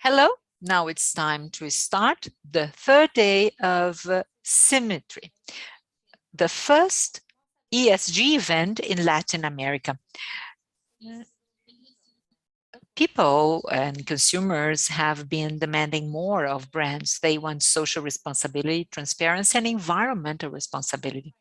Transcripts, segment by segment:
Hello, now it's time to start the third day of Symmetry, the first ESG event in Latin America. People and consumers have been demanding more of brands. They want social responsibility, transparency, and environmental responsibility.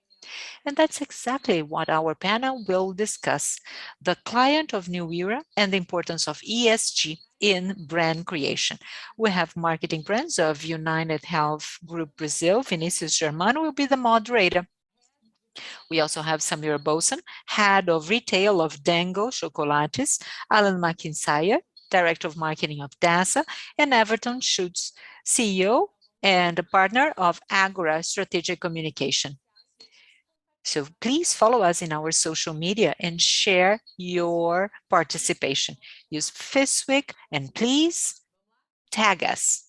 And that's exactly what our panel will discuss: the client of New Era and the importance of ESG in brand creation. We have marketing brands of United Health Group Brazil. Vinicius Germano will be the moderator. We also have Samir Bosan, head of retail of Dango Chocolates, Alan McIntyre, director of marketing of DASA, and Everton Schutz, CEO and a partner of Agora Strategic Communication. So please follow us in our social media and share your participation. Use FISWIC and please tag us.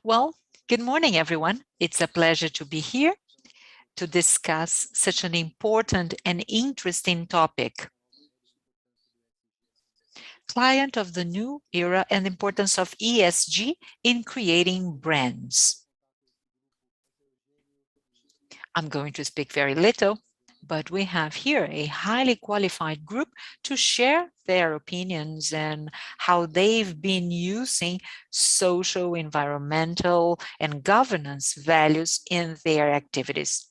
Well, good morning, everyone. It's a pleasure to be here to discuss such an important and interesting topic: client of the new era and the importance of ESG in creating brands. I'm going to speak very little, but we have here a highly qualified group to share their opinions and how they've been using social, environmental, and governance values in their activities.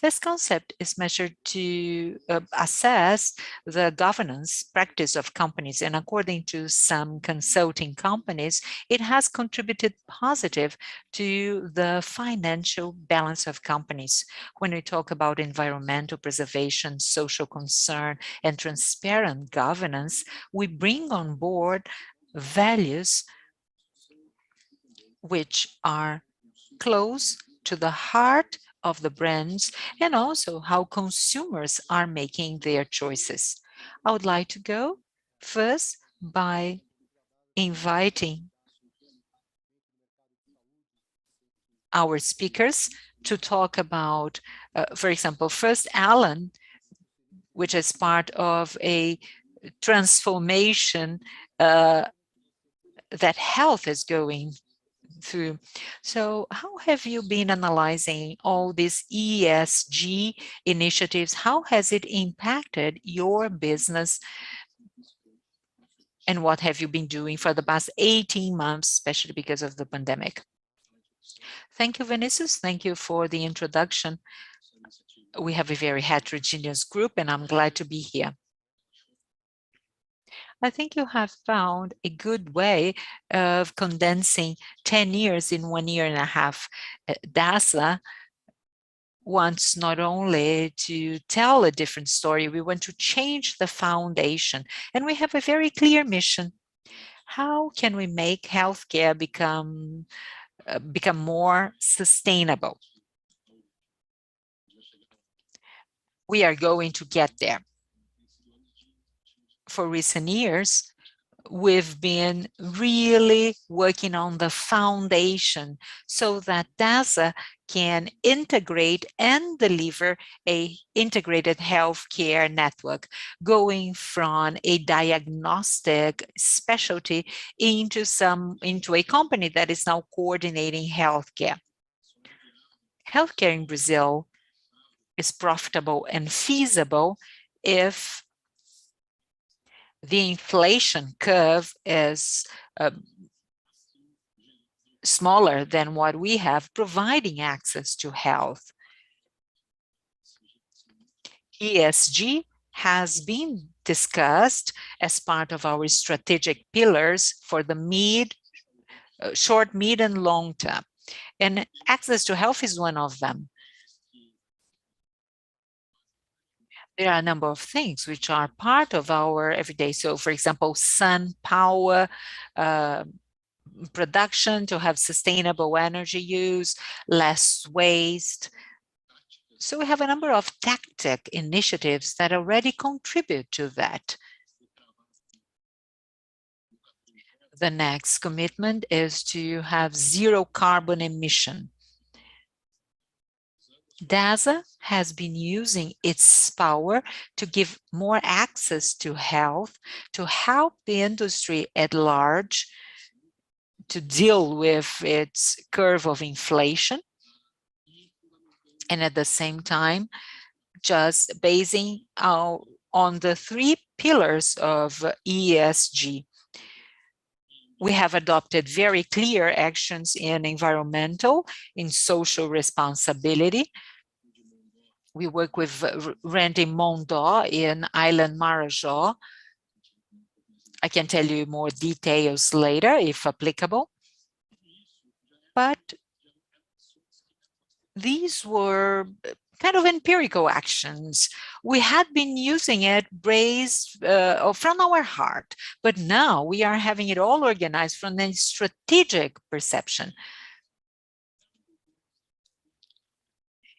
This concept is measured to assess the governance practice of companies, and according to some consulting companies, it has contributed positive to the financial balance of companies. When we talk about environmental preservation, social concern, and transparent governance, we bring on board values which are close to the heart of the brands and also how consumers are making their choices. I would like to go first by inviting our speakers to talk about, for example, first Alan, which is part of a transformation that health is going through. So how have you been analyzing all these ESG initiatives? How has it impacted your business? And what have you been doing for the past 18 months, especially because of the pandemic? Thank you, Vinicius. Thank you for the introduction. We have a very heterogeneous group, and I'm glad to be here. I think you have found a good way of condensing 10 years in 1 year and a half. DASA wants not only to tell a different story, we want to change the foundation. And we have a very clear mission. How can we make healthcare become more sustainable? We are going to get there. For recent years, we've been really working on the foundation so that DASA can integrate and deliver a integrated healthcare network, going from a diagnostic specialty into a company that is now coordinating healthcare. Healthcare in Brazil is profitable and feasible if the inflation curve is smaller than what we have, providing access to health. ESG has been discussed as part of our strategic pillars for the short, mid, and long term. And access to health is one of them. There are a number of things which are part of our everyday. So, for example, sun, power, production to have sustainable energy use, less waste. So we have a number of tactic initiatives that already contribute to that. The next commitment is to have zero carbon emission. DASA has been using its power to give more access to health, to help the industry at large to deal with its curve of inflation, and at the same time, just basing on the 3 pillars of ESG. We have adopted very clear actions in environmental, in social responsibility. We work with Randy Mondor in Island Marajó. I can tell you more details later if applicable. But these were kind of empirical actions. We had been using it based from our heart, but now we are having it all organized from a strategic perception.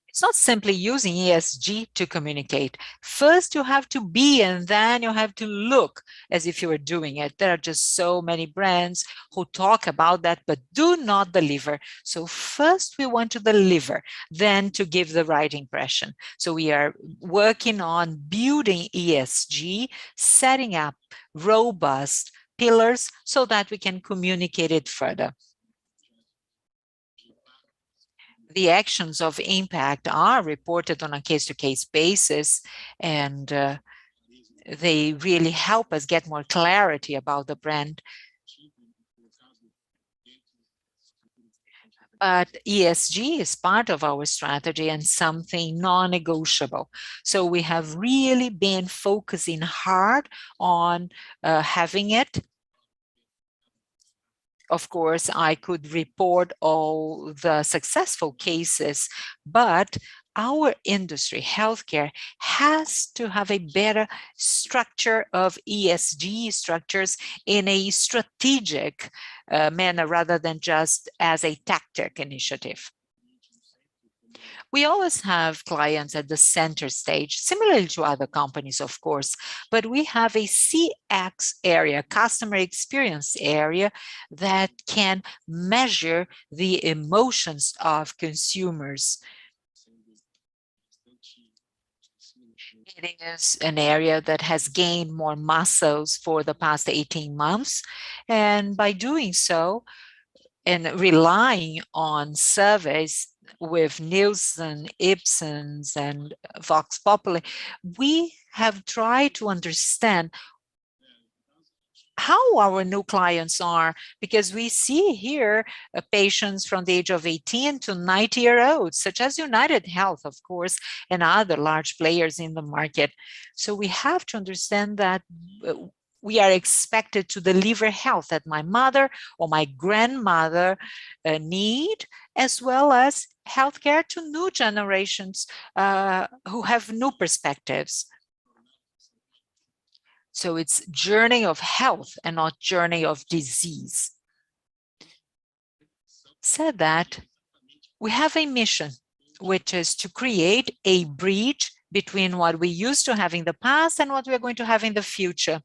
It's not simply using ESG to communicate. First, you have to be, and then you have to look as if you were doing it. There are just so many brands who talk about that, but do not deliver. So first, we want to deliver, then to give the right impression. So we are working on building ESG, setting up robust pillars so that we can communicate it further. The actions of impact are reported on a case-to-case basis, and they really help us get more clarity about the brand. But ESG is part of our strategy and something non-negotiable. So we have really been focusing hard on having it. Of course, I could report all the successful cases, but our industry, healthcare, has to have a better structure of ESG structures in a strategic manner rather than just as a tactic initiative. We always have clients at the center stage, similarly to other companies, of course, but we have a CX area, customer experience area, that can measure the emotions of consumers. It is an area that has gained more muscles for the past 18 months, and by doing so, and relying on surveys with Nielsen, Ipsons, and Vox Populi, we have tried to understand how our new clients are, because we see here patients from the age of 18 to 90-year-olds, such as United Health, of course, and other large players in the market. So we have to understand that we are expected to deliver health that my mother or my grandmother need, as well as healthcare to new generations who have new perspectives. So it's journey of health and not journey of disease. Said that, we have a mission, which is to create a bridge between what we used to have in the past and what we are going to have in the future.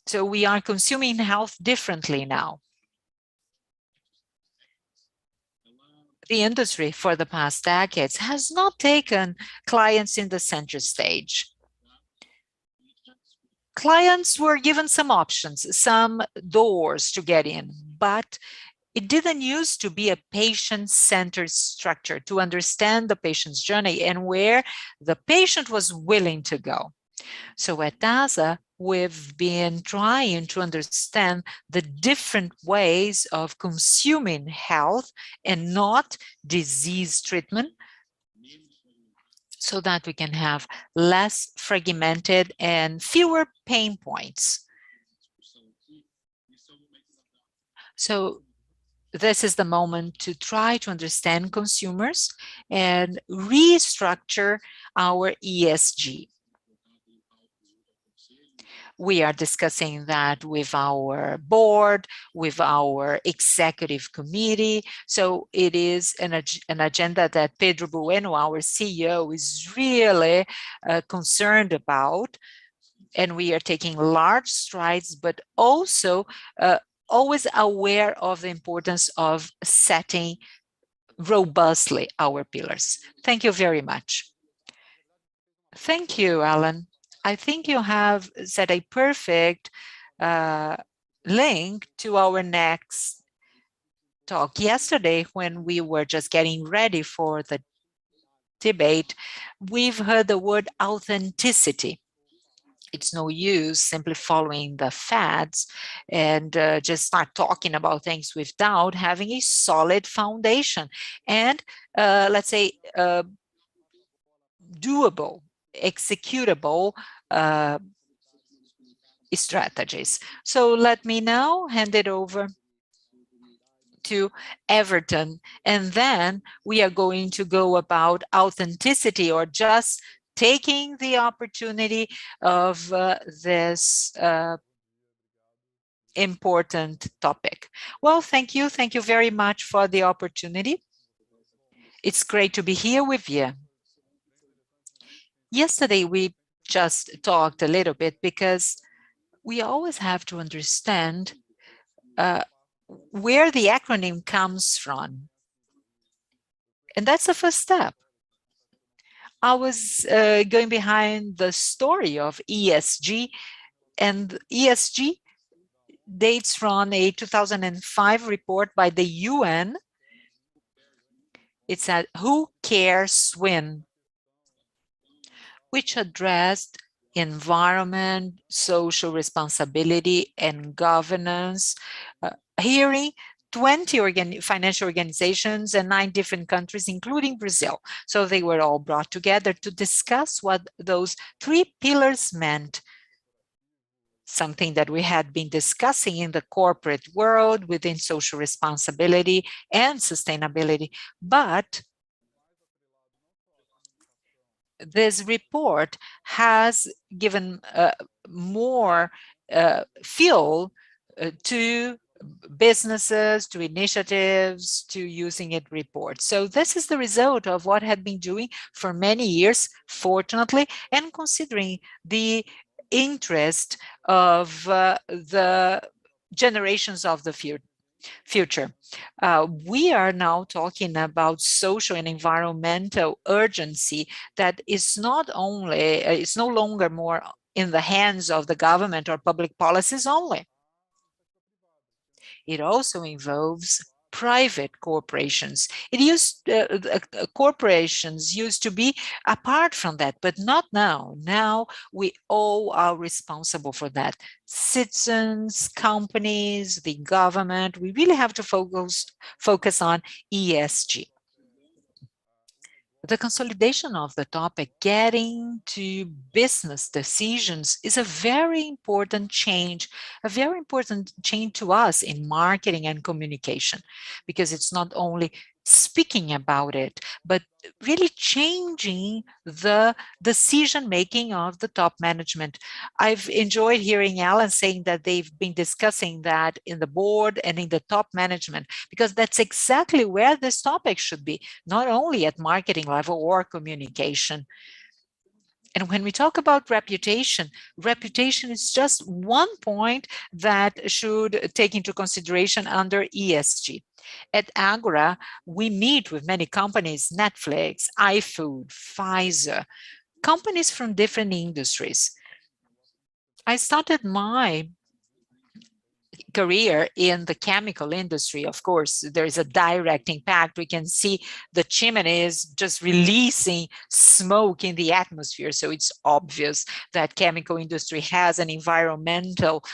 So we are consuming health differently now. The industry for the past decades has not taken clients in the center stage. Clients were given some options, some doors to get in, but it didn't used to be a patient-centered structure to understand the patient's journey and where the patient was willing to go. So at DASA, we've been trying to understand the different ways of consuming health and not disease treatment, so that we can have less fragmented and fewer pain points. So this is the moment to try to understand consumers and restructure our ESG. We are discussing that with our board, with our executive committee. So it is an agenda that Pedro Bueno, our CEO, is really concerned about. And we are taking large strides, but also always aware of the importance of setting robustly our pillars. Thank you very much. Thank you, Alan. I think you have set a perfect link to our next talk. Yesterday, when we were just getting ready for the debate, we've heard the word authenticity. It's no use simply following the fads and just start talking about things without having a solid foundation and, let's say, doable, executable strategies. So let me now hand it over to Everton, and then we are going to go about authenticity, or just taking the opportunity of this important topic. Well, thank you. Thank you very much for the opportunity. It's great to be here with you. Yesterday, we just talked a little bit because we always have to understand where the acronym comes from. And that's the first step. I was going behind the story of ESG, and ESG dates from a 2005 report by the UN. It's a Who Cares When, which addressed environment, social responsibility, and governance, hearing 20 financial organizations and 9 different countries, including Brazil. So they were all brought together to discuss what those 3 pillars meant, something that we had been discussing in the corporate world within social responsibility and sustainability. But this report has given more fuel to businesses, to initiatives, to using it reports. So this is the result of what had been doing for many years, fortunately, and considering the interest of the generations of the future. We are now talking about social and environmental urgency that is not only, it's no longer more in the hands of the government or public policies only. It also involves private corporations. Corporations used to be apart from that, but not now. Now we all are responsible for that. Citizens, companies, the government, we really have to focus on ESG. The consolidation of the topic, getting to business decisions, is a very important change to us in marketing and communication, because it's not only speaking about it, but really changing the decision-making of the top management. I've enjoyed hearing Alan saying that they've been discussing that in the board and in the top management, because that's exactly where this topic should be, not only at marketing level or communication. And when we talk about reputation is just one point that should take into consideration under ESG. At Agora, we meet with many companies, Netflix, iFood, Pfizer, companies from different industries. I started my career in the chemical industry, of course, there is a direct impact. We can see the chimneys just releasing smoke in the atmosphere. So it's obvious that chemical industry has an environmental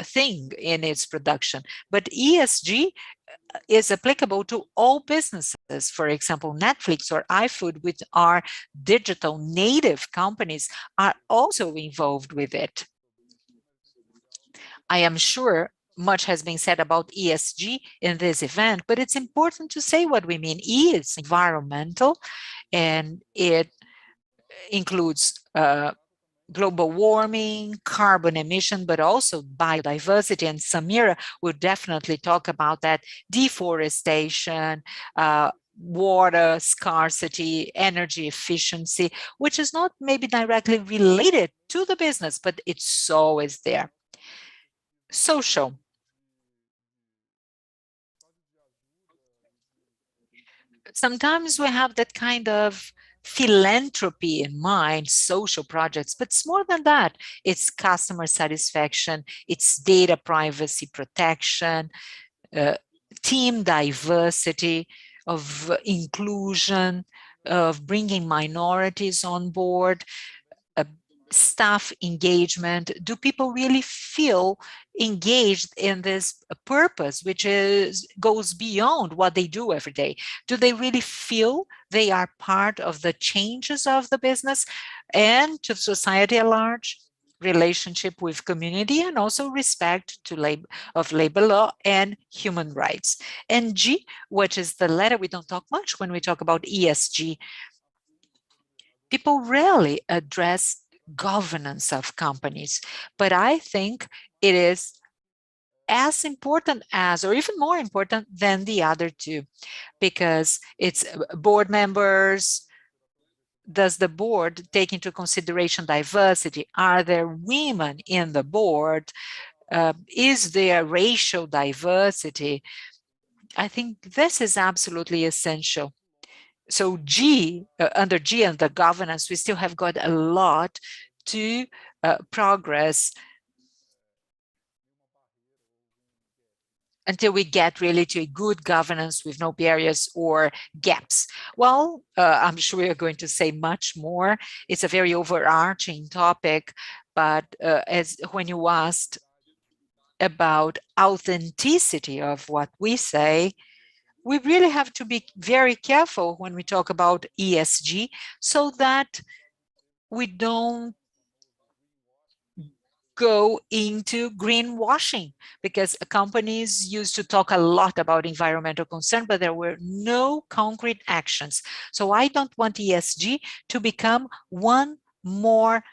thing in its production. But ESG is applicable to all businesses. For example, Netflix or iFood, which are digital native companies, are also involved with it. I am sure much has been said about ESG in this event, but it's important to say what we mean. E is environmental, and it includes global warming, carbon emission, but also biodiversity. And Samira will definitely talk about that, deforestation, water scarcity, energy efficiency, which is not maybe directly related to the business, but it's always there. Social. Sometimes we have that kind of philanthropy in mind, social projects, but it's more than that. It's customer satisfaction, it's data privacy protection, team diversity, of inclusion, of bringing minorities on board, staff engagement. Do people really feel engaged in this purpose, which goes beyond what they do every day? Do they really feel they are part of the changes of the business and to society at large? Relationship with community, and also respect to labor law and human rights. And G, which is the letter we don't talk much when we talk about ESG. People rarely address governance of companies, but I think it is as important as, or even more important than the other two, because it's board members. Does the board take into consideration diversity? Are there women in the board? Is there racial diversity? I think this is absolutely essential. So G, under G and the governance, we still have got a lot to progress until we get really to a good governance with no barriers or gaps. Well, I'm sure we are going to say much more. It's a very overarching topic, but as when you asked about authenticity of what we say, we really have to be very careful when we talk about ESG so that we don't go into greenwashing, because companies used to talk a lot about environmental concern, but there were no concrete actions. So I don't want ESG to become one more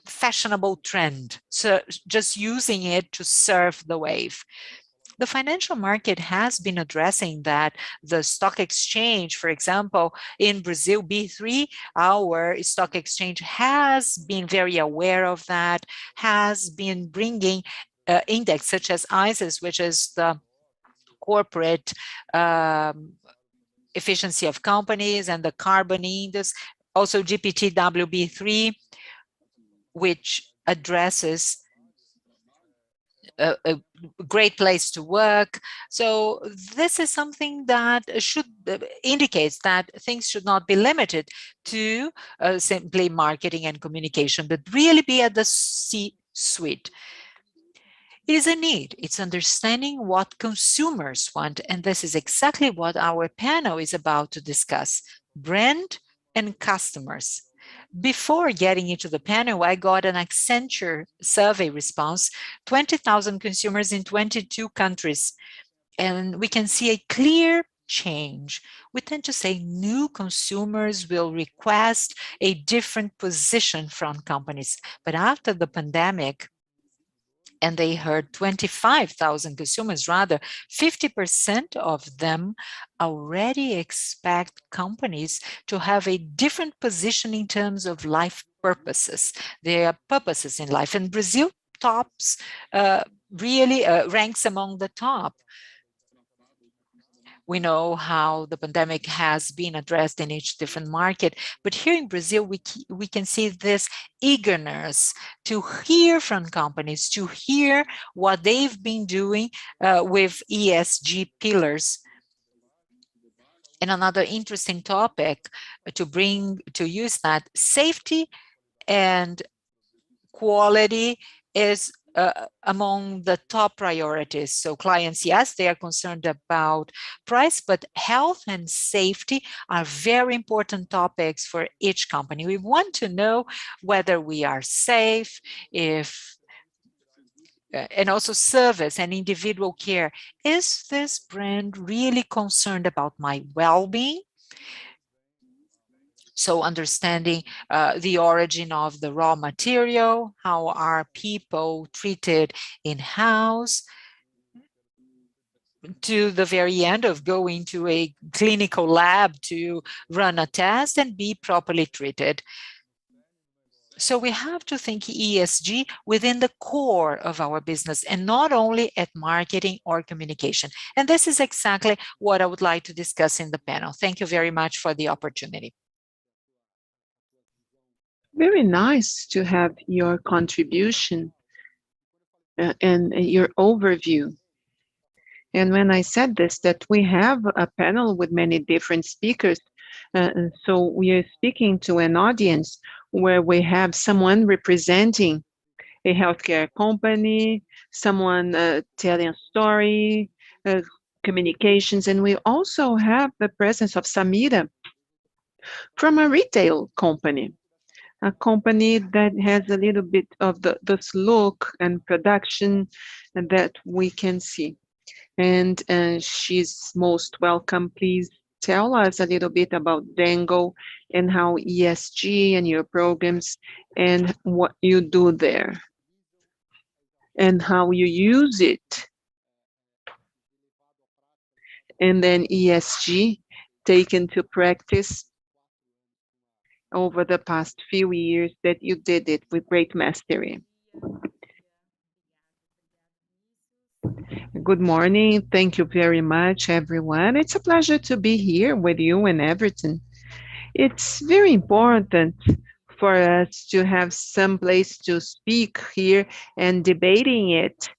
fashionable trend, so just using it to surf the wave. The financial market has been addressing that. The stock exchange, for example, in Brazil, B3, our stock exchange has been very aware of that, has been bringing index such as ISIS, which is the corporate efficiency of companies, and the carbon index, also GPTW-B3, which addresses a great place to work. So this is something that should indicates that things should not be limited to simply marketing and communication, but really be at the C-suite. It is a need. It's understanding what consumers want, and this is exactly what our panel is about to discuss: brand and customers. Before getting into the panel, I got an Accenture survey response, 20,000 consumers in 22 countries, and we can see a clear change. We tend to say new consumers will request a different position from companies, but after the pandemic, and they heard 25,000 consumers, rather, 50% of them already expect companies to have a different position in terms of life purposes, their purposes in life. And Brazil tops, really ranks among the top. We know how the pandemic has been addressed in each different market, but here in Brazil, we can see this eagerness to hear from companies, to hear what they've been doing with ESG pillars. And another interesting topic to use that safety and quality is among the top priorities. So clients, yes, they are concerned about price, but health and safety are very important topics for each company. We want to know whether we are safe, and also service and individual care. Is this brand really concerned about my well-being? So understanding the origin of the raw material, how are people treated in-house, to the very end of going to a clinical lab to run a test and be properly treated. So we have to think ESG within the core of our business and not only at marketing or communication. And this is exactly what I would like to discuss in the panel. Thank you very much for the opportunity. Very nice to have your contribution and your overview. And when I said this, that we have a panel with many different speakers, so we are speaking to an audience where we have someone representing a healthcare company, someone telling a story, communications, and we also have the presence of Samira from a retail company, a company that has a little bit of this look and production that we can see. And she's most welcome. Please tell us a little bit about Dango and how ESG and your programs and what you do there and how you use it. And then ESG taken to practice over the past few years that you did it with great mastery. Good morning. Thank you very much, everyone. It's a pleasure to be here with you in Everton. It's very important for us to have some place to speak here and debating it.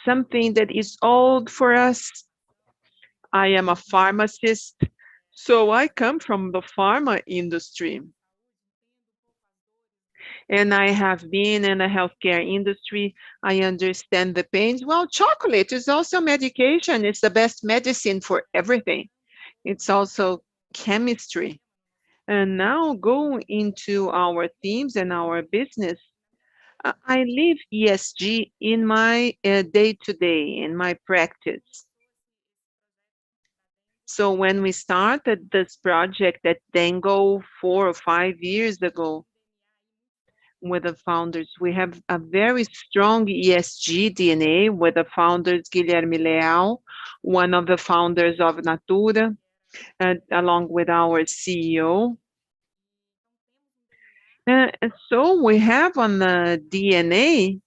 Something that is old for us. I am a pharmacist, so I come from the pharma industry. And I have been in the healthcare industry. I understand the pains. Well, chocolate is also medication. It's the best medicine for everything. It's also chemistry. And now go into our themes and our business. I live ESG in my day-to-day, in my practice. So when we started this project at Dango 4 or 5 years ago, with the founders. We have a very strong ESG DNA with the founders, Guilherme Leal, one of the founders of Natura, and along with our CEO. So we have on the DNA,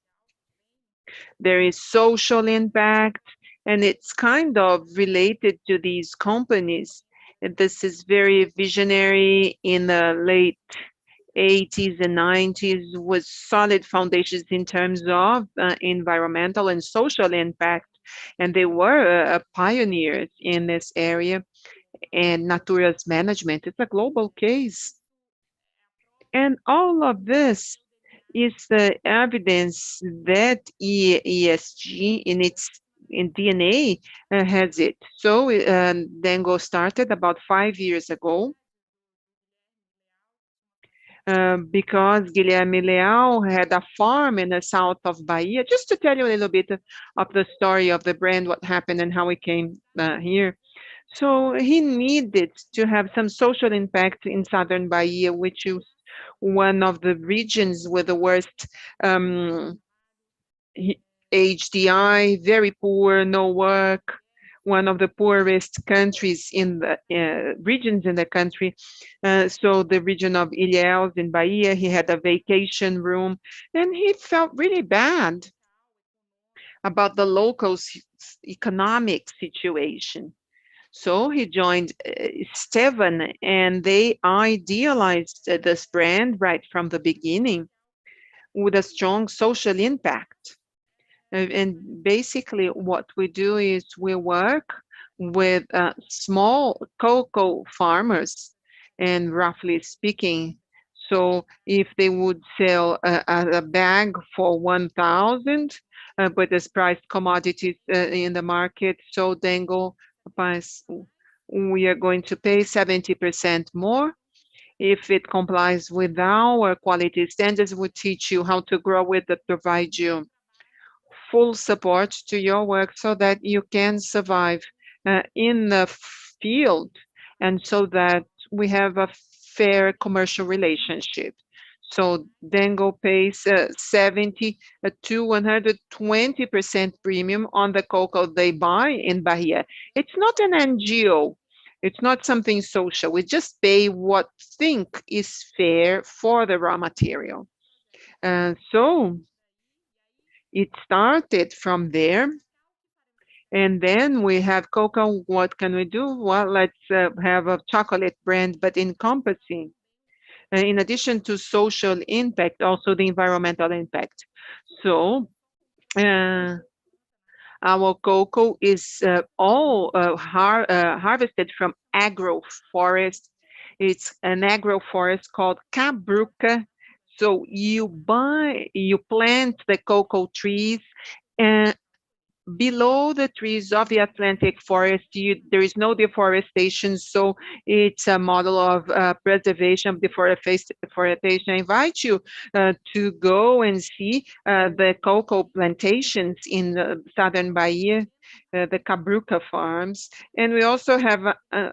there is social impact, and it's kind of related to these companies. And this is very visionary in the late 80s and 90s with solid foundations in terms of environmental and social impact. And they were pioneers in this area. And Natura's management, it's a global case. And all of this is the evidence that ESG in DNA has it. So Dango started about 5 years ago. Because Guilherme Leal had a farm in the south of Bahia. Just to tell you a little bit of the story of the brand, what happened and how it came here. So he needed to have some social impact in southern Bahia, which is one of the regions with the worst HDI, very poor, no work, one of the poorest countries in the regions in the country. So the region of Ilhéus in Bahia, he had a vacation room, and he felt really bad about the local economic situation. So he joined Steven, and they idealized this brand right from the beginning with a strong social impact. And basically, what we do is we work with small cocoa farmers, and roughly speaking, so if they would sell a bag for 1,000, but there's priced commodities in the market, so Dango buys, we are going to pay 70% more. If it complies with our quality standards, we teach you how to grow it, that provide you full support to your work so that you can survive in the field, and so that we have a fair commercial relationship. So Dango pays 70 to 120% premium on the cocoa they buy in Bahia. It's not an NGO. It's not something social. We just pay what think is fair for the raw material. So it started from there. And then we have cocoa. What can we do? Well, let's have a chocolate brand, but encompassing, in addition to social impact, also the environmental impact. So uh, our cocoa is all harvested from agroforest. It's an agroforest called Cabruca. So you plant the cocoa trees, and below the trees of the Atlantic forest, there is no deforestation, so it's a model of preservation of deforestation. I invite you to go and see the cocoa plantations in southern Bahia, the Cabruca farms. And we also have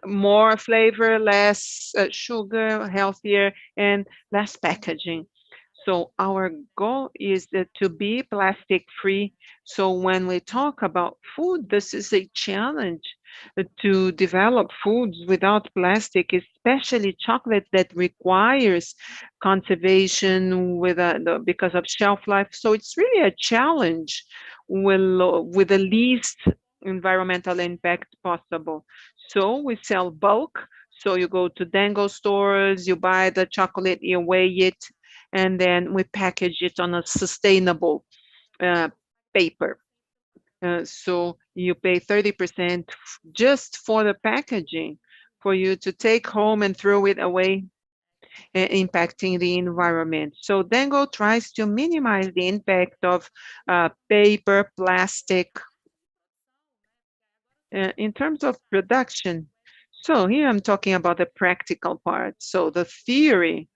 more flavor, less sugar, healthier, and less packaging. So our goal is to be plastic free. So when we talk about food, this is a challenge to develop foods without plastic, especially chocolate that requires conservation because of shelf life. So it's really a challenge with the least environmental impact possible. So we sell bulk. So you go to Dango stores, you buy the chocolate, you weigh it, and then we package it on a sustainable paper. So you pay 30% just for the packaging for you to take home and throw it away, impacting the environment. So Dango tries to minimize the impact of paper, plastic. In terms of production, so here I'm talking about the practical part. So the theory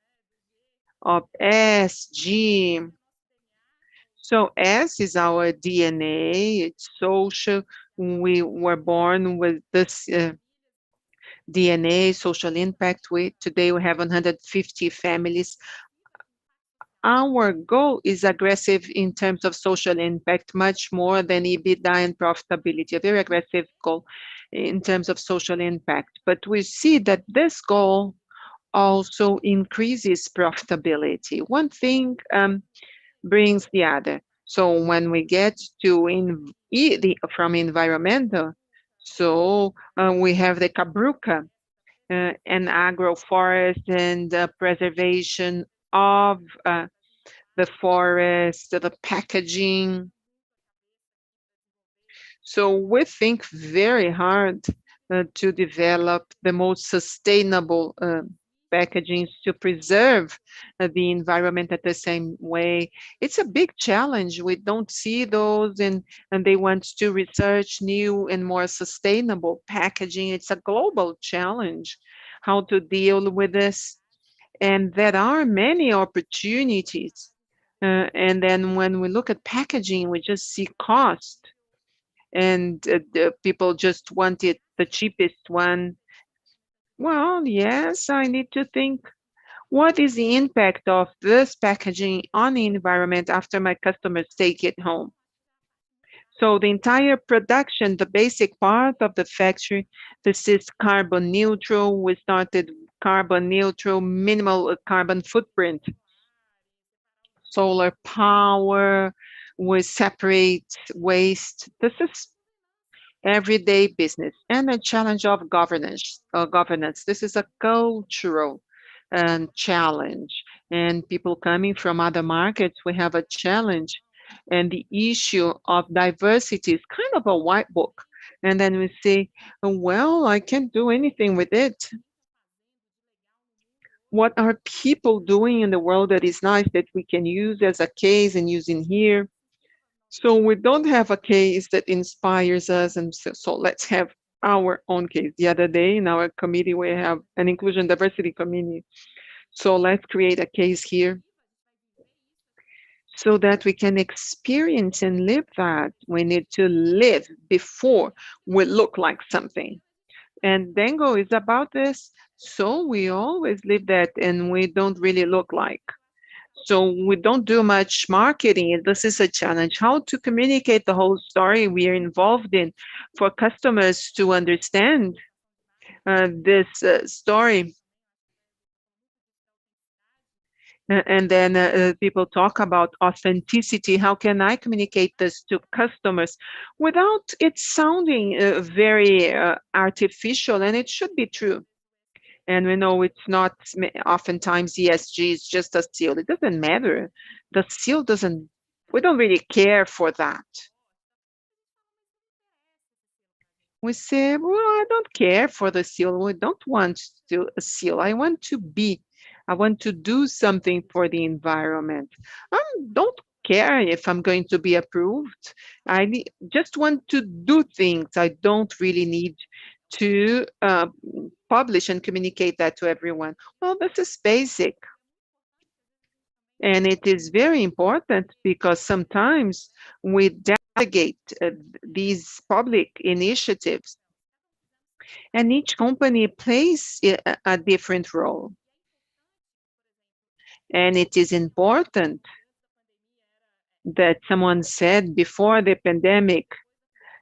of SG. So S is our DNA, it's social. We were born with this DNA, social impact. Today we have 150 families. Our goal is aggressive in terms of social impact, much more than EBITDA and profitability, a very aggressive goal in terms of social impact. But we see that this goal also increases profitability. One thing brings the other. So when we get to from environmental, so we have the Cabruca, an agroforest and preservation of the forest, the packaging. So we think very hard to develop the most sustainable packaging to preserve the environment at the same way. It's a big challenge. We don't see those, and they want to research new and more sustainable packaging. It's a global challenge how to deal with this. And there are many opportunities. And then when we look at packaging, we just see cost, and the people just want it the cheapest one. Well, yes, I need to think, what is the impact of this packaging on the environment after my customers take it home? So the entire production, the basic part of the factory, this is carbon neutral. We started carbon neutral, minimal carbon footprint. Solar power, we separate waste. This is everyday business, and a challenge of governance. This is a cultural challenge, and people coming from other markets, we have a challenge, and the issue of diversity is kind of a white book. And then we say, well, I can't do anything with it. What are people doing in the world that is nice that we can use as a case and use in here? So we don't have a case that inspires us, and so let's have our own case. The other day in our committee, we have an inclusion diversity committee. So let's create a case here so that we can experience and live that. We need to live before we look like something. And Dango is about this. So we always live that, and we don't really look like. So we don't do much marketing. This is a challenge. How to communicate the whole story we are involved in for customers to understand this story. And then people talk about authenticity. How can I communicate this to customers without it sounding very artificial? And it should be true. And we know it's not oftentimes ESG is just a seal. It doesn't matter. The seal doesn't, we don't really care for that. We say, well, I don't care for the seal. We don't want to a seal. I want to do something for the environment. I don't care if I'm going to be approved. Just want to do things. I don't really need to publish and communicate that to everyone. Well, this is basic. And it is very important because sometimes we delegate these public initiatives, and each company plays a different role. And it is important that someone said before the pandemic,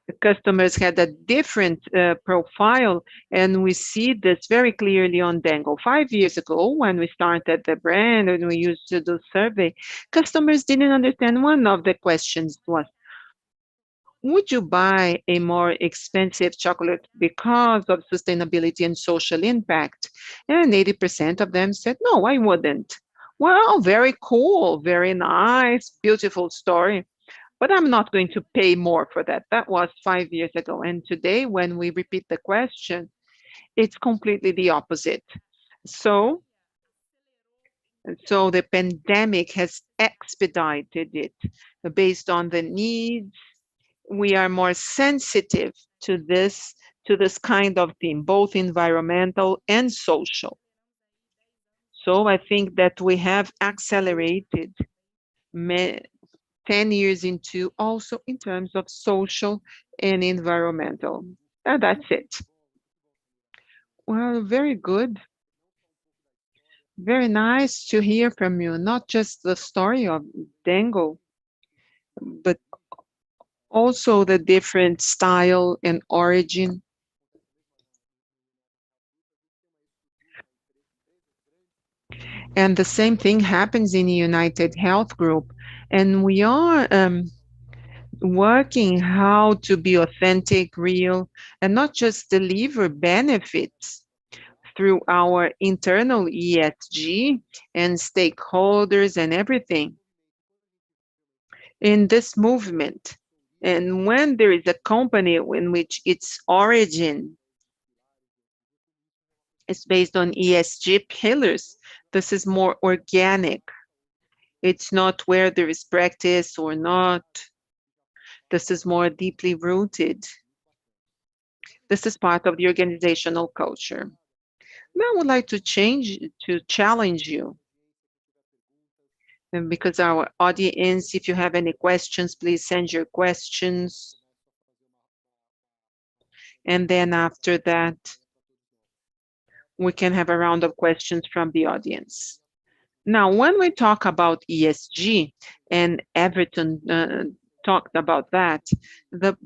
the customers had a different profile, and we see this very clearly on Dango. 5 years ago, when we started the brand and we used to do survey, customers didn't understand. One of the questions was, would you buy a more expensive chocolate because of sustainability and social impact? And 80% of them said, no, I wouldn't. Well, very cool, very nice, beautiful story. But I'm not going to pay more for that. That was 5 years ago. And today, when we repeat the question, it's completely the opposite. So the pandemic has expedited it based on the needs. We are more sensitive to this kind of theme, both environmental and social. So I think that we have accelerated 10 years into also in terms of social and environmental. And that's it. Well, very good. Very nice to hear from you, not just the story of Dango, but also the different style and origin. And the same thing happens in the United Health Group. And we are working how to be authentic, real, and not just deliver benefits through our internal ESG and stakeholders and everything in this movement. And when there is a company in which its origin is based on ESG pillars, this is more organic. It's not where there is practice or not. This is more deeply rooted. This is part of the organizational culture. Now I would like to challenge you. And because our audience, if you have any questions, please send your questions. And then after that, we can have a round of questions from the audience. Now, when we talk about ESG, and Everton talked about that, the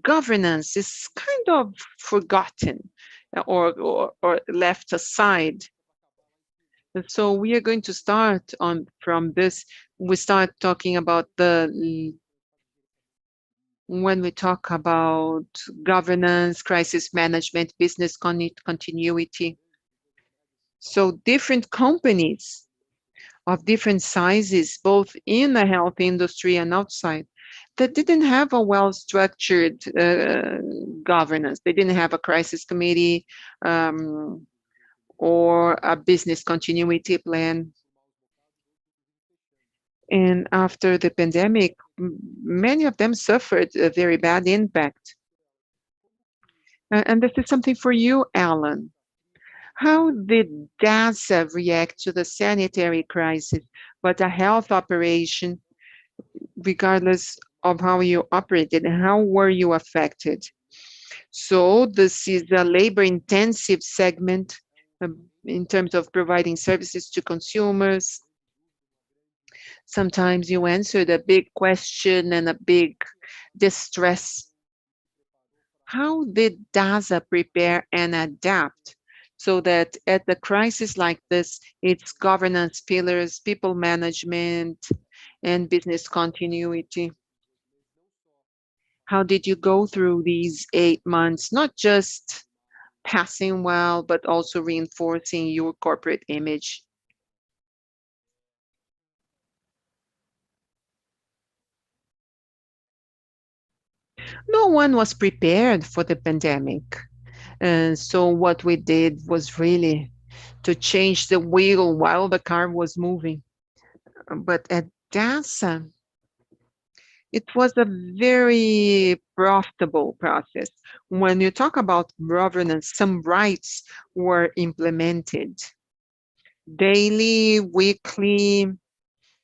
governance is kind of forgotten or left aside. And so we are going to start from this. We start talking about the when we talk about governance, crisis management, business continuity. So different companies of different sizes, both in the health industry and outside, that didn't have a well-structured governance. They didn't have a crisis committee or a business continuity plan. And after the pandemic, many of them suffered a very bad impact. And this is something for you, Alan. How did DASA react to the sanitary crisis, but a health operation, regardless of how you operated, and how were you affected? So this is a labor-intensive segment in terms of providing services to consumers. Sometimes you answered a big question and a big distress. How did DASA prepare and adapt so that at the crisis like this, its governance pillars, people management, and business continuity? How did you go through these 8 months, not just passing well, but also reinforcing your corporate image? No one was prepared for the pandemic. And so what we did was really to change the wheel while the car was moving. But at DASA, it was a very profitable process. When you talk about governance, some rights were implemented. Daily, weekly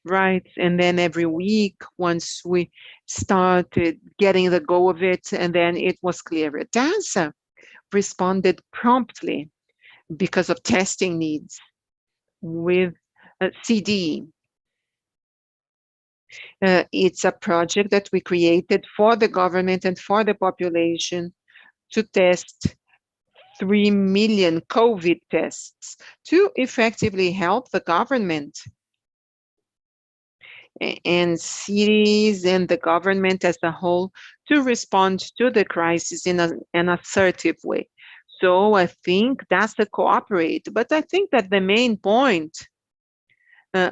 rights, and then every week, once we started getting the go of it, and then it was clear. DASA responded promptly because of testing needs with CD. It's a project that we created for the government and for the population to test 3 million COVID tests to effectively help the government and cities and the government as a whole to respond to the crisis in an assertive way. So I think that's the cooperate. But I think that the main point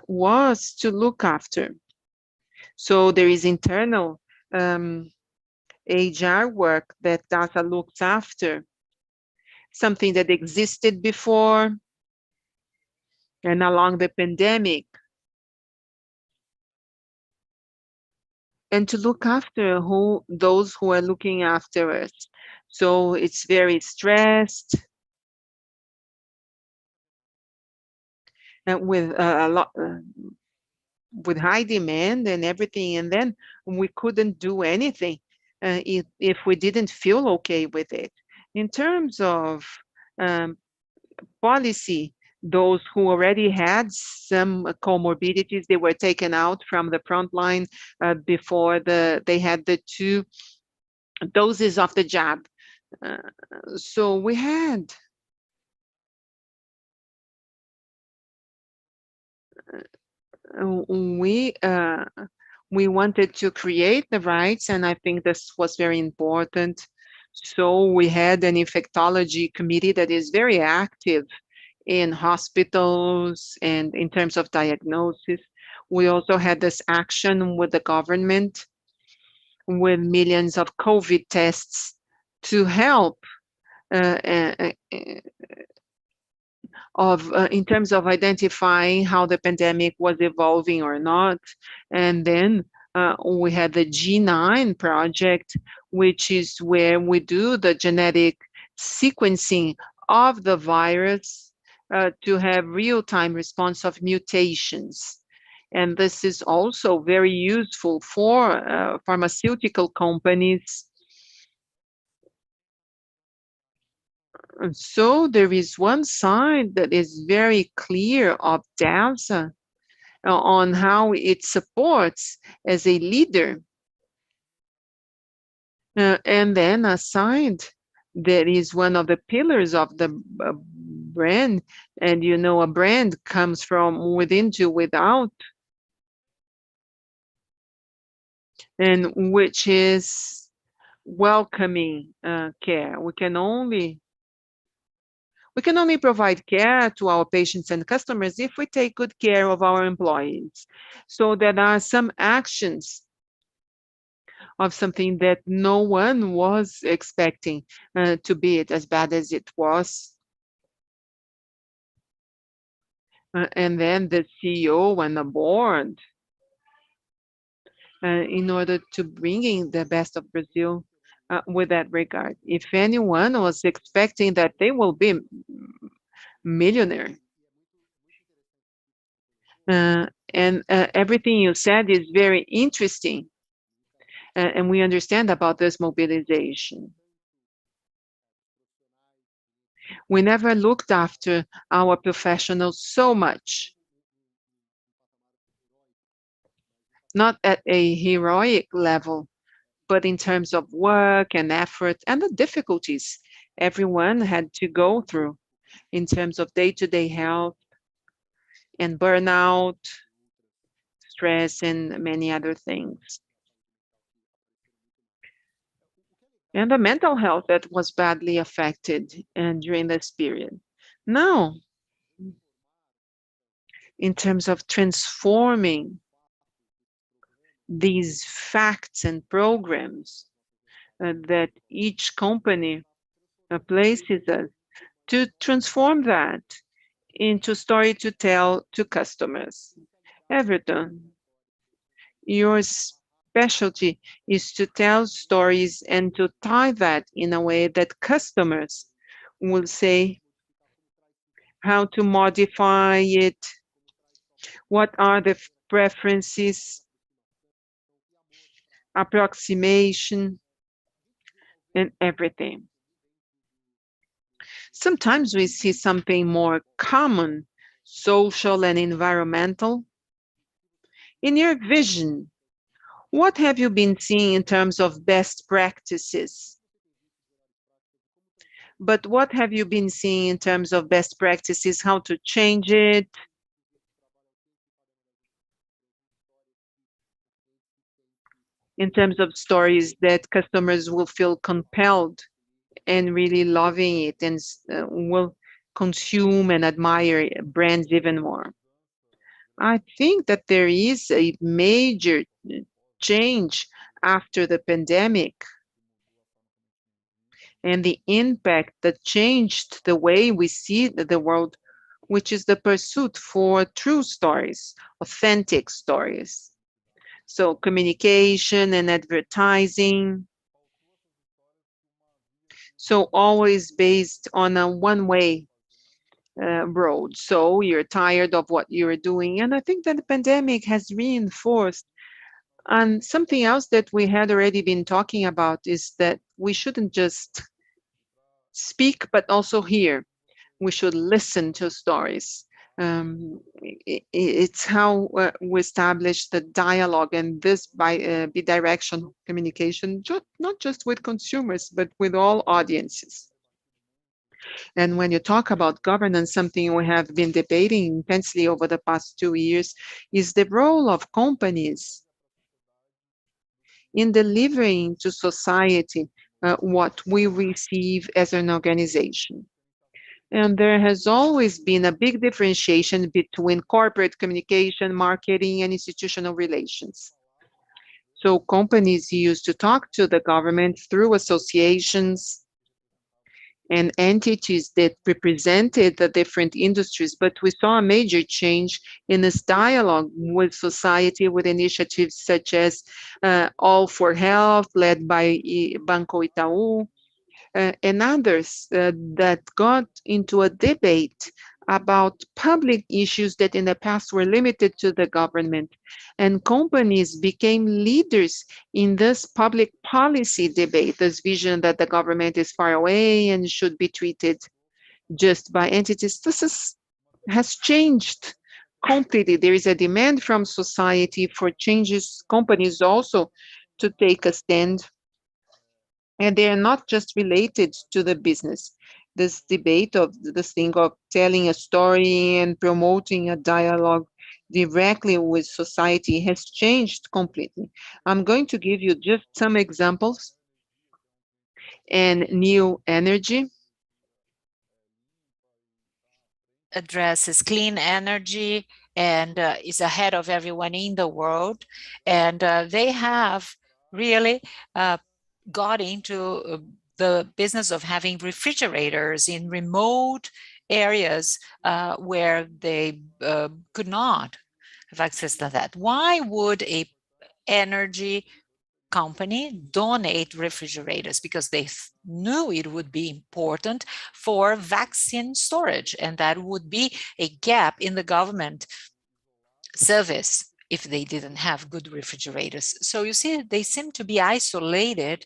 was to look after. So there is internal HR work that DASA looks after, something that existed before and along the pandemic, and to look after those who are looking after us. So it's very stressed and with a lot with high demand and everything, and then we couldn't do anything if we didn't feel okay with it. In terms of policy, those who already had some comorbidities, they were taken out from the front line before they had the 2 doses of the jab. So we had we wanted to create the rights, and I think this was very important. So we had an infectology committee that is very active in hospitals and in terms of diagnosis. We also had this action with the government with millions of COVID tests to help in terms of identifying how the pandemic was evolving or not. And then we had the G9 project, which is where we do the genetic sequencing of the virus to have real-time response of mutations. And this is also very useful for pharmaceutical companies. So there is one side that is very clear of DASA on how it supports as a leader. And then a side that is one of the pillars of the brand. And you know, a brand comes from within to without, and which is welcoming care. We can only provide care to our patients and customers if we take good care of our employees. So there are some actions of something that no one was expecting to be it as bad as it was. And then the CEO and the board, in order to bringing the best of Brazil with that regard. If anyone was expecting that they will be millionaire, and everything you said is very interesting, and we understand about this mobilization. We never looked after our professionals so much. Not at a heroic level, but in terms of work and effort and the difficulties everyone had to go through in terms of day-to-day health and burnout, stress, and many other things. And the mental health that was badly affected during this period. Now, in terms of transforming these facts and programs that each company places us, to transform that into story to tell to customers. Everton, your specialty is to tell stories and to tie that in a way that customers will say how to modify it, what are the preferences, approximation, and everything. Sometimes we see something more common, social and environmental. In your vision, what have you been seeing in terms of best practices? But what have you been seeing in terms of best practices, how to change it? In terms of stories that customers will feel compelled and really loving it and will consume and admire brands even more. I think that there is a major change after the pandemic and the impact that changed the way we see the world, which is the pursuit for true stories, authentic stories. So communication and advertising. So always based on a one-way road. So you're tired of what you're doing. And I think that the pandemic has reinforced. And something else that we had already been talking about is that we shouldn't just speak, but also hear. We should listen to stories. It's how we establish the dialogue and this bidirectional communication, not just with consumers, but with all audiences. And when you talk about governance, something we have been debating intensely over the past 2 years is the role of companies in delivering to society what we receive as an organization. And there has always been a big differentiation between corporate communication, marketing, and institutional relations. So companies used to talk to the government through associations and entities that represented the different industries, but we saw a major change in this dialogue with society, with initiatives such as All for Health, led by Banco Itaú, and others that got into a debate about public issues that in the past were limited to the government. And companies became leaders in this public policy debate, this vision that the government is far away and should be treated just by entities. Has changed completely. There is a demand from society for changes, companies also to take a stand. And they are not just related to the business. This debate of this thing of telling a story and promoting a dialogue directly with society has changed completely. I'm going to give you just some examples and new energy. Addresses clean energy and is ahead of everyone in the world. And they have really got into the business of having refrigerators in remote areas where they could not have access to that. Why would a energy company donate refrigerators? Because they knew it would be important for vaccine storage, and that would be a gap in the government service if they didn't have good refrigerators. So you see, they seem to be isolated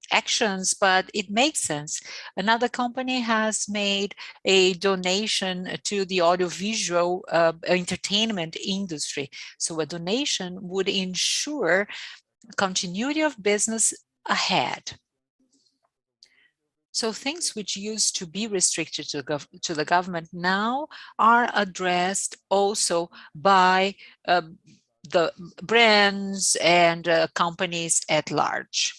actions, but it makes sense. Another company has made a donation to the audiovisual entertainment industry. So a donation would ensure continuity of business ahead. So things which used to be restricted to the government now are addressed also by the brands and companies at large.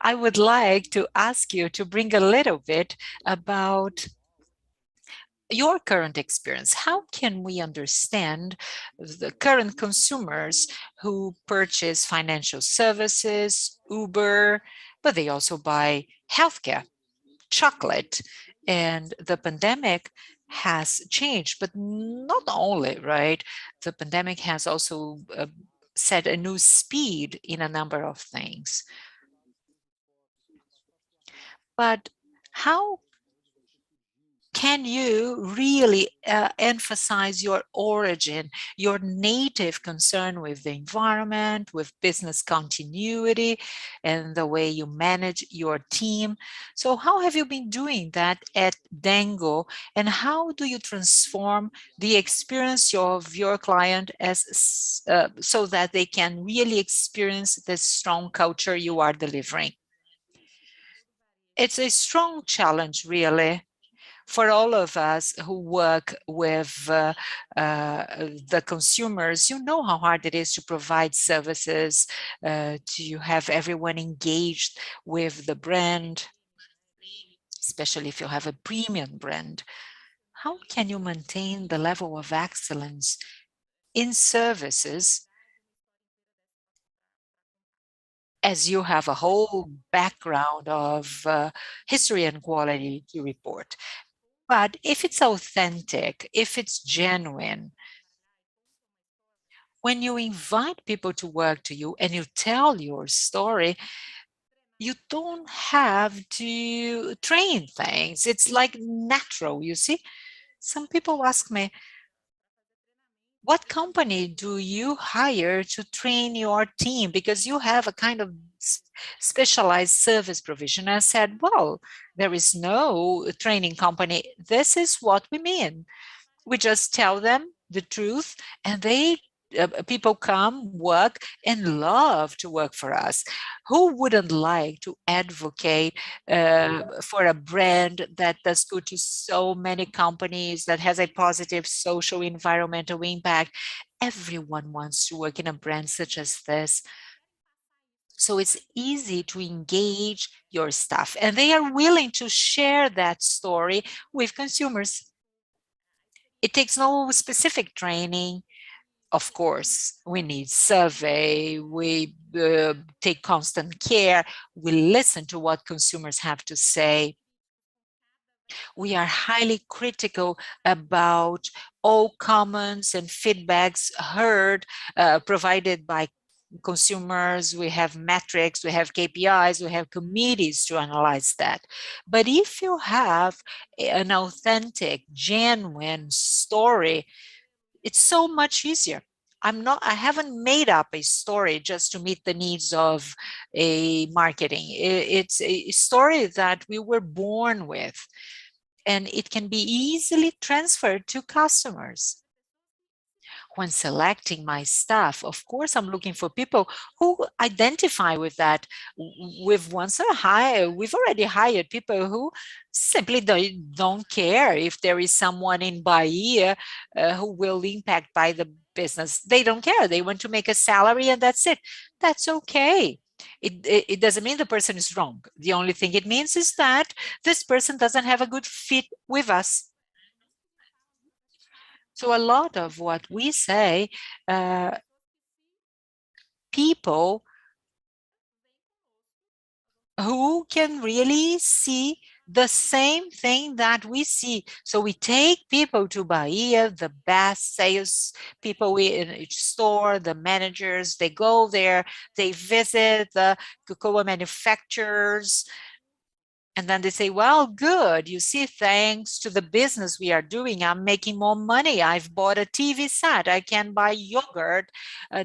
I would like to ask you to bring a little bit about your current experience. How can we understand the current consumers who purchase financial services, Uber, but they also buy healthcare, chocolate, and the pandemic has changed, but not only, right? The pandemic has also set a new speed in a number of things. But how can you really emphasize your origin, your native concern with the environment, with business continuity, and the way you manage your team? So how have you been doing that at Dango, and how do you transform the experience of your client as so that they can really experience the strong culture you are delivering? It's a strong challenge, really, for all of us who work with the consumers. You know how hard it is to provide services, to have everyone engaged with the brand, especially if you have a premium brand. How can you maintain the level of excellence in services as you have a whole background of history and quality to report? But if it's authentic, if it's genuine, when you invite people to work to you and you tell your story, you don't have to train things. It's like natural, you see? Some people ask me, what company do you hire to train your team? Because you have a kind of specialized service provision. I said, well, there is no training company. This is what we mean. We just tell them the truth, and they people come, work, and love to work for us. Who wouldn't like to advocate for a brand that does good to so many companies, that has a positive social environmental impact? Everyone wants to work in a brand such as this. So it's easy to engage your staff, and they are willing to share that story with consumers. It takes no specific training. Of course, we need survey, we take constant care, we listen to what consumers have to say. We are highly critical about all comments and feedbacks heard, provided by consumers. We have metrics, we have KPIs, we have committees to analyze that. But if you have an authentic, genuine story, it's so much easier. I haven't made up a story just to meet the needs of a marketing. It's a story that we were born with, and it can be easily transferred to customers. when selecting my staff, of course, I'm looking for people who identify with that. We've already hired people who simply don't care if there is someone in Bahia who will impact by the business. They don't care. They want to make a salary and that's it. That's okay. It doesn't mean the person is wrong. The only thing it means is that this person doesn't have a good fit with us. So a lot of what we say, people who can really see the same thing that we see. So we take people to Bahia, the best sales people in each store, the managers, they go there, they visit the cocoa manufacturers, and then they say, well, good, you see, thanks to the business we are doing, I'm making more money. I've bought a TV set. I can buy yogurt.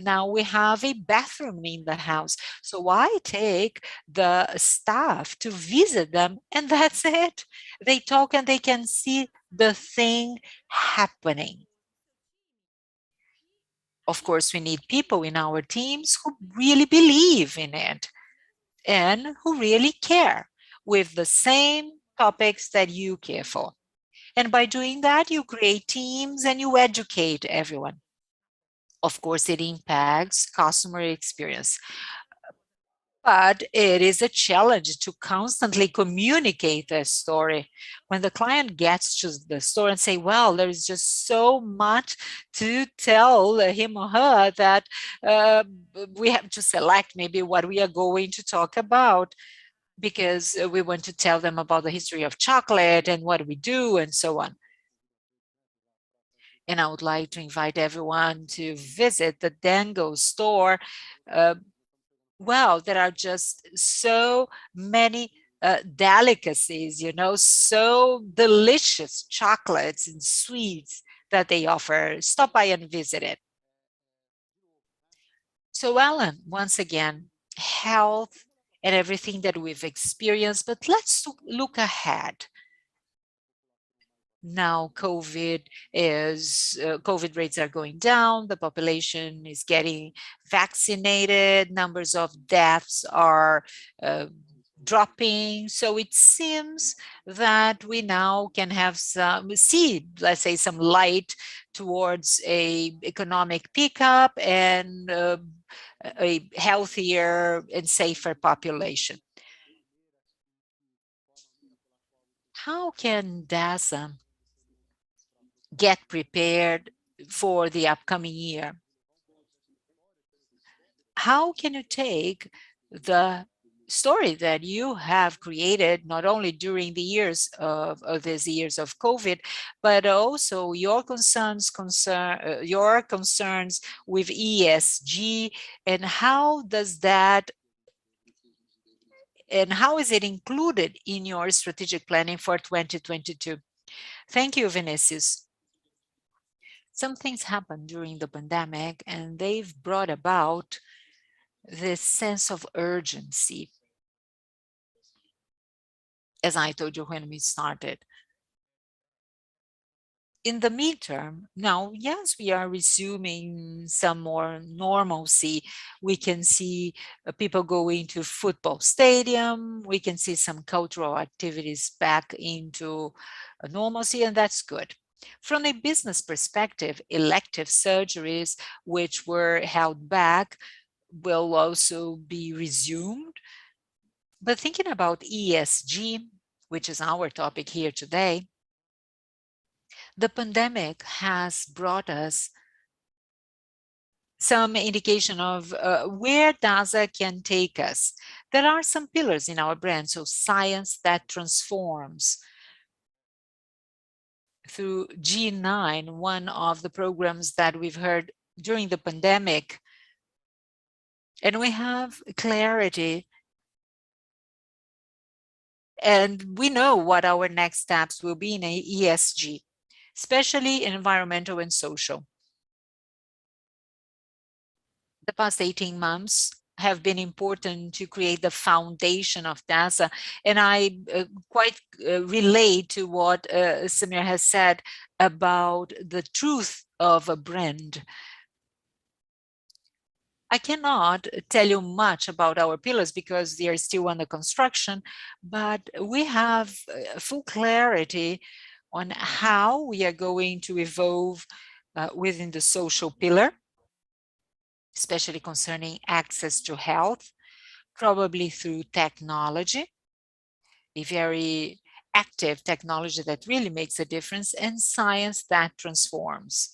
Now we have a bathroom in the house. So I take the staff to visit them, and that's it. They talk and they can see the thing happening. Of course, we need people in our teams who really believe in it and who really care with the same topics that you care for. And by doing that, you create teams and you educate everyone. Of course, it impacts customer experience, but it is a challenge to constantly communicate the story. When the client gets to the store and say, well, there is just so much to tell him or her that we have to select maybe what we are going to talk about, because we want to tell them about the history of chocolate and what we do and so on. And I would like to invite everyone to visit the Dango store. Well, there are just so many delicacies, you know, so delicious chocolates and sweets that they offer. Stop by and visit it. So Alan, once again, health and everything that we've experienced, but let's look ahead. Now COVID rates are going down, the population is getting vaccinated, numbers of deaths are dropping. So it seems that we now can have let's say, some light towards a economic pickup and a healthier and safer population. How can DASA get prepared for the upcoming year? How can you take the story that you have created, not only during the years of these years of COVID, but also your concerns with ESG, and how does that, and how is it included in your strategic planning for 2022? Thank you, Vinicius. Some things happened during the pandemic, and they've brought about this sense of urgency, as I told you when we started. In the midterm, now, yes, we are resuming some more normalcy. We can see people going to football stadium. We can see some cultural activities back into normalcy, and that's good. From a business perspective, elective surgeries, which were held back, will also be resumed. But thinking about ESG, which is our topic here today, the pandemic has brought us some indication of where DASA can take us. There are some pillars in our brand, so science that transforms. Through G9, one of the programs that we've heard during the pandemic, and we have clarity, and we know what our next steps will be in ESG, especially environmental and social. The past 18 months have been important to create the foundation of DASA. And I quite relate to what Samir has said about the truth of a brand. I cannot tell you much about our pillars because they are still under construction, but we have full clarity on how we are going to evolve within the social pillar, especially concerning access to health, probably through technology, a very active technology that really makes a difference, and science that transforms.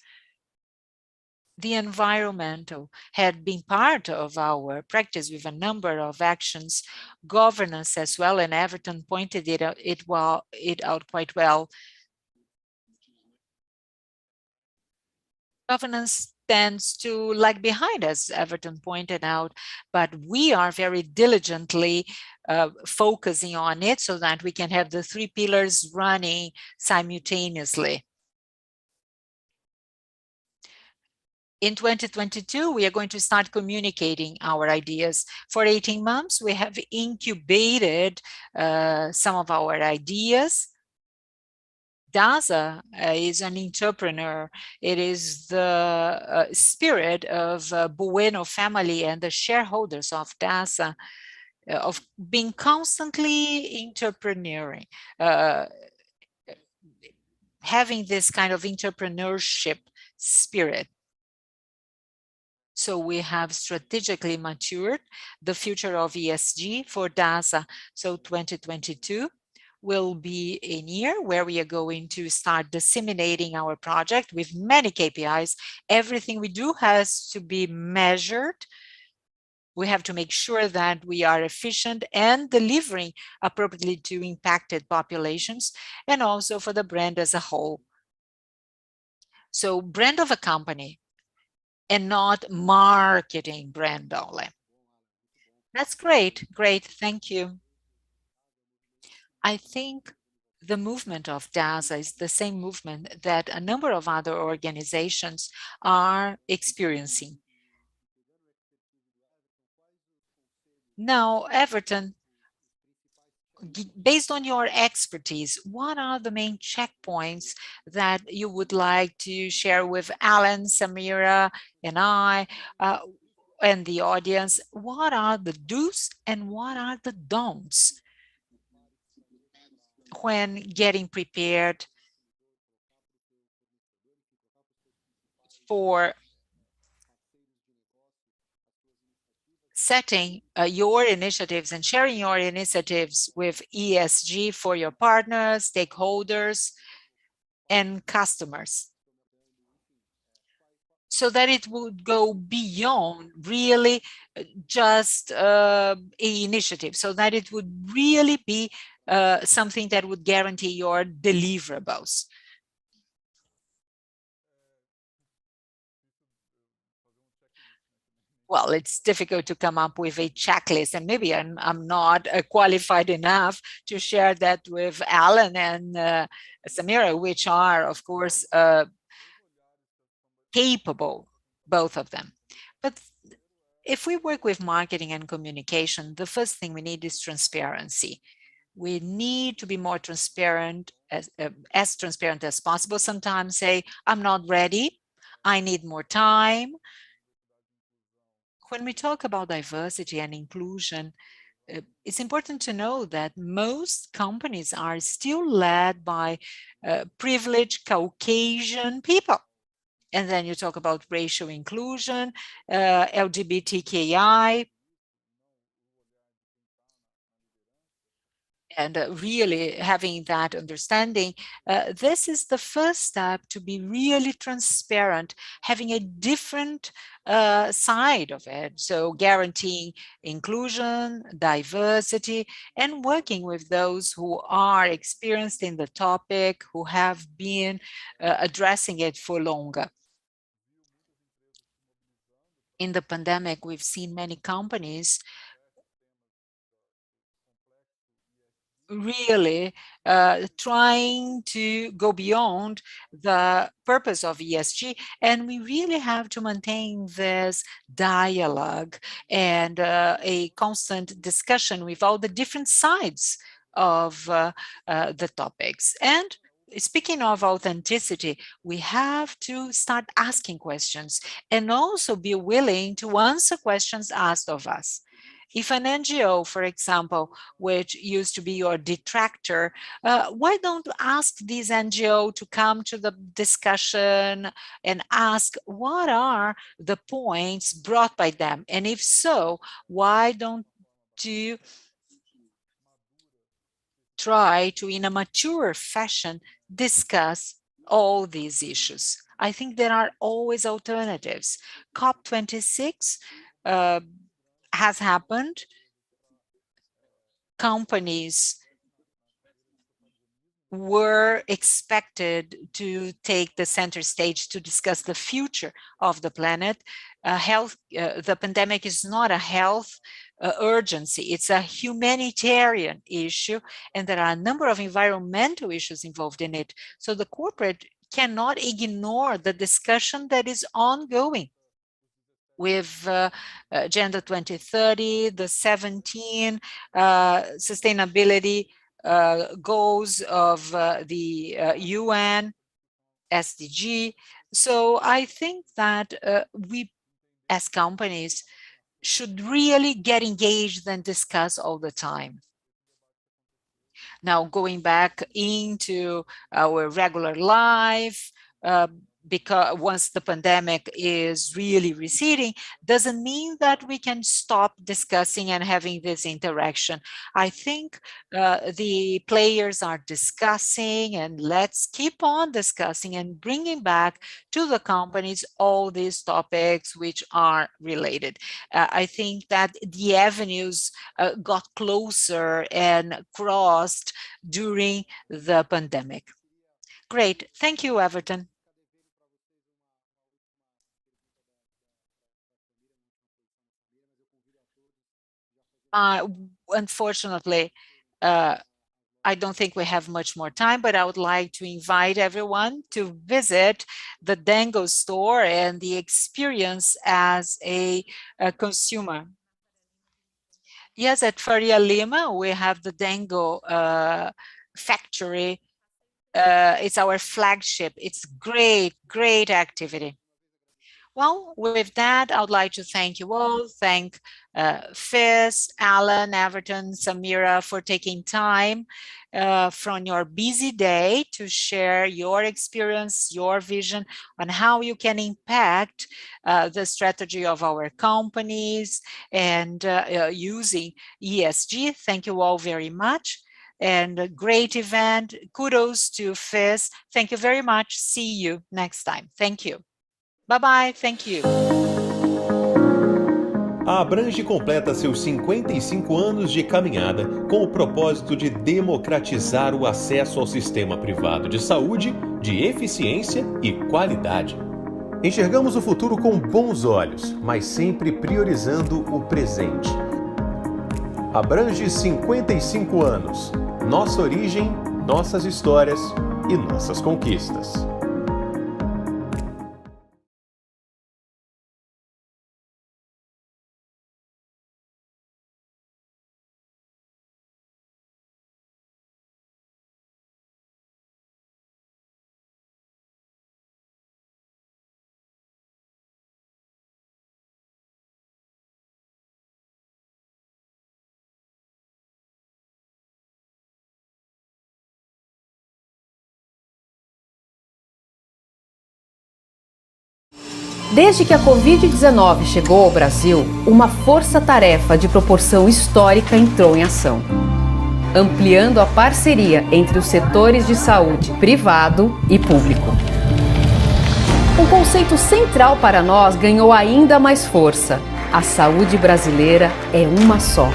The environmental had been part of our practice with a number of actions, governance as well, and Everton pointed it out quite well. Governance tends to lag behind, as Everton pointed out, but we are very diligently focusing on it so that we can have the three pillars running simultaneously. In 2022, we are going to start communicating our ideas. For 18 months, we have incubated some of our ideas. DASA is an entrepreneur. It is the spirit of Bueno family and the shareholders of DASA of being constantly entrepreneuring, having this kind of entrepreneurship spirit. So we have strategically matured the future of ESG for DASA. So 2022 will be a year where we are going to start disseminating our project with many KPIs. Everything we do has to be measured. We have to make sure that we are efficient and delivering appropriately to impacted populations and also for the brand as a whole. So brand of a company and not marketing brand only. That's great. Great. Thank you. I think the movement of DASA is the same movement that a number of other organizations are experiencing. Now, Everton, based on your expertise, what are the main checkpoints that you would like to share with Alan, Samira, and I, and the audience? What are the do's and what are the don'ts when getting prepared for setting your initiatives and sharing your initiatives with ESG for your partners, stakeholders, and customers, so that it would go beyond really just an initiative, so that it would really be something that would guarantee your deliverables. Well, it's difficult to come up with a checklist, and maybe I'm not qualified enough to share that with Alan and Samira, which are, of course, capable, both of them. But if we work with marketing and communication, the first thing we need is transparency. We need to be more transparent, as transparent as possible. Sometimes say, I'm not ready, I need more time. When we talk about diversity and inclusion, it's important to know that most companies are still led by privileged Caucasian people. And then you talk about racial inclusion, LGBTQI, and really having that understanding, this is the first step to be really transparent, having a different side of it. So guaranteeing inclusion, diversity, and working with those who are experienced in the topic, who have been addressing it for longer. In the pandemic, we've seen many companies really trying to go beyond the purpose of ESG, and we really have to maintain this dialogue and a constant discussion with all the different sides of the topics. And speaking of authenticity, we have to start asking questions and also be willing to answer questions asked of us. If an NGO, for example, which used to be your detractor, why don't you ask this NGO to come to the discussion and ask what are the points brought by them? And if so, why don't you try to, in a mature fashion, discuss all these issues? I think there are always alternatives. COP26 has happened. Companies were expected to take the center stage to discuss the future of the planet. The pandemic is not a health urgency, it's a humanitarian issue, and there are a number of environmental issues involved in it. So the corporate cannot ignore the discussion that is ongoing with Agenda 2030, the 17 sustainability goals of the UN, SDG. So I think that we as companies should really get engaged and discuss all the time. Now, going back into our regular life, because once the pandemic is really receding, doesn't mean that we can stop discussing and having this interaction. I think the players are discussing, and let's keep on discussing and bringing back to the companies all these topics which are related. I think that the avenues got closer and crossed during the pandemic. Great. Thank you, Everton. Unfortunately, I don't think we have much more time, but I would like to invite everyone to visit the Dango store and the experience as a consumer. Yes, at Faria Lima, we have the Dango factory. It's our flagship. It's great activity. Well, with that, I would like to thank you all. Thank FIS, Alan, Everton, Samira for taking time from your busy day to share your experience, your vision on how you can impact the strategy of our companies and using ESG. Thank you all very much. And a great event. Kudos to FIS. Thank you very much. See you next time. Thank you. Bye-bye. Thank you. A Abrange completa seus 55 anos de caminhada com o propósito de democratizar o acesso ao sistema privado de saúde, de eficiência e qualidade. Enxergamos o futuro com bons olhos, mas sempre priorizando o presente. Abrange 55 anos. Nossa origem, nossas histórias e nossas conquistas. Desde que a Covid-19 chegou ao Brasil, uma força-tarefa de proporção histórica entrou em ação, ampliando a parceria entre os setores de saúde privado e público. Um conceito central para nós ganhou ainda mais força. A saúde brasileira é uma só.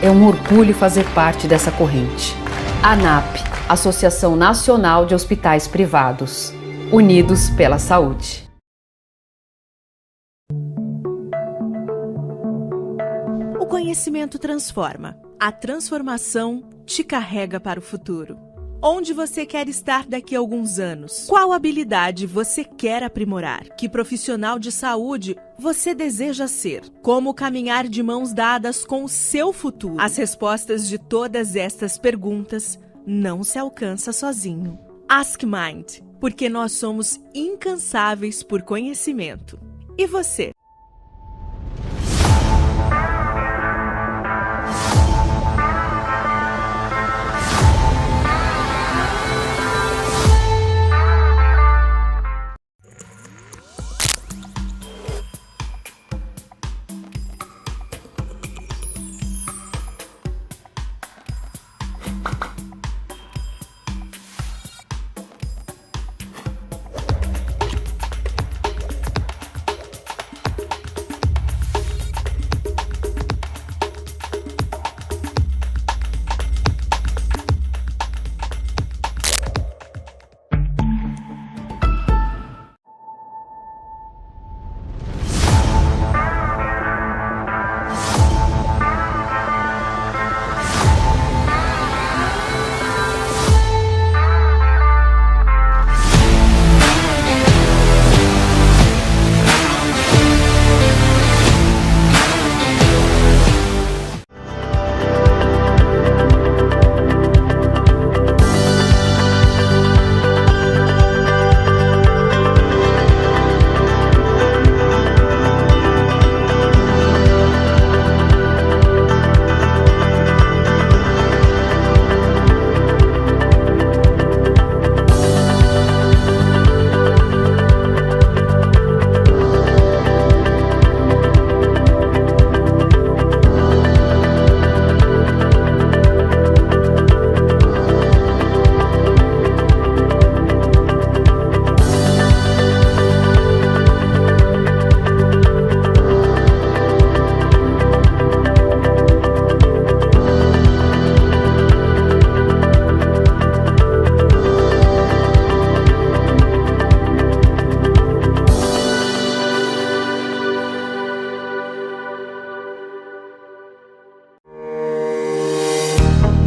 É um orgulho fazer parte dessa corrente. ANAP, Associação Nacional de Hospitais Privados. Unidos pela Saúde. O conhecimento transforma. A transformação te carrega para o futuro? Onde você quer estar daqui a alguns anos? Qual habilidade você quer aprimorar? Que profissional de saúde você deseja ser? Como caminhar de mãos dadas com o seu futuro? As respostas de todas estas perguntas não se alcança sozinho. Ask Mind, porque nós somos incansáveis por conhecimento. E você?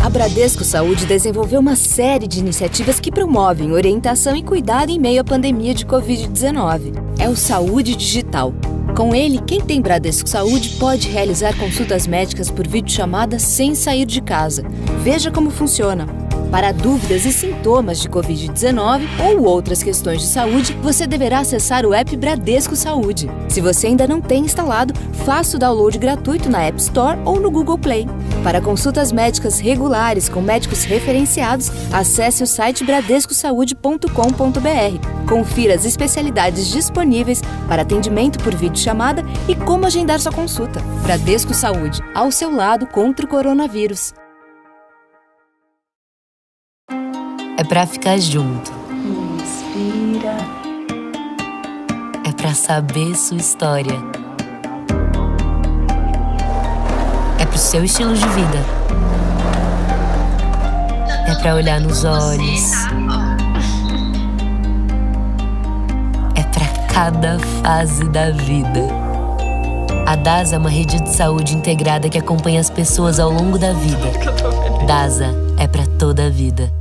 A Bradesco Saúde desenvolveu uma série de iniciativas que promovem orientação e cuidado em meio à pandemia de Covid-19. É o Saúde Digital. Com ele, quem tem Bradesco Saúde pode realizar consultas médicas por videochamada sem sair de casa. Veja como funciona. Para dúvidas e sintomas de Covid-19 ou outras questões de saúde, você deverá acessar o app Bradesco Saúde. Se você ainda não tem instalado, faça o download gratuito na App Store ou no Google Play. Para consultas médicas regulares com médicos referenciados, acesse o site bradescosaude.com.br. Confira as especialidades disponíveis para atendimento por videochamada e como agendar sua consulta. Bradesco Saúde, ao seu lado contra o coronavírus. É pra ficar junto. Inspira. É pra saber sua história. É pro seu estilo de vida. É pra olhar nos olhos. É pra cada fase da vida. A DASA é uma rede de saúde integrada que acompanha as pessoas ao longo da vida. DASA é pra toda a vida.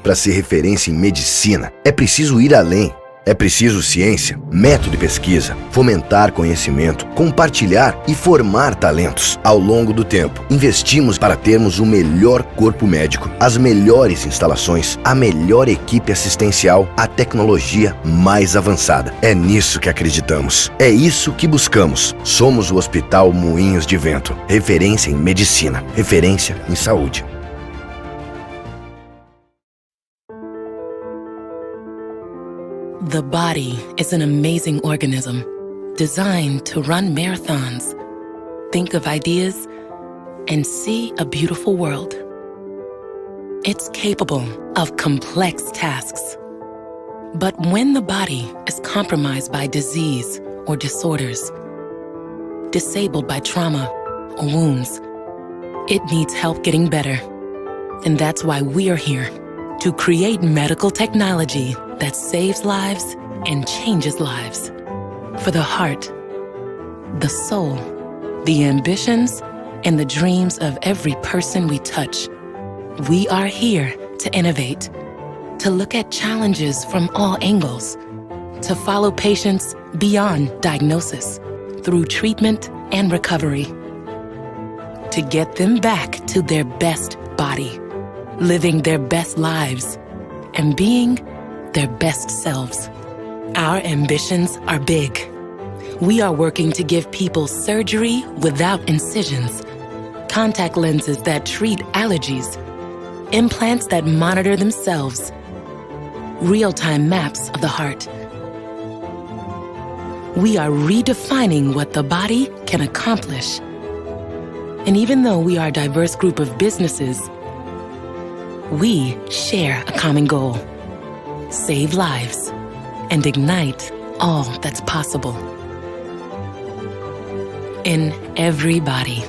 Para ser referência em medicina, é preciso ir além. É preciso ciência, método de pesquisa, fomentar conhecimento, compartilhar e formar talentos. Ao longo do tempo, investimos para termos o melhor corpo médico, as melhores instalações, a melhor equipe assistencial, a tecnologia mais avançada. É nisso que acreditamos. É isso que buscamos. Somos o Hospital Moinhos de Vento. Referência em medicina, referência em saúde. The body is an amazing organism, designed to run marathons, think of ideas, and see a beautiful world. It's capable of complex tasks. But when the body is compromised by disease or disorders, disabled by trauma or wounds, it needs help getting better. And that's why we're here, to create medical technology that saves lives and changes lives. For the heart, the soul, the ambitions, and the dreams of every person we touch. We are here to innovate, to look at challenges from all angles, to follow patients beyond diagnosis, through treatment and recovery, to get them back to their best body, living their best lives, and being their best selves. Our ambitions are big. We are working to give people surgery without incisions, contact lenses that treat allergies, implants that monitor themselves, real-time maps of the heart. We are redefining what the body can accomplish. And even though we are a diverse group of businesses, we share a common goal: save lives and ignite all that's possible in every body.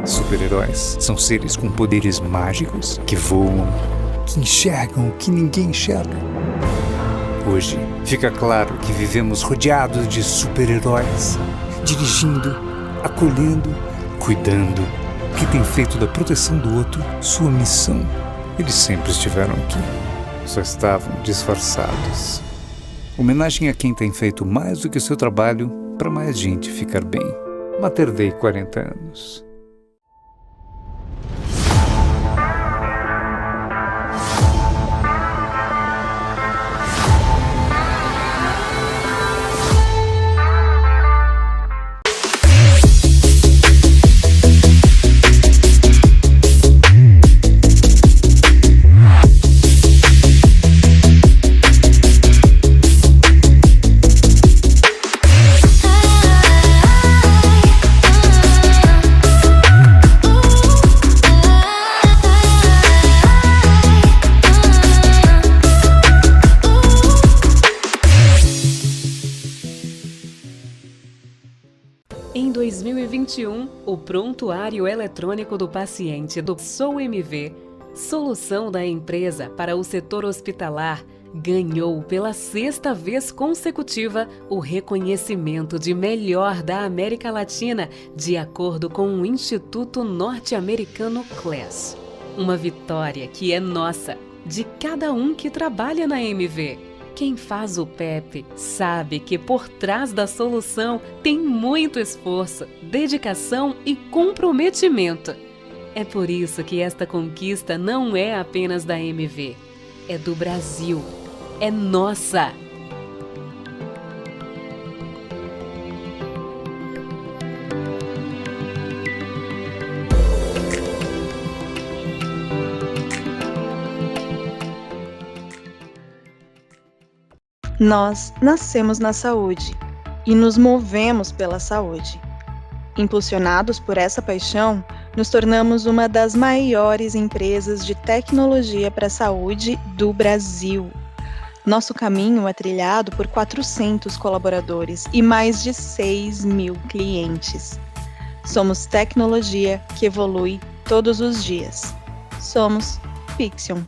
Super-heróis são seres com poderes mágicos que voam, que enxergam o que ninguém enxerga. Hoje, fica claro que vivemos rodeados de super-heróis, dirigindo, acolhendo, cuidando, que têm feito da proteção do outro sua missão. Eles sempre estiveram aqui, só estavam disfarçados. Homenagem a quem tem feito mais do que seu trabalho para mais gente ficar bem. Mater Dei 40 anos. Em 2021, o prontuário eletrônico do paciente do SOMV, solução da empresa para o setor hospitalar, ganhou pela 6ª vez consecutiva o reconhecimento de melhor da América Latina, de acordo com o Instituto Norte-Americano CLES. Uma vitória que é nossa, de cada um que trabalha na MV. Quem faz o PEP sabe que por trás da solução tem muito esforço, dedicação e comprometimento. É por isso que esta conquista não é apenas da MV, é do Brasil, é nossa. Nós nascemos na saúde e nos movemos pela saúde. Impulsionados por essa paixão, nos tornamos uma das maiores empresas de tecnologia para a saúde do Brasil. Nosso caminho é trilhado por 400 colaboradores e mais de 6.000 clientes. Somos tecnologia que evolui todos os dias. Somos Fixion.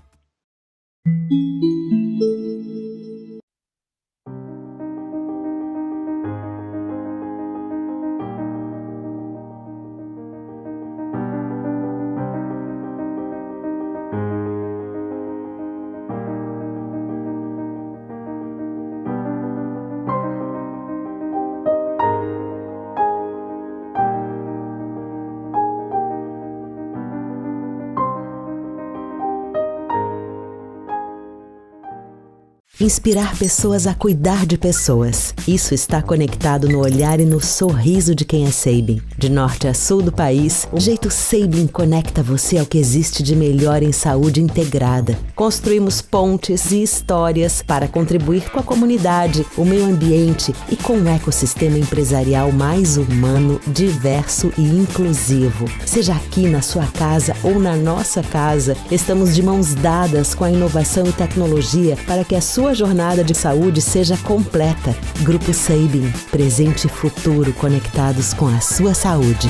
inspirar pessoas a cuidar de pessoas. Isso está conectado no olhar e no sorriso de quem é Sabin. De norte a sul do país, o jeito Sabin conecta você ao que existe de melhor em saúde integrada. Construímos pontes e histórias para contribuir com a comunidade, o meio ambiente e com um ecossistema empresarial mais humano, diverso e inclusivo. Seja aqui na sua casa ou na nossa casa, estamos de mãos dadas com a inovação e tecnologia para que a sua jornada de saúde seja completa. Grupo Sabin, presente e futuro conectados com a sua saúde.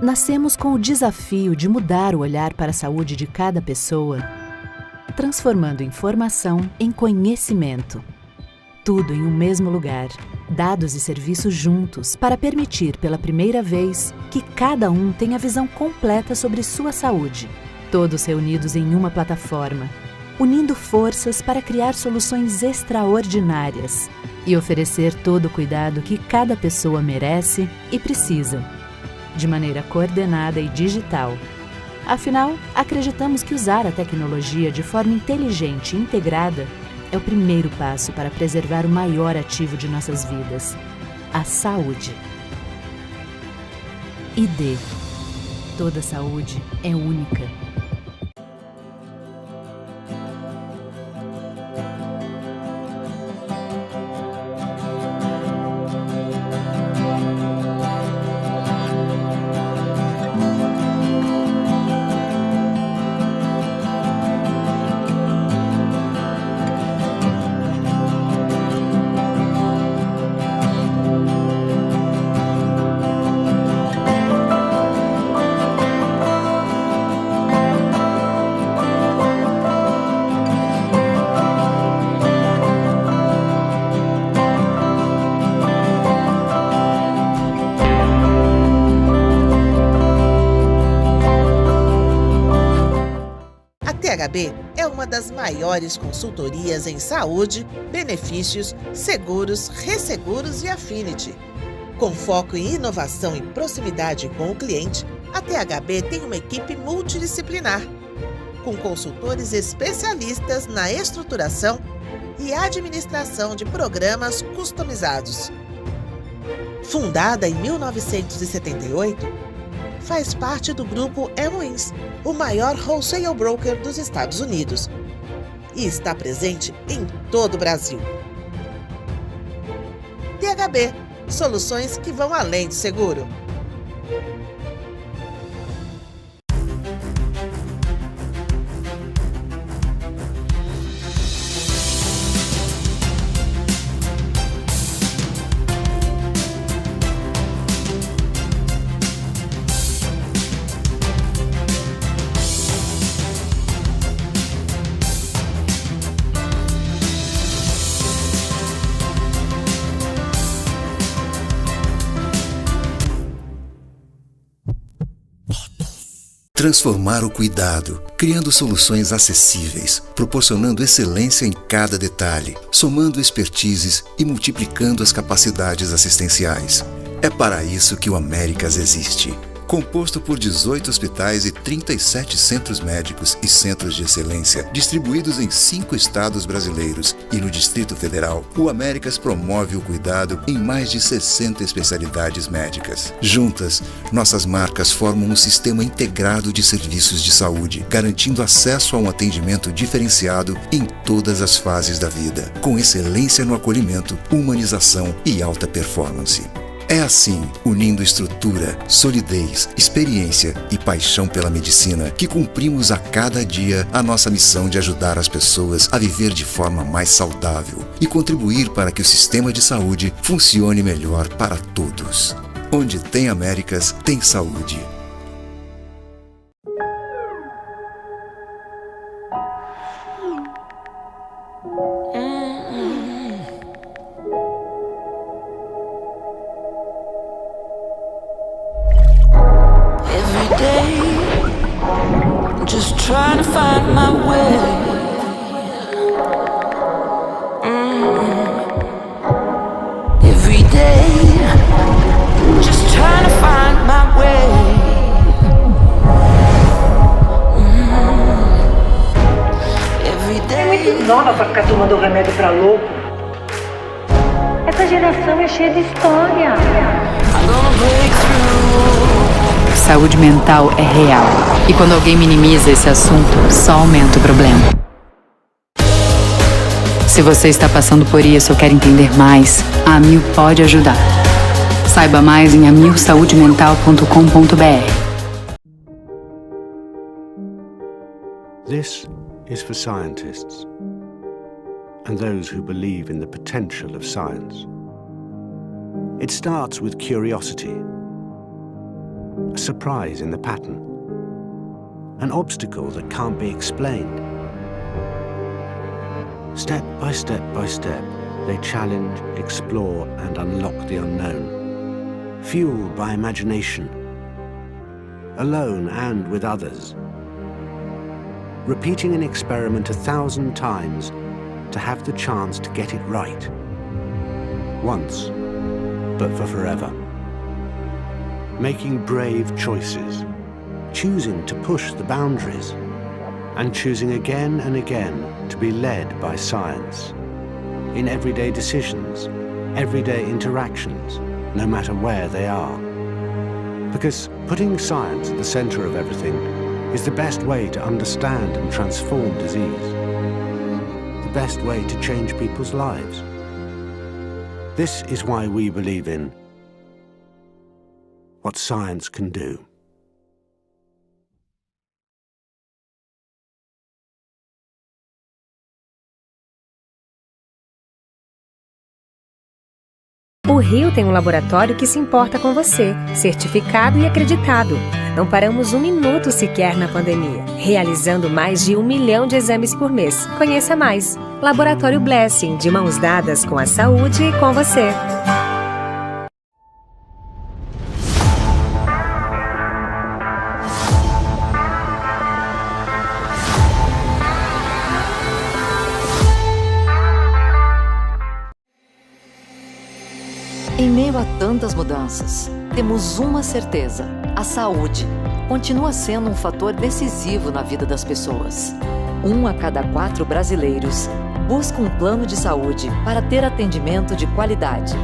Nascemos com o desafio de mudar o olhar para a saúde de cada pessoa, transformando informação em conhecimento. Tudo em um mesmo lugar, dados e serviços juntos para permitir pela primeira vez que cada um tenha a visão completa sobre sua saúde. Todos reunidos em uma plataforma, unindo forças para criar soluções extraordinárias e oferecer todo o cuidado que cada pessoa merece e precisa, de maneira coordenada e digital. Afinal, acreditamos que usar a tecnologia de forma inteligente e integrada é o primeiro passo para preservar o maior ativo de nossas vidas, a saúde. ID. Toda saúde é única. THB é uma das maiores consultorias em saúde, benefícios, seguros, resseguros e affinity. Com foco em inovação e proximidade com o cliente, a THB tem uma equipe multidisciplinar, com consultores especialistas na estruturação e administração de programas customizados. Fundada em 1978, faz parte do grupo MODELOS, o maior wholesale broker dos Estados Unidos, e está presente em todo o Brasil. THB, soluções que vão além do seguro. Transformar o cuidado, criando soluções acessíveis, proporcionando excelência em cada detalhe, somando expertises e multiplicando as capacidades assistenciais. É para isso que o Américas existe. Composto por 18 hospitais e 37 centros médicos e centros de excelência, distribuídos em 5 estados brasileiros e no Distrito Federal, o Américas promove o cuidado em mais de 60 especialidades médicas. Juntas, nossas marcas formam um sistema integrado de serviços de saúde, garantindo acesso a um atendimento diferenciado em todas as fases da vida, com excelência no acolhimento, humanização e alta performance. É assim, unindo estrutura, solidez, experiência e paixão pela medicina, que cumprimos a cada dia a nossa missão de ajudar as pessoas a viver de forma mais saudável e contribuir para que o sistema de saúde funcione melhor para todos. Onde tem Américas, tem saúde. Trying to find my way. Every day, just trying to find my way. nova pra ficar tomando remédio pra louco. Essa geração é cheia de história. Saúde mental é real. E quando alguém minimiza esse assunto, só aumenta o problema. Se você está passando por isso ou quer entender mais, a Amil pode ajudar. Saiba mais em amilsaudemental.com.br. This is for scientists and those who believe in the potential of science. It starts with curiosity, a surprise in the pattern, an obstacle that can't be explained. Step by step by step, they challenge, explore, and unlock the unknown, fueled by imagination, alone and with others, repeating an experiment 1,000 times to have the chance to get it right. Once, but for forever. Making brave choices, choosing to push the boundaries, and choosing again and again to be led by science. In everyday decisions, everyday interactions, no matter where they are. Because putting science at the center of everything is the best way to understand and transform disease. The best way to change people's lives. This is why we believe in what science can do. O Rio tem um laboratório que se importa com você, certificado e acreditado. Não paramos um minuto sequer na pandemia, realizando mais de 1 milhão de exames por mês. Conheça mais. Laboratório Blessing, de mãos dadas com a saúde e com você. Em meio a tantas mudanças, temos uma certeza: a saúde continua sendo um fator decisivo na vida das pessoas. 1 a cada 4 brasileiros busca um plano de saúde para ter atendimento de qualidade.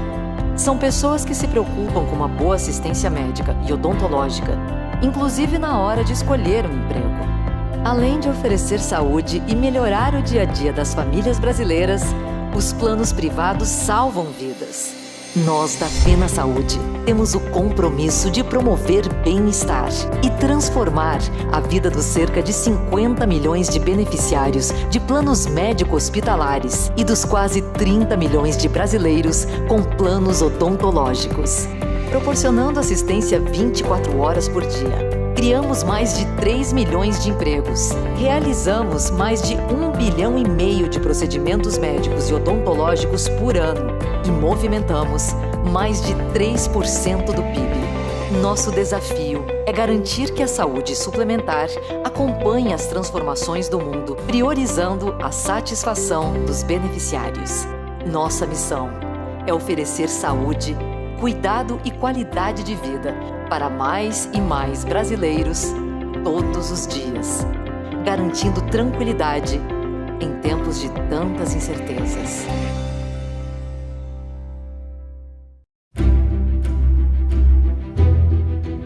São pessoas que se preocupam com uma boa assistência médica e odontológica, inclusive na hora de escolher um emprego. Além de oferecer saúde e melhorar o dia a dia das famílias brasileiras, os planos privados salvam vidas. Nós da Fena Saúde temos o compromisso de promover bem-estar e transformar a vida dos cerca de 50 milhões de beneficiários de planos médico-hospitalares e dos quase 30 milhões de brasileiros com planos odontológicos, proporcionando assistência 24 horas por dia. Criamos mais de 3 milhões de empregos, realizamos mais de 1,5 bilhão de procedimentos médicos e odontológicos por ano e movimentamos mais de 3% do PIB. Nosso desafio é garantir que a saúde suplementar acompanhe as transformações do mundo, priorizando a satisfação dos beneficiários. Nossa missão é oferecer saúde, cuidado e qualidade de vida para mais e mais brasileiros todos os dias, garantindo tranquilidade em tempos de tantas incertezas.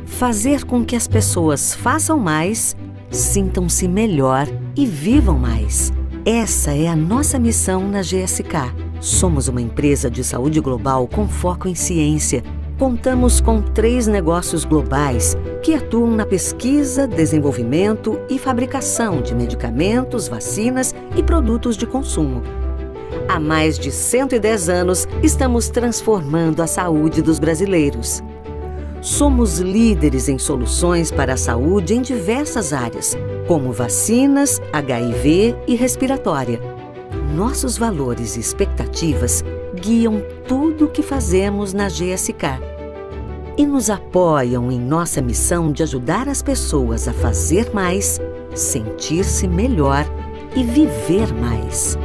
Fazer com que as pessoas façam mais, sintam-se melhor e vivam mais. Essa é a nossa missão na GSK. Somos uma empresa de saúde global com foco em ciência. Contamos com 3 negócios globais que atuam na pesquisa, desenvolvimento e fabricação de medicamentos, vacinas e produtos de consumo. Há mais de 110 anos, estamos transformando a saúde dos brasileiros. Somos líderes em soluções para a saúde em diversas áreas, como vacinas, HIV e respiratória. Nossos valores e expectativas guiam tudo o que fazemos na GSK e nos apoiam em nossa missão de ajudar as pessoas a fazer mais, sentir-se melhor e viver mais.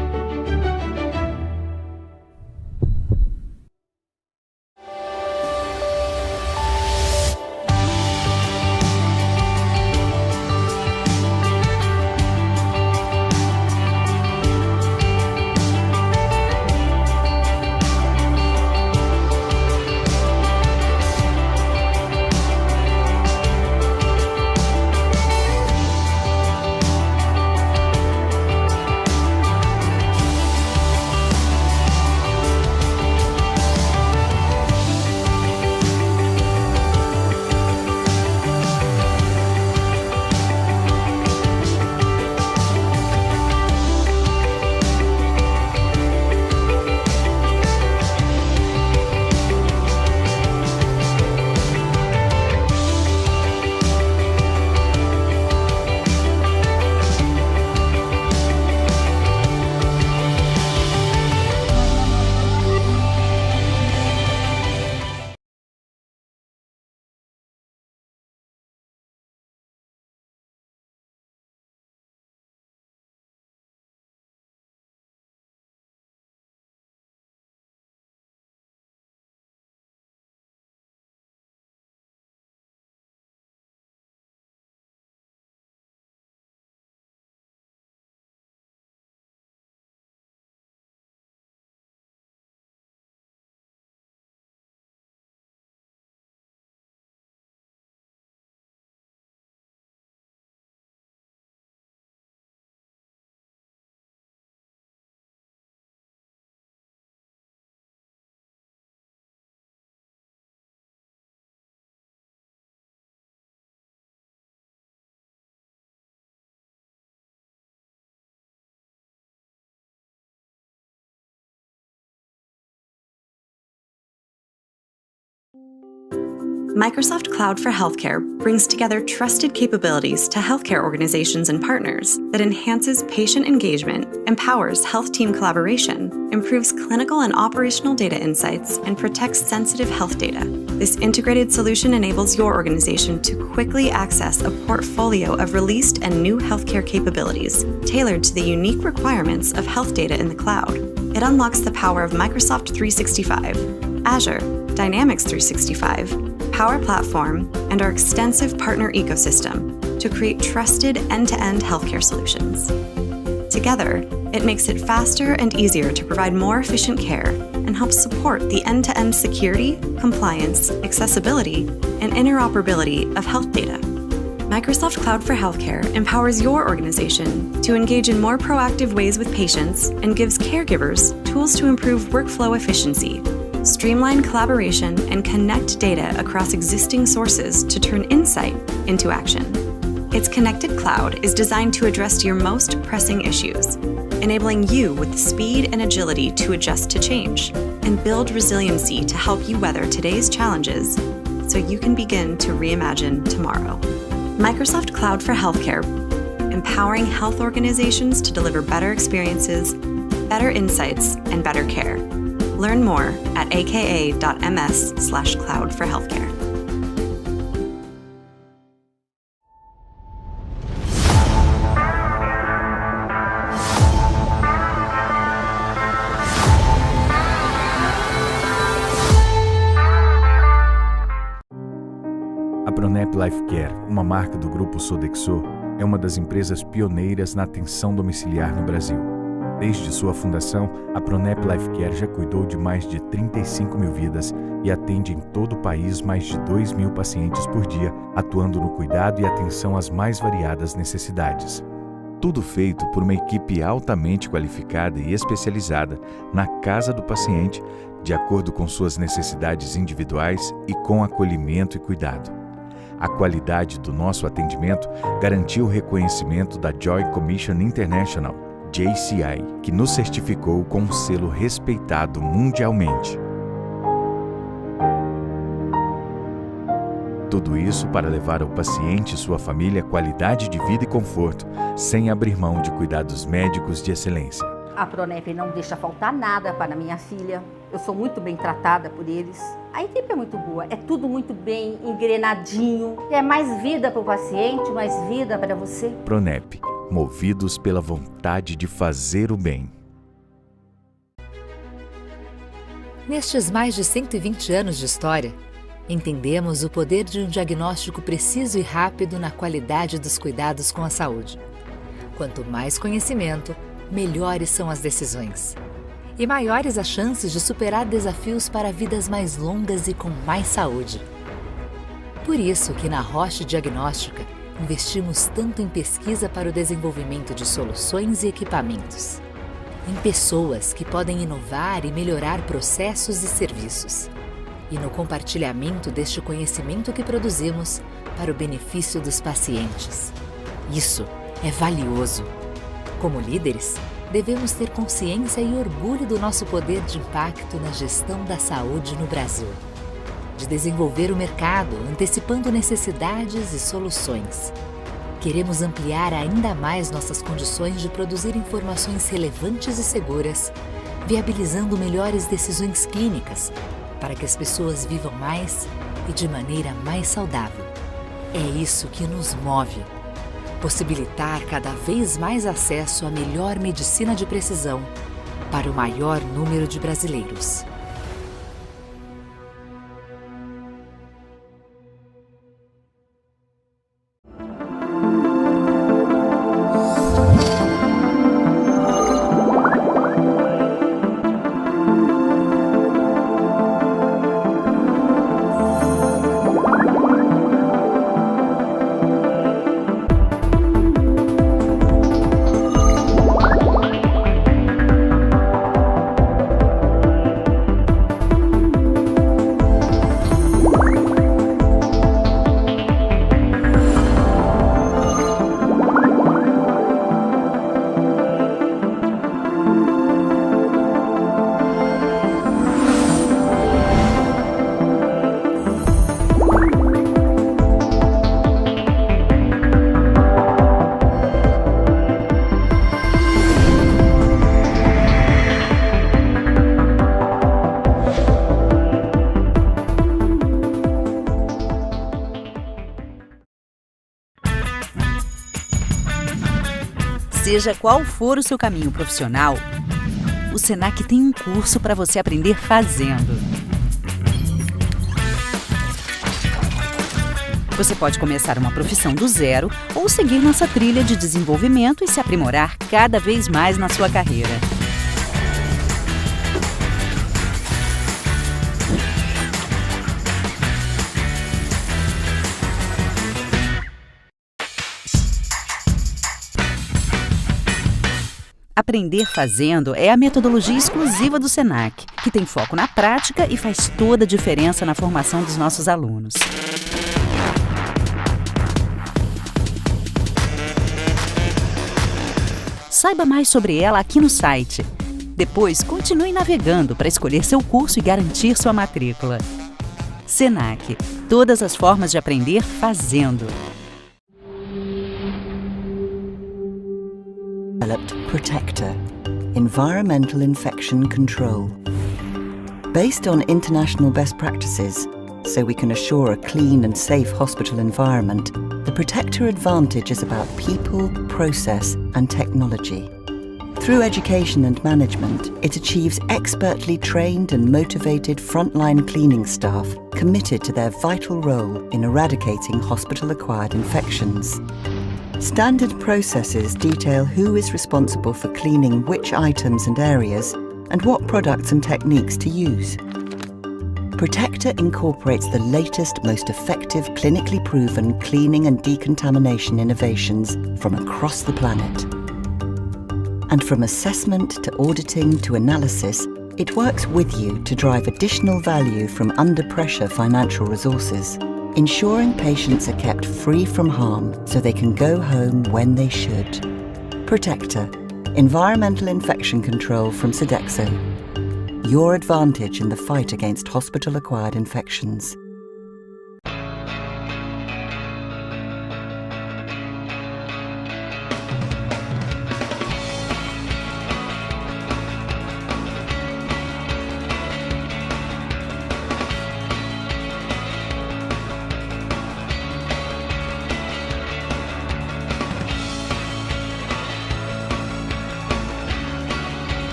Microsoft Cloud for Healthcare brings together trusted capabilities to healthcare organizations and partners that enhances patient engagement, empowers health team collaboration, improves clinical and operational data insights, and protects sensitive health data. This integrated solution enables your organization to quickly access a portfolio of released and new healthcare capabilities tailored to the unique requirements of health data in the cloud. It unlocks the power of Microsoft 365, Azure, Dynamics 365, Power Platform, and our extensive partner ecosystem to create trusted end-to-end healthcare solutions. Together, it makes it faster and easier to provide more efficient care and helps support the end-to-end security, compliance, accessibility, and interoperability of health data. Microsoft Cloud for Healthcare empowers your organization to engage in more proactive ways with patients and gives caregivers tools to improve workflow efficiency, streamline collaboration, and connect data across existing sources to turn insight into action. Its connected cloud is designed to address your most pressing issues, enabling you with the speed and agility to adjust to change and build resiliency to help you weather today's challenges so you can begin to reimagine tomorrow. Microsoft Cloud for Healthcare, empowering health organizations to deliver better experiences, better insights, and better care. Learn more at aka.ms/cloud-for-healthcare. A Pronep Life Care, uma marca do grupo Sodexo, é uma das empresas pioneiras na atenção domiciliar no Brasil. Desde sua fundação, a Pronep Life Care já cuidou de mais de 35 mil vidas e atende em todo o país mais de 2.000 pacientes por dia, atuando no cuidado e atenção às mais variadas necessidades. Tudo feito por uma equipe altamente qualificada e especializada na casa do paciente, de acordo com suas necessidades individuais e com acolhimento e cuidado. A qualidade do nosso atendimento garantiu o reconhecimento da Joint Commission International, JCI, que nos certificou com um selo respeitado mundialmente. Tudo isso para levar ao paciente e sua família qualidade de vida e conforto, sem abrir mão de cuidados médicos de excelência. A Pronep não deixa faltar nada para minha filha. Eu sou muito bem tratada por eles. A equipe é muito boa, é tudo muito bem engrenadinho. É mais vida para o paciente, mais vida para você. Pronep, movidos pela vontade de fazer o bem. Nestes mais de 120 anos de história, entendemos o poder de um diagnóstico preciso e rápido na qualidade dos cuidados com a saúde. Quanto mais conhecimento, melhores são as decisões. E maiores as chances de superar desafios para vidas mais longas e com mais saúde. Por isso que na Roche Diagnóstica investimos tanto em pesquisa para o desenvolvimento de soluções e equipamentos, em pessoas que podem inovar e melhorar processos e serviços, e no compartilhamento deste conhecimento que produzimos para o benefício dos pacientes. Isso é valioso. Como líderes, devemos ter consciência e orgulho do nosso poder de impacto na gestão da saúde no Brasil. De desenvolver o mercado, antecipando necessidades e soluções. Queremos ampliar ainda mais nossas condições de produzir informações relevantes e seguras, viabilizando melhores decisões clínicas, para que as pessoas vivam mais e de maneira mais saudável. É isso que nos move. Possibilitar cada vez mais acesso à melhor medicina de precisão para o maior número de brasileiros. Seja qual for o seu caminho profissional, o Senac tem um curso para você aprender fazendo. Você pode começar uma profissão do zero ou seguir nossa trilha de desenvolvimento e se aprimorar cada vez mais na sua carreira. Aprender fazendo é a metodologia exclusiva do Senac, que tem foco na prática e faz toda a diferença na formação dos nossos alunos. Saiba mais sobre ela aqui no site. Depois, continue navegando para escolher seu curso e garantir sua matrícula. Senac, todas as formas de aprender fazendo. Developed Protector, Environmental Infection Control. Based on international best practices, so we can assure a clean and safe hospital environment, the Protector Advantage is about people, process and technology. Through education and management, it achieves expertly trained and motivated frontline cleaning staff committed to their vital role in eradicating hospital-acquired infections. Standard processes detail who is responsible for cleaning which items and areas and what products and techniques to use. Protector incorporates the latest, most effective, clinically proven cleaning and decontamination innovations from across the planet. And from assessment to auditing to analysis, it works with you to drive additional value from under-pressure financial resources, ensuring patients are kept free from harm so they can go home when they should. Protector, Environmental Infection Control from Sodexo. Your advantage in the fight against hospital-acquired infections.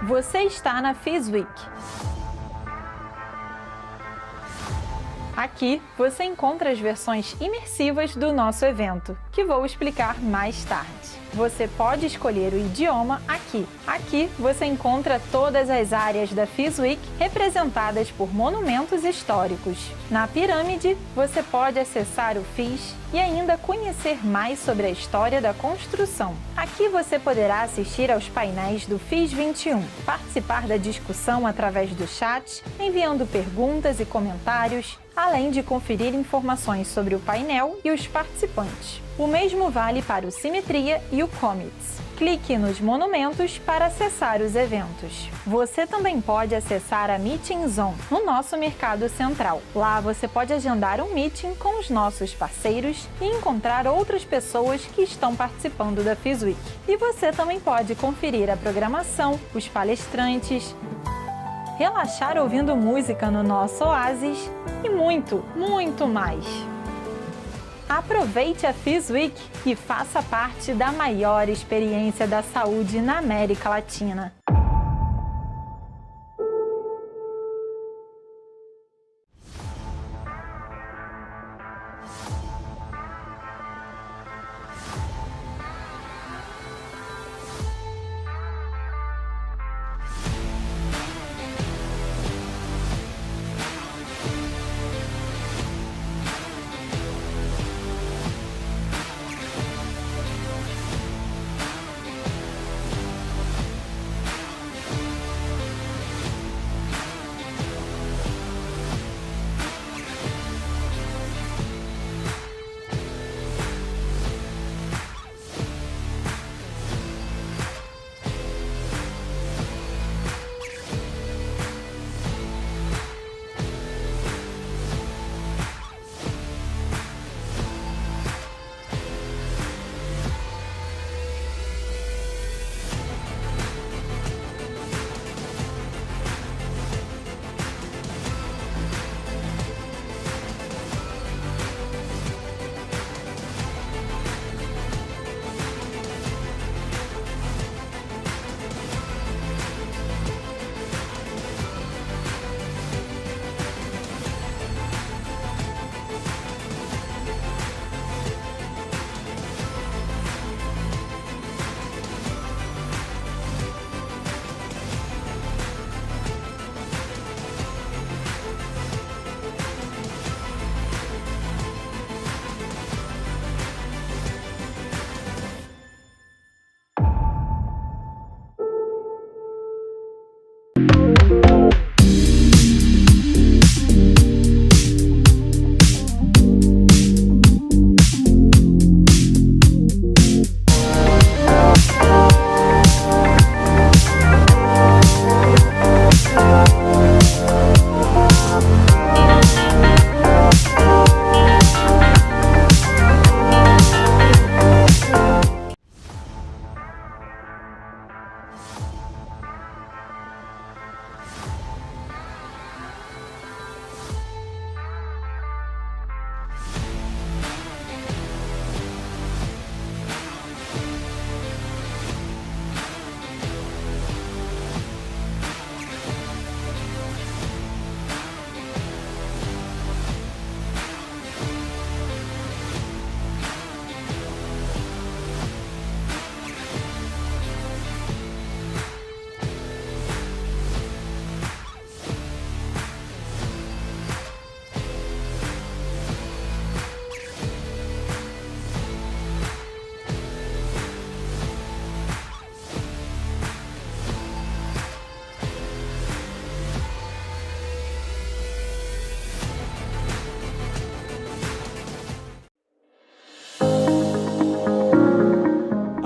Você está na FIS Week. Aqui você encontra as versões imersivas do nosso evento, que vou explicar mais tarde. Você pode escolher o idioma aqui. Aqui você encontra todas as áreas da FIS Week representadas por monumentos históricos. Na pirâmide, você pode acessar o FIS e ainda conhecer mais sobre a história da construção. Aqui você poderá assistir aos painéis do FIS 21, participar da discussão através do chat, enviando perguntas e comentários, além de conferir informações sobre o painel e os participantes. O mesmo vale para o Simetria e o Comets. Clique nos monumentos para acessar os eventos. Você também pode acessar a Meeting Zone no nosso Mercado Central. Lá você pode agendar um meeting com os nossos parceiros e encontrar outras pessoas que estão participando da FIS Week. E você também pode conferir a programação, os palestrantes, relaxar ouvindo música no nosso Oasis e muito, muito mais. Aproveite a FIS Week e faça parte da maior experiência da saúde na América Latina.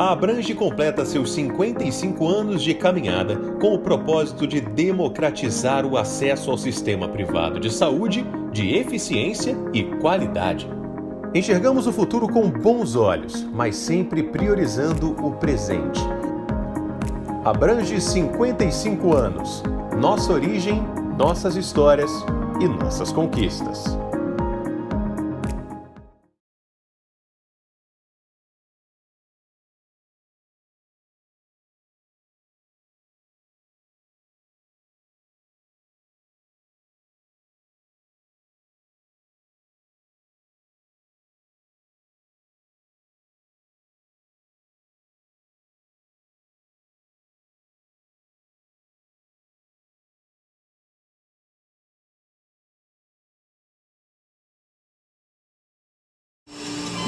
A Abrange completa seus 55 anos de caminhada com o propósito de democratizar o acesso ao sistema privado de saúde, de eficiência e qualidade. Enxergamos o futuro com bons olhos, mas sempre priorizando o presente. Abrange 55 anos. Nossa origem, nossas histórias e nossas conquistas.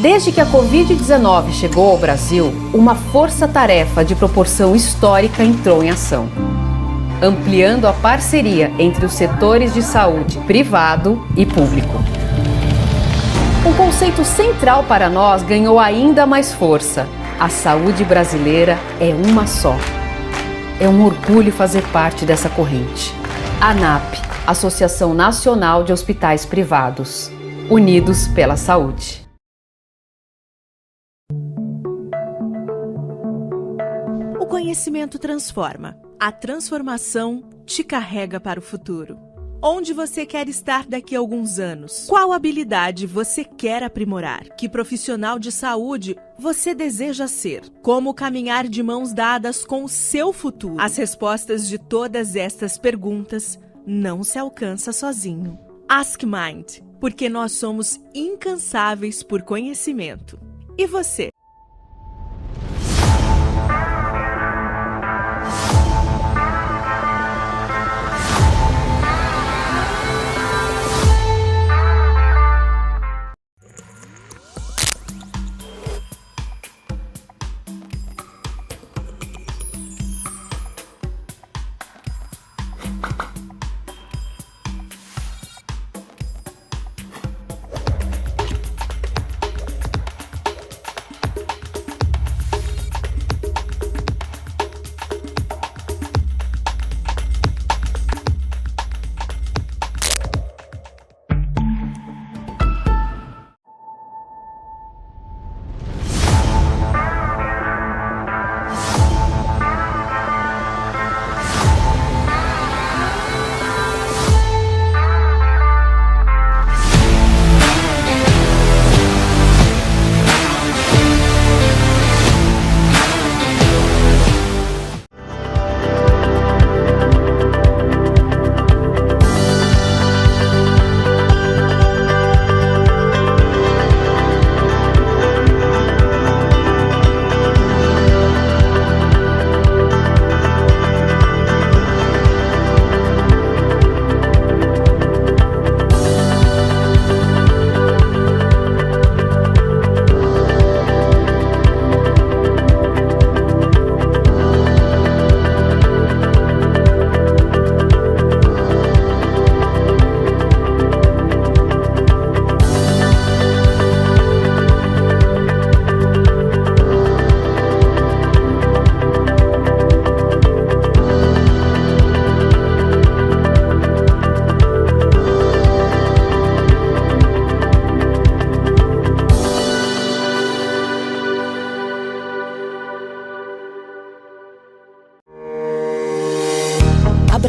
Desde que a Covid-19 chegou ao Brasil, uma força-tarefa de proporção histórica entrou em ação, ampliando a parceria entre os setores de saúde privado e público. Um conceito central para nós ganhou ainda mais força: a saúde brasileira é uma só. É um orgulho fazer parte dessa corrente. ANAP, Associação Nacional de Hospitais Privados, unidos pela saúde. O conhecimento transforma. A transformação te carrega para o futuro. Onde você quer estar daqui a alguns anos? Qual habilidade você quer aprimorar? Que profissional de saúde você deseja ser? Como caminhar de mãos dadas com o seu futuro? As respostas de todas estas perguntas não se alcança sozinho. Ask Mind, porque nós somos incansáveis por conhecimento. E você?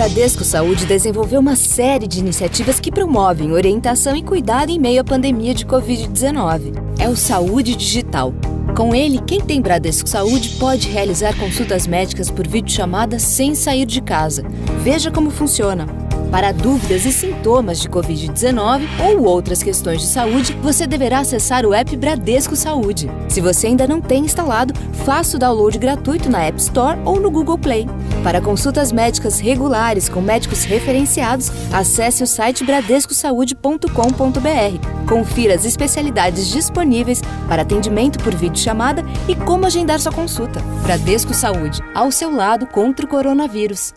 Bradesco Saúde desenvolveu uma série de iniciativas que promovem orientação e cuidado em meio à pandemia de Covid-19. É o Saúde Digital. Com ele, quem tem Bradesco Saúde pode realizar consultas médicas por videochamada sem sair de casa. Veja como funciona. Para dúvidas e sintomas de Covid-19 ou outras questões de saúde, você deverá acessar o app Bradesco Saúde. Se você ainda não tem instalado, faça o download gratuito na App Store ou no Google Play. Para consultas médicas regulares com médicos referenciados, acesse o site bradescosaude.com.br. Confira as especialidades disponíveis para atendimento por videochamada e como agendar sua consulta. Bradesco Saúde, ao seu lado contra o coronavírus.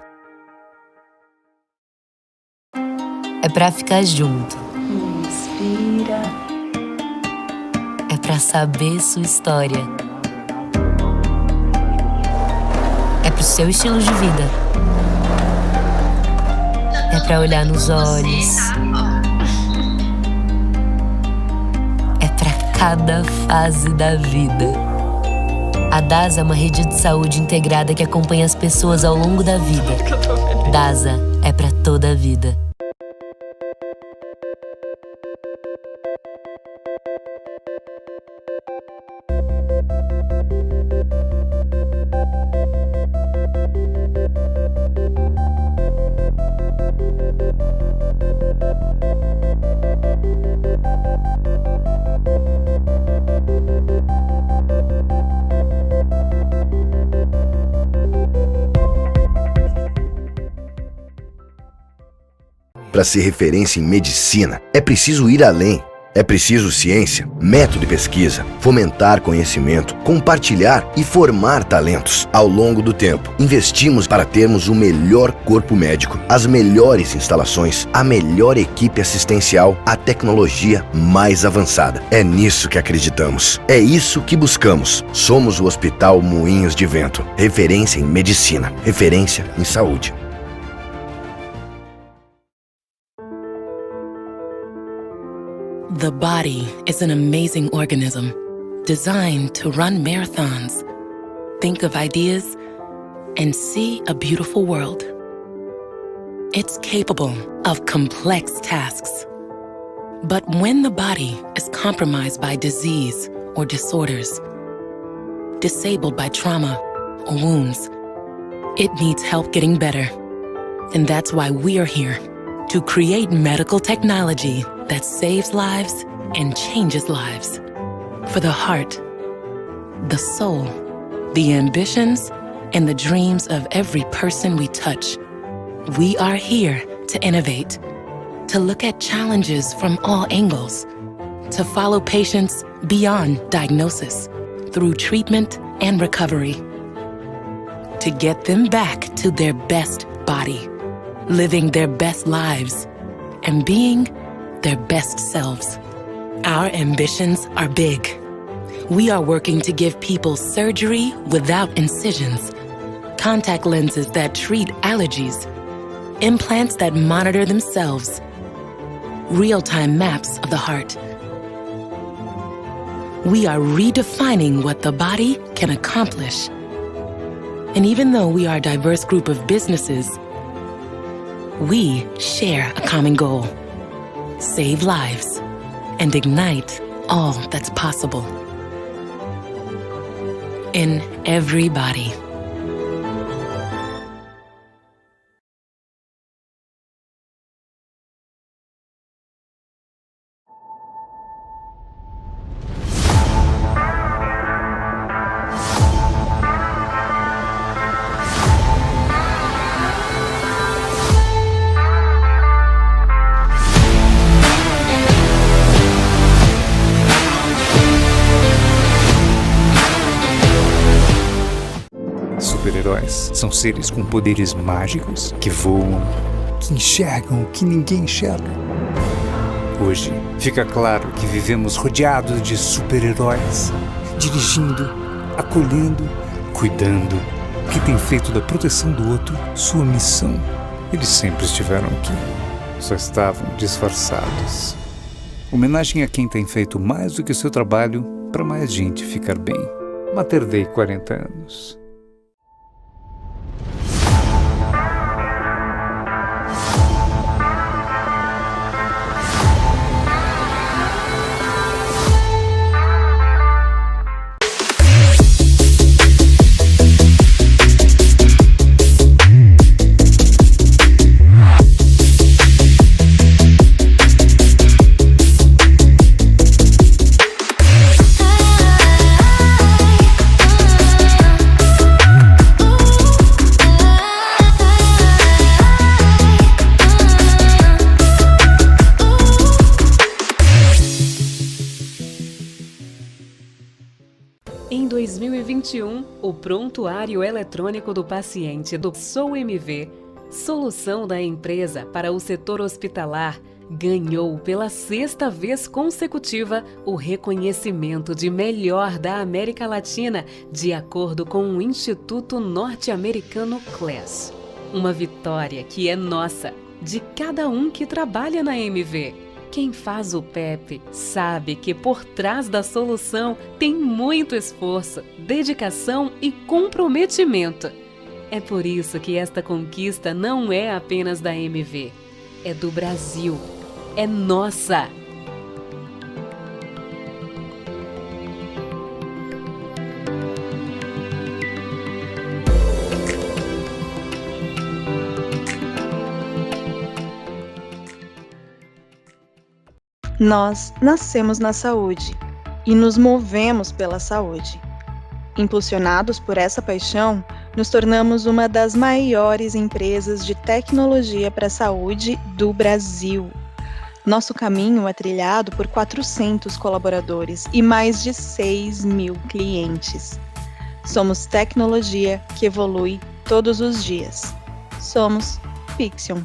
É pra ficar junto. Inspira. É pra saber sua história. seu estilo de vida. É pra olhar nos olhos. É pra cada fase da vida. A DASA é uma rede de saúde integrada que acompanha as pessoas ao longo da vida. DASA é pra toda a vida. Para ser referência em medicina, é preciso ir além. É preciso ciência, método de pesquisa, fomentar conhecimento, compartilhar e formar talentos. Ao longo do tempo, investimos para termos o melhor corpo médico, as melhores instalações, a melhor equipe assistencial, a tecnologia mais avançada. É nisso que acreditamos. É isso que buscamos. Somos o Hospital Moinhos de Vento. Referência em medicina, referência em saúde. The body is an amazing organism, designed to run marathons, think of ideas, and see a beautiful world. It's capable of complex tasks. But when the body is compromised by disease or disorders, disabled by trauma or wounds, it needs help getting better. And that's why we're here, to create medical technology that saves lives and changes lives. For the heart, the soul, the ambitions, and the dreams of every person we touch. We are here to innovate, to look at challenges from all angles, to follow patients beyond diagnosis, through treatment and recovery, to get them back to their best body, living their best lives, and being their best selves. Our ambitions are big. We are working to give people surgery without incisions, contact lenses that treat allergies, implants that monitor themselves, real-time maps of the heart. We are redefining what the body can accomplish. And even though we are a diverse group of businesses, we share a common goal: save lives and ignite all that's possible in every body. Super-heróis são seres com poderes mágicos que voam, que enxergam o que ninguém enxerga. Hoje, fica claro que vivemos rodeados de super-heróis, dirigindo, acolhendo, cuidando, que têm feito da proteção do outro sua missão. Eles sempre estiveram aqui, só estavam disfarçados. Homenagem a quem tem feito mais do que o seu trabalho para mais gente ficar bem. Mater Dei 40 anos. Em 2021, o prontuário eletrônico do paciente do Sobre, solução da empresa para o setor hospitalar, ganhou pela 6ª vez consecutiva o reconhecimento de melhor da América Latina, de acordo com o Instituto Norte-Americano CLES. Uma vitória que é nossa, de cada um que trabalha na MV. Quem faz o PEP sabe que por trás da solução tem muito esforço, dedicação e comprometimento. É por isso que esta conquista não é apenas da MV, é do Brasil, é nossa. Nós nascemos na saúde e nos movemos pela saúde. Impulsionados por essa paixão, nos tornamos uma das maiores empresas de tecnologia para a saúde do Brasil. Nosso caminho é trilhado por 400 colaboradores e mais de 6.000 clientes. Somos tecnologia que evolui todos os dias. Somos Fixion.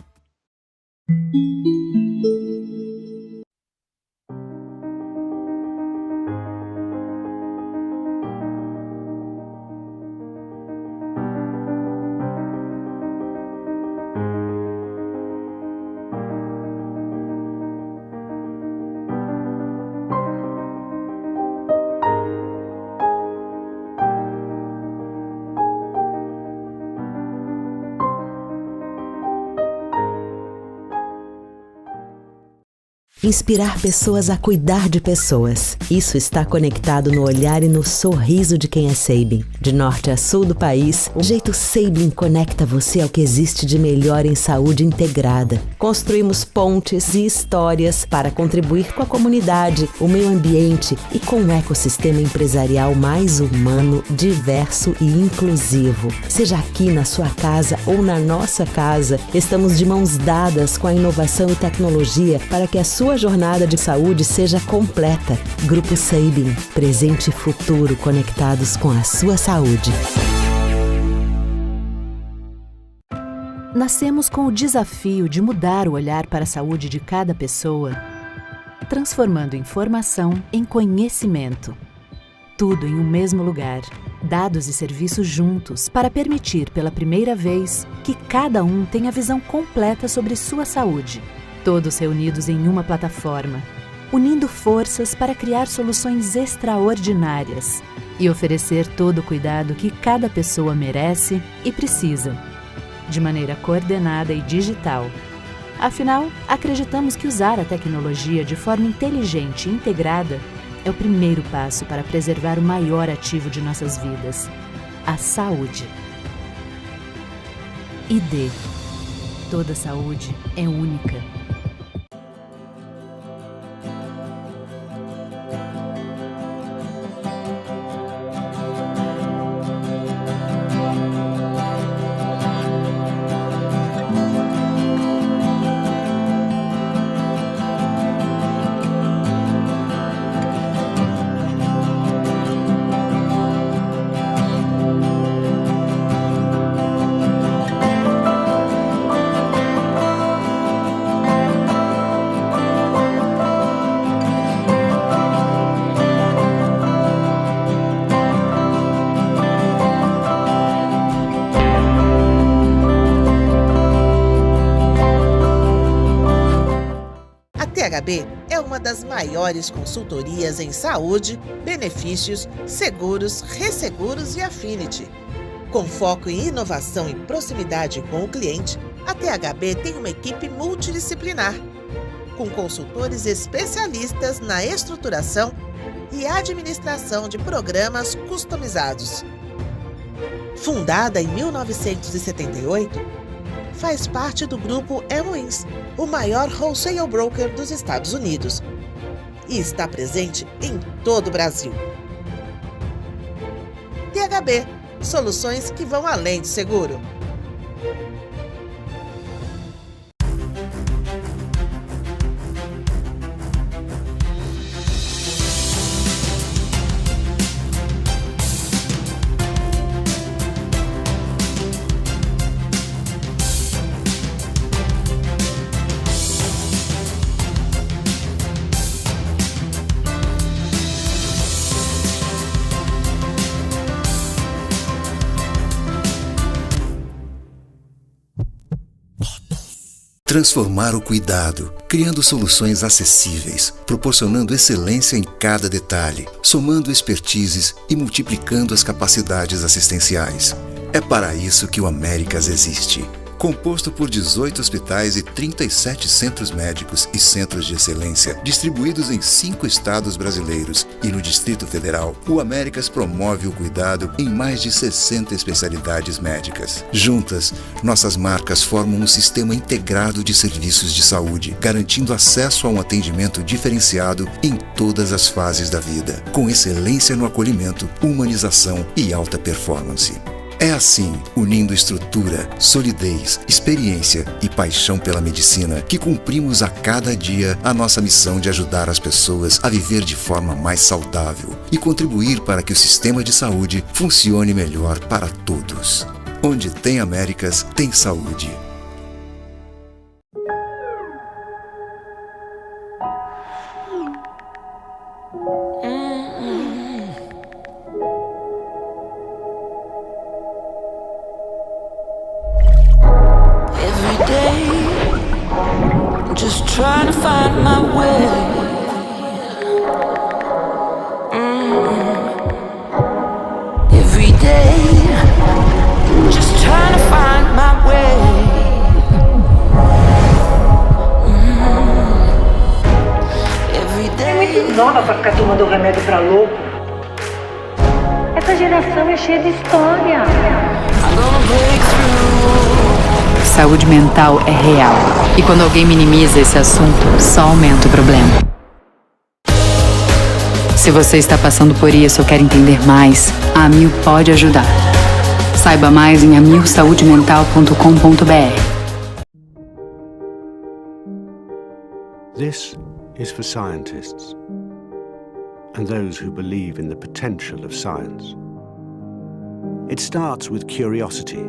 Inspirar pessoas a cuidar de pessoas. Isso está conectado no olhar e no sorriso de quem é Sabin. De norte a sul do país, o jeito Sabin conecta você ao que existe de melhor em saúde integrada. Construímos pontes e histórias para contribuir com a comunidade, o meio ambiente e com um ecossistema empresarial mais humano, diverso e inclusivo. Seja aqui na sua casa ou na nossa casa, estamos de mãos dadas com a inovação e tecnologia para que a sua jornada de saúde seja completa. Grupo Sabin, presente e futuro conectados com a sua saúde. Nascemos com o desafio de mudar o olhar para a saúde de cada pessoa, transformando informação em conhecimento. Tudo em um mesmo lugar, dados e serviços juntos para permitir pela primeira vez que cada um tenha visão completa sobre sua saúde. Todos reunidos em uma plataforma, unindo forças para criar soluções extraordinárias e oferecer todo o cuidado que cada pessoa merece e precisa, de maneira coordenada e digital. Afinal, acreditamos que usar a tecnologia de forma inteligente e integrada é o primeiro passo para preservar o maior ativo de nossas vidas, a saúde. ID. Toda saúde é única. É uma das maiores consultorias em saúde, benefícios, seguros, resseguros e affinity. Com foco em inovação e proximidade com o cliente, a THB tem uma equipe multidisciplinar, com consultores especialistas na estruturação e administração de programas customizados. Fundada em 1978, faz parte do grupo MODELOS, o maior wholesale broker dos Estados Unidos, e está presente em todo o Brasil. THB, soluções que vão além do seguro. Transformar o cuidado, criando soluções acessíveis, proporcionando excelência em cada detalhe, somando expertises e multiplicando as capacidades assistenciais. É para isso que o Américas existe. Composto por 18 hospitais e 37 centros médicos e centros de excelência, distribuídos em 5 estados brasileiros e no Distrito Federal, o Américas promove o cuidado em mais de 60 especialidades médicas. Juntas, nossas marcas formam um sistema integrado de serviços de saúde, garantindo acesso a um atendimento diferenciado em todas as fases da vida, com excelência no acolhimento, humanização e alta performance. É assim, unindo estrutura, solidez, experiência e paixão pela medicina, que cumprimos a cada dia a nossa missão de ajudar as pessoas a viver de forma mais saudável e contribuir para que o sistema de saúde funcione melhor para todos. Onde tem Américas, tem saúde. Trying to find my way. Every day, just trying to find my way. Every day. É muito nova pra ficar tomando remédio pra louco. Essa geração é cheia de história. I'm gonna break through. Saúde mental é real. E quando alguém minimiza esse assunto, só aumenta o problema. Se você está passando por isso ou quer entender mais, a Amil pode ajudar. Saiba mais em amilsaudemental.com.br. This is for scientists and those who believe in the potential of science. It starts with curiosity.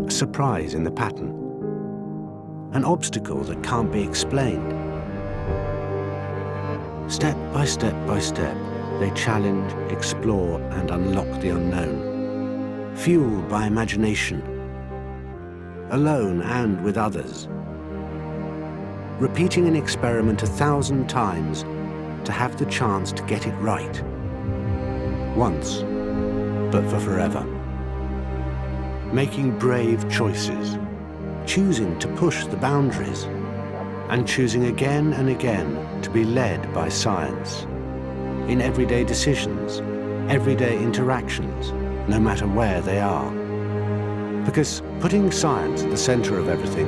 A surprise in the pattern, an obstacle that can't be explained. Step by step by step, they challenge, explore, and unlock the unknown, fueled by imagination, alone and with others, repeating an experiment 1,000 times to have the chance to get it right, once, but for forever. Making brave choices, choosing to push the boundaries, and choosing again and again to be led by science. In everyday decisions, everyday interactions, no matter where they are. Because putting science at the center of everything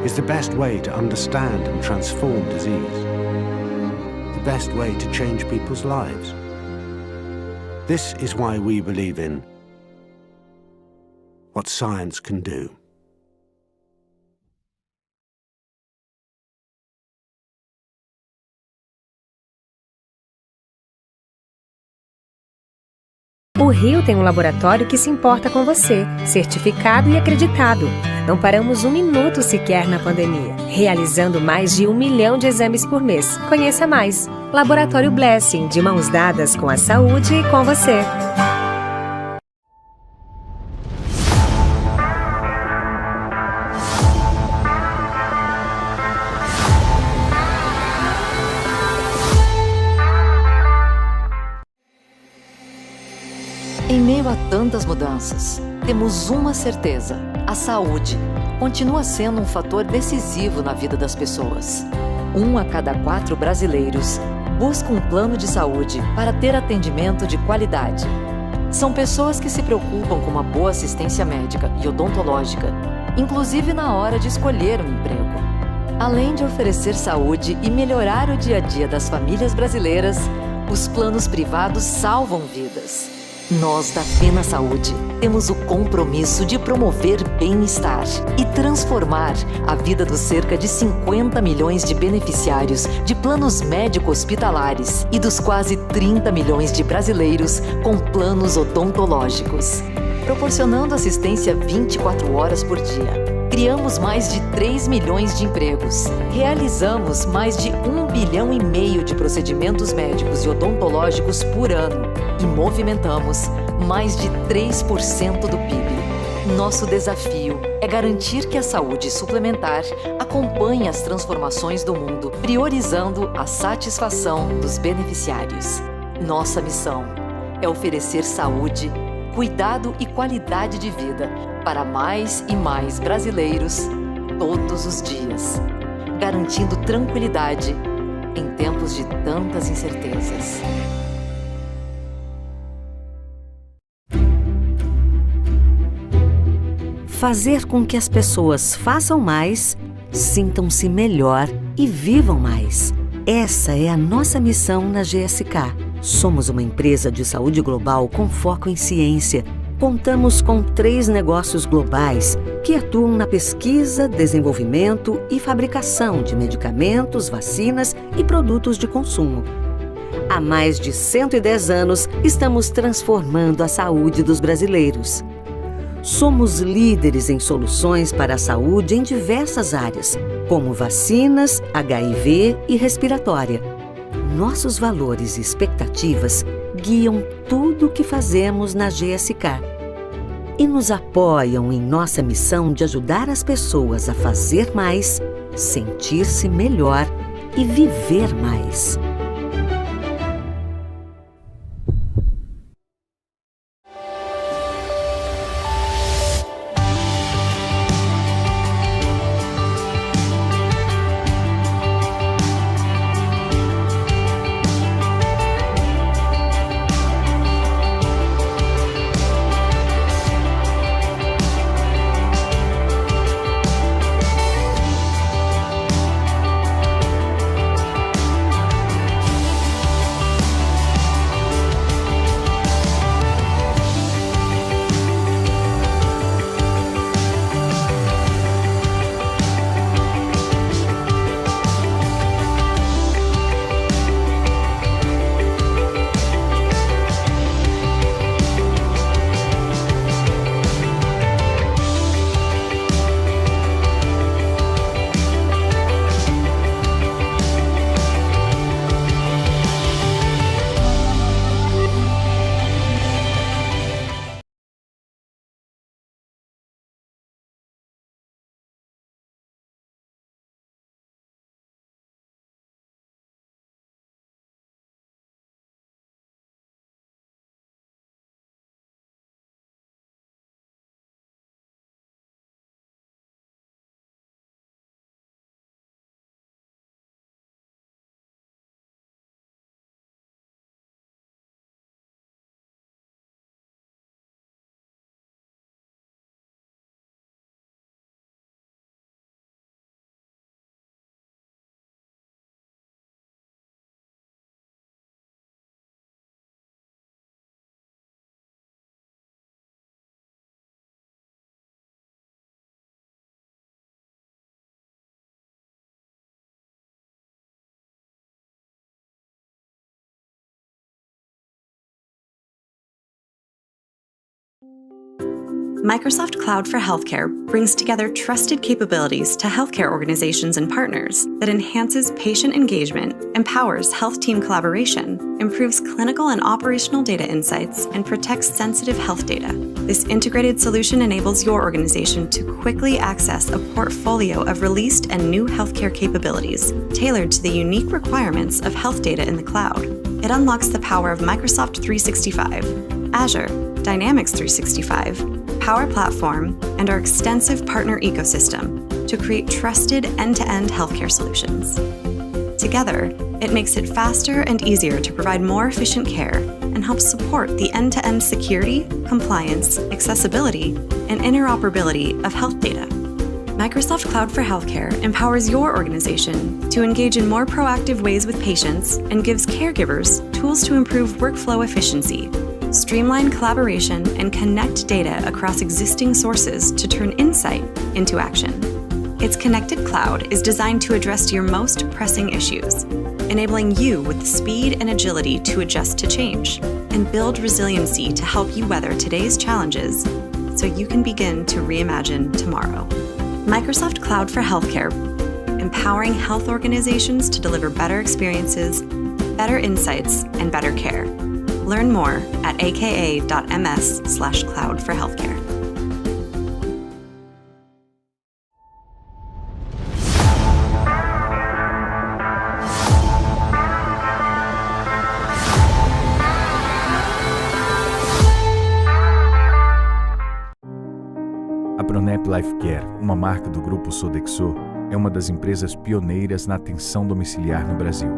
is the best way to understand and transform disease. The best way to change people's lives. This is why we believe in what science can do. O Rio tem um laboratório que se importa com você, certificado e acreditado. Não paramos um minuto sequer na pandemia, realizando mais de 1 milhão de exames por mês. Conheça mais. Laboratório Blessing, de mãos dadas com a saúde e com você. Em meio a tantas mudanças, temos uma certeza: a saúde continua sendo um fator decisivo na vida das pessoas. 1 a cada 4 brasileiros busca um plano de saúde para ter atendimento de qualidade. São pessoas que se preocupam com uma boa assistência médica e odontológica, inclusive na hora de escolher um emprego. Além de oferecer saúde e melhorar o dia a dia das famílias brasileiras, os planos privados salvam vidas. Nós, da Fena Saúde, temos o compromisso de promover bem-estar e transformar a vida dos cerca de 50 milhões de beneficiários de planos médico-hospitalares e dos quase 30 milhões de brasileiros com planos odontológicos. Proporcionando assistência 24 horas por dia. Criamos mais de 3 milhões de empregos. Realizamos mais de 1,5 bilhão de procedimentos médicos e odontológicos por ano. E movimentamos mais de 3% do PIB. Nosso desafio é garantir que a saúde suplementar acompanhe as transformações do mundo, priorizando a satisfação dos beneficiários. Nossa missão é oferecer saúde, cuidado e qualidade de vida para mais e mais brasileiros todos os dias, garantindo tranquilidade em tempos de tantas incertezas. Fazer com que as pessoas façam mais, sintam-se melhor e vivam mais. Essa é a nossa missão na GSK. Somos uma empresa de saúde global com foco em ciência. Contamos com 3 negócios globais que atuam na pesquisa, desenvolvimento e fabricação de medicamentos, vacinas e produtos de consumo. Há mais de 110 anos, estamos transformando a saúde dos brasileiros. Somos líderes em soluções para a saúde em diversas áreas, como vacinas, HIV e respiratória. Nossos valores e expectativas guiam tudo o que fazemos na GSK e nos apoiam em nossa missão de ajudar as pessoas a fazer mais, sentir-se melhor e viver mais. Microsoft Cloud for Healthcare brings together trusted capabilities to healthcare organizations and partners that enhances patient engagement, empowers health team collaboration, improves clinical and operational data insights, and protects sensitive health data. This integrated solution enables your organization to quickly access a portfolio of released and new healthcare capabilities tailored to the unique requirements of health data in the cloud. It unlocks the power of Microsoft 365, Azure, Dynamics 365, Power Platform, and our extensive partner ecosystem to create trusted end-to-end healthcare solutions. Together, it makes it faster and easier to provide more efficient care and helps support the end-to-end security, compliance, accessibility, and interoperability of health data. Microsoft Cloud for Healthcare empowers your organization to engage in more proactive ways with patients and gives caregivers tools to improve workflow efficiency, streamline collaboration, and connect data across existing sources to turn insight into action. Its connected cloud is designed to address your most pressing issues, enabling you with the speed and agility to adjust to change and build resiliency to help you weather today's challenges so you can begin to reimagine tomorrow. Microsoft Cloud for Healthcare, empowering health organizations to deliver better experiences, better insights, and better care. Learn more at aka.ms/cloud for healthcare. Pronep Life Care, uma marca do grupo Sodexo, é uma das empresas pioneiras na atenção domiciliar no Brasil.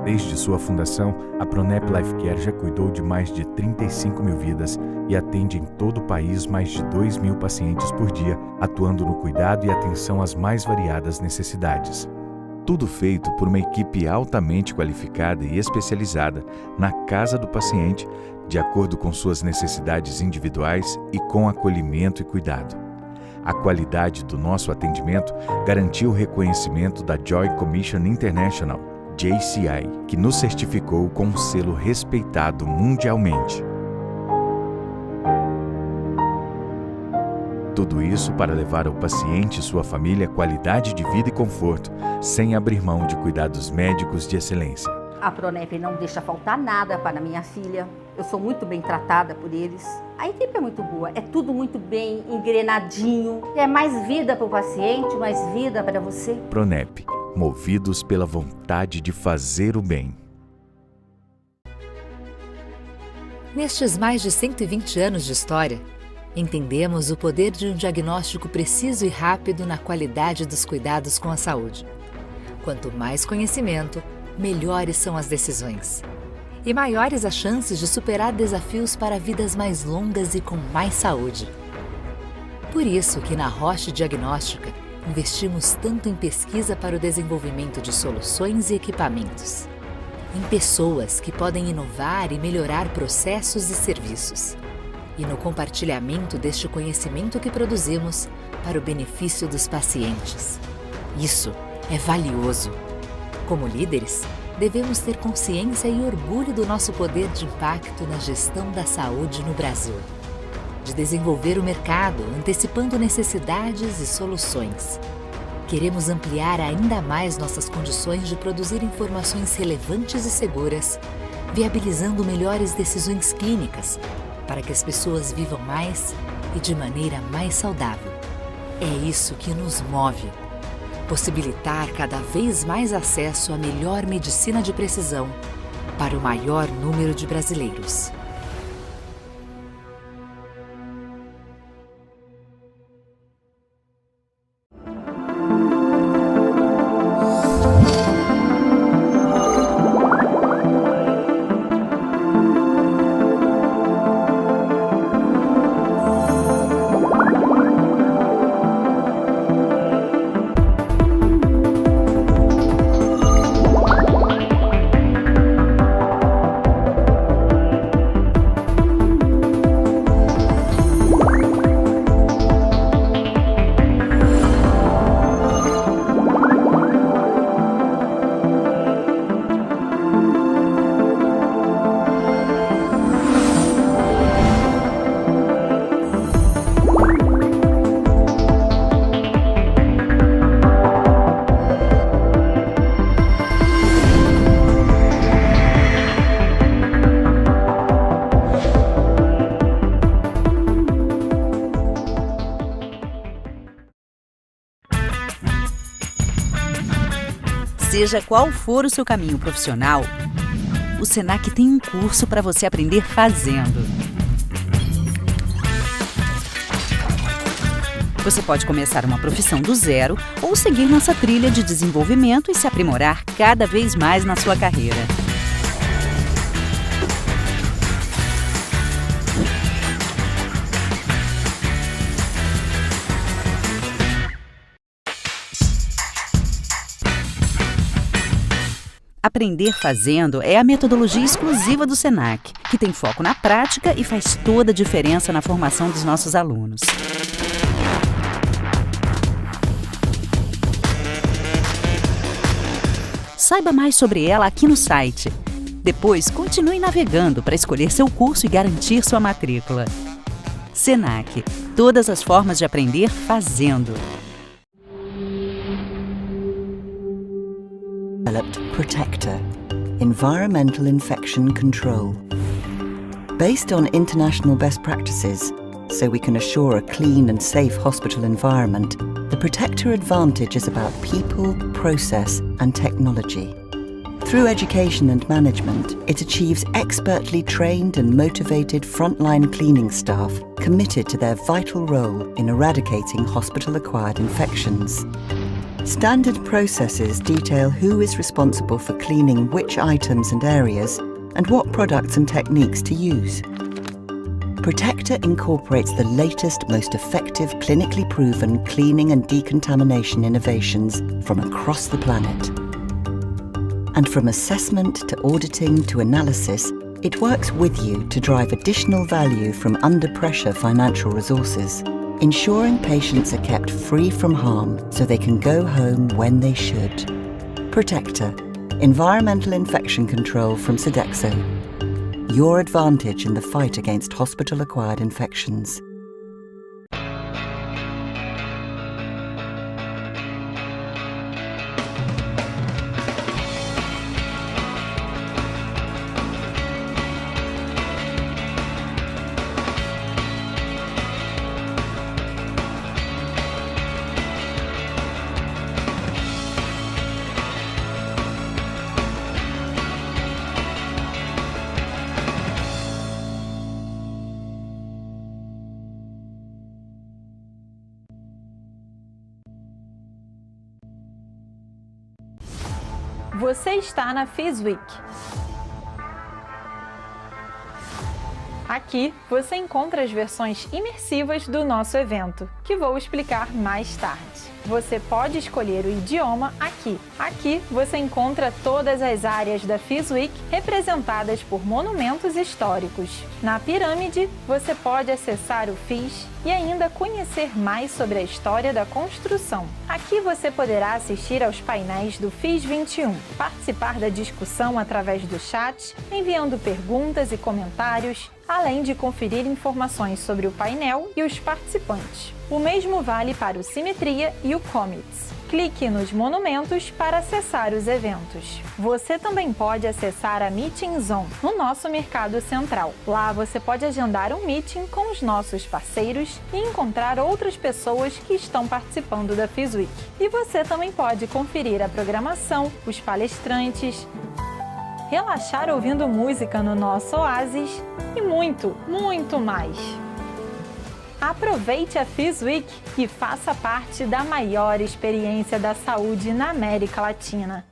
Desde sua fundação, a Pronep Life Care já cuidou de mais de 35 mil vidas e atende em todo o país mais de 2 mil pacientes por dia, atuando no cuidado e atenção às mais variadas necessidades. Tudo feito por uma equipe altamente qualificada e especializada na casa do paciente, de acordo com suas necessidades individuais e com acolhimento e cuidado. A qualidade do nosso atendimento garantiu o reconhecimento da Joy Commission International, JCI, que nos certificou com um selo respeitado mundialmente. Tudo isso para levar ao paciente e sua família qualidade de vida e conforto, sem abrir mão de cuidados médicos de excelência. A Pronep não deixa faltar nada para minha filha. Eu sou muito bem tratada por eles. A equipe é muito boa, é tudo muito bem engrenadinho. É mais vida para o paciente, mais vida para você. Pronep, movidos pela vontade de fazer o bem. Nestes mais de 120 anos de história, entendemos o poder de um diagnóstico preciso e rápido na qualidade dos cuidados com a saúde. Quanto mais conhecimento, melhores são as decisões. E maiores as chances de superar desafios para vidas mais longas e com mais saúde. Por isso que na Roche Diagnóstica investimos tanto em pesquisa para o desenvolvimento de soluções e equipamentos. Em pessoas que podem inovar e melhorar processos e serviços. E no compartilhamento deste conhecimento que produzimos para o benefício dos pacientes. Isso é valioso. Como líderes, devemos ter consciência e orgulho do nosso poder de impacto na gestão da saúde no Brasil. De desenvolver o mercado, antecipando necessidades e soluções. Queremos ampliar ainda mais nossas condições de produzir informações relevantes e seguras, viabilizando melhores decisões clínicas, para que as pessoas vivam mais e de maneira mais saudável. É isso que nos move. Possibilitar cada vez mais acesso à melhor medicina de precisão para o maior número de brasileiros. Seja qual for o seu caminho profissional, o Senac tem um curso para você aprender fazendo. Você pode começar uma profissão do zero ou seguir nossa trilha de desenvolvimento e se aprimorar cada vez mais na sua carreira. Aprender fazendo é a metodologia exclusiva do Senac, que tem foco na prática e faz toda a diferença na formação dos nossos alunos. Saiba mais sobre ela aqui no site. Depois, continue navegando para escolher seu curso e garantir sua matrícula. Senac, todas as formas de aprender fazendo. Developed Protector, Environmental Infection Control. Based on international best practices, so we can assure a clean and safe hospital environment, the Protector Advantage is about people, process and technology. Through education and management, it achieves expertly trained and motivated frontline cleaning staff committed to their vital role in eradicating hospital-acquired infections. Standard processes detail who is responsible for cleaning which items and areas and what products and techniques to use. Protector incorporates the latest, most effective, clinically proven cleaning and decontamination innovations from across the planet. And from assessment to auditing to analysis, it works with you to drive additional value from under-pressure financial resources, ensuring patients are kept free from harm so they can go home when they should. Protector, environmental infection control from Sodexo. Your advantage in the fight against hospital-acquired infections. Você está na FIS Week. Aqui você encontra as versões imersivas do nosso evento, que vou explicar mais tarde. Você pode escolher o idioma aqui. Aqui você encontra todas as áreas da FIS Week representadas por monumentos históricos. Na pirâmide, você pode acessar o FIS e ainda conhecer mais sobre a história da construção. Aqui você poderá assistir aos painéis do FIS 21, participar da discussão através do chat, enviando perguntas e comentários, além de conferir informações sobre o painel e os participantes. O mesmo vale para o Simetria e o Commits. Clique nos monumentos para acessar os eventos. Você também pode acessar a Meeting Zone no nosso mercado central. Lá você pode agendar um meeting com os nossos parceiros e encontrar outras pessoas que estão participando da FIS Week. E você também pode conferir a programação, os palestrantes, relaxar ouvindo música no nosso oásis e muito, muito mais. Aproveite a FIS Week e faça parte da maior experiência da saúde na América Latina.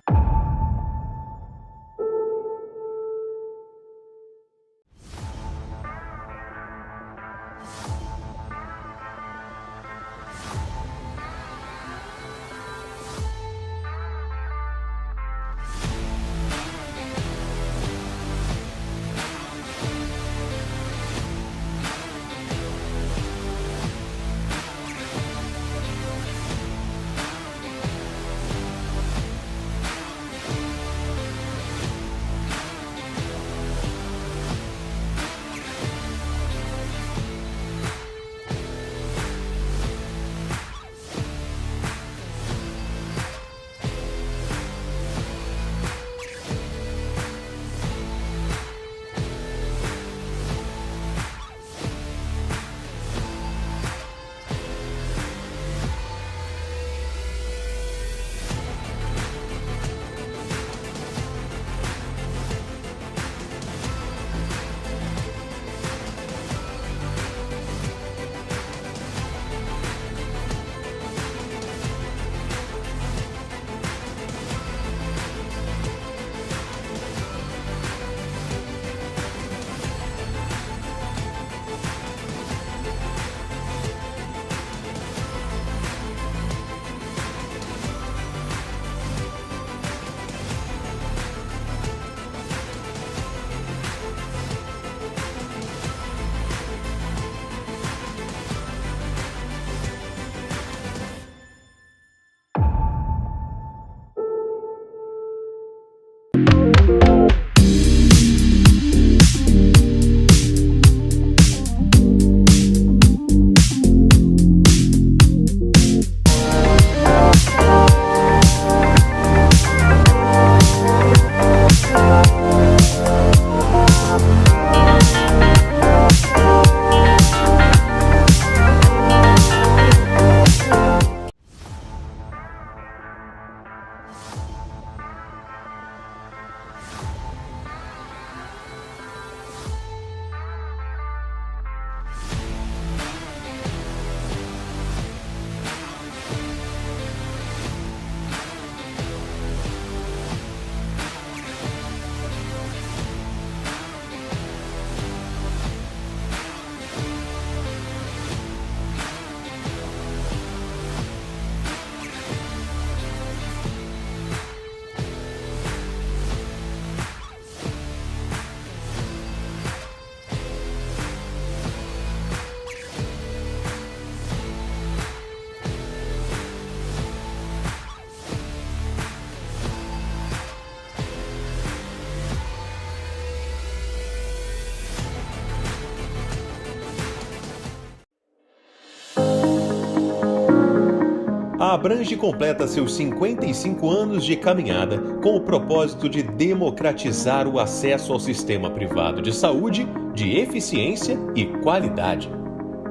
A Abrange completa seus 55 anos de caminhada com o propósito de democratizar o acesso ao sistema privado de saúde, de eficiência e qualidade.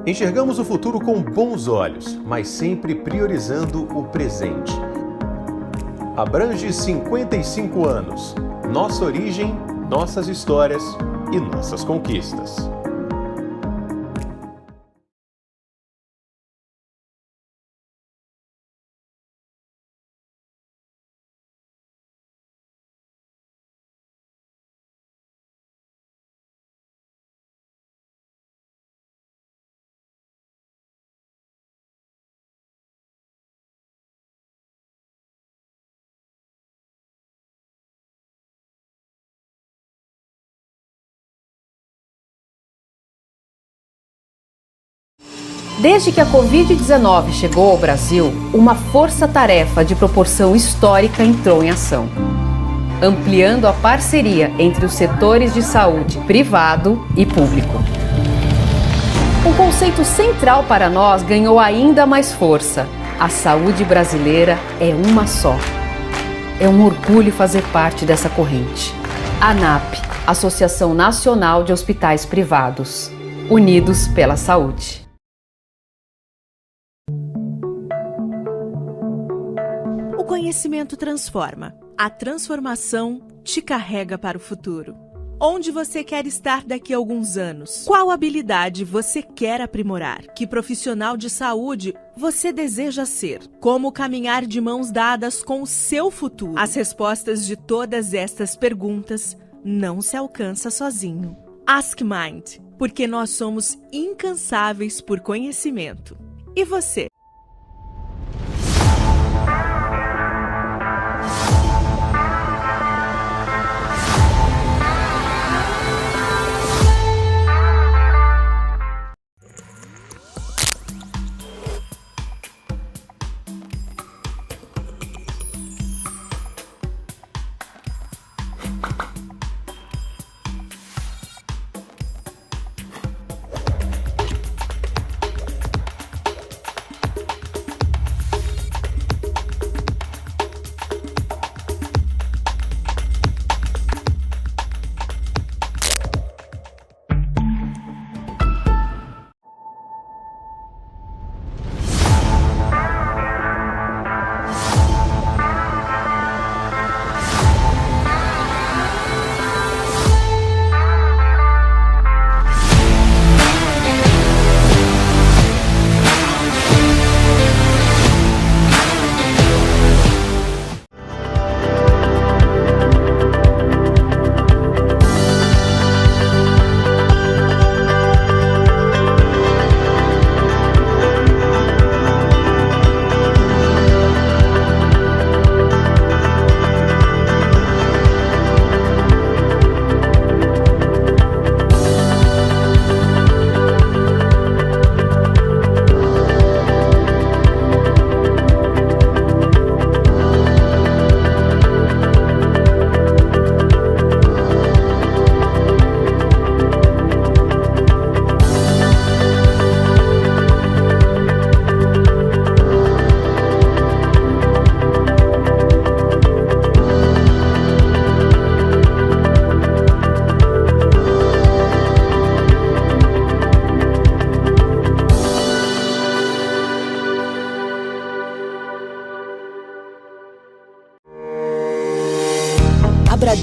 Enxergamos o futuro com bons olhos, mas sempre priorizando o presente. Abrange 55 anos. Nossa origem, nossas histórias e nossas conquistas. Desde que a Covid-19 chegou ao Brasil, uma força-tarefa de proporção histórica entrou em ação, ampliando a parceria entre os setores de saúde privado e público. Um conceito central para nós ganhou ainda mais força: a saúde brasileira é uma só. É um orgulho fazer parte dessa corrente. ANAP, Associação Nacional de Hospitais Privados, unidos pela saúde. O conhecimento transforma. A transformação te carrega para o futuro. Onde você quer estar daqui a alguns anos? Qual habilidade você quer aprimorar? Que profissional de saúde você deseja ser? Como caminhar de mãos dadas com o seu futuro? As respostas de todas estas perguntas não se alcança sozinho. Ask Mind, porque nós somos incansáveis por conhecimento. E você?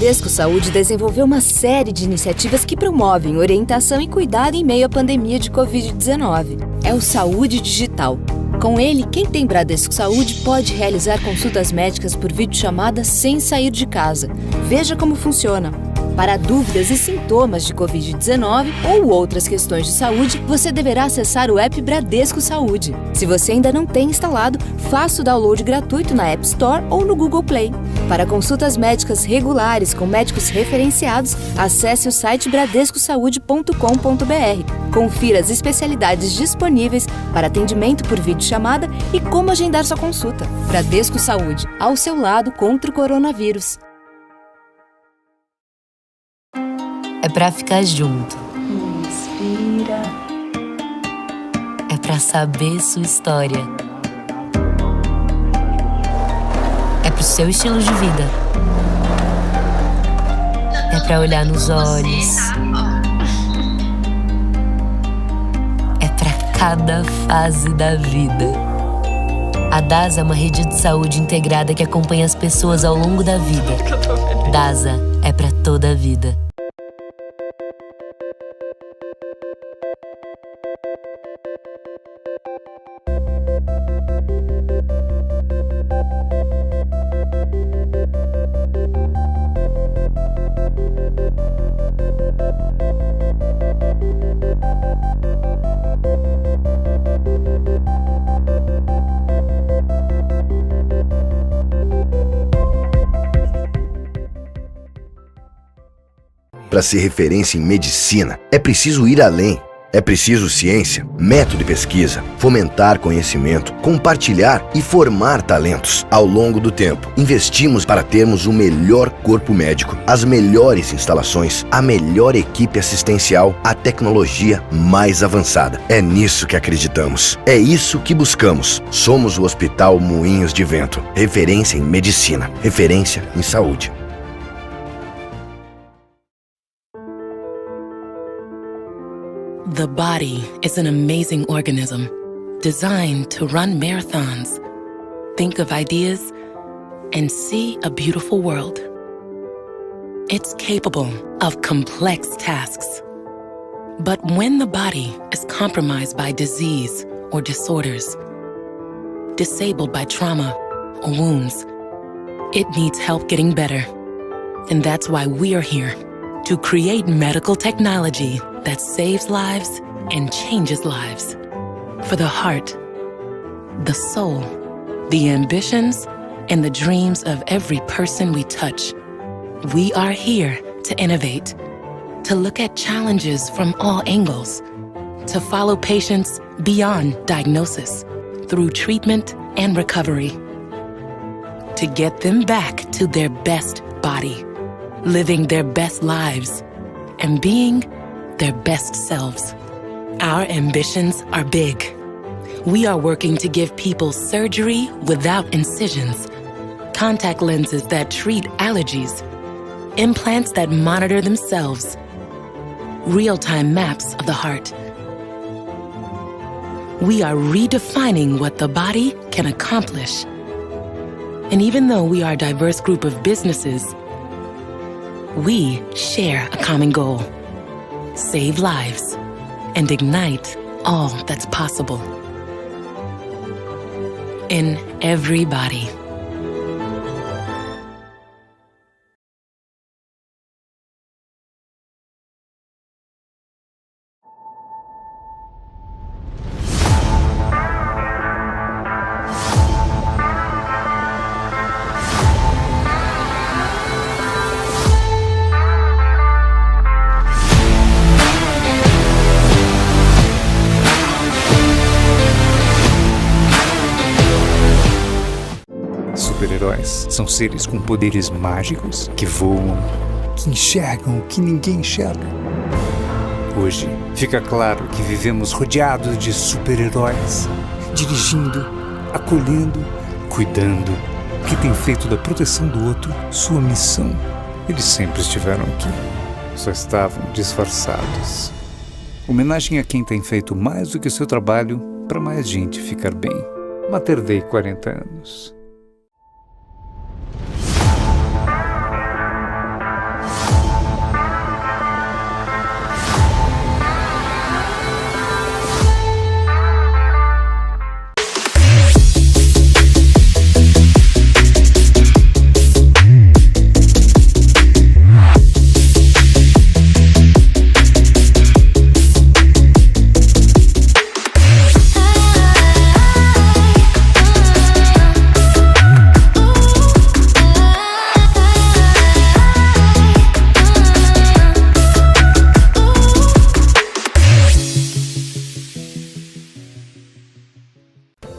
Bradesco Saúde desenvolveu uma série de iniciativas que promovem orientação e cuidado em meio à pandemia de Covid-19. É o Saúde Digital. Com ele, quem tem Bradesco Saúde pode realizar consultas médicas por videochamada sem sair de casa. Veja como funciona. Para dúvidas e sintomas de Covid-19 ou outras questões de saúde, você deverá acessar o app Bradesco Saúde. Se você ainda não tem instalado, faça o download gratuito na App Store ou no Google Play. Para consultas médicas regulares com médicos referenciados, acesse o site bradescosaude.com.br. Confira as especialidades disponíveis para atendimento por videochamada e como agendar sua consulta. Bradesco Saúde, ao seu lado contra o coronavírus. É pra ficar junto. Inspira. É pra saber sua história. pro seu estilo de vida. É pra olhar nos olhos. É pra cada fase da vida. A DASA é uma rede de saúde integrada que acompanha as pessoas ao longo da vida. DASA é pra toda a vida. Para ser referência em medicina, é preciso ir além. É preciso ciência, método de pesquisa, fomentar conhecimento, compartilhar e formar talentos. Ao longo do tempo, investimos para termos o melhor corpo médico, as melhores instalações, a melhor equipe assistencial, a tecnologia mais avançada. É nisso que acreditamos. É isso que buscamos. Somos o Hospital Moinhos de Vento. Referência em medicina, referência em saúde. The body is an amazing organism, designed to run marathons, think of ideas, and see a beautiful world. It's capable of complex tasks. But when the body is compromised by disease or disorders, disabled by trauma or wounds, it needs help getting better. And that's why we are here, to create medical technology that saves lives and changes lives. For the heart, the soul, the ambitions, and the dreams of every person we touch. We are here to innovate, to look at challenges from all angles, to follow patients beyond diagnosis, through treatment and recovery, to get them back to their best body, living their best lives, and being their best selves. Our ambitions are big. We are working to give people surgery without incisions, contact lenses that treat allergies, implants that monitor themselves, real-time maps of the heart. We are redefining what the body can accomplish. And even though we are a diverse group of businesses, we share a common goal: save lives and ignite all that's possible in every body. Super-heróis são seres com poderes mágicos que voam, que enxergam o que ninguém enxerga. Hoje, fica claro que vivemos rodeados de super-heróis, dirigindo, acolhendo, cuidando, que têm feito da proteção do outro sua missão. Eles sempre estiveram aqui, só estavam disfarçados. Homenagem a quem tem feito mais do que o seu trabalho para mais gente ficar bem. Mater Dei 40 anos.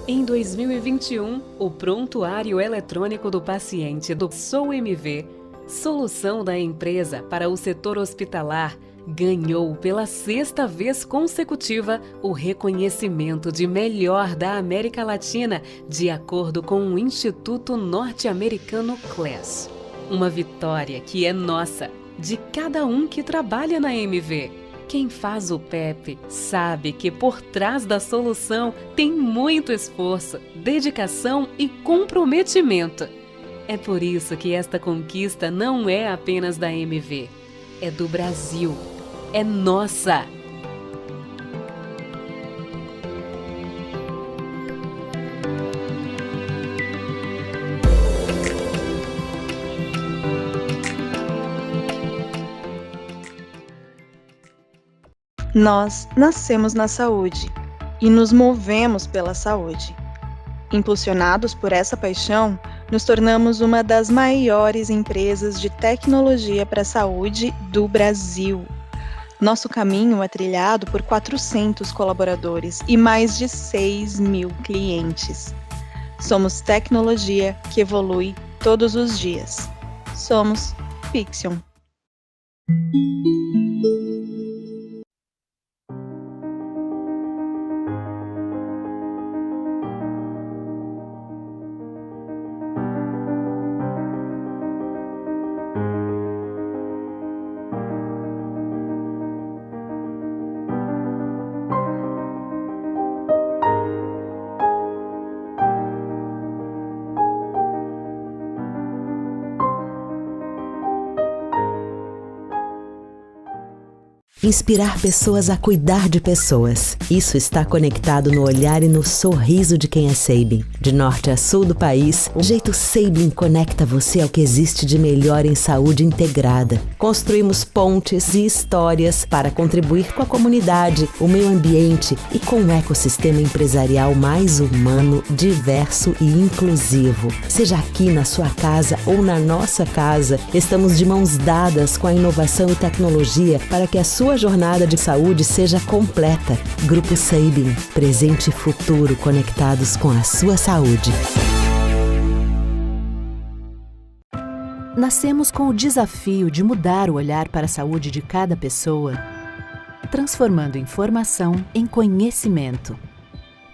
Em 2021, o prontuário eletrônico do paciente do Sobre, solução da empresa para o setor hospitalar, ganhou pela 6ª vez consecutiva o reconhecimento de melhor da América Latina, de acordo com o Instituto Norte-Americano CLES. Uma vitória que é nossa, de cada um que trabalha na MV. Quem faz o PEP sabe que por trás da solução tem muito esforço, dedicação e comprometimento. É por isso que esta conquista não é apenas da MV, é do Brasil, é nossa. Nós nascemos na saúde e nos movemos pela saúde. Impulsionados por essa paixão, nos tornamos uma das maiores empresas de tecnologia para a saúde do Brasil. Nosso caminho é trilhado por 400 colaboradores e mais de 6.000 clientes. Somos tecnologia que evolui todos os dias. Somos Fixion. Inspirar pessoas a cuidar de pessoas. Isso está conectado no olhar e no sorriso de quem é Sabin. De norte a sul do país, o jeito Sabin conecta você ao que existe de melhor em saúde integrada. Construímos pontes e histórias para contribuir com a comunidade, o meio ambiente e com um ecossistema empresarial mais humano, diverso e inclusivo. Seja aqui na sua casa ou na nossa casa, estamos de mãos dadas com a inovação e tecnologia para que a sua jornada de saúde seja completa. Grupo Sabin, presente e futuro conectados com a sua saúde. Nascemos com o desafio de mudar o olhar para a saúde de cada pessoa, transformando informação em conhecimento.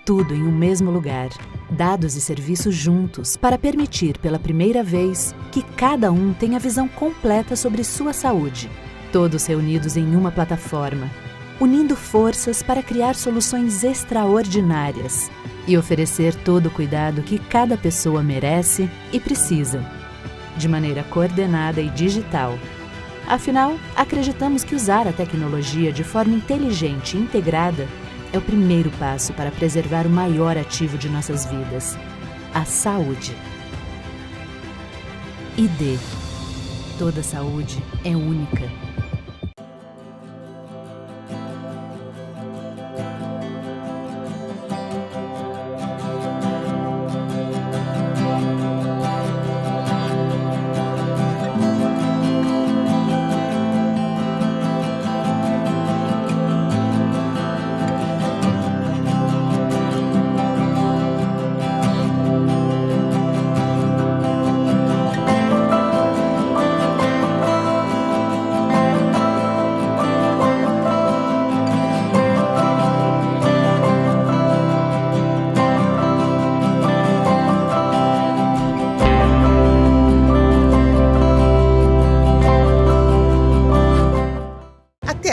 Tudo em um mesmo lugar, dados e serviços juntos para permitir pela primeira vez que cada um tenha a visão completa sobre sua saúde. Todos reunidos em uma plataforma, unindo forças para criar soluções extraordinárias e oferecer todo o cuidado que cada pessoa merece e precisa, de maneira coordenada e digital. Afinal, acreditamos que usar a tecnologia de forma inteligente e integrada é o primeiro passo para preservar o maior ativo de nossas vidas, a saúde. ID. Toda saúde é única.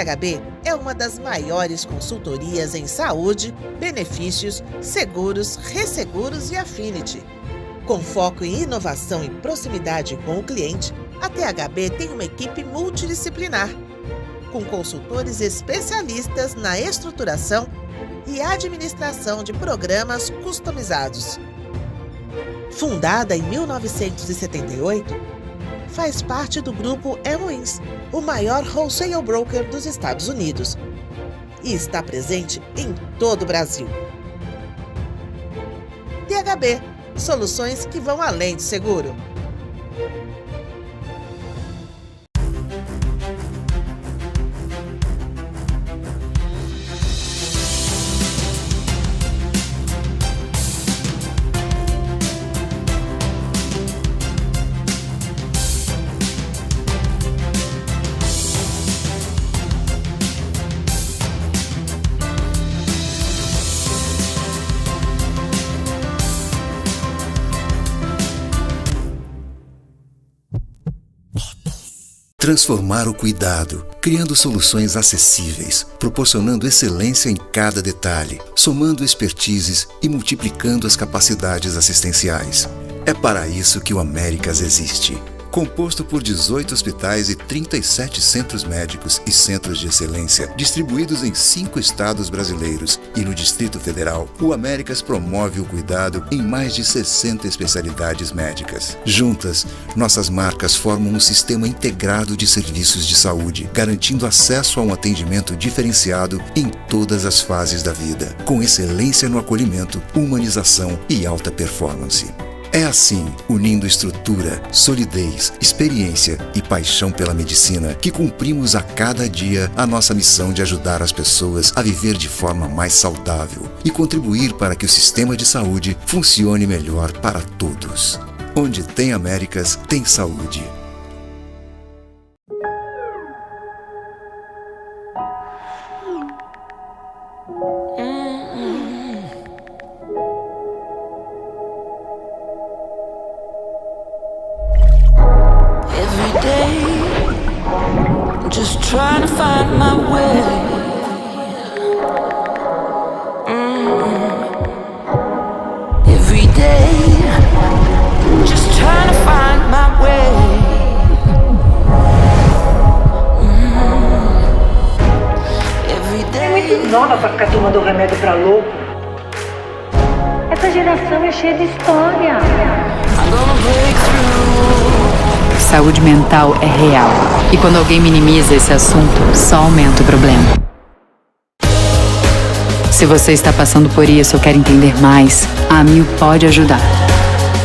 THB é uma das maiores consultorias em saúde, benefícios, seguros, resseguros e affinity. Com foco em inovação e proximidade com o cliente, a THB tem uma equipe multidisciplinar, com consultores especialistas na estruturação e administração de programas customizados. Fundada em 1978, faz parte do grupo MODELOS, o maior wholesale broker dos Estados Unidos, e está presente em todo o Brasil. THB, soluções que vão além do seguro. Transformar o cuidado, criando soluções acessíveis, proporcionando excelência em cada detalhe, somando expertises e multiplicando as capacidades assistenciais. É para isso que o Américas existe. Composto por 18 hospitais e 37 centros médicos e centros de excelência, distribuídos em 5 estados brasileiros e no Distrito Federal, o Américas promove o cuidado em mais de 60 especialidades médicas. Juntas, nossas marcas formam um sistema integrado de serviços de saúde, garantindo acesso a um atendimento diferenciado em todas as fases da vida, com excelência no acolhimento, humanização e alta performance. É assim, unindo estrutura, solidez, experiência e paixão pela medicina, que cumprimos a cada dia a nossa missão de ajudar as pessoas a viver de forma mais saudável e contribuir para que o sistema de saúde funcione melhor para todos. Onde tem Américas, tem saúde. Trying to find my way. Every day, just trying to find my way. Every day. É muito nova pra ficar tomando remédio pra louco. Essa geração é cheia de história. I'm gonna break through. Saúde mental é real. E quando alguém minimiza esse assunto, só aumenta o problema. Se você está passando por isso ou quer entender mais, a Amil pode ajudar.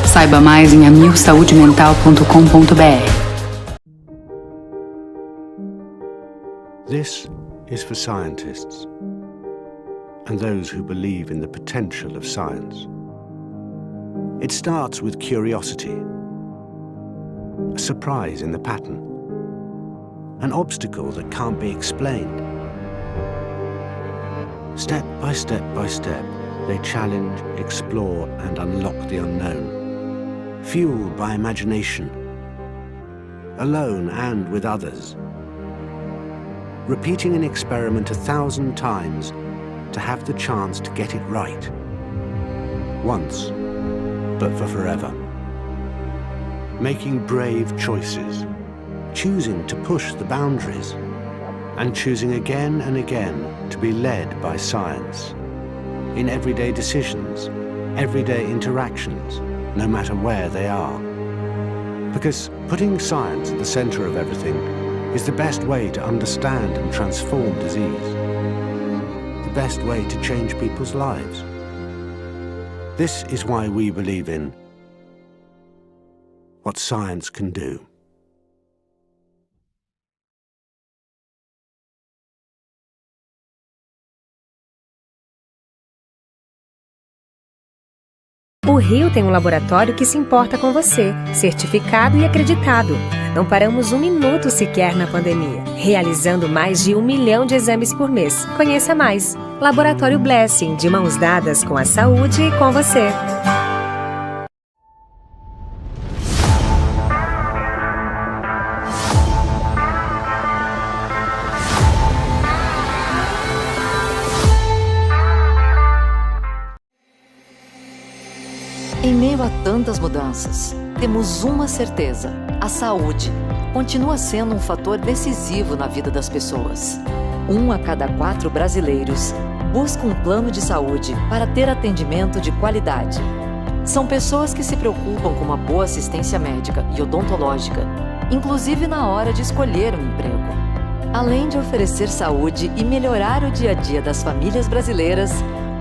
Saiba mais em amilsaudemental.com.br. This is for scientists and those who believe in the potential of science. It starts with curiosity. A surprise in the pattern, an obstacle that can't be explained. Step by step by step, they challenge, explore, and unlock the unknown, fueled by imagination, alone and with others, repeating an experiment 1,000 times to have the chance to get it right, once, but for forever. Making brave choices, choosing to push the boundaries, and choosing again and again to be led by science. In everyday decisions, everyday interactions, no matter where they are. Because putting science at the center of everything is the best way to understand and transform disease. The best way to change people's lives. This is why we believe in what science can do. O Rio tem um laboratório que se importa com você, certificado e acreditado. Não paramos um minuto sequer na pandemia, realizando mais de 1 milhão de exames por mês. Conheça mais. Laboratório Blessing, de mãos dadas com a saúde e com você. Em meio a tantas mudanças, temos uma certeza: a saúde continua sendo um fator decisivo na vida das pessoas. 1 a cada 4 brasileiros busca um plano de saúde para ter atendimento de qualidade. São pessoas que se preocupam com uma boa assistência médica e odontológica, inclusive na hora de escolher um emprego. Além de oferecer saúde e melhorar o dia a dia das famílias brasileiras,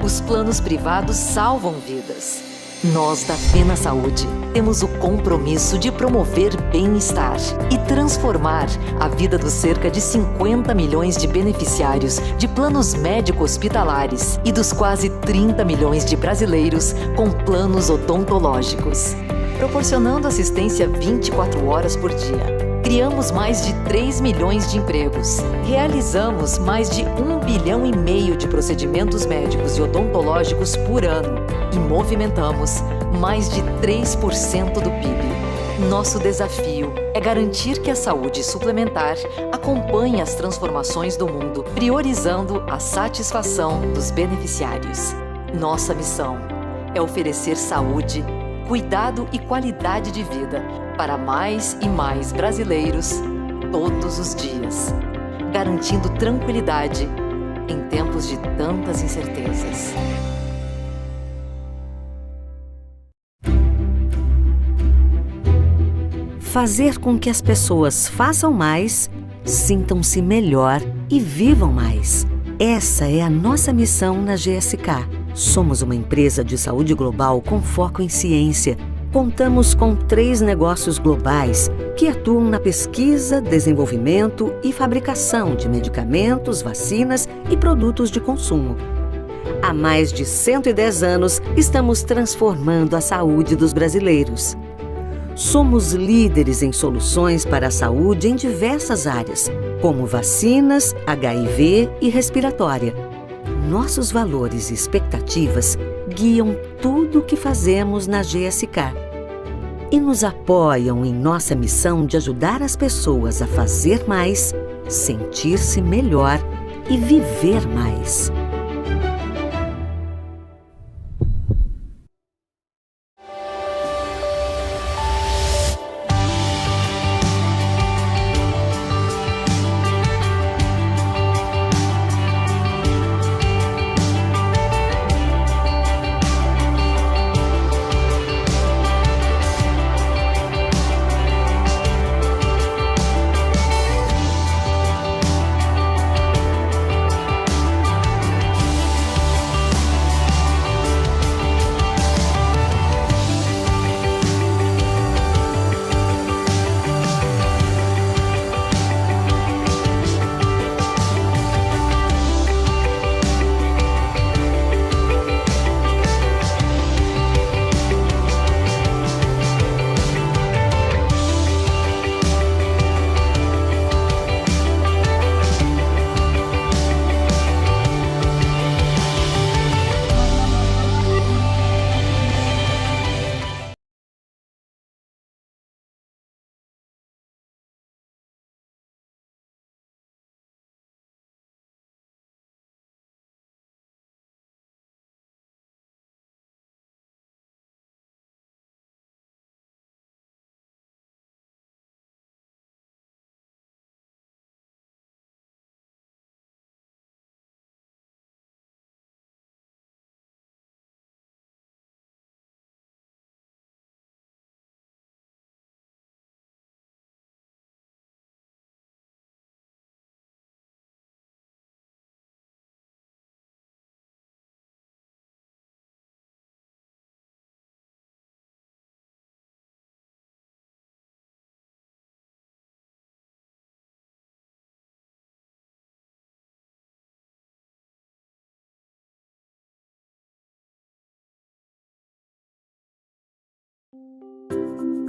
os planos privados salvam vidas. Nós da Fena Saúde temos o compromisso de promover bem-estar e transformar a vida dos cerca de 50 milhões de beneficiários de planos médico-hospitalares e dos quase 30 milhões de brasileiros com planos odontológicos. Proporcionando assistência 24 horas por dia. Criamos mais de 3 milhões de empregos. Realizamos mais de 1,5 bilhão de procedimentos médicos e odontológicos por ano. E movimentamos mais de 3% do PIB. Nosso desafio é garantir que a saúde suplementar acompanhe as transformações do mundo, priorizando a satisfação dos beneficiários. Nossa missão é oferecer saúde, cuidado e qualidade de vida para mais e mais brasileiros todos os dias, garantindo tranquilidade em tempos de tantas incertezas. Fazer com que as pessoas façam mais, sintam-se melhor e vivam mais. Essa é a nossa missão na GSK. Somos uma empresa de saúde global com foco em ciência. Contamos com 3 negócios globais que atuam na pesquisa, desenvolvimento e fabricação de medicamentos, vacinas e produtos de consumo. Há mais de 110 anos, estamos transformando a saúde dos brasileiros. Somos líderes em soluções para a saúde em diversas áreas, como vacinas, HIV e respiratória. Nossos valores e expectativas guiam tudo o que fazemos na GSK e nos apoiam em nossa missão de ajudar as pessoas a fazer mais, sentir-se melhor e viver mais.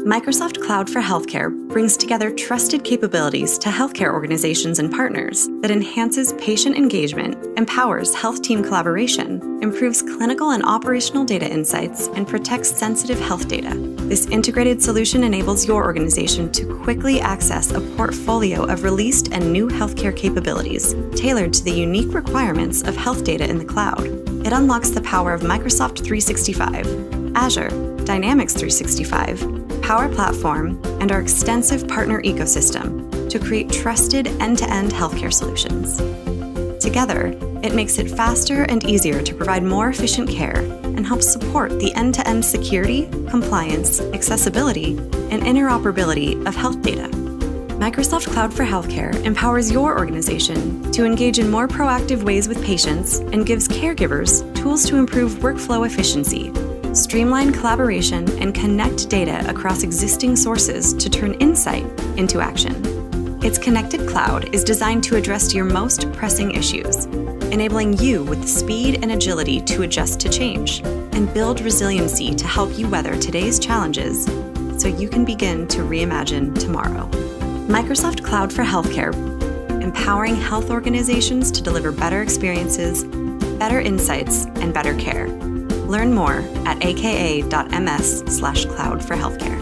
Microsoft Cloud for Healthcare brings together trusted capabilities to healthcare organizations and partners that enhances patient engagement, empowers health team collaboration, improves clinical and operational data insights, and protects sensitive health data. This integrated solution enables your organization to quickly access a portfolio of released and new healthcare capabilities tailored to the unique requirements of health data in the cloud. It unlocks the power of Microsoft 365, Azure, Dynamics 365, Power Platform, and our extensive partner ecosystem to create trusted end-to-end healthcare solutions. Together, it makes it faster and easier to provide more efficient care and helps support the end-to-end security, compliance, accessibility, and interoperability of health data. Microsoft Cloud for Healthcare empowers your organization to engage in more proactive ways with patients and gives caregivers tools to improve workflow efficiency, streamline collaboration, and connect data across existing sources to turn insight into action. Its connected cloud is designed to address your most pressing issues, enabling you with the speed and agility to adjust to change and build resiliency to help you weather today's challenges so you can begin to reimagine tomorrow. Microsoft Cloud for Healthcare, empowering health organizations to deliver better experiences, better insights, and better care. Learn more at aka.ms/cloud for healthcare.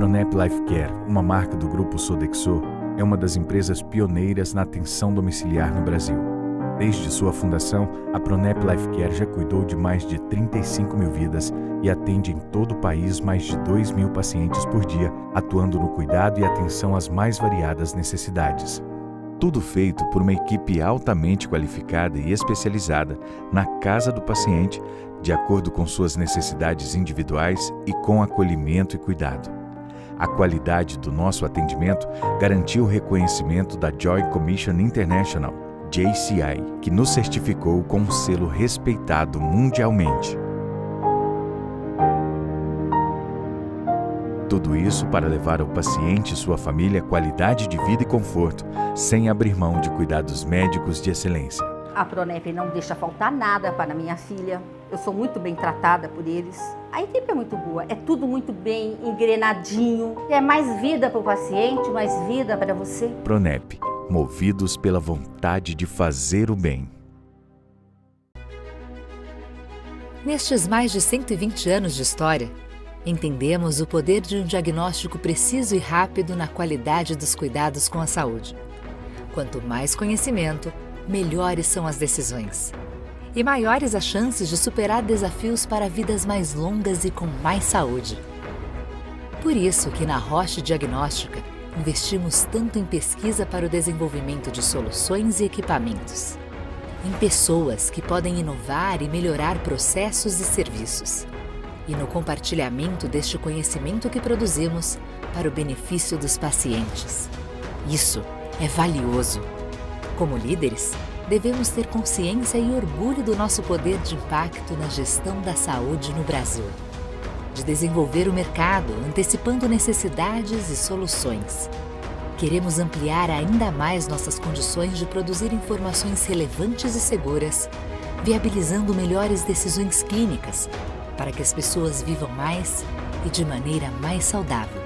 Pronep Life Care, uma marca do grupo Sodexo, é uma das empresas pioneiras na atenção domiciliar no Brasil. Desde sua fundação, a Pronep Life Care já cuidou de mais de 35 mil vidas e atende em todo o país mais de 2 mil pacientes por dia, atuando no cuidado e atenção às mais variadas necessidades. Tudo feito por uma equipe altamente qualificada e especializada na casa do paciente, de acordo com suas necessidades individuais e com acolhimento e cuidado. A qualidade do nosso atendimento garantiu o reconhecimento da Joint Commission International, JCI, que nos certificou com um selo respeitado mundialmente. Tudo isso para levar ao paciente e sua família qualidade de vida e conforto, sem abrir mão de cuidados médicos de excelência. A Pronep não deixa faltar nada para minha filha. Eu sou muito bem tratada por eles. A equipe é muito boa, é tudo muito bem engrenadinho. É mais vida para o paciente, mais vida para você. Pronep, movidos pela vontade de fazer o bem. Nestes mais de 120 anos de história, entendemos o poder de um diagnóstico preciso e rápido na qualidade dos cuidados com a saúde. Quanto mais conhecimento, melhores são as decisões. E maiores as chances de superar desafios para vidas mais longas e com mais saúde. Por isso que na Roche Diagnóstica investimos tanto em pesquisa para o desenvolvimento de soluções e equipamentos. Em pessoas que podem inovar e melhorar processos e serviços. E no compartilhamento deste conhecimento que produzimos para o benefício dos pacientes. Isso é valioso. Como líderes, devemos ter consciência e orgulho do nosso poder de impacto na gestão da saúde no Brasil. De desenvolver o mercado, antecipando necessidades e soluções. Queremos ampliar ainda mais nossas condições de produzir informações relevantes e seguras, viabilizando melhores decisões clínicas, para que as pessoas vivam mais e de maneira mais saudável.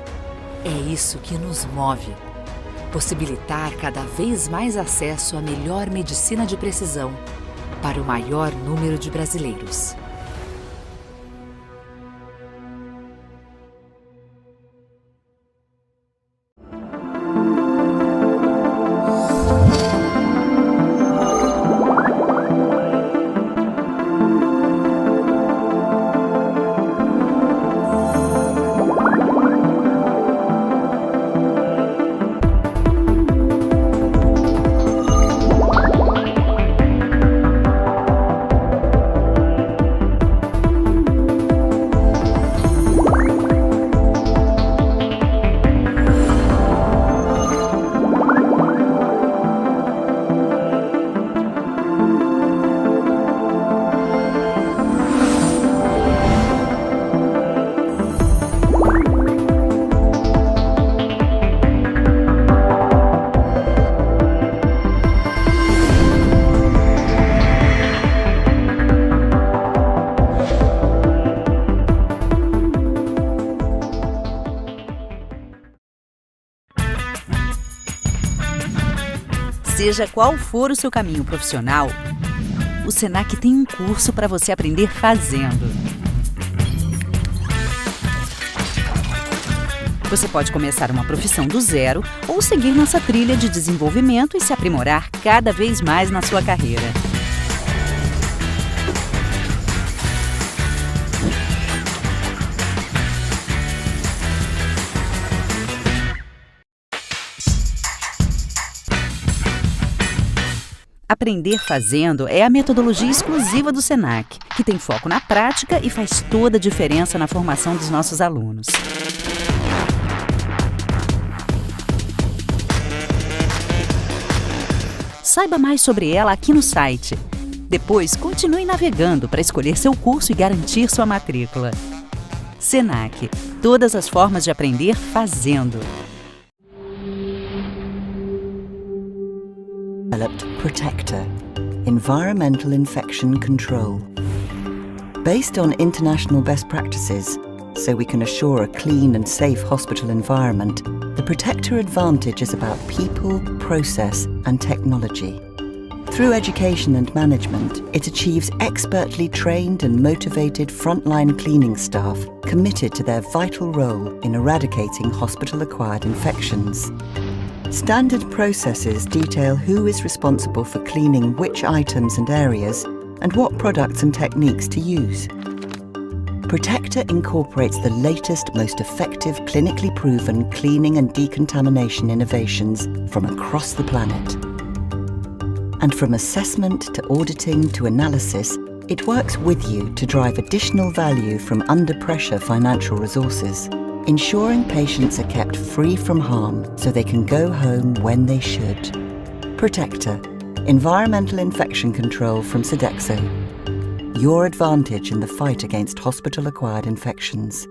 É isso que nos move. Possibilitar cada vez mais acesso à melhor medicina de precisão para o maior número de brasileiros. Seja qual for o seu caminho profissional, o Senac tem um curso para você aprender fazendo. Você pode começar uma profissão do zero ou seguir nossa trilha de desenvolvimento e se aprimorar cada vez mais na sua carreira. Aprender fazendo é a metodologia exclusiva do Senac, que tem foco na prática e faz toda a diferença na formação dos nossos alunos. Saiba mais sobre ela aqui no site. Depois, continue navegando para escolher seu curso e garantir sua matrícula. Senac, todas as formas de aprender fazendo. Developed Protector, Environmental Infection Control. Based on international best practices, so we can assure a clean and safe hospital environment, the Protector Advantage is about people, process and technology. Through education and management, it achieves expertly trained and motivated frontline cleaning staff committed to their vital role in eradicating hospital-acquired infections. Standard processes detail who is responsible for cleaning which items and areas and what products and techniques to use. Protector incorporates the latest, most effective, clinically proven cleaning and decontamination innovations from across the planet. And from assessment to auditing to analysis, it works with you to drive additional value from under-pressure financial resources, ensuring patients are kept free from harm so they can go home when they should. Protector, environmental infection control from Sodexo. Your advantage in the fight against hospital-acquired infections.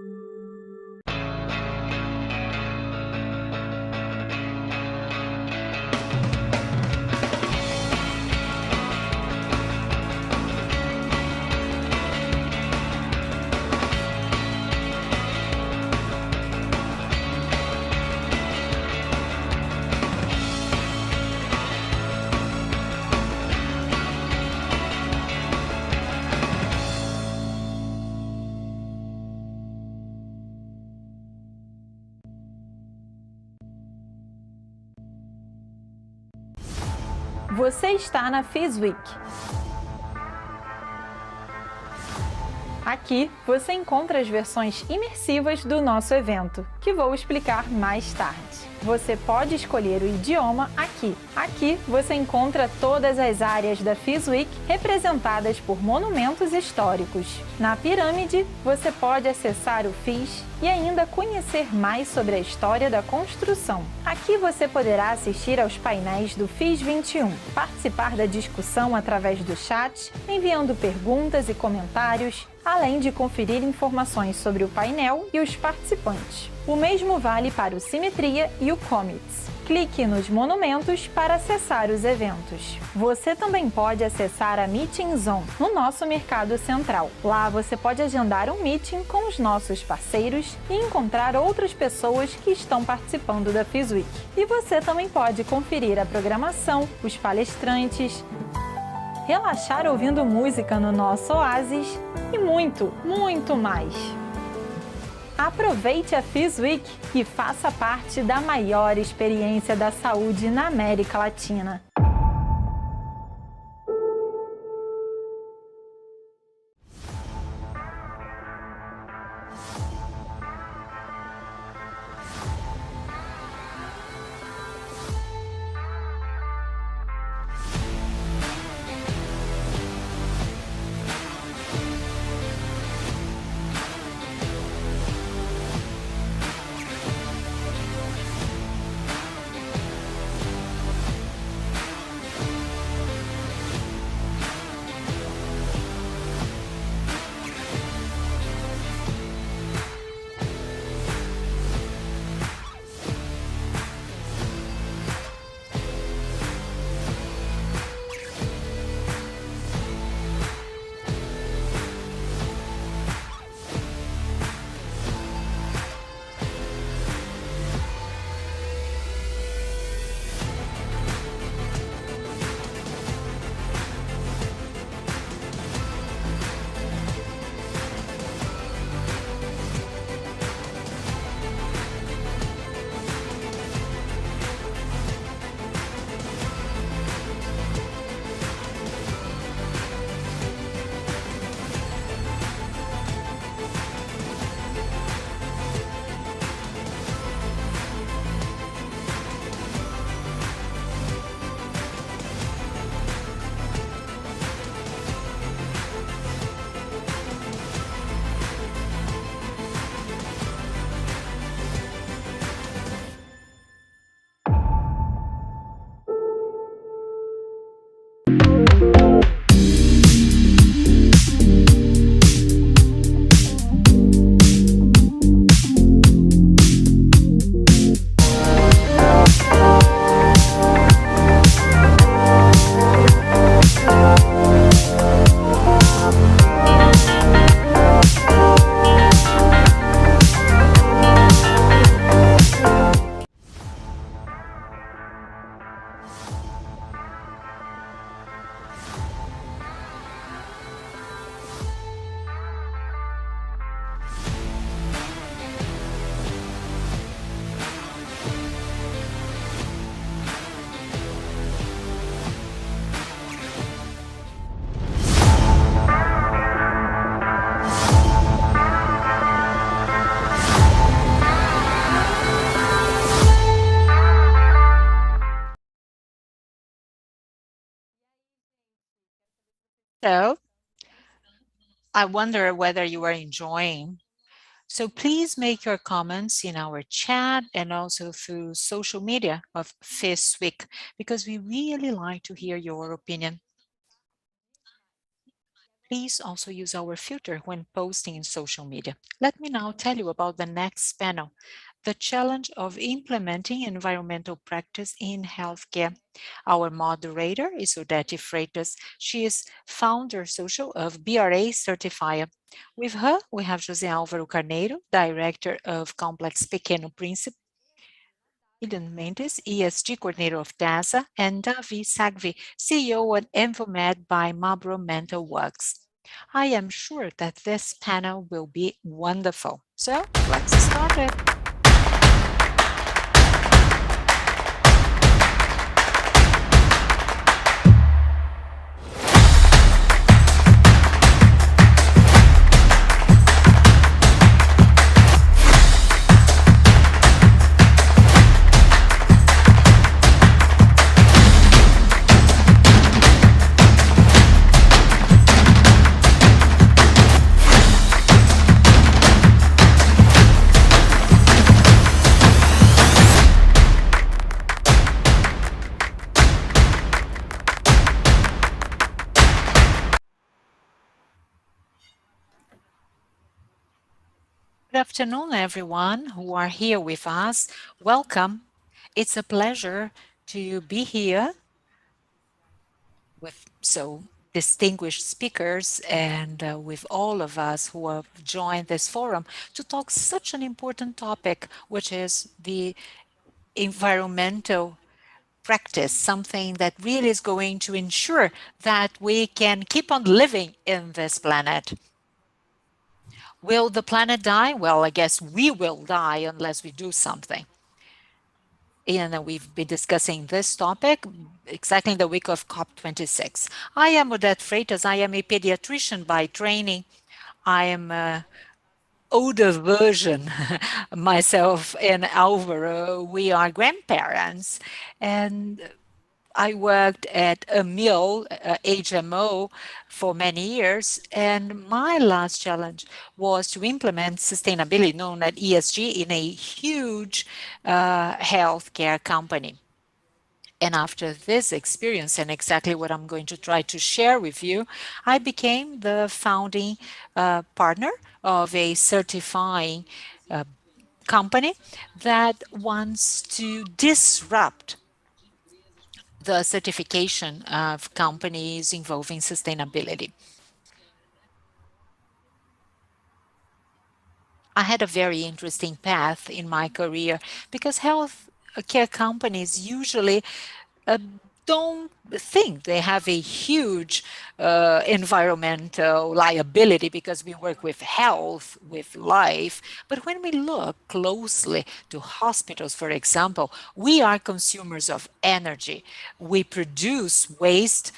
Você está na FIS Week. Aqui você encontra as versões imersivas do nosso evento, que vou explicar mais tarde. Você pode escolher o idioma aqui. Aqui você encontra todas as áreas da FIS Week representadas por monumentos históricos. Na pirâmide, você pode acessar o FIS e ainda conhecer mais sobre a história da construção. Aqui você poderá assistir aos painéis do FIS 21, participar da discussão através do chat, enviando perguntas e comentários, além de conferir informações sobre o painel e os participantes. O mesmo vale para o Simetria e o Comets. Clique nos monumentos para acessar os eventos. Você também pode acessar a Meeting Zone no nosso mercado central. Lá você pode agendar um meeting com os nossos parceiros e encontrar outras pessoas que estão participando da FIS Week. E você também pode conferir a programação, os palestrantes, relaxar ouvindo música no nosso oásis e muito, muito mais. Aproveite a FIS Week e faça parte da maior experiência da saúde na América Latina. So I wonder whether you are enjoying. So please make your comments in our chat and also through social media of FIS Week, because we really like to hear your opinion. Please also use our filter when posting in social media. Let me now tell you about the next panel, the challenge of implementing environmental practice in healthcare. Our moderator is Odete Freitas. She is founder social of BRA Certifier. With her, we have José Álvaro Carneiro, director of Complex Pequeno Príncipe, Eden Mendes, ESG coordinator of DASA, and Davi Sagvi, CEO at Envomed by Mabro Mental Works. I am sure that this panel will be wonderful. So let's start it. Good afternoon, everyone who are here with us. Welcome. It's a pleasure to be here with so distinguished speakers and with all of us who have joined this forum to talk such an important topic, which is the environmental practice, something that really is going to ensure that we can keep on living in this planet. Will the planet die? Well, I guess we will die unless we do something. And we've been discussing this topic exactly in the week of COP26. I am Odete Freitas. I am a pediatrician by training. I am an older version, myself and Alvaro. We are grandparents. And I worked at a mill, HMO, for many years, and my last challenge was to implement sustainability, known as ESG, in a huge healthcare company. And after this experience, and exactly what I'm going to try to share with you, I became the founding partner of a certifying company that wants to disrupt the certification of companies involving sustainability. I had a very interesting path in my career because health care companies usually don't think they have a huge environmental liability because we work with health, with life. But when we look closely to hospitals, for example, we are consumers of energy. We produce waste,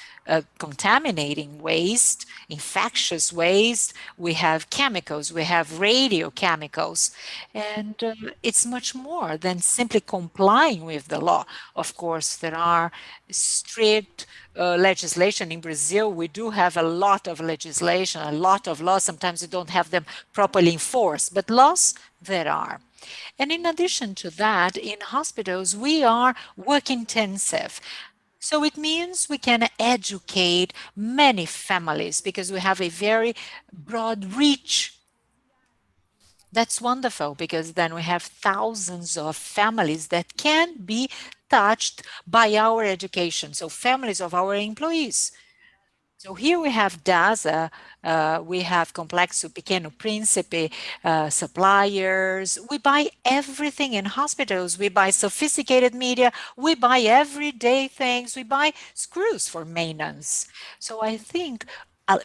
contaminating waste, infectious waste. We have chemicals, we have radiochemicals, and it's much more than simply complying with the law. Of course, there are strict legislation in Brazil. We do have a lot of legislation, a lot of laws. Sometimes we don't have them properly enforced, but laws there are. And in addition to that, in hospitals, we are work intensive. So it means we can educate many families because we have a very broad reach. That's wonderful because then we have thousands of families that can be touched by our education. So families of our employees. So here we have DASA, we have Complexo Pequeno Príncipe, suppliers. We buy everything in hospitals. We buy sophisticated media. We buy everyday things. We buy screws for maintenance. So I think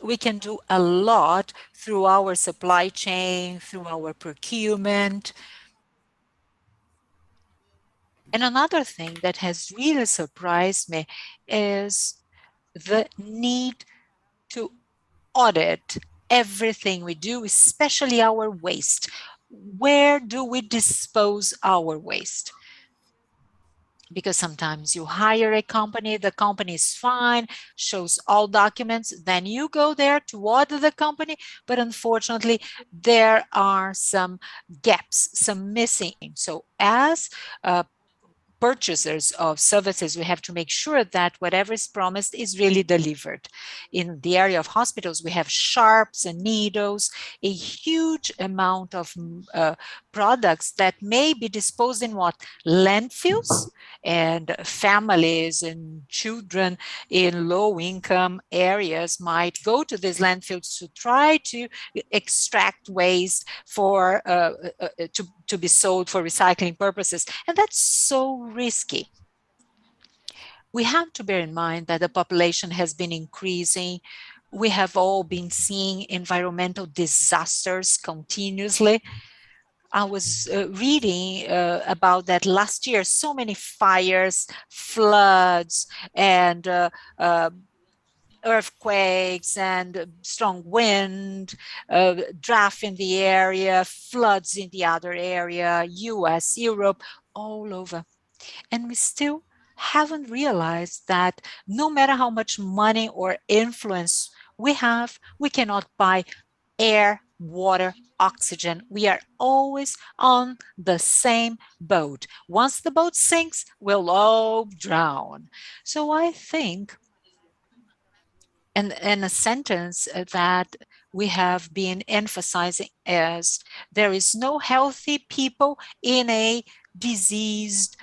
we can do a lot through our supply chain, through our procurement. And another thing that has really surprised me is the need to audit everything we do, especially our waste. Where do we dispose our waste? because sometimes you hire a company, the company is fine, shows all documents, then you go there to audit the company, but unfortunately there are some gaps, some missing. So as purchasers of services, we have to make sure that whatever is promised is really delivered. In the area of hospitals, we have sharps and needles, a huge amount of products that may be disposed in what? Landfills, and families and children in low-income areas might go to these landfills to try to extract waste for to be sold for recycling purposes, and that's so risky. We have to bear in mind that the population has been increasing. We have all been seeing environmental disasters continuously. I was reading about that last year, so many fires, floods, and earthquakes and strong wind, drought in the area, floods in the other area, US, Europe, all over. And we still haven't realized that no matter how much money or influence we have, we cannot buy air, water, oxygen. We are always on the same boat. Once the boat sinks, we'll all drown. So I think, and a sentence that we have been emphasizing is, there is no healthy people in a diseased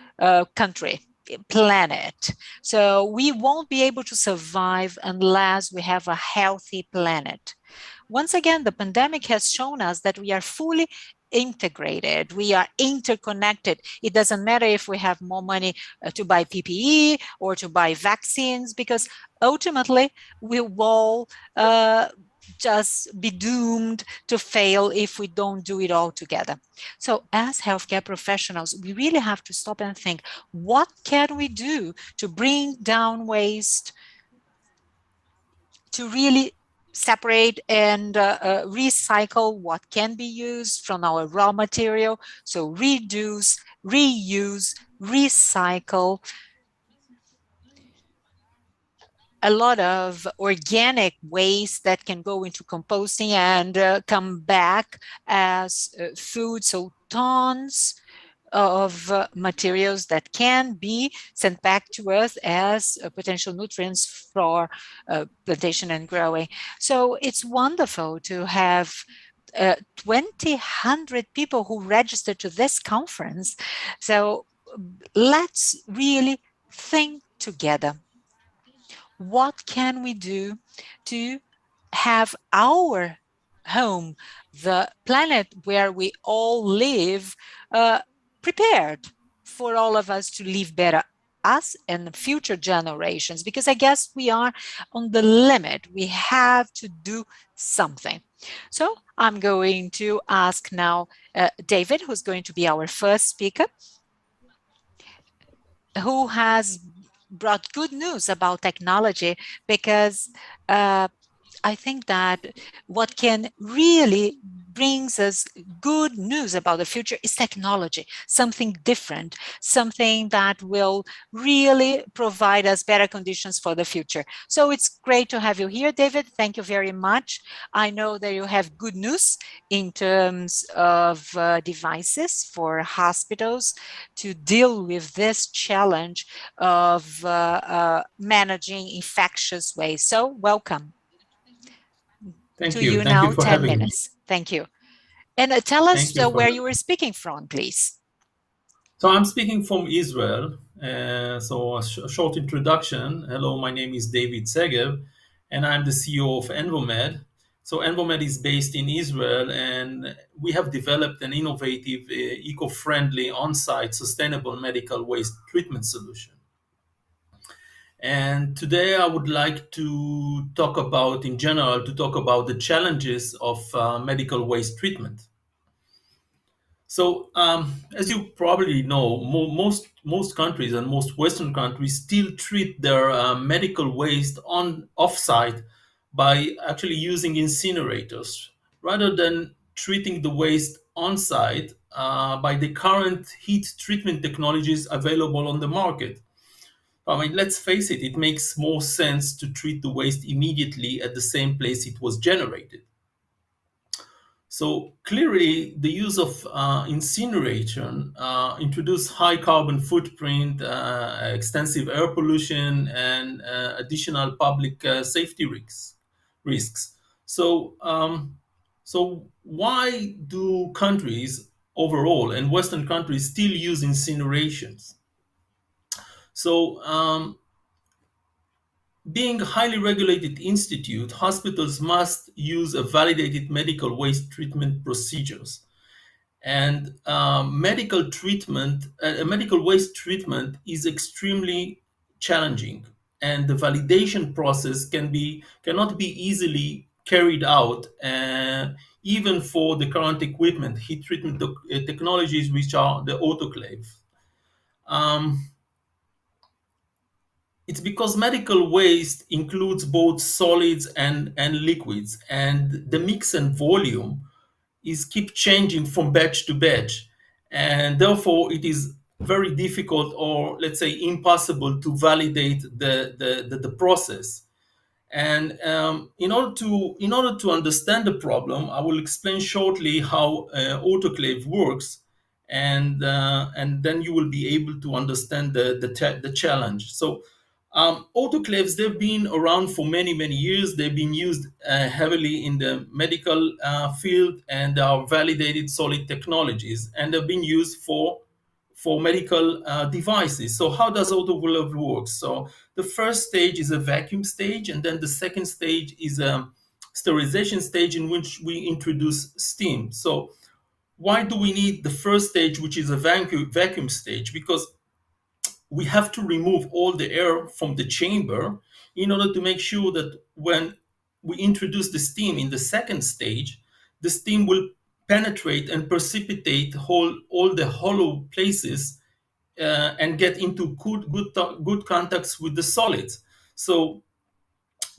country, planet. So we won't be able to survive unless we have a healthy planet. Once again, the pandemic has shown us that we are fully integrated, we are interconnected. It doesn't matter if we have more money to buy PPE or to buy vaccines, because ultimately we will just be doomed to fail if we don't do it all together. So as healthcare professionals, we really have to stop and think, what can we do to bring down waste, to really separate and recycle what can be used from our raw material. So reduce, reuse, recycle. A lot of organic waste that can go into composting and come back as food. So tons of materials that can be sent back to us as potential nutrients for plantation and growing. So it's wonderful to have 2,000 people who registered to this conference. So let's really think together. What can we do to have our home, the planet where we all live, prepared for all of us to live better, us and the future generations? Because I guess we are on the limit. We have to do something. So I'm going to ask now David, who's going to be our first speaker, who has brought good news about technology, because I think that what can really brings us good news about the future is technology, something different, something that will really provide us better conditions for the future. So it's great to have you here, David. Thank you very much. I know that you have good news in terms of devices for hospitals to deal with this challenge of managing infectious waste. So welcome. Thank to you. you Thank now, you for 10 having minutes. me. Thank you. And tell us Thank you where you were speaking from, please. So I'm speaking from Israel. So a short introduction. Hello, my name is David Segev, and I'm the CEO of Envomed. So Envomed is based in Israel, and we have developed an innovative, eco-friendly, on-site, sustainable medical waste treatment solution. And today I would like to talk about, in general, the challenges of medical waste treatment. So, as you probably know, most countries and most Western countries still treat their medical waste offsite by actually using incinerators rather than treating the waste on-site by the current heat treatment technologies available on the market. I mean, let's face it, it makes more sense to treat the waste immediately at the same place it was generated. So clearly, the use of incineration introduced high carbon footprint, extensive air pollution, and additional public safety risks. So, so why do countries overall and Western countries still use incinerations? So, being a highly regulated institute, hospitals must use a validated medical waste treatment procedures. And medical waste treatment is extremely challenging, and the validation process cannot be easily carried out, even for the current equipment, heat treatment technologies, which are the autoclave. It's because medical waste includes both solids and liquids, and the mix and volume keep changing from batch to batch, and therefore it is very difficult, or let's say impossible, to validate the process. And in order to understand the problem, I will explain shortly how autoclave works, and then you will be able to understand the challenge. So autoclaves, they've been around for many years. They've been used heavily in the medical field, and are validated solid technologies, and they've been used for medical devices. So how does autoclave work? So the first stage is a vacuum stage, and then the second stage is a sterilization stage in which we introduce steam. So why do we need the first stage, which is a vacuum stage? Because we have to remove all the air from the chamber in order to make sure that when we introduce the steam in the second stage, the steam will penetrate and precipitate all the hollow places and get into good contacts with the solids. So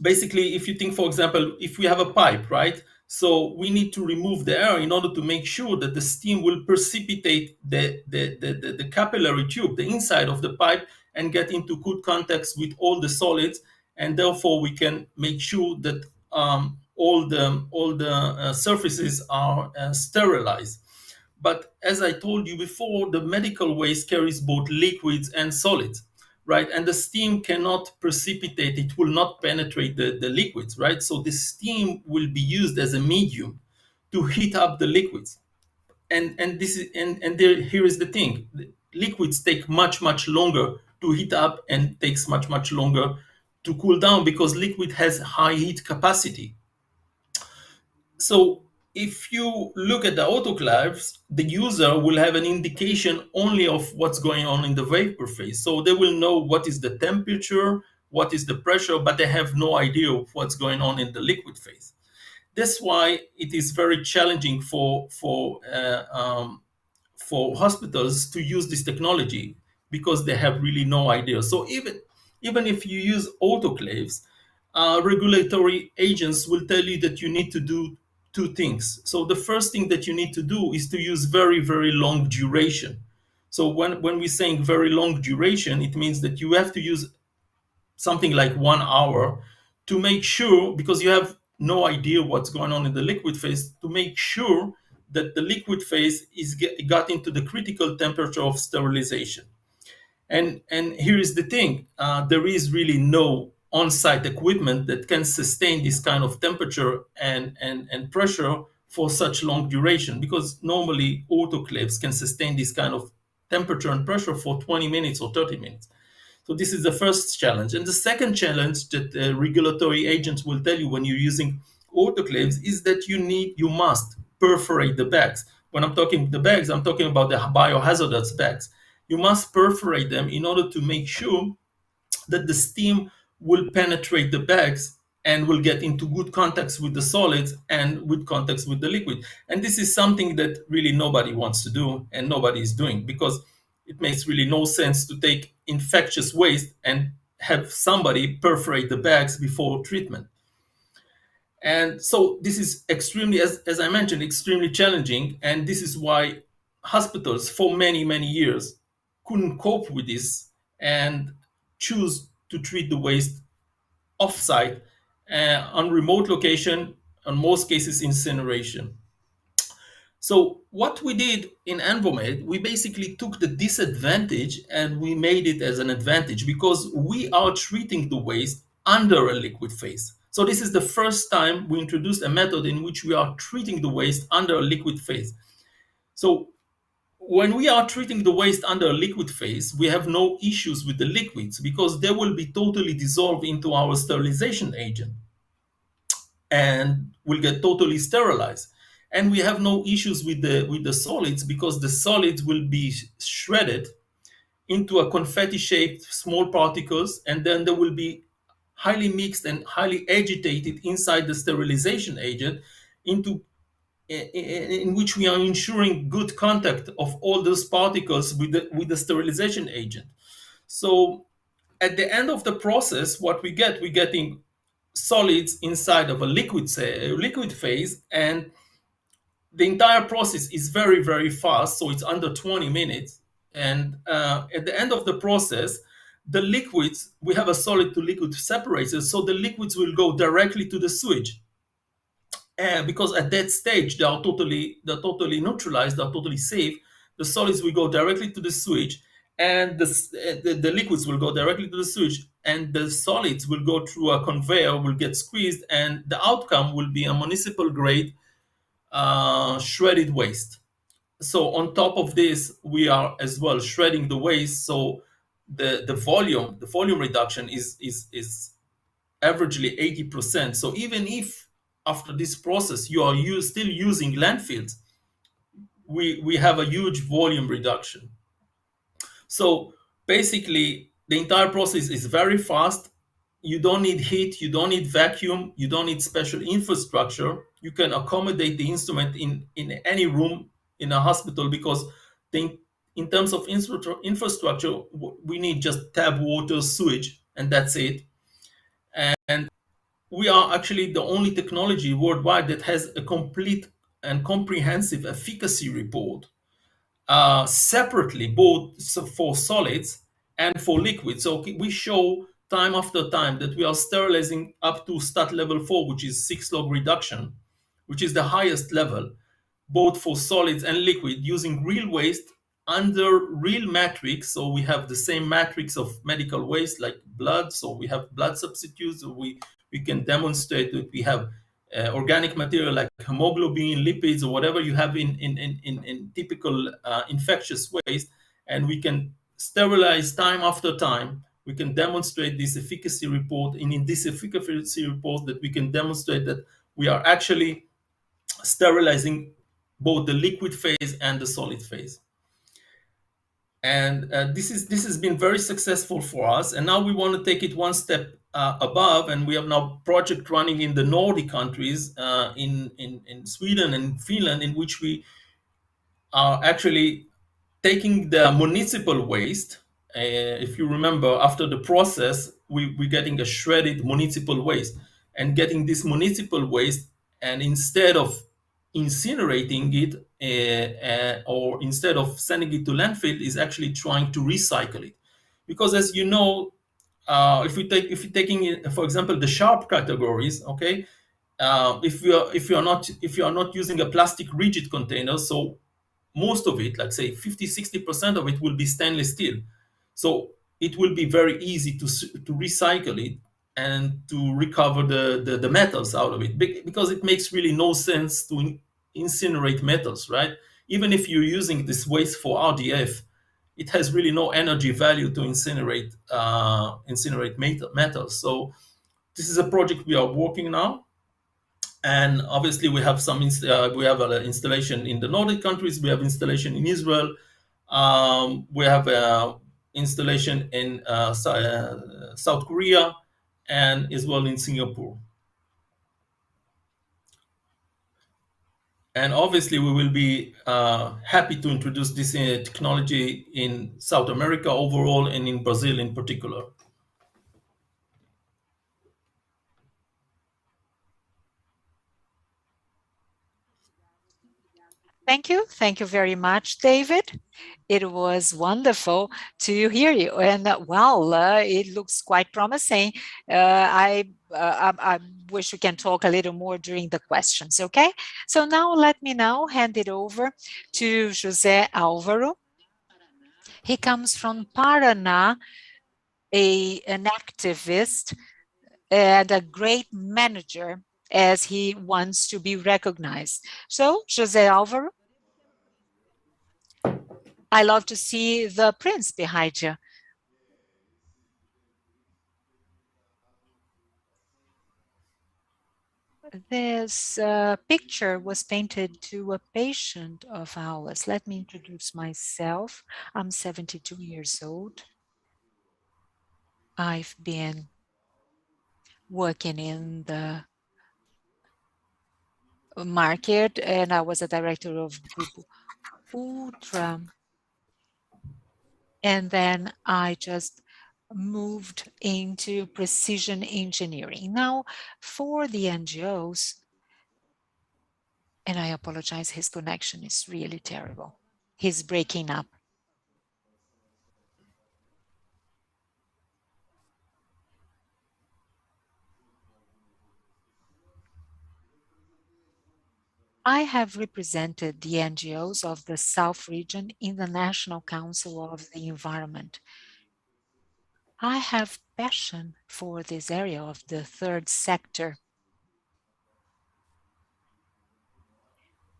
basically, if you think, for example, if we have a pipe, right? So we need to remove the air in order to make sure that the steam will precipitate the capillary tube, the inside of the pipe, and get into good contacts with all the solids, and therefore we can make sure that all the surfaces are sterilized. But as I told you before, the medical waste carries both liquids and solids, right? And the steam cannot precipitate, it will not penetrate the liquids, right? So the steam will be used as a medium to heat up the liquids. And here is the thing. The liquids take much longer to heat up, and takes much longer to cool down, because liquid has high heat capacity. So if you look at the autoclaves, the user will have an indication only of what's going on in the vapor phase. So they will know what is the temperature, what is the pressure, but they have no idea of what's going on in the liquid phase. That's why it is very challenging for hospitals to use this technology, because they have really no idea. So even if you use autoclaves, regulatory agents will tell you that you need to do two things. So the first thing that you need to do is to use very long duration. So when we're saying very long duration, it means that you have to use something like 1 hour to make sure, because you have no idea what's going on in the liquid phase, to make sure that the liquid phase got into the critical temperature of sterilization. And here is the thing, there is really no on-site equipment that can sustain this kind of temperature and pressure for such long duration, because normally autoclaves can sustain this kind of temperature and pressure for 20 minutes or 30 minutes. So this is the first challenge. And the second challenge that regulatory agents will tell you when you're using autoclaves is that you must perforate the bags. When I'm talking the bags, I'm talking about the biohazardous bags. You must perforate them in order to make sure that the steam will penetrate the bags and will get into good contacts with the solids and good contacts with the liquid. And this is something that really nobody wants to do, and nobody is doing, because it makes really no sense to take infectious waste and have somebody perforate the bags before treatment. And so this is extremely, as I mentioned, extremely challenging. And this is why hospitals for many, many years couldn't cope with this and choose to treat the waste off-site, on remote location, in most cases incineration. So what we did in ENVOMED, we basically took the disadvantage and we made it as an advantage, because we are treating the waste under a liquid phase. So this is the first time we introduced a method in which we are treating the waste under a liquid phase. So when we are treating the waste under a liquid phase, we have no issues with the liquids because they will be totally dissolved into our sterilization agent and will get totally sterilized. And we have no issues with the solids because the solids will be shredded into a confetti-shaped small particles, and then they will be highly mixed and highly agitated inside the sterilization agent in which we are ensuring good contact of all those particles with the sterilization agent. So at the end of the process, what we're getting solids inside of a liquid phase, and the entire process is very, very fast. So it's under 20 minutes. And at the end of the process, the liquids, we have a solid to liquid separator. So the liquids will go directly to the sewage. Because at that stage, they're totally neutralized, they're totally safe. The solids will go directly to the sewage, and the liquids will go directly to the sewage, and the solids will go through a conveyor, will get squeezed, and the outcome will be a municipal grade shredded waste. So on top of this, we are as well shredding the waste. So the volume reduction is averagely 80%. So even if after this process you are still using landfills, we have a huge volume reduction. So basically, the entire process is very fast. You don't need heat, you don't need vacuum, you don't need special infrastructure. You can accommodate the instrument in any room in a hospital, because in terms of infrastructure, we need just tap water, sewage, and that's it. And we are actually the only technology worldwide that has a complete and comprehensive efficacy report separately, both for solids and for liquids. So we show time after time that we are sterilizing up to stat level 4, which is 6 log reduction, which is the highest level, both for solids and liquid, using real waste under real matrix. So we have the same matrix of medical waste like blood. So we have blood substitutes. So we can demonstrate that we have organic material like hemoglobin, lipids, or whatever you have in typical infectious waste, and we can sterilize time after time. We can demonstrate this efficacy report, and in this efficacy report that we can demonstrate that we are actually sterilizing both the liquid phase and the solid phase. And this has been very successful for us. And now we want to take it one step above, and we have now project running in the Nordic countries, in Sweden and Finland, in which we are actually taking the municipal waste. If you remember, after the process, we're getting a shredded municipal waste, and getting this municipal waste, and instead of incinerating it or instead of sending it to landfill, is actually trying to recycle it. Because as you know, if you're taking, for example, the sharp categories, okay, if you are not using a plastic rigid container, so most of it, like say 50-60% of it will be stainless steel. So it will be very easy to recycle it and to recover the metals out of it, because it makes really no sense to incinerate metals, right? Even if you're using this waste for RDF, it has really no energy value to incinerate metals. So this is a project we are working now. And obviously we have we have an installation in the Nordic countries, we have installation in Israel, we have installation in South Korea, and as well in Singapore. And obviously we will be happy to introduce this technology in South America overall, and in Brazil in particular. Thank you. Thank you very much, David. It was wonderful to hear you. And it looks quite promising. I wish we can talk a little more during the questions, okay? So let me hand it over to José Álvaro. He comes from Paraná, an activist and a great manager, as he wants to be recognized. So, José Álvaro, I love to see the prince behind you. This picture was painted to a patient of ours. Let me introduce myself. I'm 72 years old. I've been working in the market, and I was a director of Grupo Ultra. And then I just moved into precision engineering. Now, for the NGOs, and I apologize, his connection is really terrible. He's breaking up. I have represented the NGOs of the South region in the National Council of the Environment. I have passion for this area of the third sector.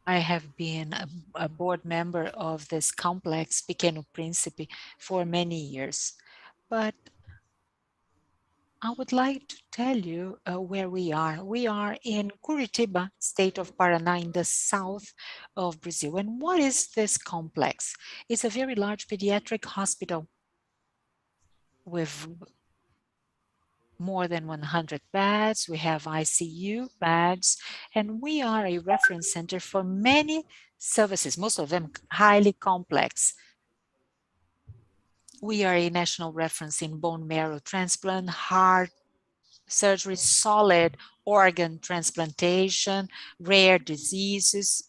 I have been a board member of this complex, Pequeno Príncipe, for many years. But I would like to tell you where we are. We are in Curitiba, state of Paraná, in the south of Brazil. And what is this complex? It's a very large pediatric hospital with more than 100 beds. We have ICU beds, and we are a reference center for many services, most of them highly complex. We are a national reference in bone marrow transplant, heart surgery, solid organ transplantation, rare diseases.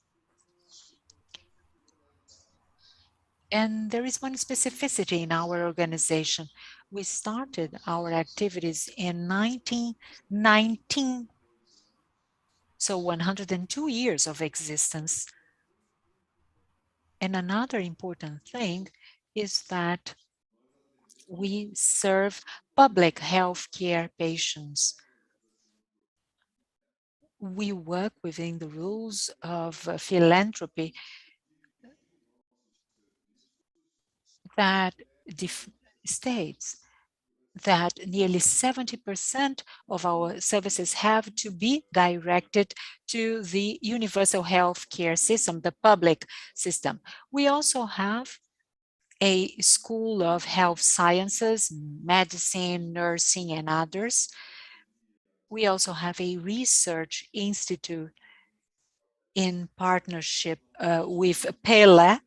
And there is one specificity in our organization. We started our activities in 1919, so 102 years of existence. And another important thing is that we serve public health care patients. We work within the rules of philanthropy that states that nearly 70% of our services have to be directed to the universal health care system, the public system. We also have a School of Health Sciences, Medicine, Nursing, and others. We also have a research institute in partnership with Pele.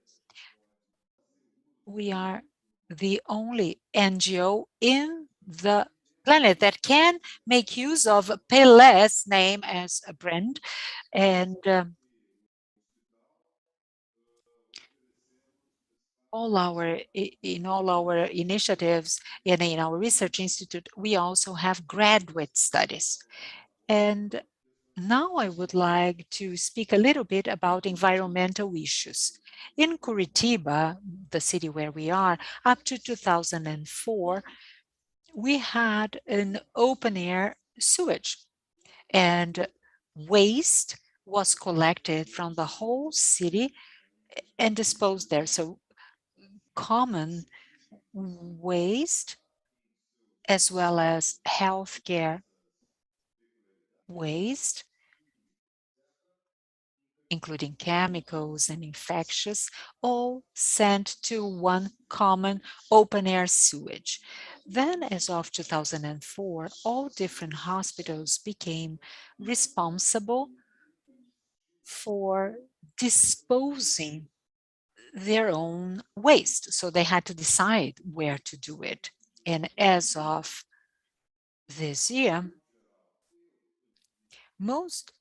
We are the only NGO in the planet that can make use of Pele's name as a brand. And in all our initiatives and in our research institute, we also have graduate studies. And now I would like to speak a little bit about environmental issues. In Curitiba, the city where we are, up to 2004, we had an open-air sewage, and waste was collected from the whole city and disposed there. So common waste as well as healthcare waste, including chemicals and infectious, all sent to one common open-air sewage. Then, as of 2004, all different hospitals became responsible for disposing their own waste. So they had to decide where to do it. And as of this year, most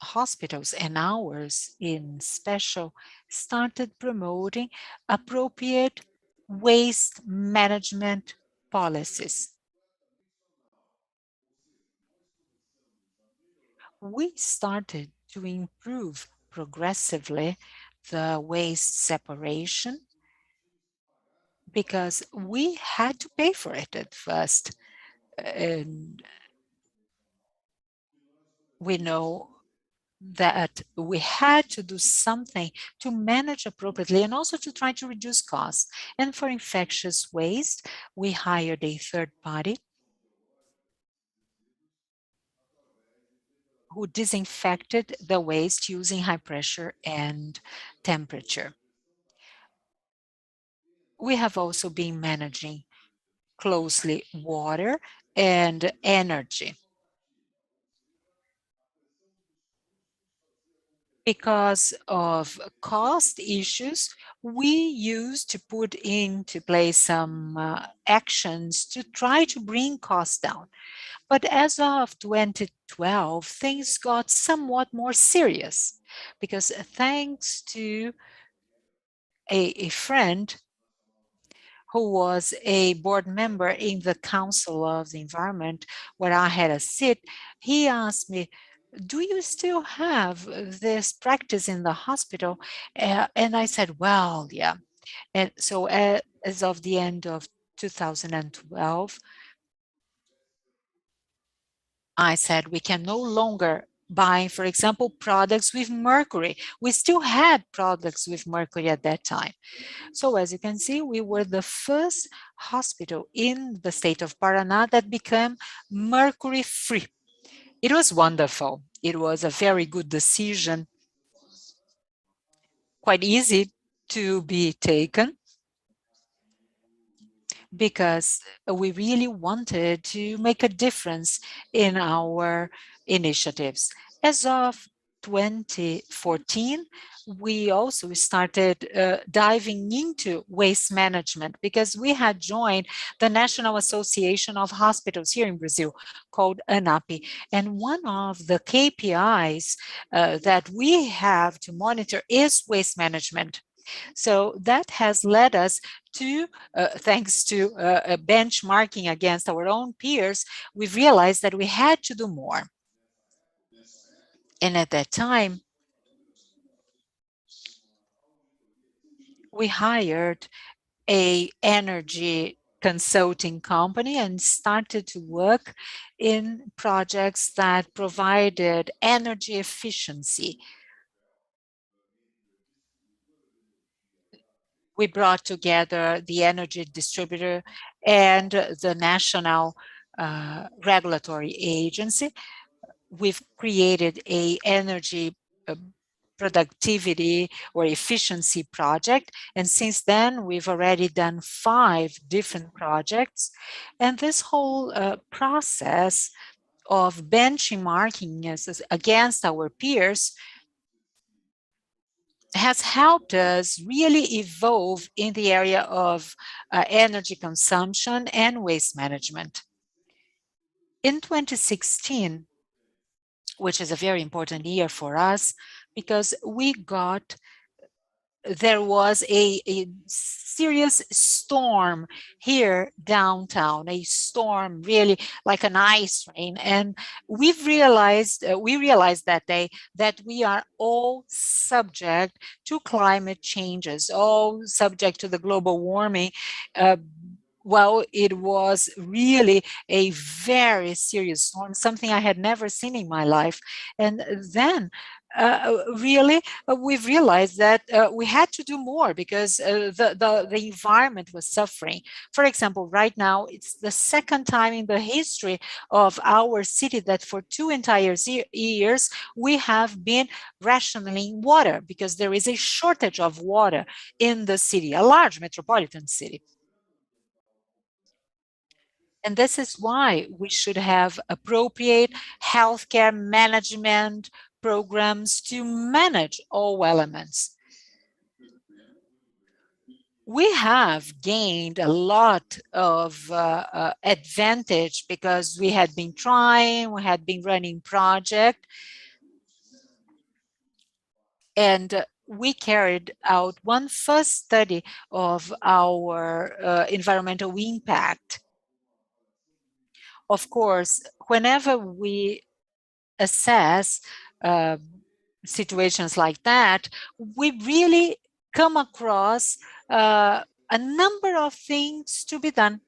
hospitals, and ours in special, started promoting appropriate waste management policies. We started to improve progressively the waste separation because we had to pay for it at first. And we know that we had to do something to manage appropriately and also to try to reduce costs. And for infectious waste, we hired a third party who disinfected the waste using high pressure and temperature. We have also been managing closely water and energy. Because of cost issues, we used to put into place some actions to try to bring costs down. But as of 2012, things got somewhat more serious because thanks to a friend who was a board member in the Council of the Environment, where I had a seat, he asked me, do you still have this practice in the hospital? And I said, well, yeah. And so as of the end of 2012, I said, we can no longer buy, for example, products with mercury. We still had products with mercury at that time. So as you can see, we were the first hospital in the state of Paraná that became mercury-free. It was wonderful. It was a very good decision, quite easy to be taken, because we really wanted to make a difference in our initiatives. As of 2014, we also started diving into waste management because we had joined the National Association of Hospitals here in Brazil called ANAP. And one of the KPIs that we have to monitor is waste management. So that has led us to, thanks to benchmarking against our own peers, we've realized that we had to do more. And at that time, we hired an energy consulting company and started to work in projects that provided energy efficiency. We brought together the energy distributor and the national regulatory agency. We've created an energy productivity or efficiency project. And since then, we've already done 5 different projects. And this whole process of benchmarking against our peers has helped us really evolve in the area of energy consumption and waste management. In 2016, which is a very important year for us, because there was a serious storm here downtown, a storm really like an ice rain. And we realized that day that we are all subject to climate changes, all subject to the global warming. Well, it was really a very serious storm, something I had never seen in my life. And then we've realized that we had to do more because the environment was suffering. For example, right now, it's the second time in the history of our city that for 2 entire years, we have been rationing water because there is a shortage of water in the city, a large metropolitan city. And this is why we should have appropriate healthcare management programs to manage all elements. We have gained a lot of advantage because we had been trying, we had been running projects. And we carried out one first study of our environmental impact. Of course, whenever we assess situations like that, we really come across a number of things to be done.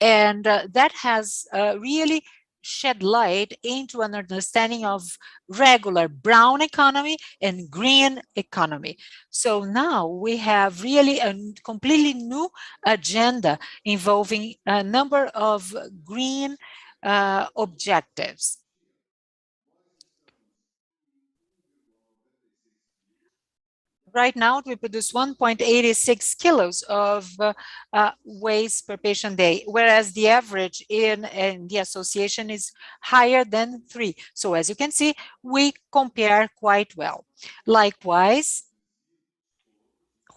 And that has really shed light into an understanding of regular brown economy and green economy. So now we have really a completely new agenda involving a number of green objectives. Right now, we produce 1.86 kilos of waste per patient day, whereas the average in the association is higher than 3. So as you can see, we compare quite well. Likewise,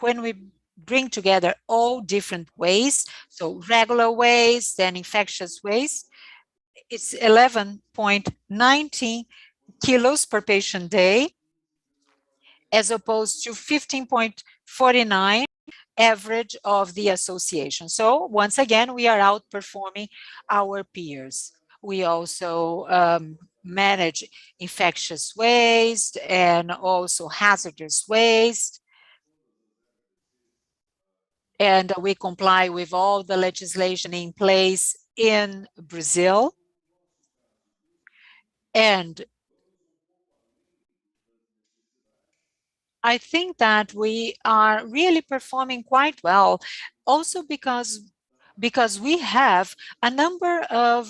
when we bring together all different waste, so regular waste and infectious waste, it's 11.19 kilos per patient day, as opposed to 15.49 average of the association. So once again, we are outperforming our peers. We also manage infectious waste and also hazardous waste. And we comply with all the legislation in place in Brazil. And I think that we are really performing quite well, also because we have a number of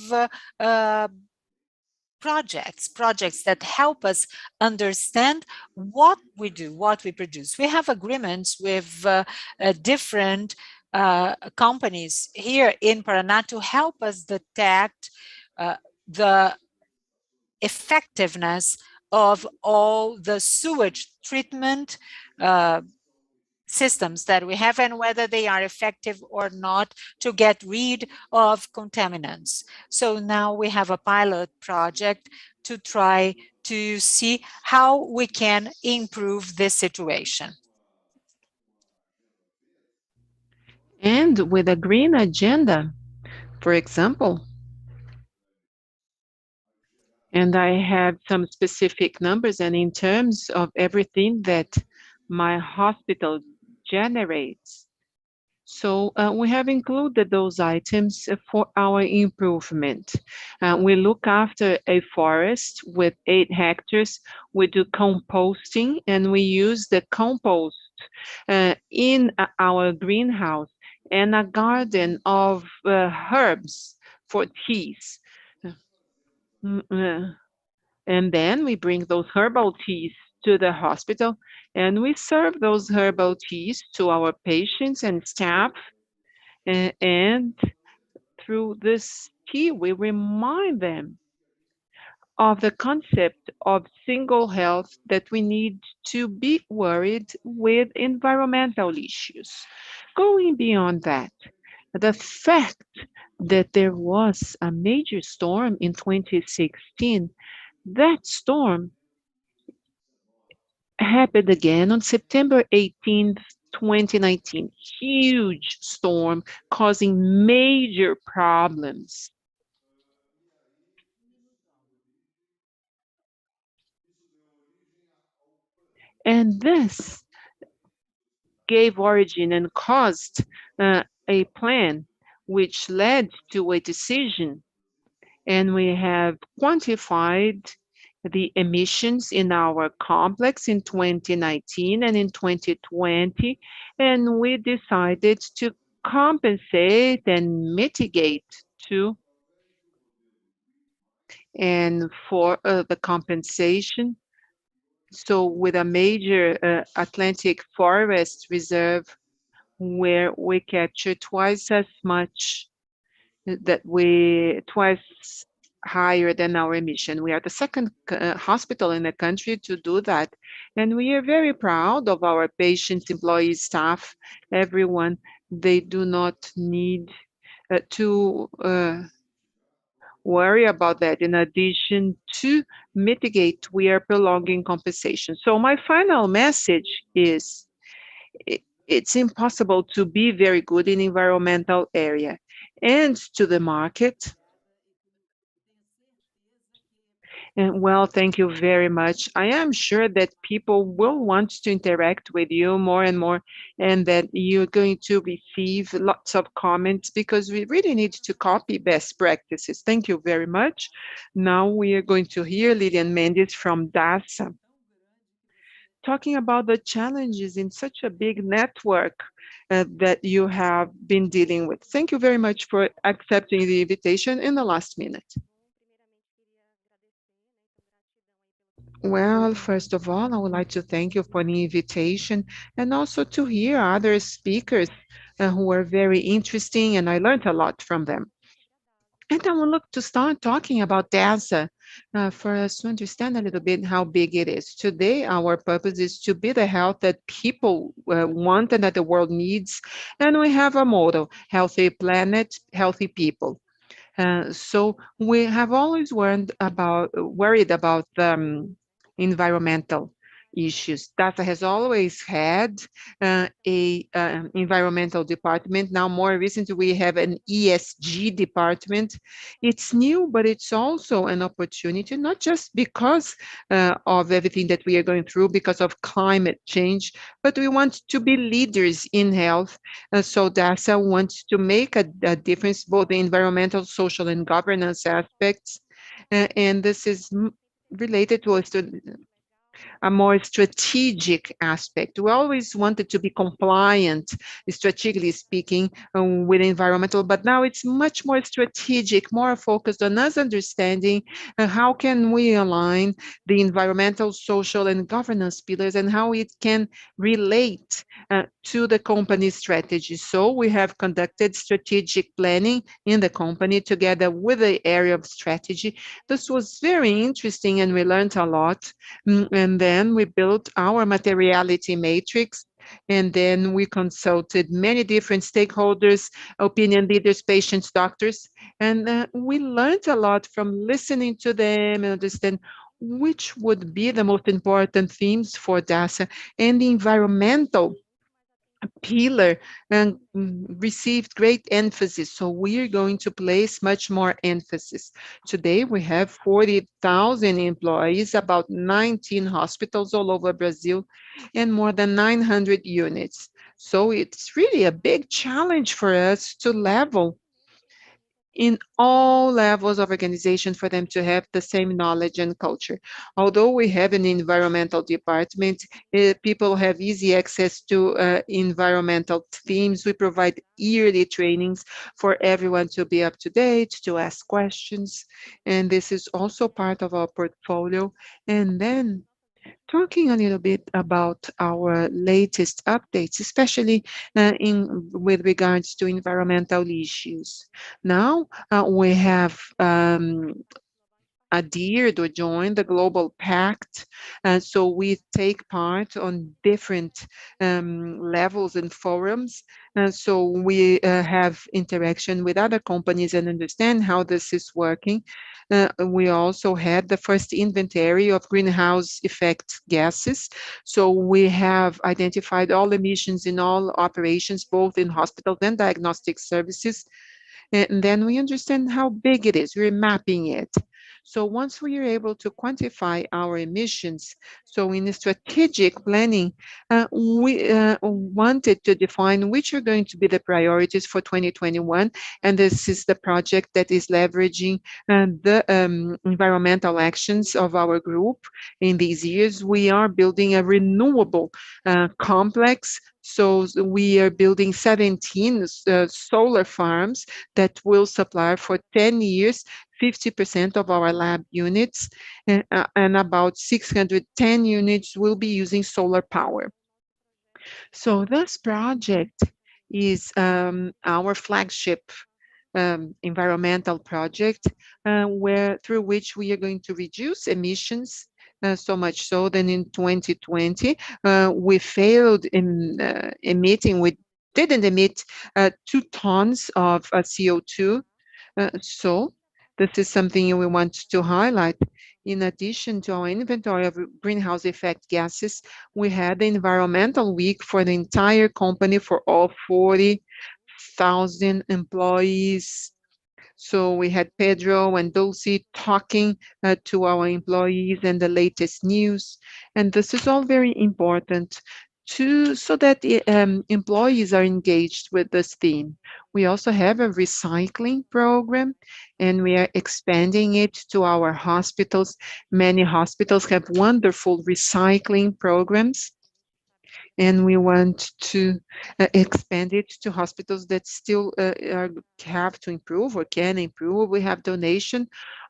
projects that help us understand what we do, what we produce. We have agreements with different companies here in Paraná to help us detect the effectiveness of all the sewage treatment systems that we have and whether they are effective or not to get rid of contaminants. So now we have a pilot project to try to see how we can improve this situation. And with a green agenda, for example, and I have some specific numbers, and in terms of everything that my hospital generates. So we have included those items for our improvement. We look after a forest with 8 hectares. We do composting, and we use the compost in our greenhouse, and a garden of herbs for teas. And then we bring those herbal teas to the hospital, and we serve those herbal teas to our patients and staff. And through this tea, we remind them of the concept of single health, that we need to be worried with environmental issues. Going beyond that, the fact that there was a major storm in 2016, that storm happened again on September 18th, 2019. Huge storm causing major problems. And this gave origin and caused a plan which led to a decision, and we have quantified the emissions in our complex in 2019 and in 2020, and we decided to compensate and mitigate too. And for the compensation, so with a major Atlantic forest reserve, where we capture twice as much, twice higher than our emission. We are the second hospital in the country to do that. And we are very proud of our patients, employees, staff, everyone. They do not need to worry about that. In addition to mitigate, we are prolonging compensation. So my final message is it's impossible to be very good in environmental area. And to the market, and well, thank you very much. I am sure that people will want to interact with you more and more, and that you're going to receive lots of comments, because we really need to copy best practices. Thank you very much. Now we are going to hear Lilian Mendes from DASA, talking about the challenges in such a big network that you have been dealing with. Thank you very much for accepting the invitation in the last minute. Well, first of all, I would like to thank you for the invitation, and also to hear other speakers who were very interesting, and I learned a lot from them. And I would like to start talking about DASA for us to understand a little bit how big it is. Today, our purpose is to be the health that people want and that the world needs. And we have a motto: healthy planet, healthy people. So we have always worried about environmental issues. DASA has always had a environmental department. Now, more recently, we have an ESG department. It's new, but it's also an opportunity, not just because of everything that we are going through, because of climate change, but we want to be leaders in health. So DASA wants to make a difference, both in environmental, social, and governance aspects. And this is related to a more strategic aspect. We always wanted to be compliant, strategically speaking, with environmental, but now it's much more strategic, more focused on us understanding how can we align the environmental, social, and governance pillars, and how it can relate to the company's strategy. So we have conducted strategic planning in the company together with the area of strategy. This was very interesting, and we learned a lot. And then we built our materiality matrix, and then we consulted many different stakeholders, opinion leaders, patients, doctors, and we learned a lot from listening to them and understand which would be the most important themes for DASA. And the environmental pillar and received great emphasis. So we are going to place much more emphasis. Today we have 40,000 employees, about 19 hospitals all over Brazil, and more than 900 units. So it's really a big challenge for us to level in all levels of organization for them to have the same knowledge and culture. Although we have an environmental department, people have easy access to environmental themes. We provide yearly trainings for everyone to be up to date, to ask questions, and this is also part of our portfolio. And then talking a little bit about our latest updates, especially with regards to environmental issues. Now we have adhered or joined the Global Pact. So we take part on different levels and forums. So we have interaction with other companies and understand how this is working. We also had the first inventory of greenhouse effect gases. So we have identified all emissions in all operations, both in hospitals and diagnostic services. And then we understand how big it is. We're mapping it. So once we are able to quantify our emissions, so in the strategic planning, we wanted to define which are going to be the priorities for 2021. And this is the project that is leveraging the environmental actions of our group. In these years, we are building a renewable complex. So we are building 17 solar farms that will supply for 10 years 50% of our lab units, and about 610 units will be using solar power. So this project is our flagship environmental project, through which we are going to reduce emissions. So much so that in 2020, we failed in emitting, we didn't emit 2 tons of CO2. So this is something we want to highlight. In addition to our inventory of greenhouse effect gases, we had the environmental week for the entire company for all 40,000 employees. So we had Pedro and Dulce talking to our employees and the latest news. And this is all very important so that employees are engaged with this theme. We also have a recycling program, and we are expanding it to our hospitals. Many hospitals have wonderful recycling programs, and we want to expand it to hospitals that still have to improve or can improve. We have donation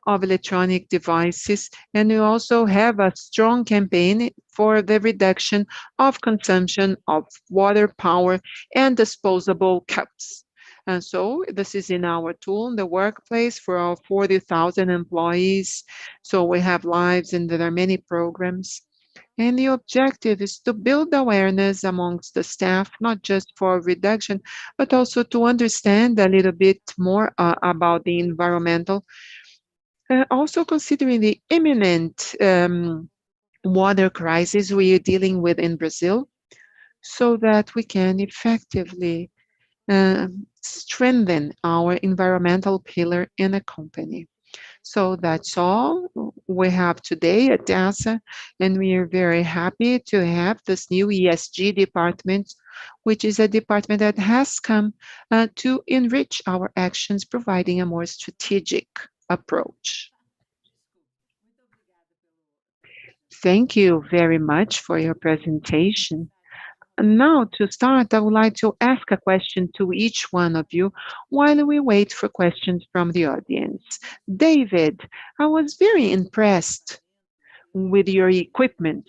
of electronic devices, and we also have a strong campaign for the reduction of consumption of water, power, and disposable cups. And so this is in our tool in the workplace for our 40,000 employees. So we have lives, and there are many programs. And the objective is to build awareness amongst the staff, not just for reduction, but also to understand a little bit more about the environmental. Also considering the imminent water crisis we are dealing with in Brazil, so that we can effectively strengthen our environmental pillar in a company. So that's all we have today at DASA, and we are very happy to have this new ESG department, which is a department that has come to enrich our actions, providing a more strategic approach. Thank you very much for your presentation. And now, to start, I would like to ask a question to each one of you while we wait for questions from the audience. David, I was very impressed with your equipment,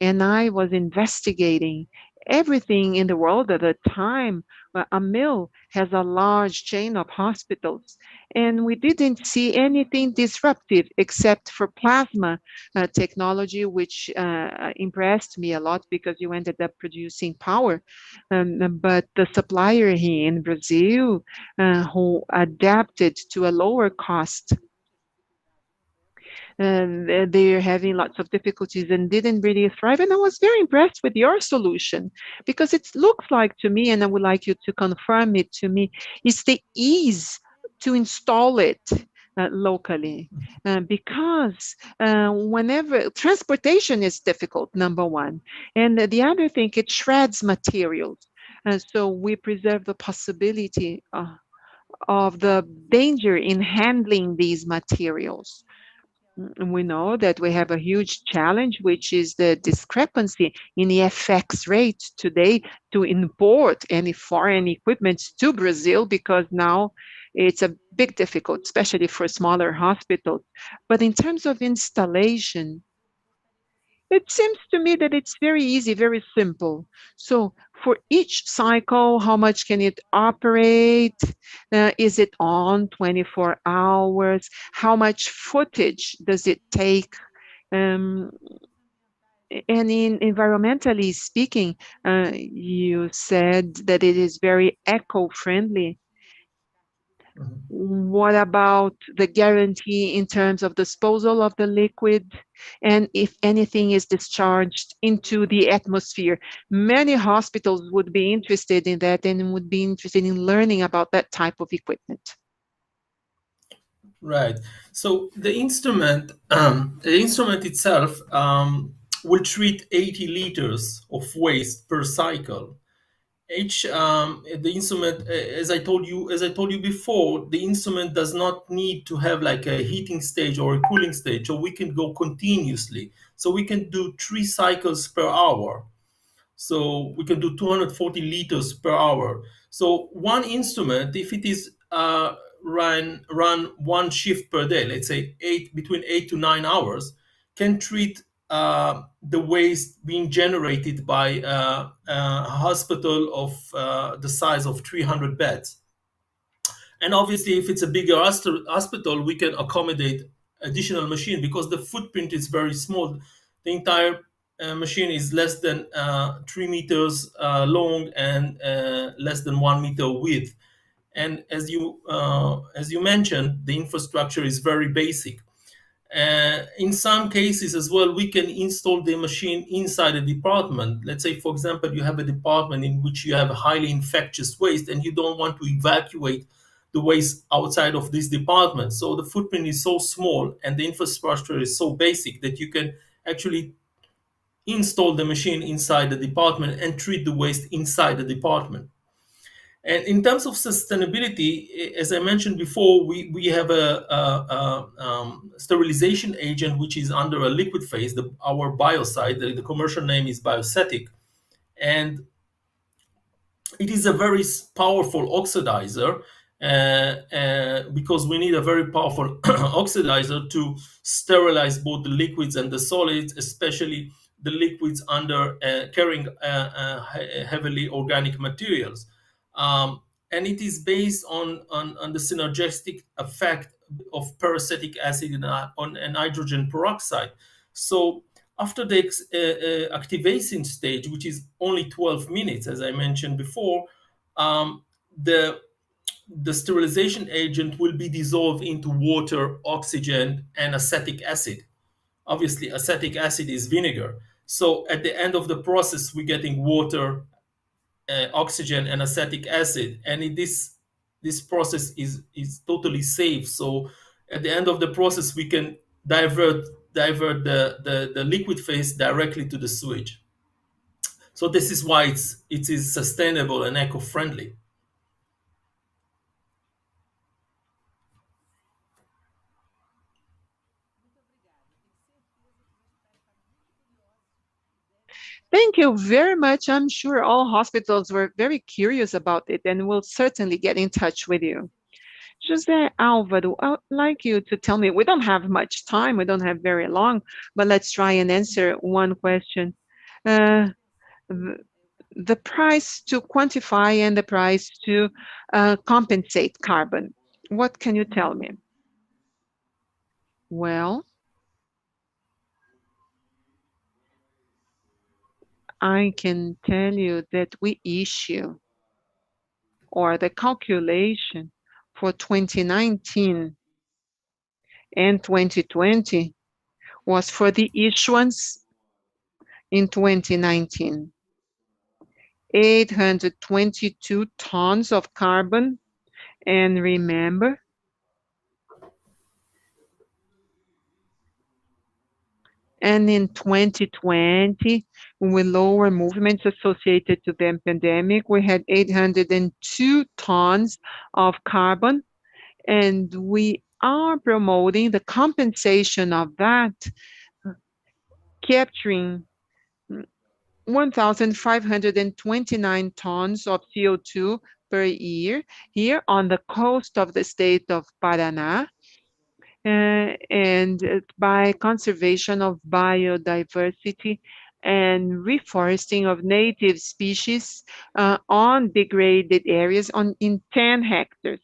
and I was investigating everything in the world at the time. A mill has a large chain of hospitals, and we didn't see anything disruptive except for plasma technology, which impressed me a lot because you ended up producing power. But the supplier here in Brazil, who adapted to a lower cost, they're having lots of difficulties and didn't really thrive. And I was very impressed with your solution, because it looks like to me, and I would like you to confirm it to me, is the ease to install it locally, because whenever transportation is difficult, number one, and the other thing, it shreds materials. So we preserve the possibility of the danger in handling these materials. We know that we have a huge challenge, which is the discrepancy in the FX rate today to import any foreign equipment to Brazil, because now it's a big difficult, especially for smaller hospitals. But in terms of installation, it seems to me that it's very easy, very simple. So for each cycle, how much can it operate? Is it on 24 hours? How much footage does it take? And environmentally speaking, you said that it is very eco-friendly. What about the guarantee in terms of disposal of the liquid, and if anything is discharged into the atmosphere? Many hospitals would be interested in that and would be interested in learning about that type of equipment. Right. So the instrument itself will treat 80 liters of waste per cycle. The instrument, as I told you before, the instrument does not need to have like a heating stage or a cooling stage, so we can go continuously. So we can do 3 cycles per hour. So we can do 240 liters per hour. So one instrument, if it is run one shift per day, let's say between 8 to 9 hours, can treat the waste being generated by a hospital of the size of 300 beds. And obviously, if it's a bigger hospital, we can accommodate additional machine, because the footprint is very small. The entire machine is less than 3 meters long and less than 1 meter width. And as you mentioned, the infrastructure is very basic. In some cases as well, we can install the machine inside a department. Let's say, for example, you have a department in which you have highly infectious waste and you don't want to evacuate the waste outside of this department. So the footprint is so small and the infrastructure is so basic that you can actually install the machine inside the department and treat the waste inside the department. And in terms of sustainability, as I mentioned before, we have a sterilization agent which is under a liquid phase, our biocide. The commercial name is Biocetic. And it is a very powerful oxidizer because we need a very powerful oxidizer to sterilize both the liquids and the solids, especially the liquids under carrying heavily organic materials. And it is based on the synergistic effect of peracetic acid and nitrogen peroxide. So after the activation stage, which is only 12 minutes, as I mentioned before, the sterilization agent will be dissolved into water, oxygen, and acetic acid. Obviously, acetic acid is vinegar. So at the end of the process, we're getting water, oxygen, and acetic acid. And this process is totally safe. So at the end of the process, we can divert the liquid phase directly to the sewage. So this is why it is sustainable and eco-friendly. Thank you very much. I'm sure all hospitals were very curious about it and will certainly get in touch with you. José Álvaro, I would like you to tell me, we don't have much time, we don't have very long, but let's try and answer one question. The price to quantify and the price to compensate carbon. What can you tell me? Well, I can tell you that we issue, or the calculation for 2019 and 2020 was for the issuance in 2019. 822 tons of carbon, and remember, and in 2020, with lower movements associated to the pandemic, we had 802 tons of carbon, and we are promoting the compensation of that, capturing 1,529 tons of CO2 per year here on the coast of the state of Paraná, and by conservation of biodiversity and reforesting of native species on degraded areas in 10 hectares.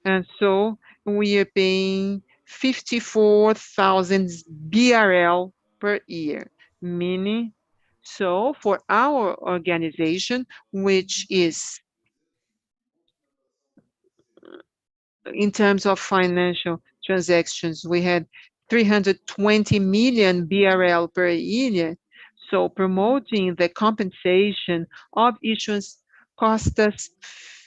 And so we are paying 54,000 BRL per year, meaning, so for our organization, which is in terms of financial transactions, we had 320 million BRL per year. So promoting the compensation of issuance cost us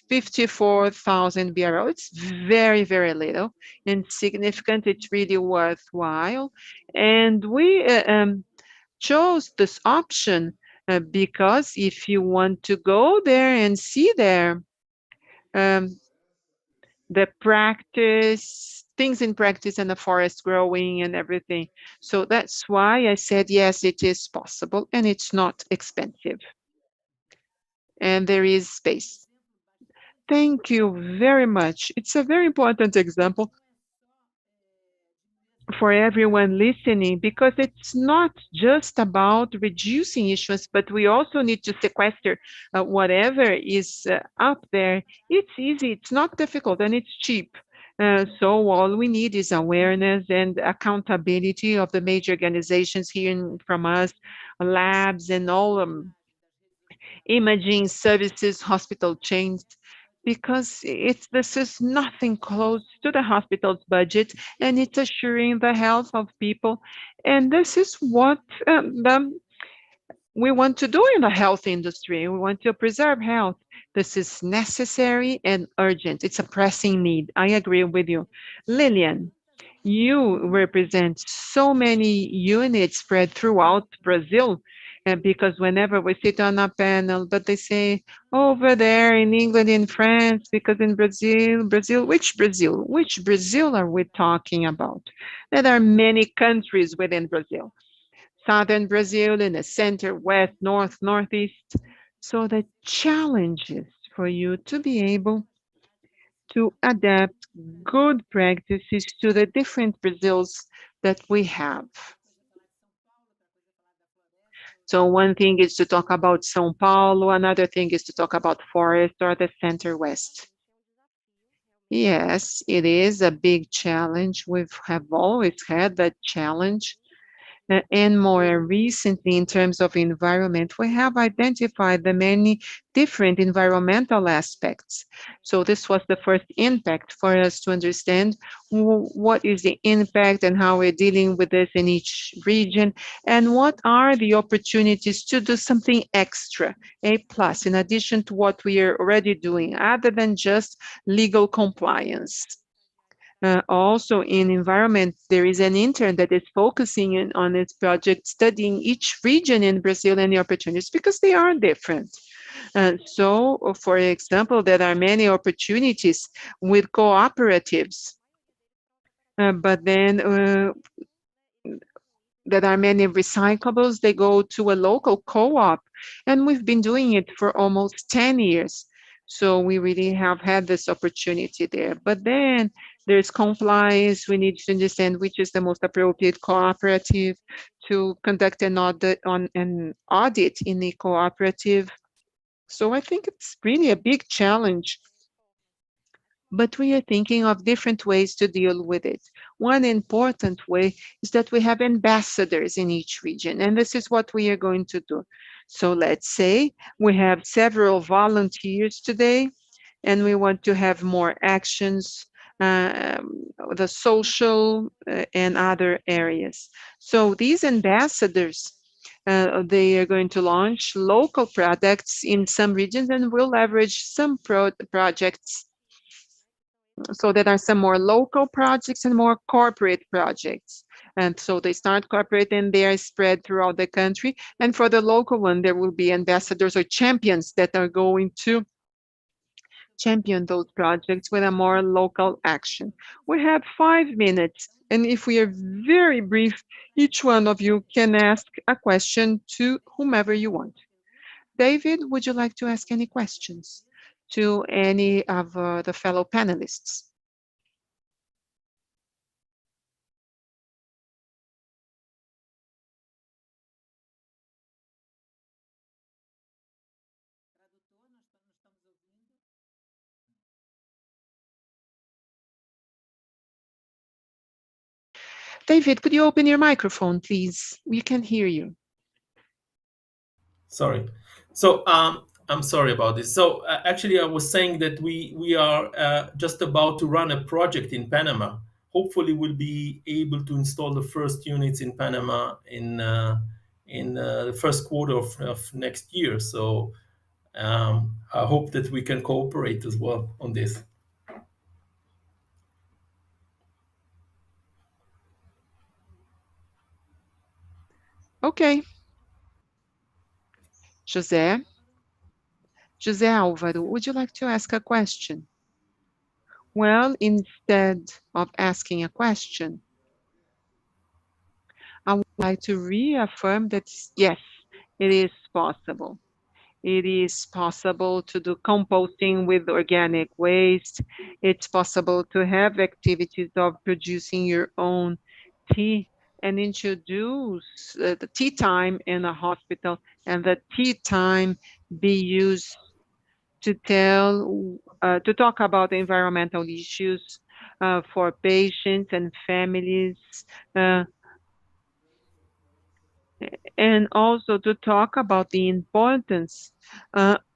54,000 BRL. It's very, very little and significant. It's really worthwhile. And we chose this option because if you want to go there and see there, the practice, things in practice and the forest growing and everything. So that's why I said, yes, it is possible and it's not expensive. And there is space. Thank you very much. It's a very important example for everyone listening, because it's not just about reducing issuance, but we also need to sequester whatever is up there. It's easy, it's not difficult, and it's cheap. So all we need is awareness and accountability of the major organizations hearing from us, labs and all imaging services, hospital chains. because this is nothing close to the hospital's budget, and it's assuring the health of people. And this is what we want to do in the health industry. We want to preserve health. This is necessary and urgent. It's a pressing need. I agree with you. Lillian, you represent so many units spread throughout Brazil, and because whenever we sit on a panel, but they say over there in England, in France, because in Brazil, which Brazil? Which Brazil are we talking about? There are many countries within Brazil. Southern Brazil, in the center, west, north, northeast. So the challenge is for you to be able to adapt good practices to the different Brazils that we have. So one thing is to talk about São Paulo, another thing is to talk about forest or the center west. Yes, it is a big challenge. We have always had that challenge. And more recently, in terms of environment, we have identified the many different environmental aspects. So this was the first impact for us to understand what is the impact and how we're dealing with this in each region, and what are the opportunities to do something extra, a plus, in addition to what we are already doing, other than just legal compliance. Also in environment, there is an intern that is focusing on this project, studying each region in Brazil and the opportunities, because they are different. So, for example, there are many opportunities with cooperatives, but then there are many recyclables. They go to a local co-op, and we've been doing it for almost 10 years. So we really have had this opportunity there. But then there's compliance. We need to understand which is the most appropriate cooperative to conduct an audit in the cooperative. So I think it's really a big challenge. But we are thinking of different ways to deal with it. One important way is that we have ambassadors in each region, and this is what we are going to do. So let's say we have several volunteers today, and we want to have more actions, the social and other areas. So these ambassadors, they are going to launch local products in some regions, and will leverage some projects. So there are some more local projects and more corporate projects. And so they start corporate and they are spread throughout the country. And for the local one, there will be ambassadors or champions that are going to champion those projects with a more local action. We have 5 minutes. And if we are very brief, each one of you can ask a question to whomever you want. David, would you like to ask any questions to any of the fellow panelists? David, could you open your microphone, please? We can hear you. Sorry. So I'm sorry about this. So actually, I was saying that we are just about to run a project in Panama. Hopefully, we'll be able to install the first units in Panama in the first quarter of next year. So I hope that we can cooperate as well on this. Okay. José Álvaro, would you like to ask a question? Well, instead of asking a question, I would like to reaffirm that, yes, it is possible. It is possible to do composting with organic waste. It's possible to have activities of producing your own tea and introduce the tea time in a hospital, and the tea time be used to talk about environmental issues for patients and families, and also to talk about the importance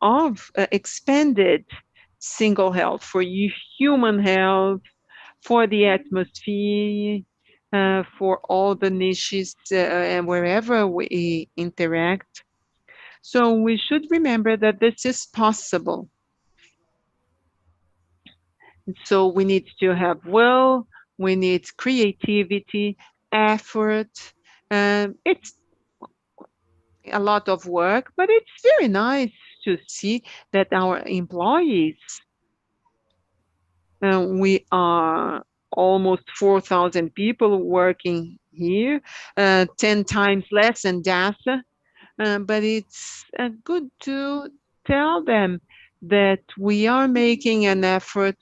of expanded single health, for human health, for the atmosphere, for all the niches and wherever we interact. So we should remember that this is possible. So we need to have will, we need creativity, effort. It's a lot of work, but it's very nice to see that our employees, we are almost 4,000 people working here, 10 times less than DASA, but it's good to tell them that we are making an effort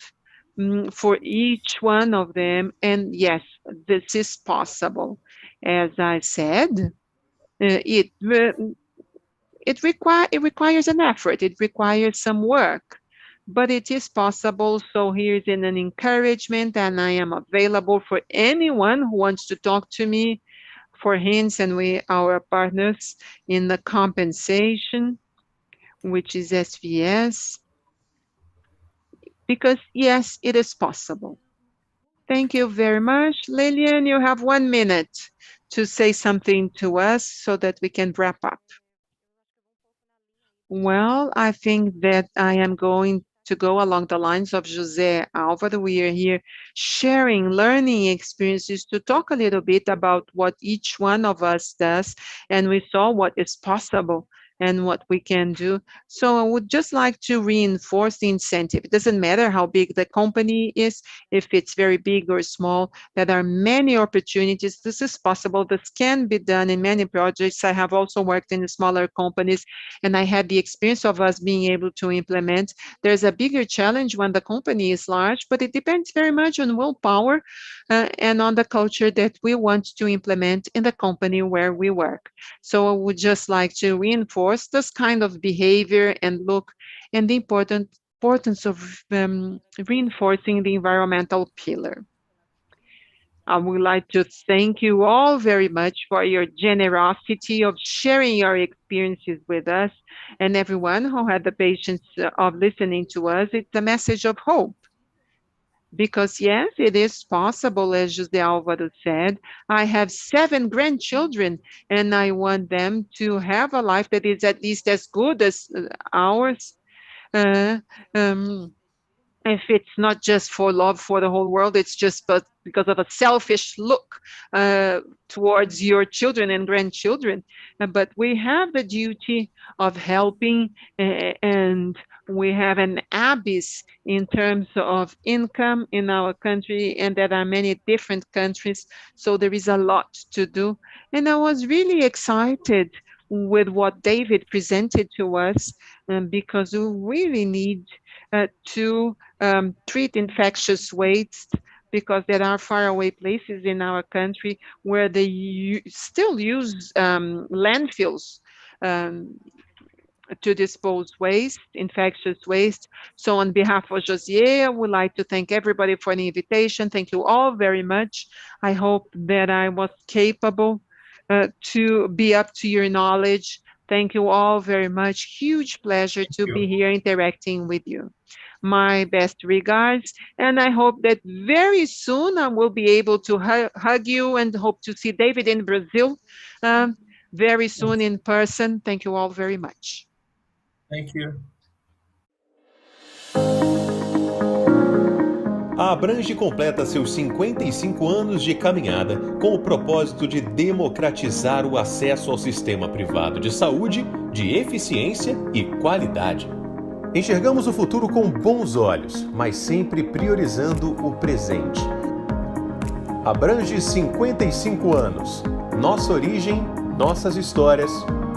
for each one of them, and yes, this is possible. As I said, it requires an effort, it requires some work, but it is possible. So here's an encouragement, and I am available for anyone who wants to talk to me for hints, and we our partners in the compensation, which is SVS, because yes, it is possible. Thank you very much. Lilian, you have 1 minute to say something to us so that we can wrap up. Well, I think that I am going to go along the lines of José Álvaro. We are here sharing learning experiences to talk a little bit about what each one of us does, and we saw what is possible and what we can do. So I would just like to reinforce the incentive. It doesn't matter how big the company is, if it's very big or small, there are many opportunities. This is possible. This can be done in many projects. I have also worked in smaller companies, and I had the experience of us being able to implement. There's a bigger challenge when the company is large, but it depends very much on willpower and on the culture that we want to implement in the company where we work. So I would just like to reinforce this kind of behavior and look and the importance of reinforcing the environmental pillar. I would like to thank you all very much for your generosity of sharing your experiences with us, and everyone who had the patience of listening to us. It's a message of hope. Because yes, it is possible, as José Álvaro said. I have 7 grandchildren, and I want them to have a life that is at least as good as ours. If it's not just for love for the whole world, it's just because of a selfish look towards your children and grandchildren. But we have the duty of helping, and we have an abyss in terms of income in our country, and there are many different countries, so there is a lot to do. And I was really excited with what David presented to us, because we really need to treat infectious waste, because there are faraway places in our country where they still use landfills to dispose waste, infectious waste. So on behalf of Josier, I would like to thank everybody for the invitation. Thank you all very much. I hope that I was capable to be up to your knowledge. Thank you all very much. Huge pleasure to be here interacting with you. My best regards, and I hope that very soon I will be able to hug you, and hope to see David in Brazil very soon in person. Thank you all very much. Thank you. A Abrange completa seus 55 anos de caminhada com o propósito de democratizar o acesso ao sistema privado de saúde, de eficiência e qualidade. Enxergamos o futuro com bons olhos, mas sempre priorizando o presente. Abrange 55 anos. Nossa origem, nossas histórias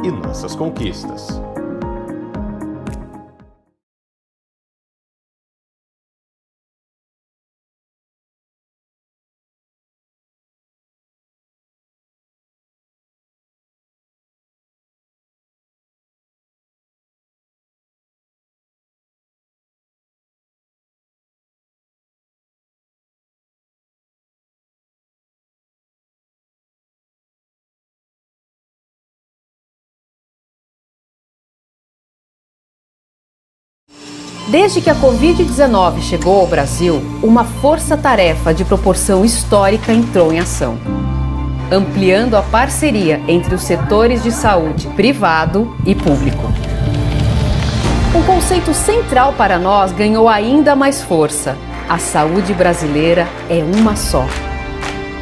e nossas conquistas. Desde que a Covid-19 chegou ao Brasil, uma força-tarefa de proporção histórica entrou em ação, ampliando a parceria entre os setores de saúde privado e público. Um conceito central para nós ganhou ainda mais força. A saúde brasileira é uma só.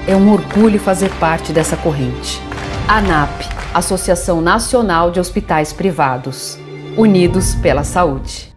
É um orgulho fazer parte dessa corrente. ANAP, Associação Nacional de Hospitais Privados. Unidos pela saúde.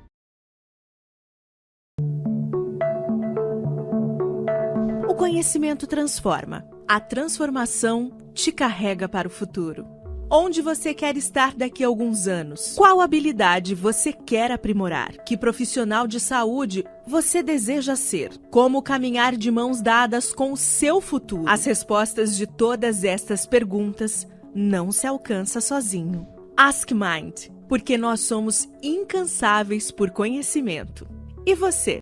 O conhecimento transforma. A transformação te carrega para o futuro. Onde você quer estar daqui a alguns anos? Qual habilidade você quer aprimorar? Que profissional de saúde você deseja ser? Como caminhar de mãos dadas com o seu futuro? As respostas de todas estas perguntas não se alcança sozinho. Ask Mind, porque nós somos incansáveis por conhecimento. E você?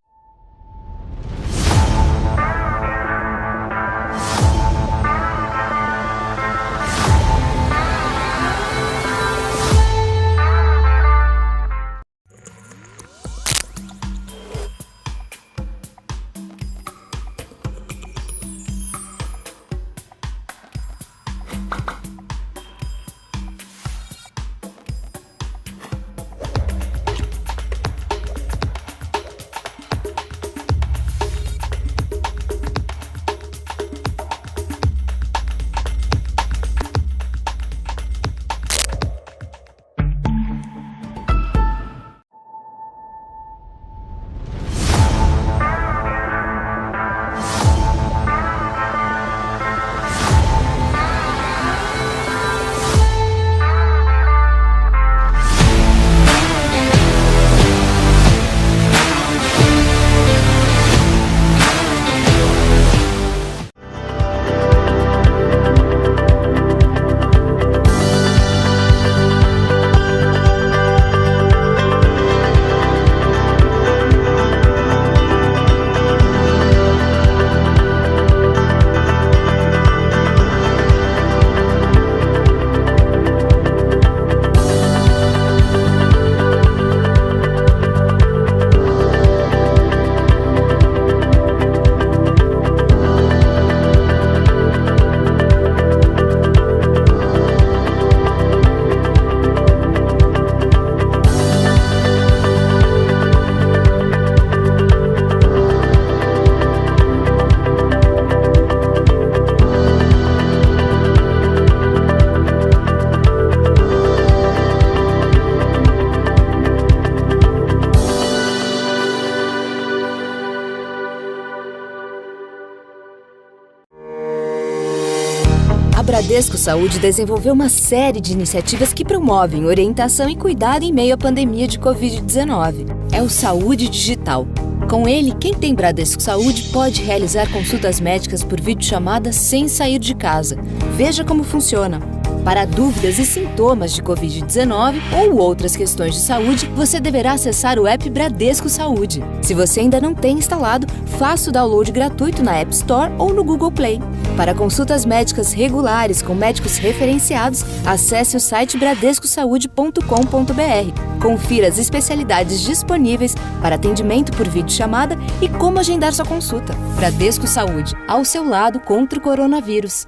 Bradesco Saúde desenvolveu uma série de iniciativas que promovem orientação e cuidado em meio à pandemia de Covid-19. É o Saúde Digital. Com ele, quem tem Bradesco Saúde pode realizar consultas médicas por videochamada sem sair de casa. Veja como funciona. Para dúvidas e sintomas de Covid-19 ou outras questões de saúde, você deverá acessar o app Bradesco Saúde. Se você ainda não tem instalado, faça o download gratuito na App Store ou no Google Play. Para consultas médicas regulares com médicos referenciados, acesse o site bradescosaude.com.br. Confira as especialidades disponíveis para atendimento por videochamada e como agendar sua consulta. Bradesco Saúde, ao seu lado contra o coronavírus.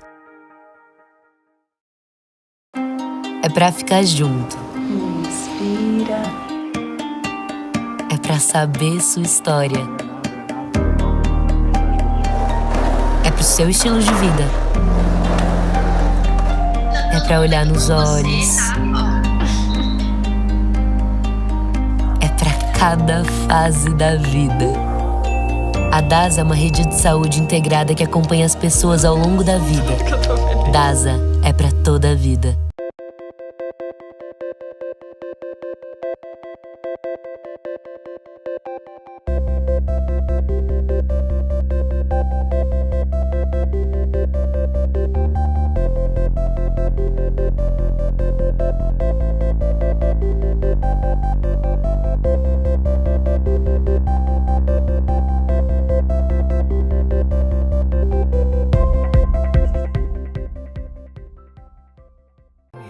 É pra ficar junto. Inspira. É pra saber sua história. É pro seu estilo de vida. É pra olhar nos olhos. É pra cada fase da vida. A DASA é uma rede de saúde integrada que acompanha as pessoas ao longo da vida. DASA é pra toda a vida.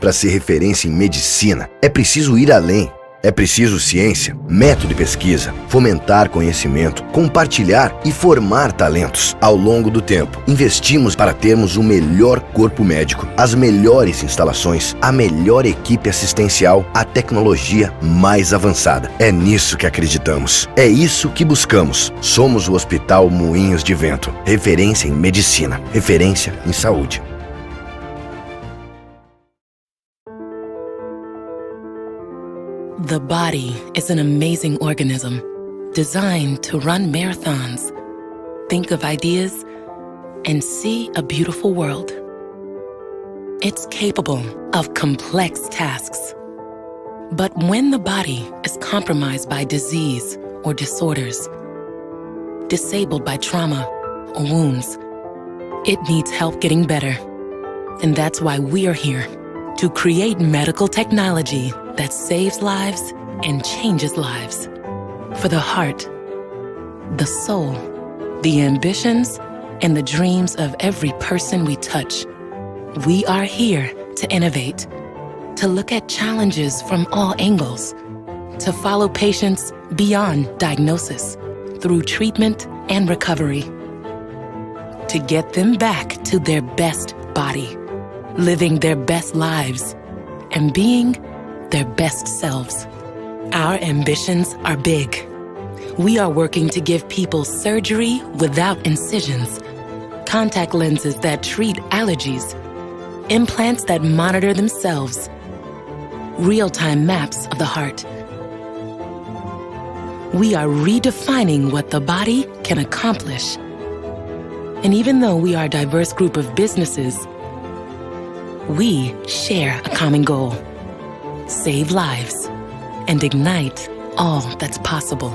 Para ser referência em medicina, é preciso ir além. É preciso ciência, método e pesquisa, fomentar conhecimento, compartilhar e formar talentos. Ao longo do tempo, investimos para termos o melhor corpo médico, as melhores instalações, a melhor equipe assistencial, a tecnologia mais avançada. É nisso que acreditamos. É isso que buscamos. Somos o Hospital Moinhos de Vento. Referência em medicina, referência em saúde. The body is an amazing organism, designed to run marathons, think of ideas, and see a beautiful world. It's capable of complex tasks. But when the body is compromised by disease or disorders, disabled by trauma or wounds, it needs help getting better. And that's why we're here, to create medical technology that saves lives and changes lives. For the heart, the soul, the ambitions, and the dreams of every person we touch, we are here to innovate, to look at challenges from all angles, to follow patients beyond diagnosis, through treatment and recovery, to get them back to their best body, living their best lives, and being their best selves. Our ambitions are big. We are working to give people surgery without incisions, contact lenses that treat allergies, implants that monitor themselves, real-time maps of the heart. We are redefining what the body can accomplish. And even though we are a diverse group of businesses, we share a common goal: save lives and ignite all that's possible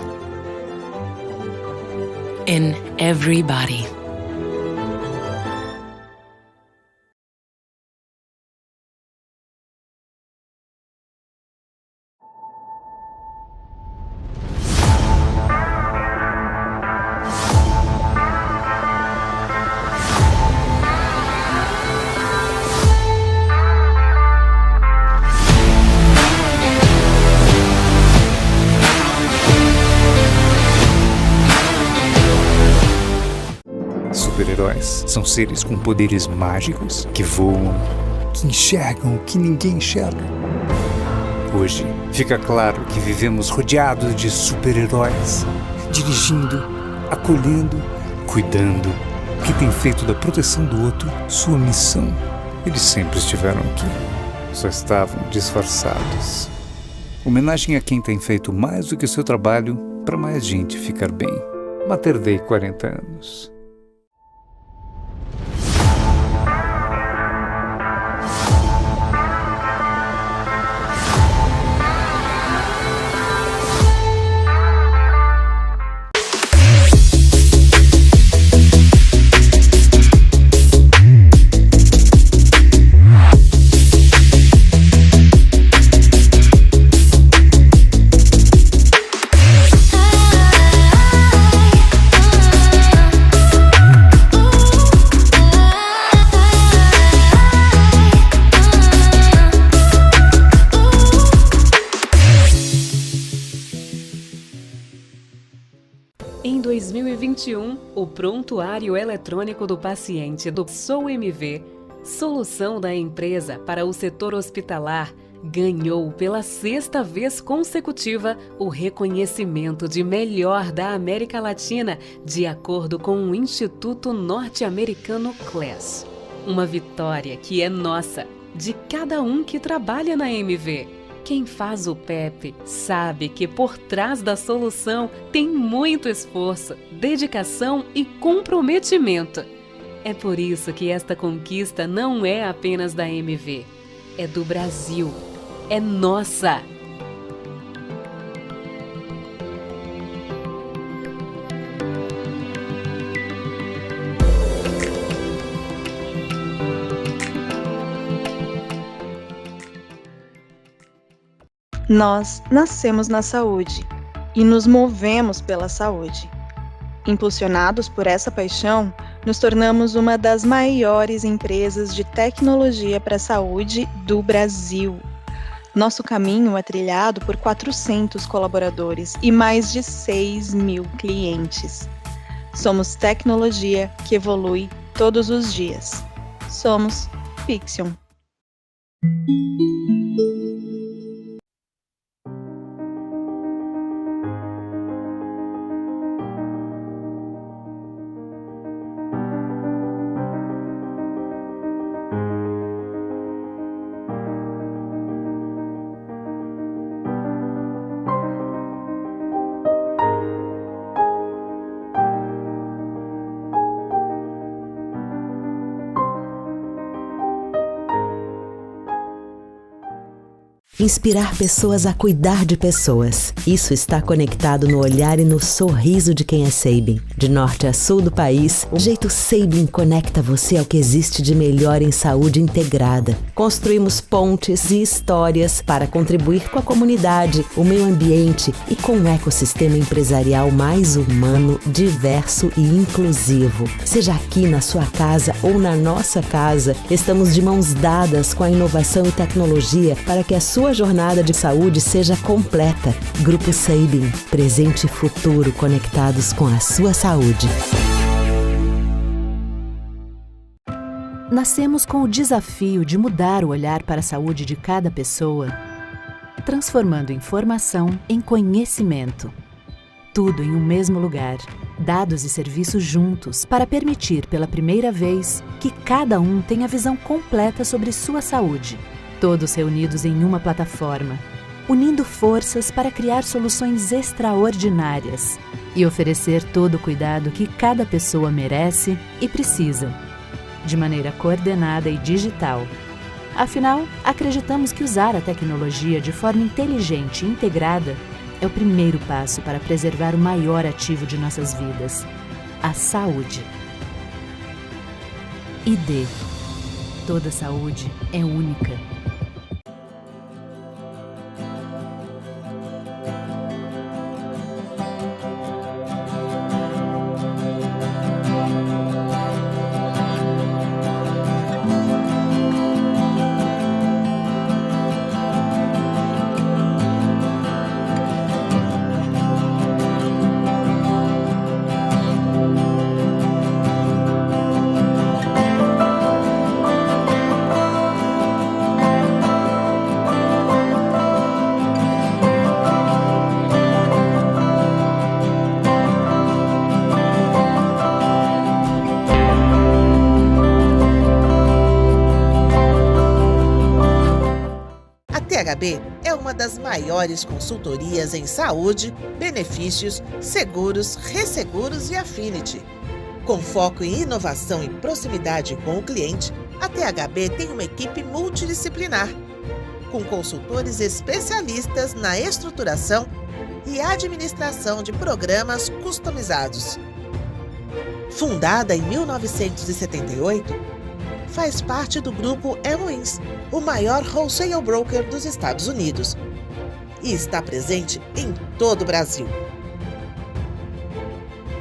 in every body. Super-heróis são seres com poderes mágicos que voam, que enxergam o que ninguém enxerga. Hoje, fica claro que vivemos rodeados de super-heróis, dirigindo, acolhendo, cuidando, que têm feito da proteção do outro sua missão. Eles sempre estiveram aqui, só estavam disfarçados. Homenagem a quem tem feito mais do que seu trabalho para mais gente ficar bem. Mater Dei 40 anos. Em 2021, o prontuário eletrônico do paciente do SOMV, solução da empresa para o setor hospitalar, ganhou pela 6ª vez consecutiva o reconhecimento de melhor da América Latina, de acordo com o Instituto Norte-Americano CLES. Uma vitória que é nossa, de cada um que trabalha na MV. Quem faz o PEP sabe que por trás da solução tem muito esforço, dedicação e comprometimento. É por isso que esta conquista não é apenas da MV, é do Brasil, é nossa. Nós nascemos na saúde e nos movemos pela saúde. Impulsionados por essa paixão, nos tornamos uma das maiores empresas de tecnologia para a saúde do Brasil. Nosso caminho é trilhado por 400 colaboradores e mais de 6.000 clientes. Somos tecnologia que evolui todos os dias. Somos Fixion. Inspirar pessoas a cuidar de pessoas. Isso está conectado no olhar e no sorriso de quem é Sabin. De norte a sul do país, o jeito Sabin conecta você ao que existe de melhor em saúde integrada. Construímos pontes e histórias para contribuir com a comunidade, o meio ambiente e com um ecossistema empresarial mais humano, diverso e inclusivo. Seja aqui na sua casa ou na nossa casa, estamos de mãos dadas com a inovação e tecnologia para que a sua jornada de saúde seja completa. Grupo Sabin, presente e futuro conectados com a sua saúde. Nascemos com o desafio de mudar o olhar para a saúde de cada pessoa, transformando informação em conhecimento. Tudo em um mesmo lugar, dados e serviços juntos para permitir pela primeira vez que cada um tenha a visão completa sobre sua saúde. Todos reunidos em uma plataforma, unindo forças para criar soluções extraordinárias e oferecer todo o cuidado que cada pessoa merece e precisa, de maneira coordenada e digital. Afinal, acreditamos que usar a tecnologia de forma inteligente e integrada é o primeiro passo para preservar o maior ativo de nossas vidas, a saúde. ID. Toda saúde é única. THB é uma das maiores consultorias em saúde, benefícios, seguros, resseguros e affinity. Com foco em inovação e proximidade com o cliente, a THB tem uma equipe multidisciplinar, com consultores especialistas na estruturação e administração de programas customizados. Fundada em 1978, faz parte do grupo MODELOS, o maior wholesale broker dos Estados Unidos, e está presente em todo o Brasil.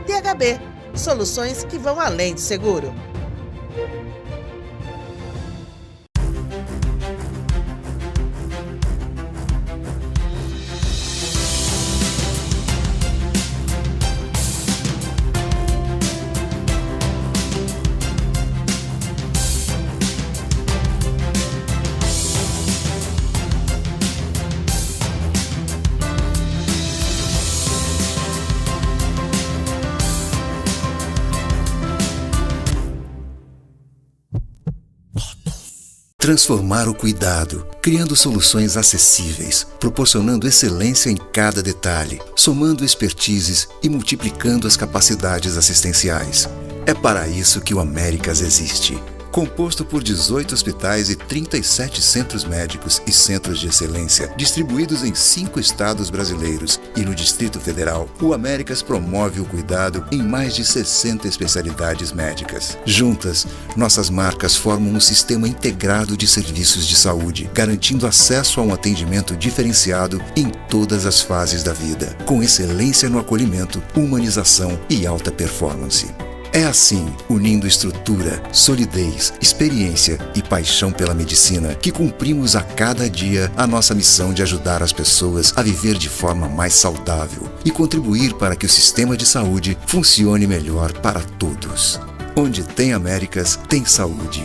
THB, soluções que vão além do seguro. Transformar o cuidado, criando soluções acessíveis, proporcionando excelência em cada detalhe, somando expertises e multiplicando as capacidades assistenciais. É para isso que o Américas existe. Composto por 18 hospitais e 37 centros médicos e centros de excelência, distribuídos em 5 estados brasileiros e no Distrito Federal, o Américas promove o cuidado em mais de 60 especialidades médicas. Juntas, nossas marcas formam um sistema integrado de serviços de saúde, garantindo acesso a um atendimento diferenciado em todas as fases da vida, com excelência no acolhimento, humanização e alta performance. É assim, unindo estrutura, solidez, experiência e paixão pela medicina, que cumprimos a cada dia a nossa missão de ajudar as pessoas a viver de forma mais saudável e contribuir para que o sistema de saúde funcione melhor para todos. Onde tem Américas, tem saúde.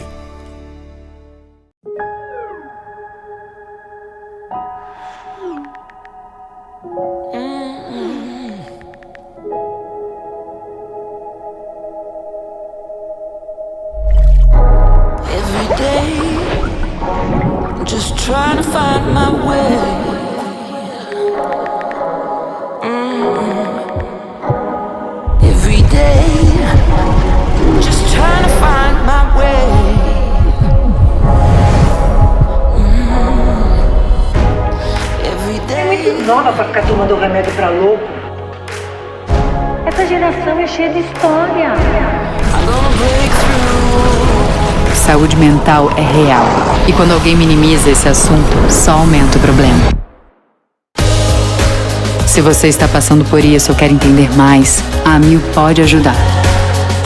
Trying to find my way. Every day, just trying to find my way. Every day. É muito nova pra ficar tomando remédio pra louco. Essa geração é cheia de história. I'm gonna break through. Saúde mental é real. E quando alguém minimiza esse assunto, só aumenta o problema. Se você está passando por isso ou quer entender mais, a Amil pode ajudar.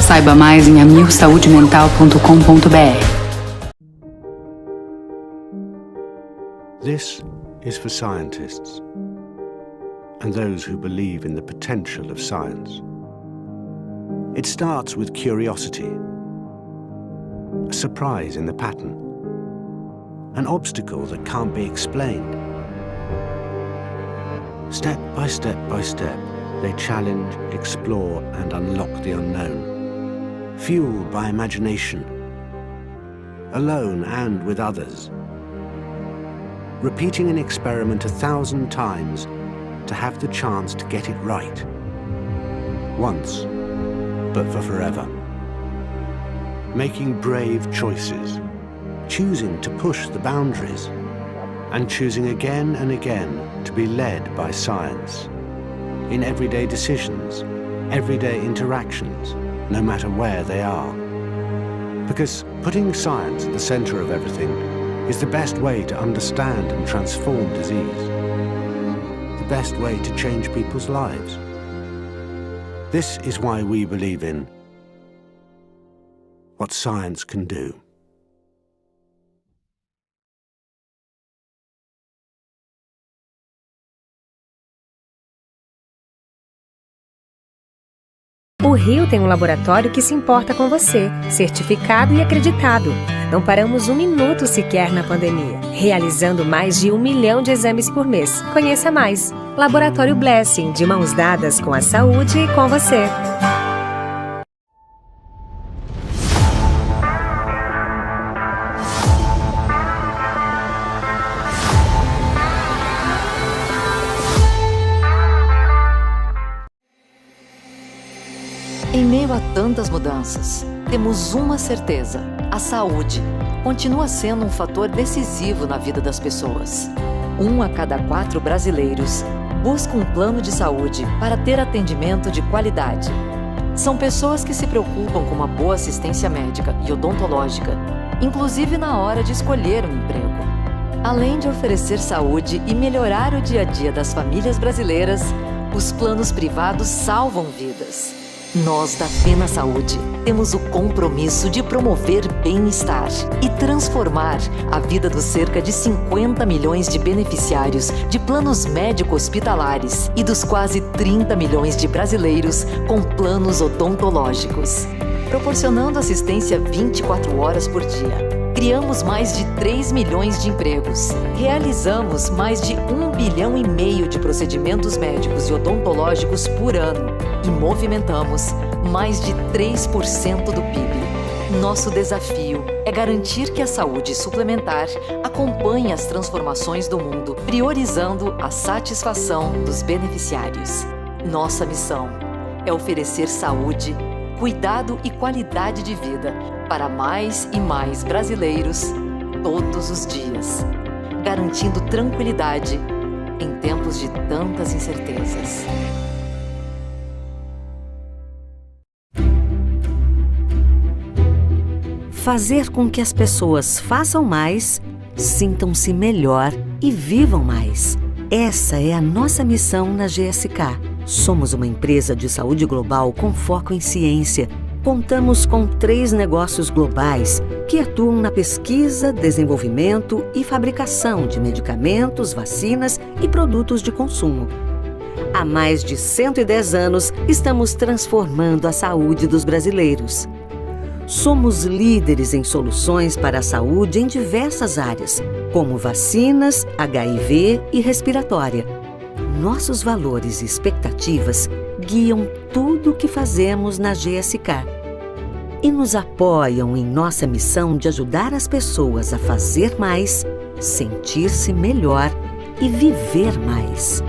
Saiba mais em amilsaudemental.com.br. This is for scientists and those who believe in the potential of science. It starts with curiosity. A surprise in the pattern, an obstacle that can't be explained. Step by step by step, they challenge, explore, and unlock the unknown, fueled by imagination, alone and with others, repeating an experiment 1,000 times to have the chance to get it right, once, but for forever. Making brave choices, choosing to push the boundaries, and choosing again and again to be led by science. In everyday decisions, everyday interactions, no matter where they are. Because putting science at the center of everything is the best way to understand and transform disease. The best way to change people's lives. This is why we believe in what science can do. O Rio tem um laboratório que se importa com você, certificado e acreditado. Não paramos um minuto sequer na pandemia, realizando mais de 1 milhão de exames por mês. Conheça mais. Laboratório Blessing, de mãos dadas com a saúde e com você. Em meio a tantas mudanças, temos uma certeza: a saúde continua sendo um fator decisivo na vida das pessoas. 1 a cada 4 brasileiros busca um plano de saúde para ter atendimento de qualidade. São pessoas que se preocupam com uma boa assistência médica e odontológica, inclusive na hora de escolher um emprego. Além de oferecer saúde e melhorar o dia a dia das famílias brasileiras, os planos privados salvam vidas. Nós da Fena Saúde temos o compromisso de promover bem-estar e transformar a vida dos cerca de 50 milhões de beneficiários de planos médico-hospitalares e dos quase 30 milhões de brasileiros com planos odontológicos. Proporcionando assistência 24 horas por dia. Criamos mais de 3 milhões de empregos. Realizamos mais de 1,5 bilhão de procedimentos médicos e odontológicos por ano. E movimentamos mais de 3% do PIB. Nosso desafio é garantir que a saúde suplementar acompanhe as transformações do mundo, priorizando a satisfação dos beneficiários. Nossa missão é oferecer saúde, cuidado e qualidade de vida para mais e mais brasileiros todos os dias, garantindo tranquilidade em tempos de tantas incertezas. Fazer com que as pessoas façam mais, sintam-se melhor e vivam mais. Essa é a nossa missão na GSK. Somos uma empresa de saúde global com foco em ciência, Contamos com 3 negócios globais que atuam na pesquisa, desenvolvimento e fabricação de medicamentos, vacinas e produtos de consumo. Há mais de 110 anos, estamos transformando a saúde dos brasileiros. Somos líderes em soluções para a saúde em diversas áreas, como vacinas, HIV e respiratória. Nossos valores e expectativas guiam tudo o que fazemos na GSK e nos apoiam em nossa missão de ajudar as pessoas a fazer mais, sentir-se melhor e viver mais.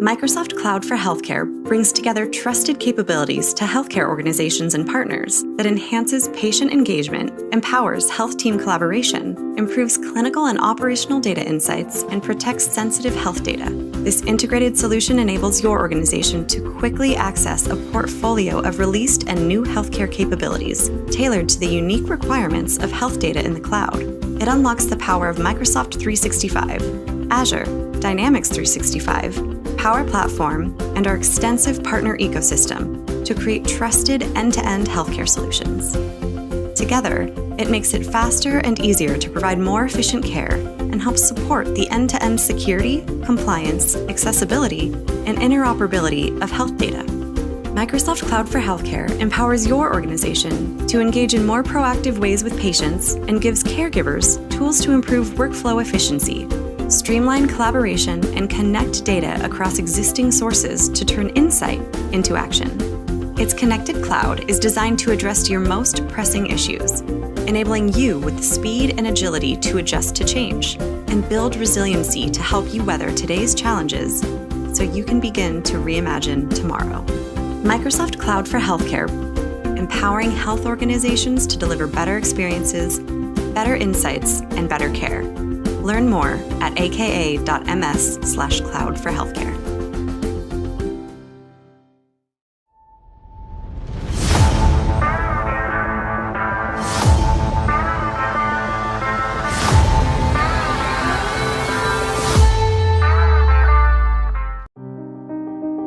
Microsoft Cloud for Healthcare brings together trusted capabilities to healthcare organizations and partners that enhances patient engagement, empowers health team collaboration, improves clinical and operational data insights, and protects sensitive health data. This integrated solution enables your organization to quickly access a portfolio of released and new healthcare capabilities tailored to the unique requirements of health data in the cloud. It unlocks the power of Microsoft 365, Azure, Dynamics 365, Power Platform, and our extensive partner ecosystem to create trusted end-to-end healthcare solutions. Together, it makes it faster and easier to provide more efficient care and helps support the end-to-end security, compliance, accessibility, and interoperability of health data. Microsoft Cloud for Healthcare empowers your organization to engage in more proactive ways with patients and gives caregivers tools to improve workflow efficiency, streamline collaboration, and connect data across existing sources to turn insight into action. Its connected cloud is designed to address your most pressing issues, enabling you with the speed and agility to adjust to change and build resiliency to help you weather today's challenges so you can begin to reimagine tomorrow. Microsoft Cloud for Healthcare, empowering health organizations to deliver better experiences, better insights, and better care. Learn more at aka.ms/cloud-for-healthcare.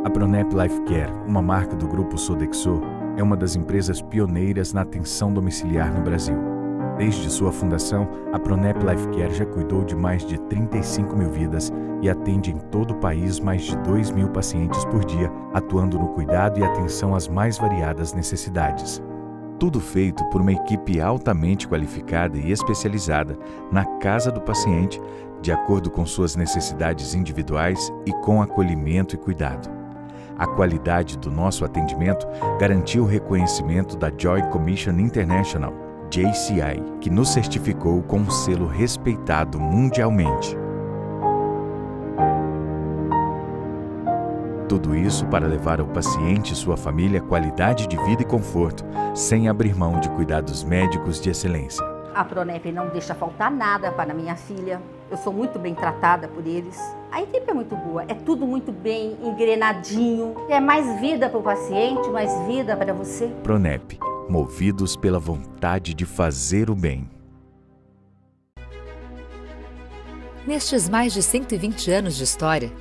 A Pronep Life Care, uma marca do grupo Sodexo, é uma das empresas pioneiras na atenção domiciliar no Brasil. Desde sua fundação, a Pronep Life Care já cuidou de mais de 35 mil vidas e atende em todo o país mais de 2.000 pacientes por dia, atuando no cuidado e atenção às mais variadas necessidades. Tudo feito por uma equipe altamente qualificada e especializada na casa do paciente, de acordo com suas necessidades individuais e com acolhimento e cuidado. A qualidade do nosso atendimento garantiu o reconhecimento da Joint Commission International, JCI, que nos certificou com um selo respeitado mundialmente. Tudo isso para levar ao paciente e sua família qualidade de vida e conforto, sem abrir mão de cuidados médicos de excelência. A Pronep não deixa faltar nada para minha filha. Eu sou muito bem tratada por eles. A equipe é muito boa, é tudo muito bem engrenadinho. É mais vida para o paciente, mais vida para você. Pronep, movidos pela vontade de fazer o bem. Nestes mais de 120 anos de história,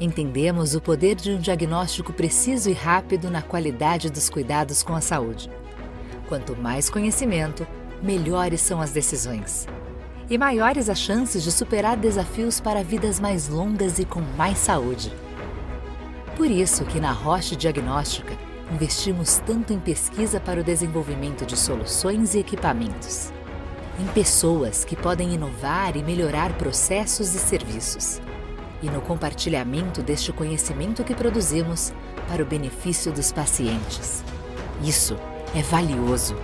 entendemos o poder de um diagnóstico preciso e rápido na qualidade dos cuidados com a saúde. Quanto mais conhecimento, melhores são as decisões. E maiores as chances de superar desafios para vidas mais longas e com mais saúde. Por isso que na Roche Diagnóstica investimos tanto em pesquisa para o desenvolvimento de soluções e equipamentos, em pessoas que podem inovar e melhorar processos e serviços, e no compartilhamento deste conhecimento que produzimos para o benefício dos pacientes. Isso é valioso.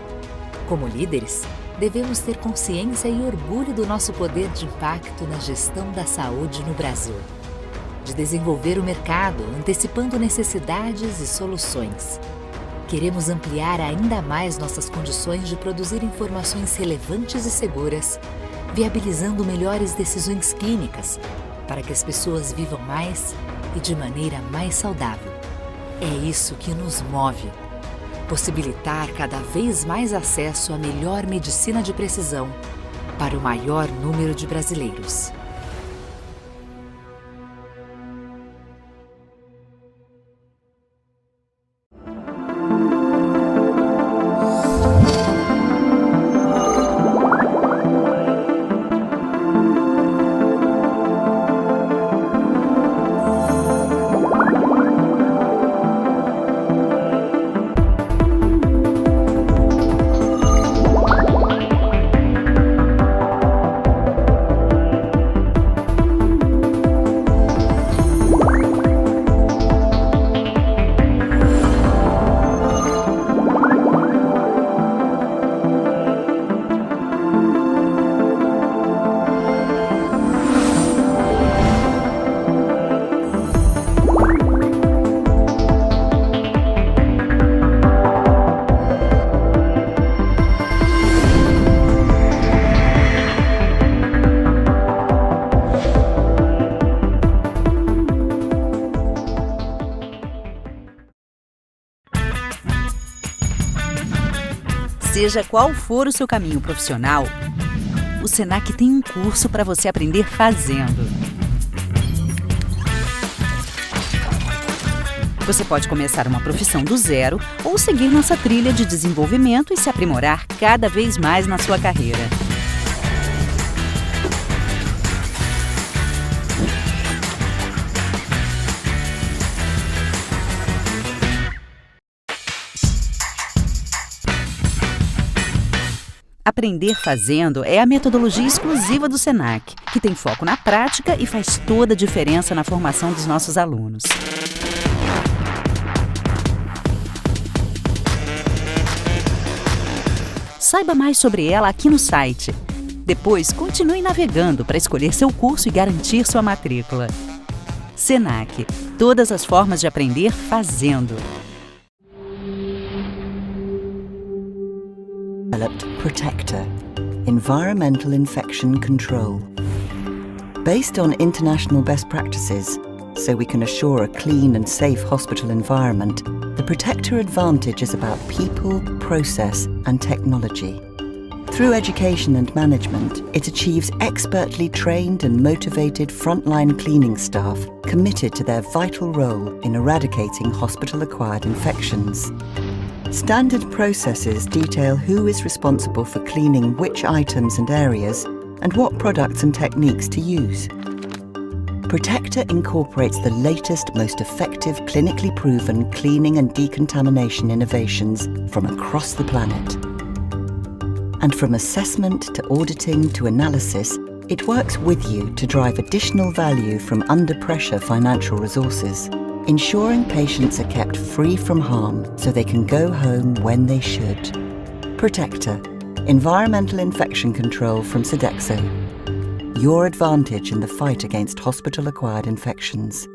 Como líderes, devemos ter consciência e orgulho do nosso poder de impacto na gestão da saúde no Brasil. De desenvolver o mercado, antecipando necessidades e soluções. Queremos ampliar ainda mais nossas condições de produzir informações relevantes e seguras, viabilizando melhores decisões clínicas, para que as pessoas vivam mais e de maneira mais saudável. É isso que nos move. Possibilitar cada vez mais acesso à melhor medicina de precisão para o maior número de brasileiros. Seja qual for o seu caminho profissional, o Senac tem um curso para você aprender fazendo. Você pode começar uma profissão do zero ou seguir nossa trilha de desenvolvimento e se aprimorar cada vez mais na sua carreira. Aprender fazendo é a metodologia exclusiva do Senac, que tem foco na prática e faz toda a diferença na formação dos nossos alunos. Saiba mais sobre ela aqui no site. Depois, continue navegando para escolher seu curso e garantir sua matrícula. Senac, todas as formas de aprender fazendo. Developed Protector, Environmental Infection Control. Based on international best practices, so we can assure a clean and safe hospital environment, the Protector Advantage is about people, process and technology. Through education and management, it achieves expertly trained and motivated frontline cleaning staff committed to their vital role in eradicating hospital-acquired infections. Standard processes detail who is responsible for cleaning which items and areas and what products and techniques to use. Protector incorporates the latest, most effective, clinically proven cleaning and decontamination innovations from across the planet. And from assessment to auditing to analysis, It works with you to drive additional value from under-pressure financial resources, ensuring patients are kept free from harm so they can go home when they should. Protector, environmental infection control from Sodexo. Your advantage in the fight against hospital-acquired infections.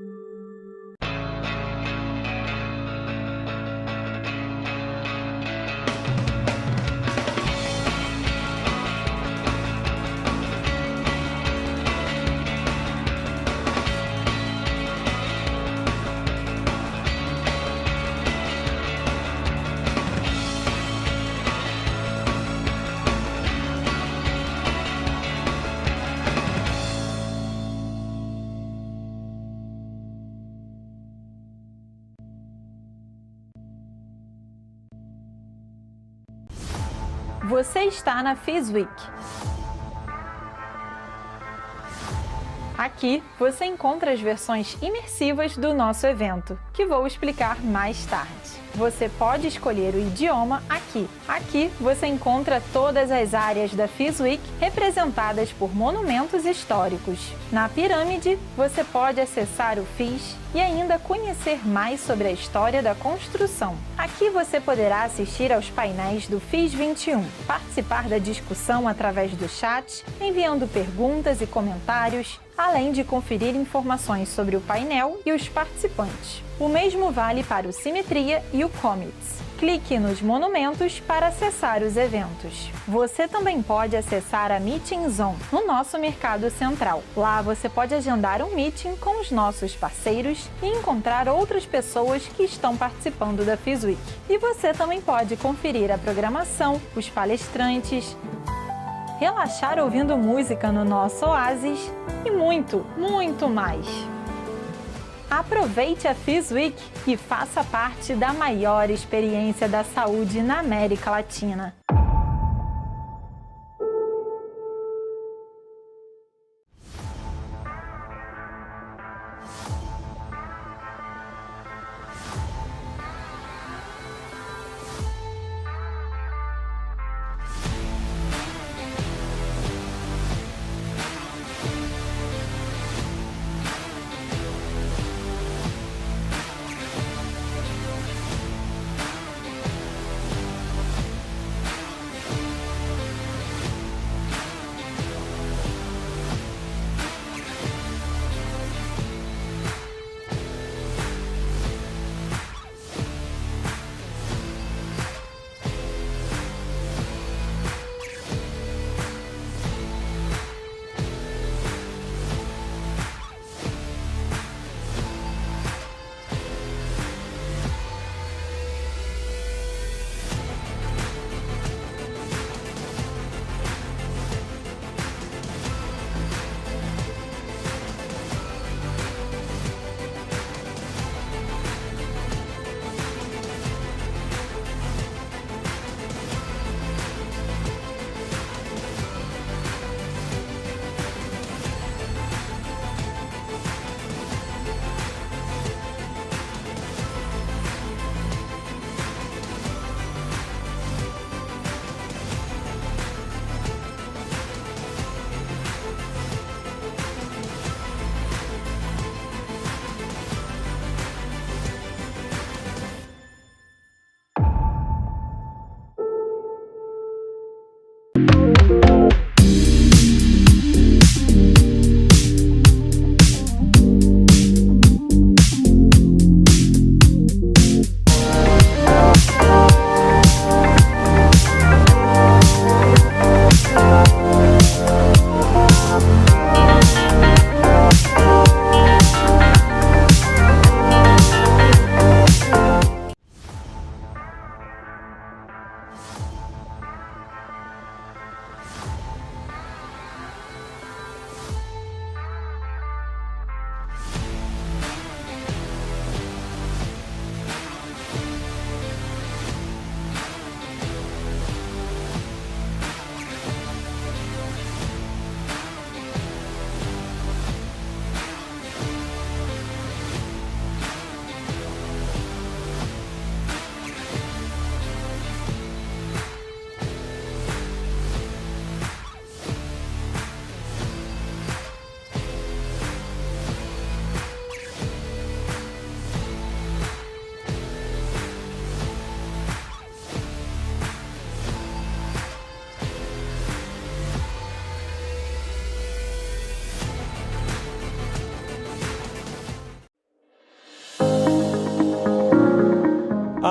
Você está na FIS Week. Aqui você encontra as versões imersivas do nosso evento, que vou explicar mais tarde. Você pode escolher o idioma aqui. Aqui você encontra todas as áreas da FIS Week representadas por monumentos históricos. Na pirâmide, você pode acessar o FIS e ainda conhecer mais sobre a história da construção. Aqui você poderá assistir aos painéis do FIS 21, participar da discussão através do chat, enviando perguntas e comentários, além de conferir informações sobre o painel e os participantes. O mesmo vale para o Simetria e o Comets. Clique nos monumentos para acessar os eventos. Você também pode acessar a Meeting Zone no nosso mercado central. Lá você pode agendar um meeting com os nossos parceiros e encontrar outras pessoas que estão participando da FIS Week. E você também pode conferir a programação, os palestrantes, relaxar ouvindo música no nosso oásis e muito, muito mais. Aproveite a FIS Week e faça parte da maior experiência da saúde na América Latina.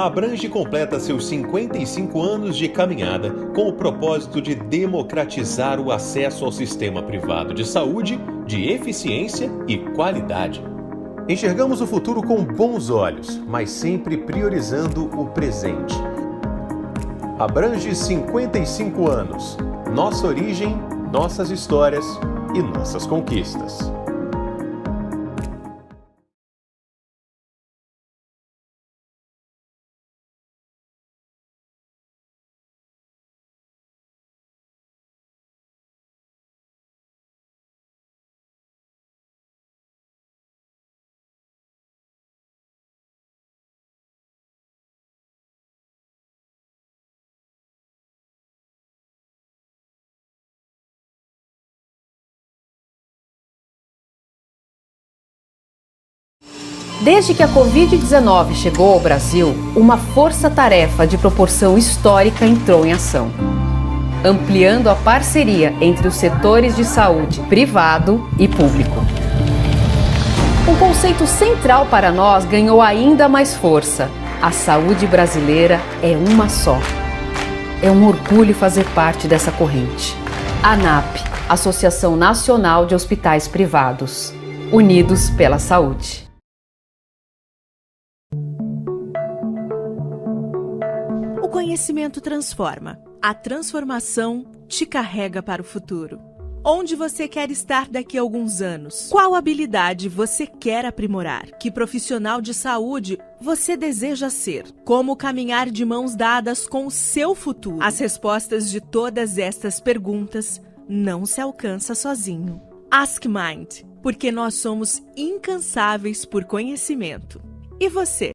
A Abrange completa seus 55 anos de caminhada com o propósito de democratizar o acesso ao sistema privado de saúde, de eficiência e qualidade. Enxergamos o futuro com bons olhos, mas sempre priorizando o presente. Abrange 55 anos. Nossa origem, nossas histórias e nossas conquistas. Desde que a Covid-19 chegou ao Brasil, uma força-tarefa de proporção histórica entrou em ação, ampliando a parceria entre os setores de saúde privado e público. Um conceito central para nós ganhou ainda mais força: a saúde brasileira é uma só. É um orgulho fazer parte dessa corrente. ANAP, Associação Nacional de Hospitais Privados, unidos pela saúde. O conhecimento transforma. A transformação te carrega para o futuro. Onde você quer estar daqui a alguns anos? Qual habilidade você quer aprimorar? Que profissional de saúde você deseja ser? Como caminhar de mãos dadas com o seu futuro? As respostas de todas estas perguntas não se alcança sozinho. Ask Mind, porque nós somos incansáveis por conhecimento. E você?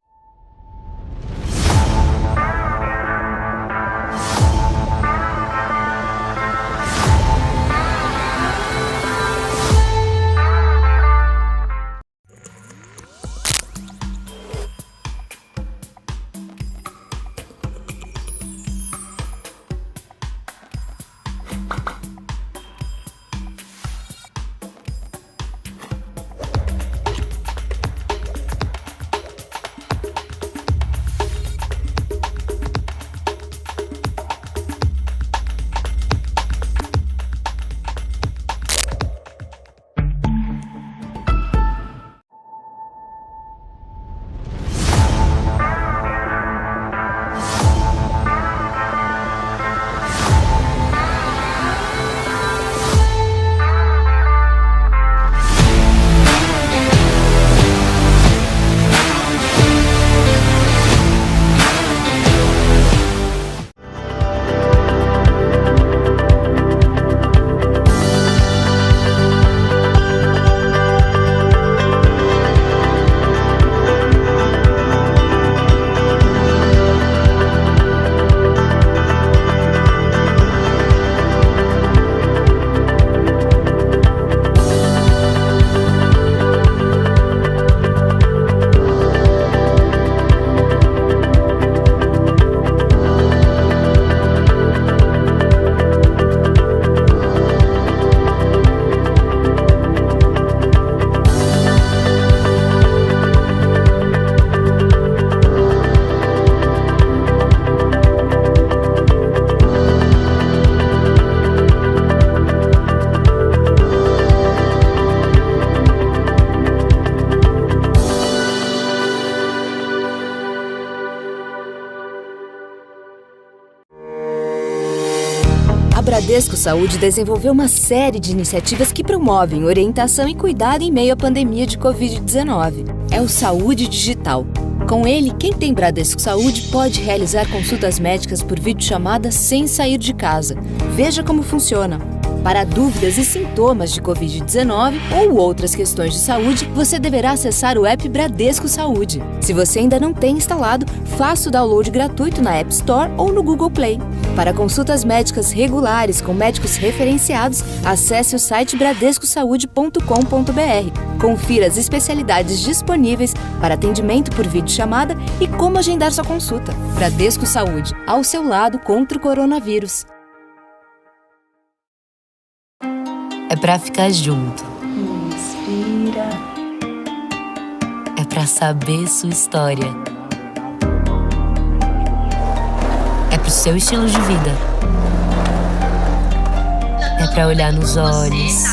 Bradesco Saúde desenvolveu uma série de iniciativas que promovem orientação e cuidado em meio à pandemia de Covid-19. É o Saúde Digital. Com ele, quem tem Bradesco Saúde pode realizar consultas médicas por videochamada sem sair de casa. Veja como funciona. Para dúvidas e sintomas de Covid-19 ou outras questões de saúde, você deverá acessar o app Bradesco Saúde. Se você ainda não tem instalado, faça o download gratuito na App Store ou no Google Play. Para consultas médicas regulares com médicos referenciados, acesse o site bradescosaude.com.br. Confira as especialidades disponíveis para atendimento por videochamada e como agendar sua consulta. Bradesco Saúde, ao seu lado contra o coronavírus. É pra ficar junto. Inspira. É pra saber sua história. pro seu estilo de vida. É pra olhar nos olhos.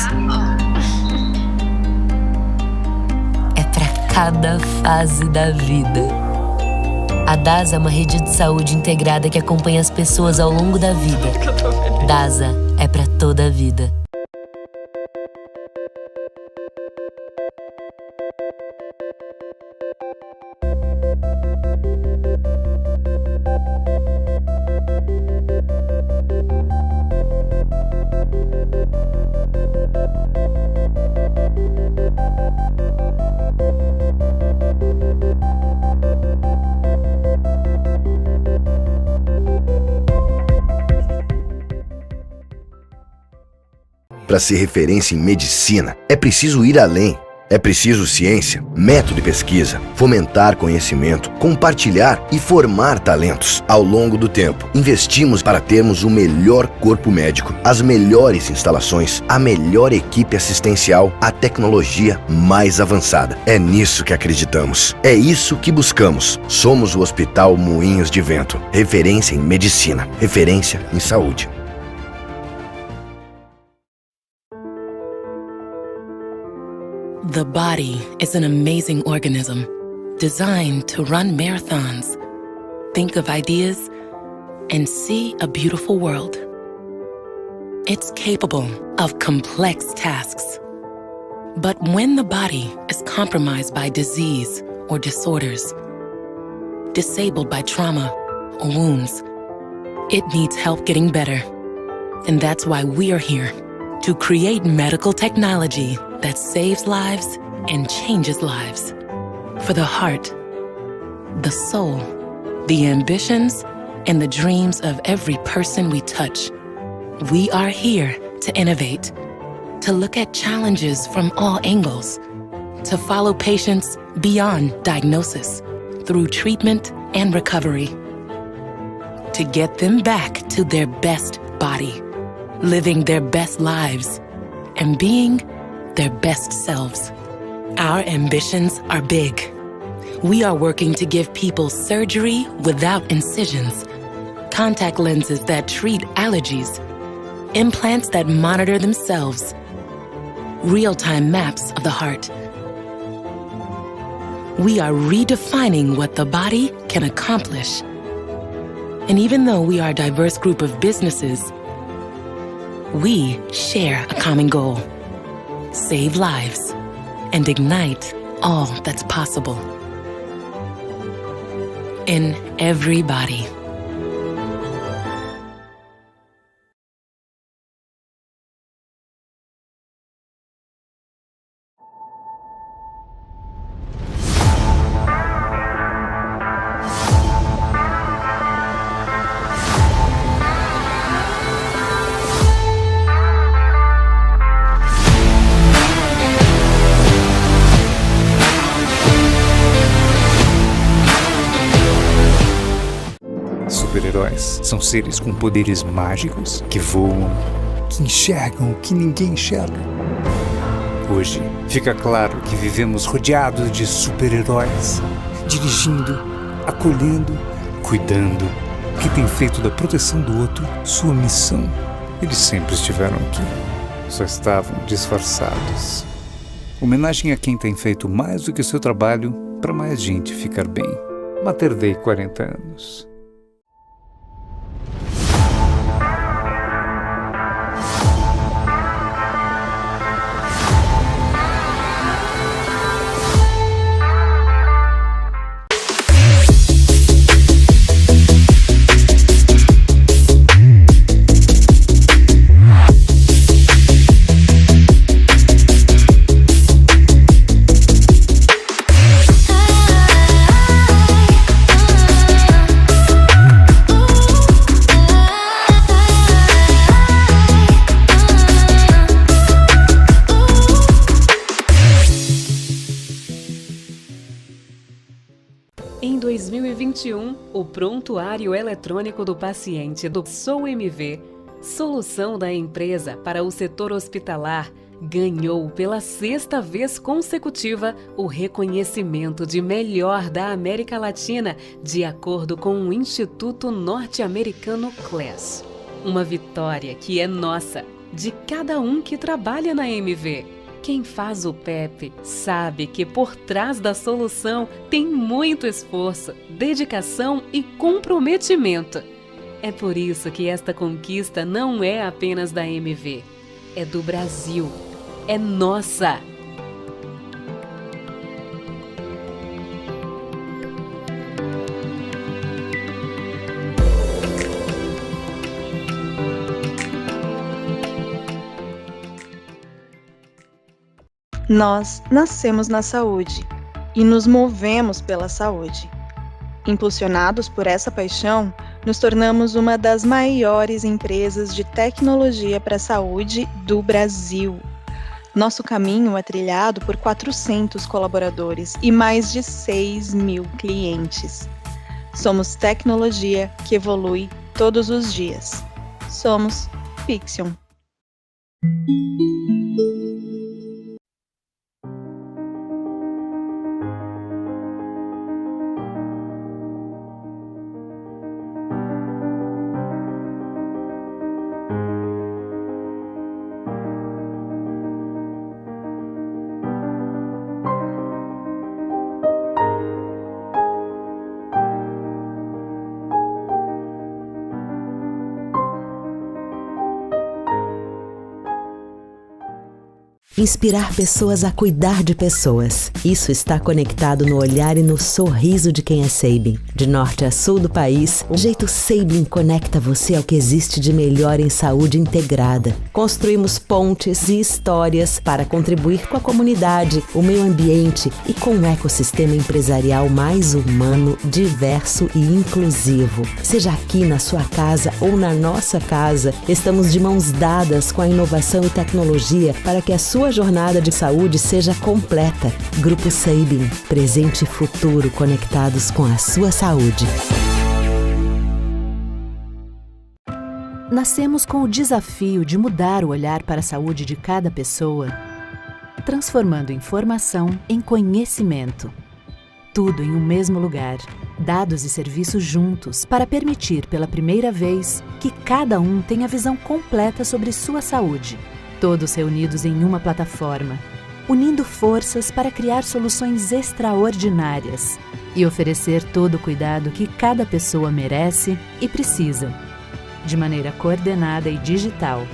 É pra cada fase da vida. A DASA é uma rede de saúde integrada que acompanha as pessoas ao longo da vida. DASA é pra toda a vida. Para ser referência em medicina, é preciso ir além. É preciso ciência, método de pesquisa, fomentar conhecimento, compartilhar e formar talentos. Ao longo do tempo, investimos para termos o melhor corpo médico, as melhores instalações, a melhor equipe assistencial, a tecnologia mais avançada. É nisso que acreditamos. É isso que buscamos. Somos o Hospital Moinhos de Vento. Referência em medicina, referência em saúde. The body is an amazing organism, designed to run marathons, think of ideas, and see a beautiful world. It's capable of complex tasks. But when the body is compromised by disease or disorders, disabled by trauma or wounds, it needs help getting better. And that's why we are here, to create medical technology that saves lives and changes lives. For the heart, the soul, the ambitions, and the dreams of every person we touch. We are here to innovate, to look at challenges from all angles, to follow patients beyond diagnosis, through treatment and recovery, to get them back to their best body, living their best lives, and being their best selves. Our ambitions are big. We are working to give people surgery without incisions, contact lenses that treat allergies, implants that monitor themselves, real-time maps of the heart. We are redefining what the body can accomplish. And even though we are a diverse group of businesses, we share a common goal: save lives and ignite all that's possible in every body. Super-heróis são seres com poderes mágicos que voam, que enxergam o que ninguém enxerga. Hoje, fica claro que vivemos rodeados de super-heróis, dirigindo, acolhendo, cuidando, que têm feito da proteção do outro sua missão. Eles sempre estiveram aqui, só estavam disfarçados. Homenagem a quem tem feito mais do que o seu trabalho para mais gente ficar bem. Mater Dei 40 anos. Em 2021, o prontuário eletrônico do paciente do Sobre, solução da empresa para o setor hospitalar, ganhou pela 6ª vez consecutiva o reconhecimento de melhor da América Latina, de acordo com o Instituto Norte-Americano CLES. Uma vitória que é nossa, de cada um que trabalha na MV. Quem faz o PEP sabe que por trás da solução tem muito esforço, dedicação e comprometimento. É por isso que esta conquista não é apenas da MV, é do Brasil, é nossa. Nós nascemos na saúde e nos movemos pela saúde. Impulsionados por essa paixão, nos tornamos uma das maiores empresas de tecnologia para a saúde do Brasil. Nosso caminho é trilhado por 400 colaboradores e mais de 6.000 clientes. Somos tecnologia que evolui todos os dias. Somos Fixion. Inspirar pessoas a cuidar de pessoas. Isso está conectado no olhar e no sorriso de quem é Sabin. De norte a sul do país, o jeito Sabin conecta você ao que existe de melhor em saúde integrada. Construímos pontes e histórias para contribuir com a comunidade, o meio ambiente e com um ecossistema empresarial mais humano, diverso e inclusivo. Seja aqui na sua casa ou na nossa casa, estamos de mãos dadas com a inovação e tecnologia para que a sua jornada de saúde seja completa. Grupo Sabin, presente e futuro conectados com a sua saúde. Nascemos com o desafio de mudar o olhar para a saúde de cada pessoa, transformando informação em conhecimento. Tudo em um mesmo lugar, dados e serviços juntos para permitir pela primeira vez que cada um tenha a visão completa sobre sua saúde. Todos reunidos em uma plataforma, unindo forças para criar soluções extraordinárias e oferecer todo o cuidado que cada pessoa merece e precisa, de maneira coordenada e digital.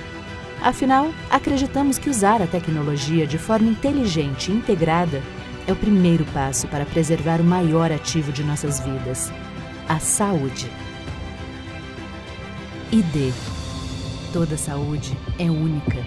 Afinal, acreditamos que usar a tecnologia de forma inteligente e integrada é o primeiro passo para preservar o maior ativo de nossas vidas, a saúde. ID. Toda saúde é única.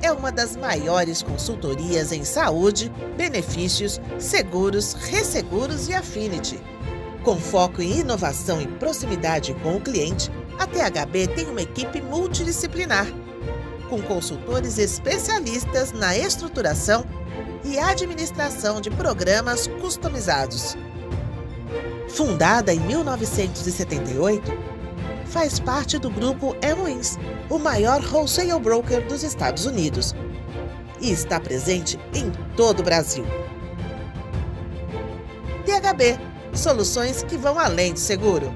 É uma das maiores consultorias em saúde, benefícios, seguros, resseguros e affinity. Com foco em inovação e proximidade com o cliente, a THB tem uma equipe multidisciplinar, com consultores especialistas na estruturação e administração de programas customizados. Fundada em 1978, faz parte do grupo MODELOS, o maior wholesale broker dos Estados Unidos, e está presente em todo o Brasil. THB, soluções que vão além do seguro.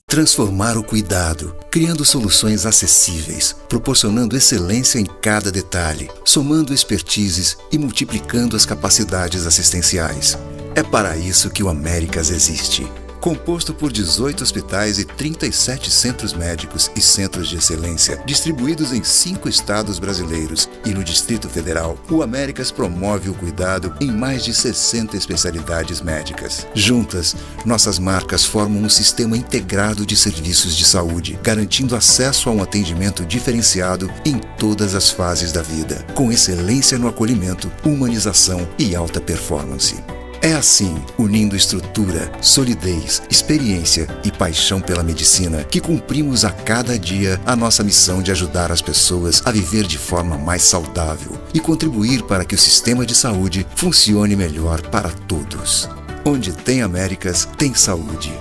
Transformar o cuidado, criando soluções acessíveis, proporcionando excelência em cada detalhe, somando expertises e multiplicando as capacidades assistenciais. É para isso que o Américas existe. Composto por 18 hospitais e 37 centros médicos e centros de excelência, distribuídos em 5 estados brasileiros e no Distrito Federal, o Américas promove o cuidado em mais de 60 especialidades médicas. Juntas, nossas marcas formam um sistema integrado de serviços de saúde, garantindo acesso a um atendimento diferenciado em todas as fases da vida, com excelência no acolhimento, humanização e alta performance. É assim, unindo estrutura, solidez, experiência e paixão pela medicina, que cumprimos a cada dia a nossa missão de ajudar as pessoas a viver de forma mais saudável e contribuir para que o sistema de saúde funcione melhor para todos. Onde tem Américas, tem saúde.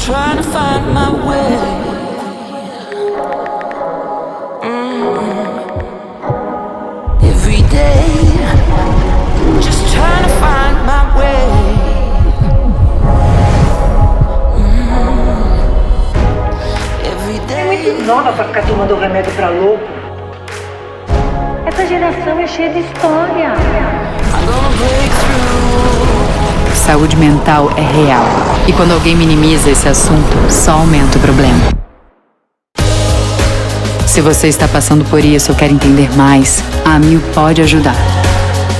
Trying to find my way. Every day, just trying to find my way. Every day. É muito nova pra ficar tomando remédio pra louco. Essa geração é cheia de história. I'm gonna break through. Saúde mental é real. E quando alguém minimiza esse assunto, só aumenta o problema. Se você está passando por isso ou quer entender mais, a Amil pode ajudar.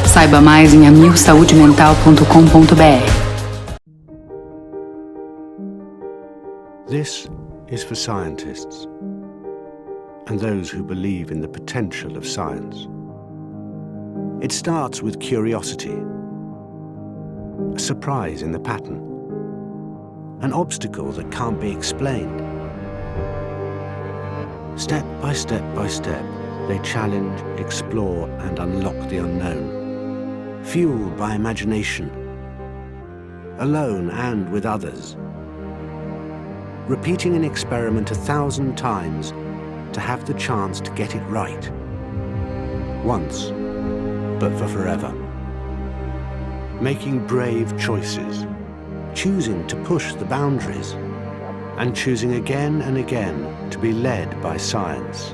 Saiba mais em amilsaudemental.com.br. This is for scientists and those who believe in the potential of science. It starts with curiosity. A surprise in the pattern, an obstacle that can't be explained. Step by step by step, they challenge, explore, and unlock the unknown, fueled by imagination, alone and with others, repeating an experiment 1,000 times to have the chance to get it right, once, but for forever. Making brave choices, choosing to push the boundaries, and choosing again and again to be led by science.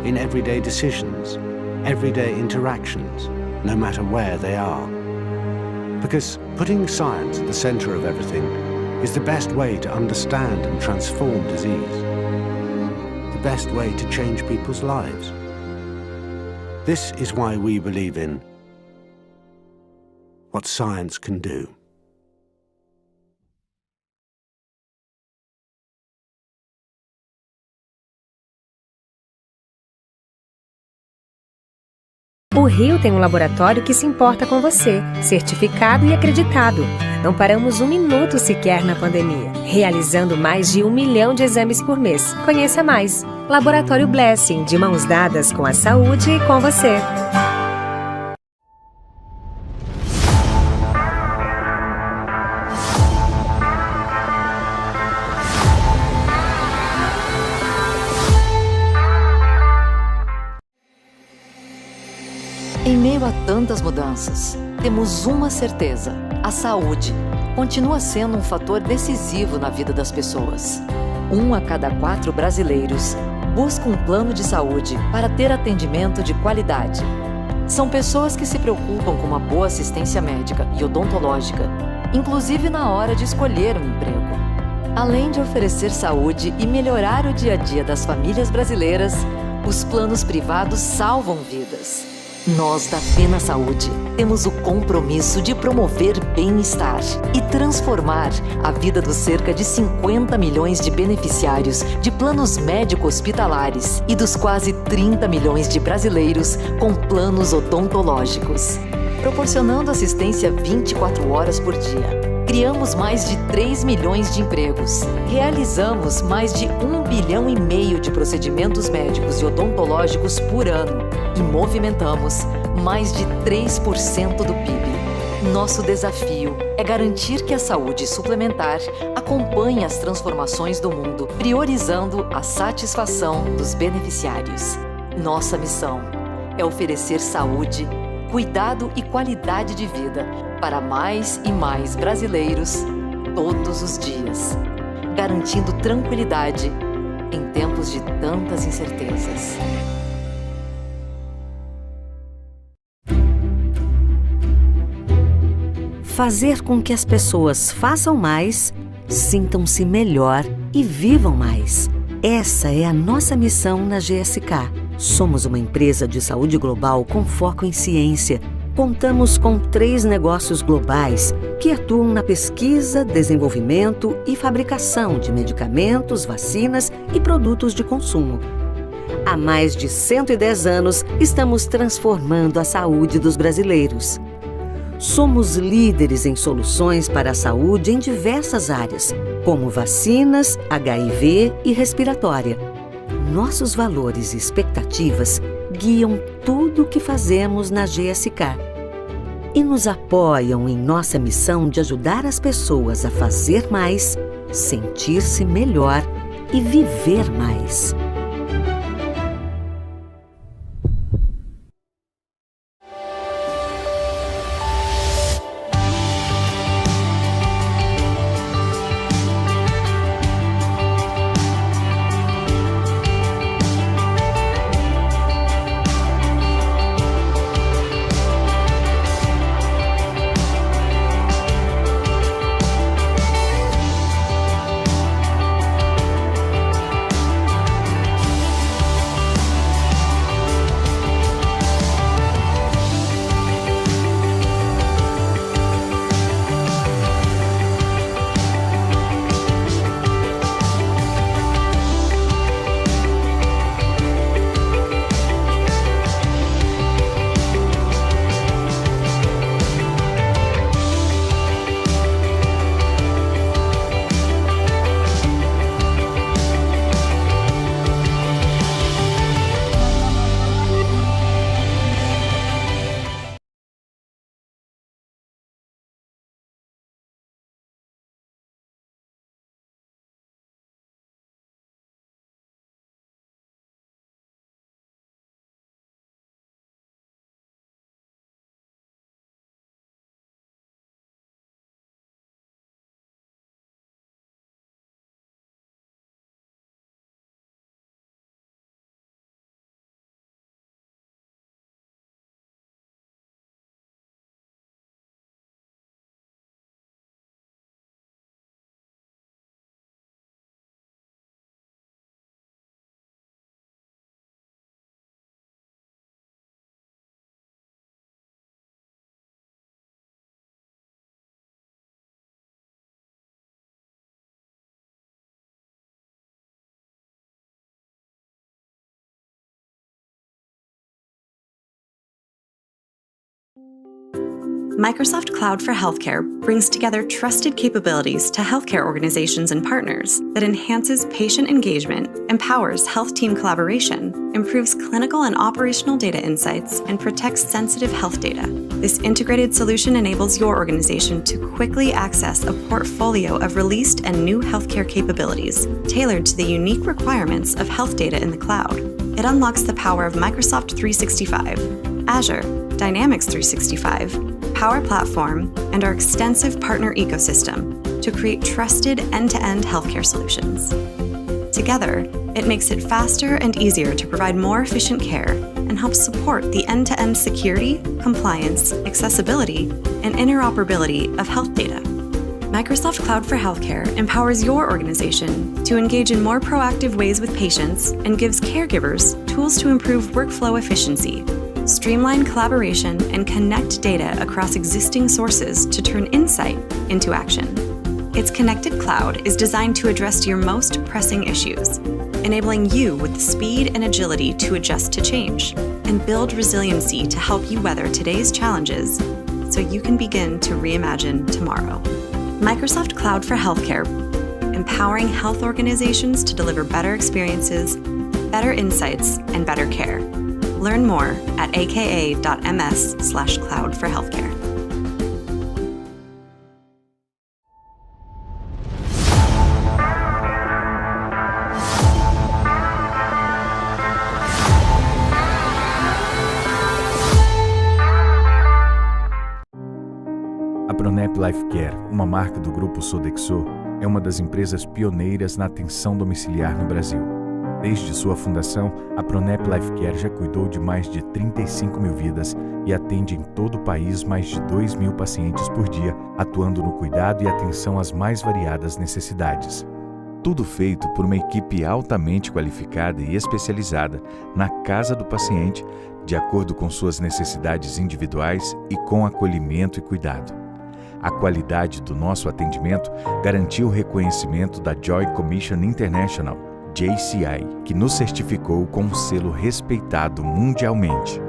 In everyday decisions, everyday interactions, no matter where they are. Because putting science at the center of everything is the best way to understand and transform disease. The best way to change people's lives. This is why we believe in what science can do. O Rio tem um laboratório que se importa com você, certificado e acreditado. Não paramos um minuto sequer na pandemia, realizando mais de 1 milhão de exames por mês. Conheça mais. Laboratório Blessing, de mãos dadas com a saúde e com você. Em meio a tantas mudanças, temos uma certeza: a saúde continua sendo um fator decisivo na vida das pessoas. 1 a cada 4 brasileiros busca um plano de saúde para ter atendimento de qualidade. São pessoas que se preocupam com uma boa assistência médica e odontológica, inclusive na hora de escolher um emprego. Além de oferecer saúde e melhorar o dia a dia das famílias brasileiras, os planos privados salvam vidas. Nós da Fena Saúde temos o compromisso de promover bem-estar e transformar a vida dos cerca de 50 milhões de beneficiários de planos médico-hospitalares e dos quase 30 milhões de brasileiros com planos odontológicos. Proporcionando assistência 24 horas por dia. Criamos mais de 3 milhões de empregos. Realizamos mais de 1,5 bilhão de procedimentos médicos e odontológicos por ano. E movimentamos mais de 3% do PIB. Nosso desafio é garantir que a saúde suplementar acompanhe as transformações do mundo, priorizando a satisfação dos beneficiários. Nossa missão é oferecer saúde, cuidado e qualidade de vida para mais e mais brasileiros todos os dias, garantindo tranquilidade em tempos de tantas incertezas. Fazer com que as pessoas façam mais, sintam-se melhor e vivam mais. Essa é a nossa missão na GSK. Somos uma empresa de saúde global com foco em ciência. Contamos com 3 negócios globais que atuam na pesquisa, desenvolvimento e fabricação de medicamentos, vacinas e produtos de consumo. Há mais de 110 anos, estamos transformando a saúde dos brasileiros. Somos líderes em soluções para a saúde em diversas áreas, como vacinas, HIV e respiratória. Nossos valores e expectativas guiam tudo o que fazemos na GSK e nos apoiam em nossa missão de ajudar as pessoas a fazer mais, sentir-se melhor e viver mais. Microsoft Cloud for Healthcare brings together trusted capabilities to healthcare organizations and partners that enhances patient engagement, empowers health team collaboration, improves clinical and operational data insights, and protects sensitive health data. This integrated solution enables your organization to quickly access a portfolio of released and new healthcare capabilities tailored to the unique requirements of health data in the cloud. It unlocks the power of Microsoft 365, Azure, Dynamics 365, Power Platform, and our extensive partner ecosystem to create trusted end-to-end healthcare solutions. Together, it makes it faster and easier to provide more efficient care and helps support the end-to-end security, compliance, accessibility, and interoperability of health data. Microsoft Cloud for Healthcare empowers your organization to engage in more proactive ways with patients and gives caregivers tools to improve workflow efficiency, streamline collaboration, and connect data across existing sources to turn insight into action. Its connected cloud is designed to address your most pressing issues, enabling you with the speed and agility to adjust to change and build resiliency to help you weather today's challenges so you can begin to reimagine tomorrow. Microsoft Cloud for Healthcare, empowering health organizations to deliver better experiences, better insights, and better care. Learn more at aka.ms/cloud for healthcare. Pronep Life Care, uma marca do grupo Sodexo, é uma das empresas pioneiras na atenção domiciliar no Brasil. Desde sua fundação, a Pronep Life Care já cuidou de mais de 35 mil vidas e atende em todo o país mais de 2.000 pacientes por dia, atuando no cuidado e atenção às mais variadas necessidades. Tudo feito por uma equipe altamente qualificada e especializada na casa do paciente, de acordo com suas necessidades individuais e com acolhimento e cuidado. A qualidade do nosso atendimento garantiu o reconhecimento da Joint Commission International, JCI, que nos certificou com um selo respeitado mundialmente.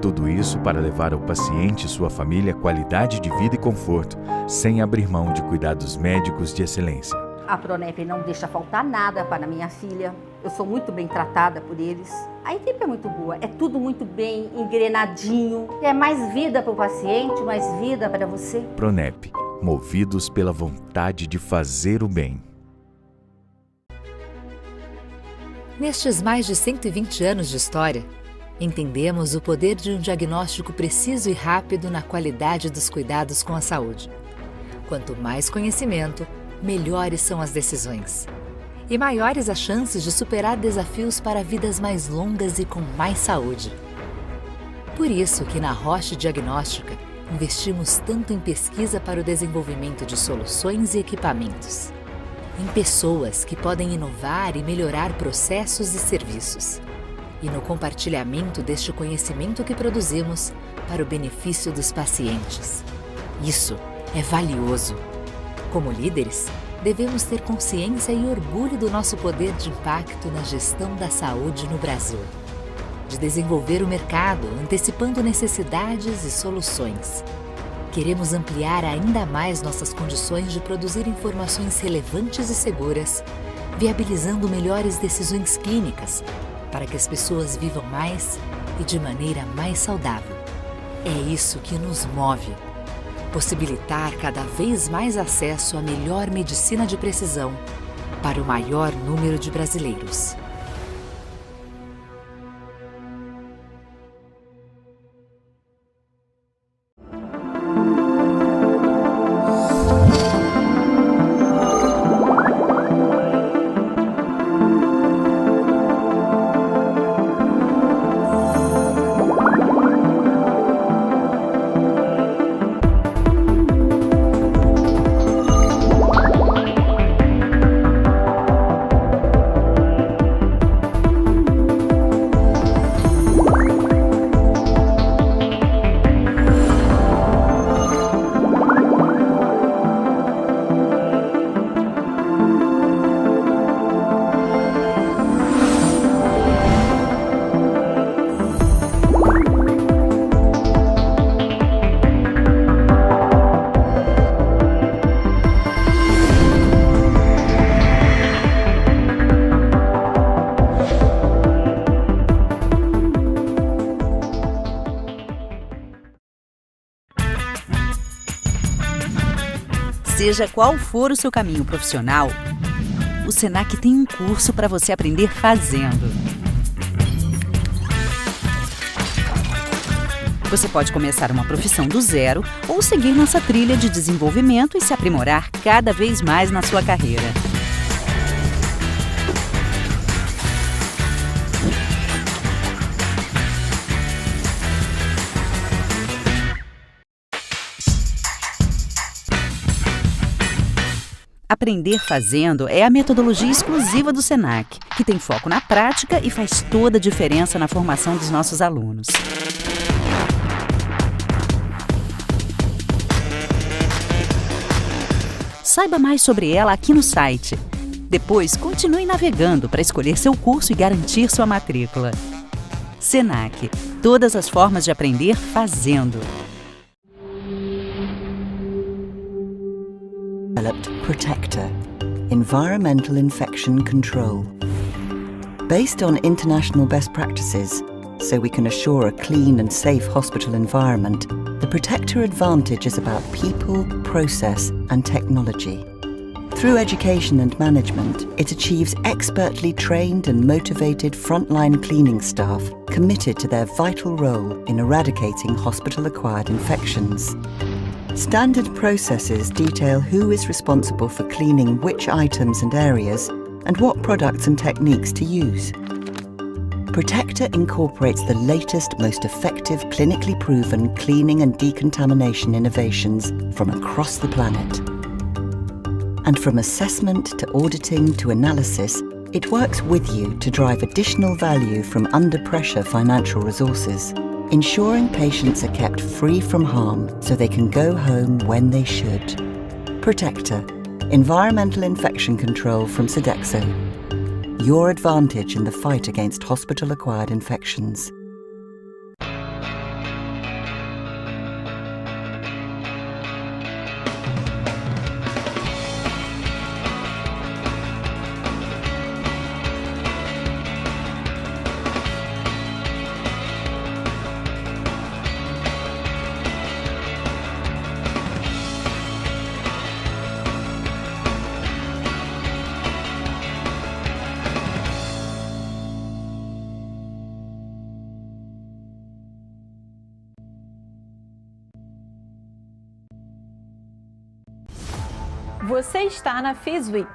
Tudo isso para levar ao paciente e sua família qualidade de vida e conforto, sem abrir mão de cuidados médicos de excelência. A Pronep não deixa faltar nada para minha filha. Eu sou muito bem tratada por eles. A equipe é muito boa, é tudo muito bem engrenadinho. É mais vida para o paciente, mais vida para você. Pronep, movidos pela vontade de fazer o bem. Nestes mais de 120 anos de história, entendemos o poder de um diagnóstico preciso e rápido na qualidade dos cuidados com a saúde. Quanto mais conhecimento, melhores são as decisões. E maiores as chances de superar desafios para vidas mais longas e com mais saúde. Por isso que na Roche Diagnóstica, investimos tanto em pesquisa para o desenvolvimento de soluções e equipamentos. Em pessoas que podem inovar e melhorar processos e serviços. E no compartilhamento deste conhecimento que produzimos para o benefício dos pacientes. Isso é valioso. Como líderes, devemos ter consciência e orgulho do nosso poder de impacto na gestão da saúde no Brasil. De desenvolver o mercado, antecipando necessidades e soluções. Queremos ampliar ainda mais nossas condições de produzir informações relevantes e seguras, viabilizando melhores decisões clínicas, para que as pessoas vivam mais e de maneira mais saudável. É isso que nos move. Possibilitar cada vez mais acesso à melhor medicina de precisão para o maior número de brasileiros. Seja qual for o seu caminho profissional, o Senac tem um curso para você aprender fazendo. Você pode começar uma profissão do zero ou seguir nossa trilha de desenvolvimento e se aprimorar cada vez mais na sua carreira. Aprender fazendo é a metodologia exclusiva do Senac, que tem foco na prática e faz toda a diferença na formação dos nossos alunos. Saiba mais sobre ela aqui no site. Depois, continue navegando para escolher seu curso e garantir sua matrícula. Senac, todas as formas de aprender fazendo. Developed Protector, Environmental Infection Control. Based on international best practices, so we can assure a clean and safe hospital environment, the Protector Advantage is about people, process and technology. Through education and management, it achieves expertly trained and motivated frontline cleaning staff, committed to their vital role in eradicating hospital-acquired infections. Standard processes detail who is responsible for cleaning which items and areas and what products and techniques to use. Protector incorporates the latest, most effective, clinically proven cleaning and decontamination innovations from across the planet. And from assessment to auditing to analysis, it works with you to drive additional value from under-pressure financial resources, ensuring patients are kept free from harm so they can go home when they should. Protector, environmental infection control from Sodexo. Your advantage in the fight against hospital-acquired infections. Você está na FIS Week.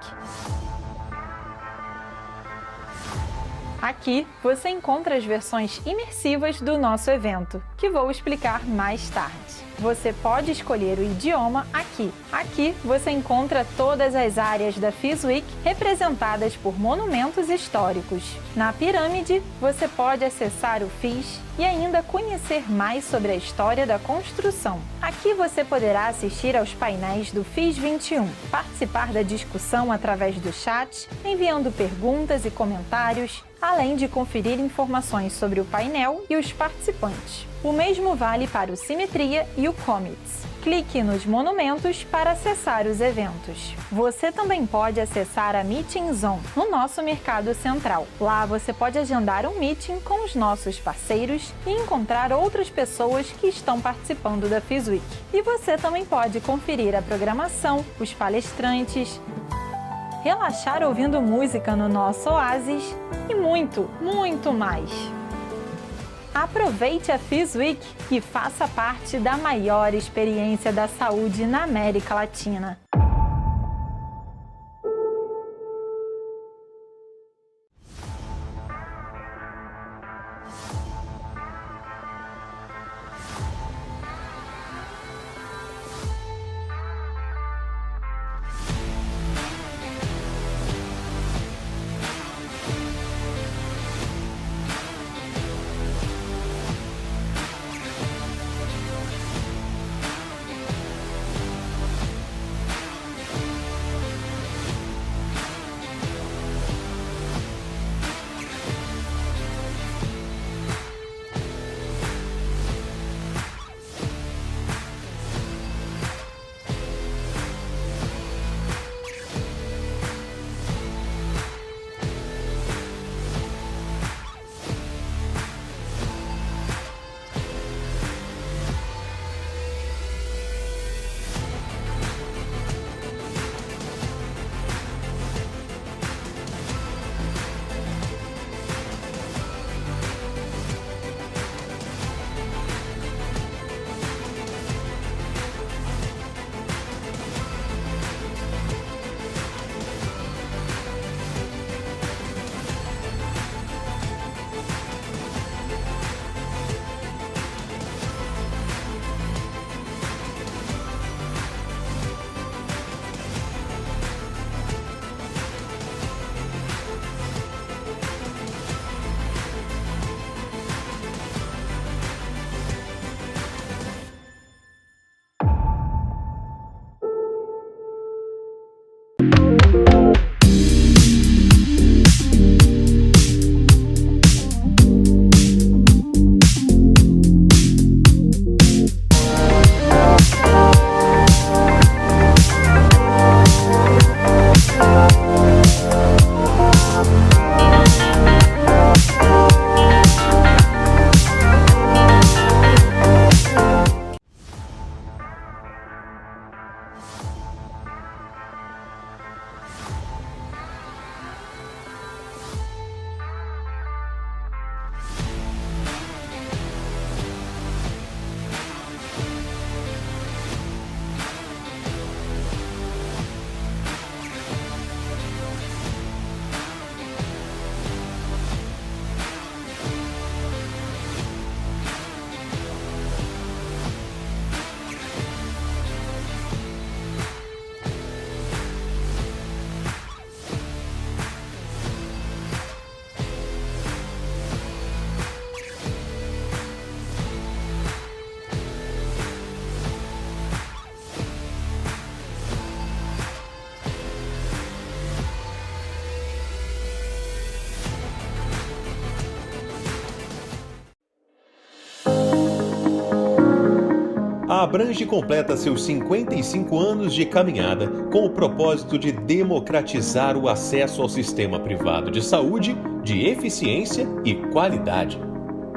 Aqui você encontra as versões imersivas do nosso evento, que vou explicar mais tarde. Você pode escolher o idioma aqui. Aqui você encontra todas as áreas da FIS Week representadas por monumentos históricos. Na pirâmide, você pode acessar o FIS e ainda conhecer mais sobre a história da construção. Aqui você poderá assistir aos painéis do FIS 21, participar da discussão através do chat, enviando perguntas e comentários, além de conferir informações sobre o painel e os participantes. O mesmo vale para o Simetria e o Commits. Clique nos monumentos para acessar os eventos. Você também pode acessar a Meeting Zone no nosso mercado central. Lá você pode agendar um meeting com os nossos parceiros e encontrar outras pessoas que estão participando da FIS Week. E você também pode conferir a programação, os palestrantes, relaxar ouvindo música no nosso oásis e muito, muito mais. Aproveite a FIS Week e faça parte da maior experiência da saúde na América Latina. A Abrange completa seus 55 anos de caminhada com o propósito de democratizar o acesso ao sistema privado de saúde, de eficiência e qualidade.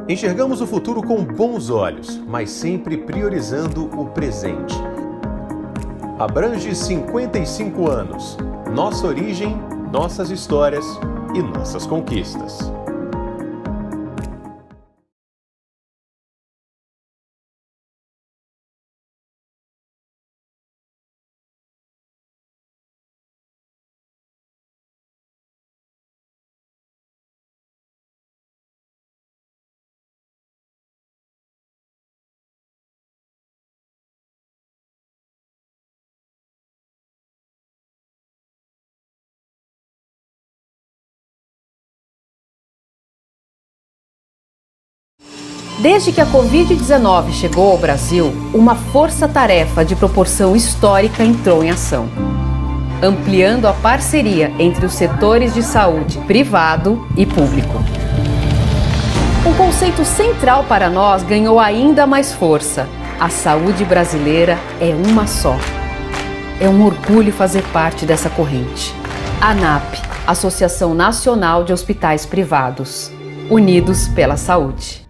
Enxergamos o futuro com bons olhos, mas sempre priorizando o presente. Abrange 55 anos. Nossa origem, nossas histórias e nossas conquistas. Desde que a Covid-19 chegou ao Brasil, uma força-tarefa de proporção histórica entrou em ação, ampliando a parceria entre os setores de saúde privado e público. Um conceito central para nós ganhou ainda mais força: a saúde brasileira é uma só. É um orgulho fazer parte dessa corrente. ANAP, Associação Nacional de Hospitais Privados, unidos pela saúde.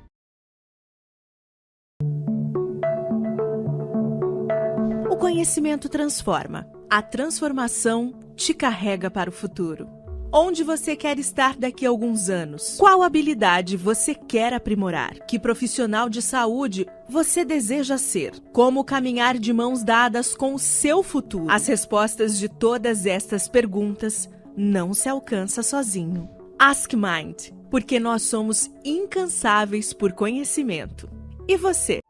O conhecimento transforma. A transformação te carrega para o futuro. Onde você quer estar daqui a alguns anos? Qual habilidade você quer aprimorar? Que profissional de saúde você deseja ser? Como caminhar de mãos dadas com o seu futuro? As respostas de todas estas perguntas não se alcança sozinho. Ask Mind, porque nós somos incansáveis por conhecimento. E você?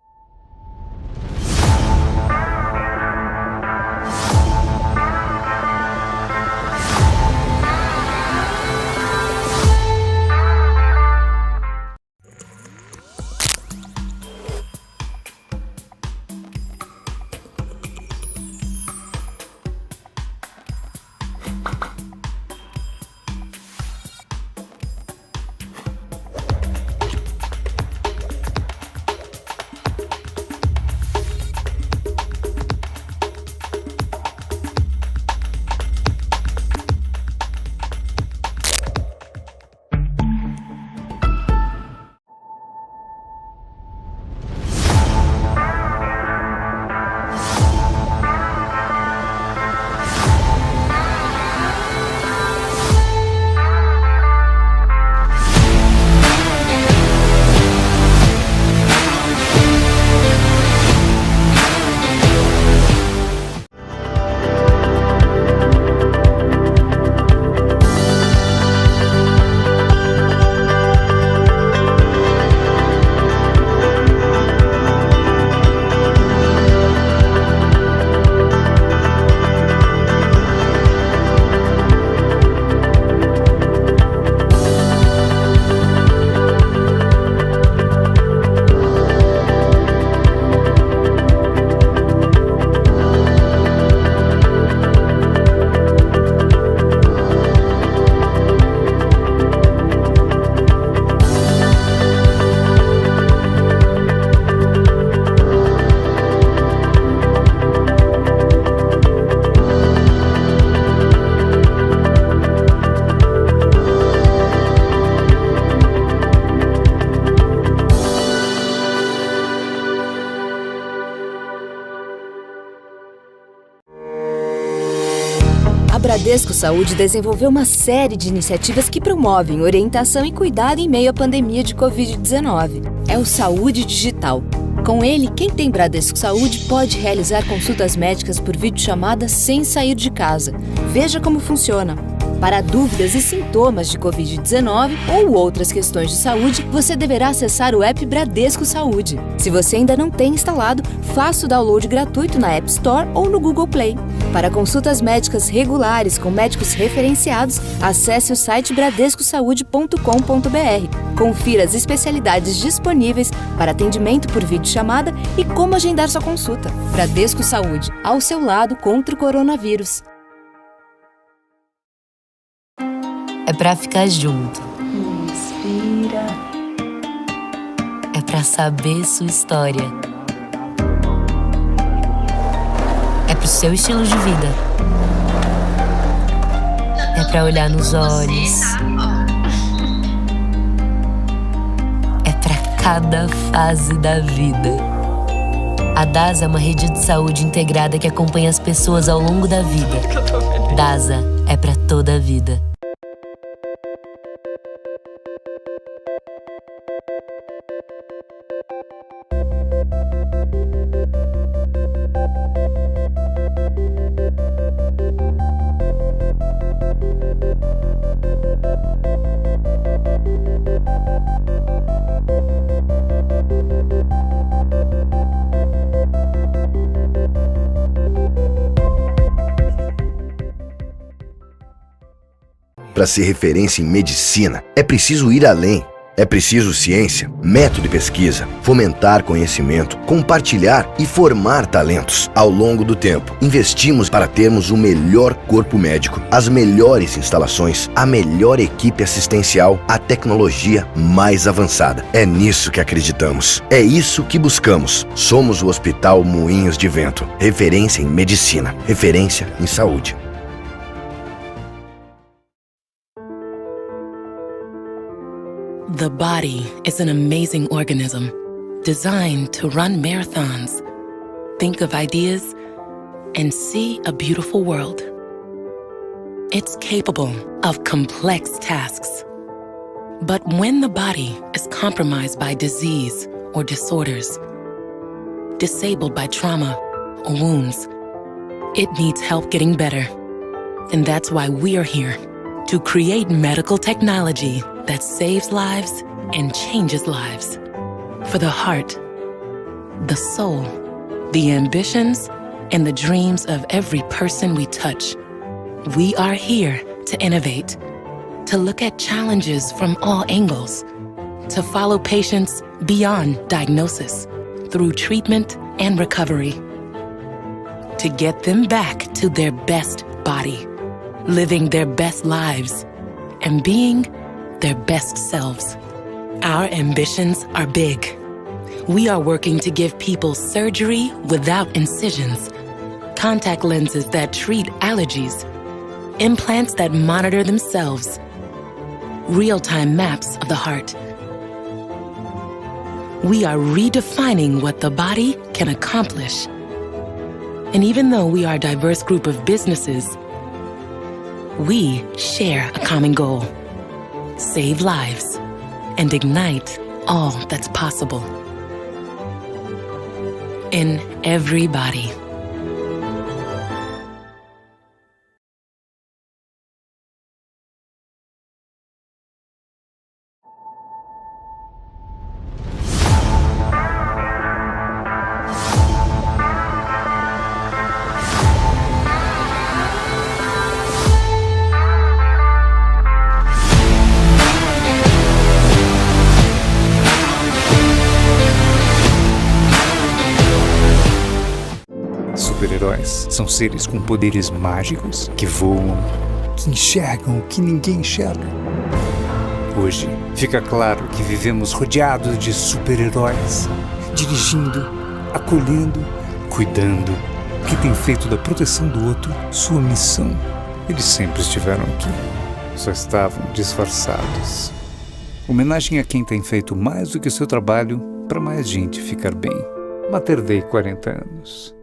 Bradesco Saúde desenvolveu uma série de iniciativas que promovem orientação e cuidado em meio à pandemia de Covid-19. É o Saúde Digital. Com ele, quem tem Bradesco Saúde pode realizar consultas médicas por videochamada sem sair de casa. Veja como funciona. Para dúvidas e sintomas de Covid-19 ou outras questões de saúde, você deverá acessar o app Bradesco Saúde. Se você ainda não tem instalado, faça o download gratuito na App Store ou no Google Play. Para consultas médicas regulares com médicos referenciados, acesse o site bradescosaude.com.br. Confira as especialidades disponíveis para atendimento por videochamada e como agendar sua consulta. Bradesco Saúde, ao seu lado contra o coronavírus. É pra ficar junto. Inspira. É pra saber sua história. seu estilo de vida. É pra olhar nos olhos. É pra cada fase da vida. A DASA é uma rede de saúde integrada que acompanha as pessoas ao longo da vida. DASA é pra toda a vida. Para ser referência em medicina, é preciso ir além. É preciso ciência, método e pesquisa, fomentar conhecimento, compartilhar e formar talentos. Ao longo do tempo, investimos para termos o melhor corpo médico, as melhores instalações, a melhor equipe assistencial, a tecnologia mais avançada. É nisso que acreditamos. É isso que buscamos. Somos o Hospital Moinhos de Vento. Referência em medicina, referência em saúde. The body is an amazing organism, designed to run marathons, think of ideas, and see a beautiful world. It's capable of complex tasks. But when the body is compromised by disease or disorders, disabled by trauma or wounds, it needs help getting better. And that's why we are here, to create medical technology that saves lives and changes lives. For the heart, the soul, the ambitions, and the dreams of every person we touch. We are here to innovate, to look at challenges from all angles, to follow patients beyond diagnosis, through treatment and recovery, to get them back to their best body, living their best lives, and being their best selves. Our ambitions are big. We are working to give people surgery without incisions, contact lenses that treat allergies, implants that monitor themselves, real-time maps of the heart. We are redefining what the body can accomplish. And even though we are a diverse group of businesses, we share a common goal: save lives and ignite all that's possible in everybody. Super-heróis são seres com poderes mágicos que voam, que enxergam o que ninguém enxerga. Hoje, fica claro que vivemos rodeados de super-heróis, dirigindo, acolhendo, cuidando, que têm feito da proteção do outro sua missão. Eles sempre estiveram aqui, só estavam disfarçados. Homenagem a quem tem feito mais do que o seu trabalho para mais gente ficar bem. Mater Dei 40 anos.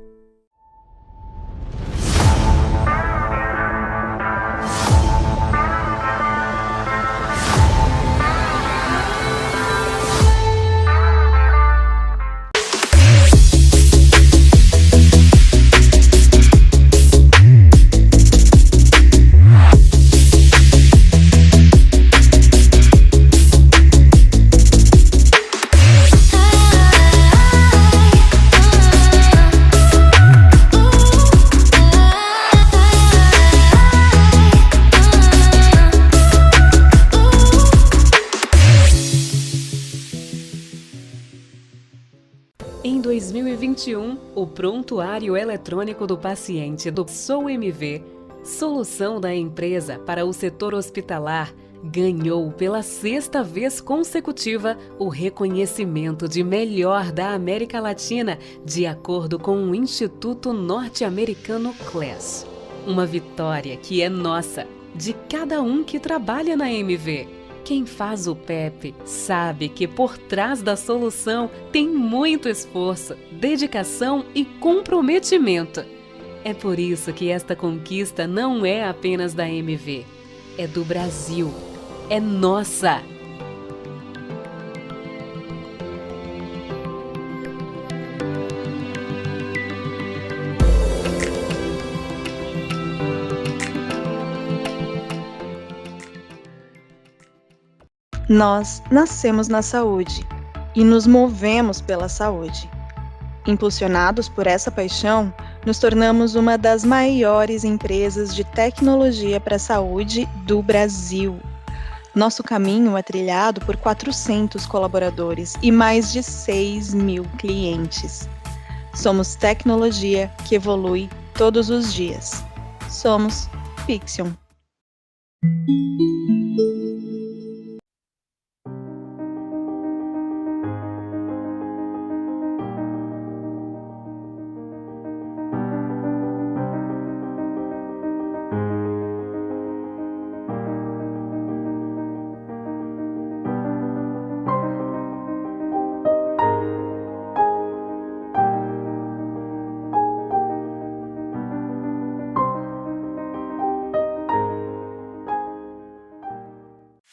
Em 2021, o prontuário eletrônico do paciente do Sobre, solução da empresa para o setor hospitalar, ganhou pela 6ª vez consecutiva o reconhecimento de melhor da América Latina, de acordo com o Instituto Norte-Americano CLAS. Uma vitória que é nossa, de cada um que trabalha na MV. Quem faz o PEP sabe que por trás da solução tem muito esforço, dedicação e comprometimento. É por isso que esta conquista não é apenas da MV, é do Brasil, é nossa! Nós nascemos na saúde e nos movemos pela saúde. Impulsionados por essa paixão, nos tornamos uma das maiores empresas de tecnologia para a saúde do Brasil. Nosso caminho é trilhado por 400 colaboradores e mais de 6.000 clientes. Somos tecnologia que evolui todos os dias. Somos Fixion.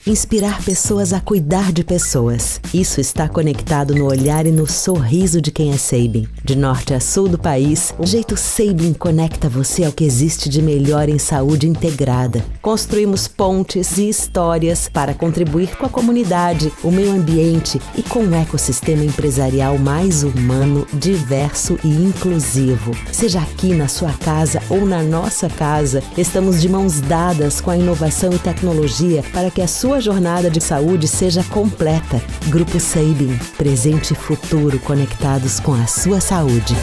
Inspirar pessoas a cuidar de pessoas. Isso está conectado no olhar e no sorriso de quem é Sabin. De norte a sul do país, o jeito Sabin conecta você ao que existe de melhor em saúde integrada. Construímos pontes e histórias para contribuir com a comunidade, o meio ambiente e com um ecossistema empresarial mais humano, diverso e inclusivo. Seja aqui na sua casa ou na nossa casa, estamos de mãos dadas com a inovação e tecnologia para que a sua jornada de saúde seja completa. Grupo Sabin, presente e futuro conectados com a sua saúde.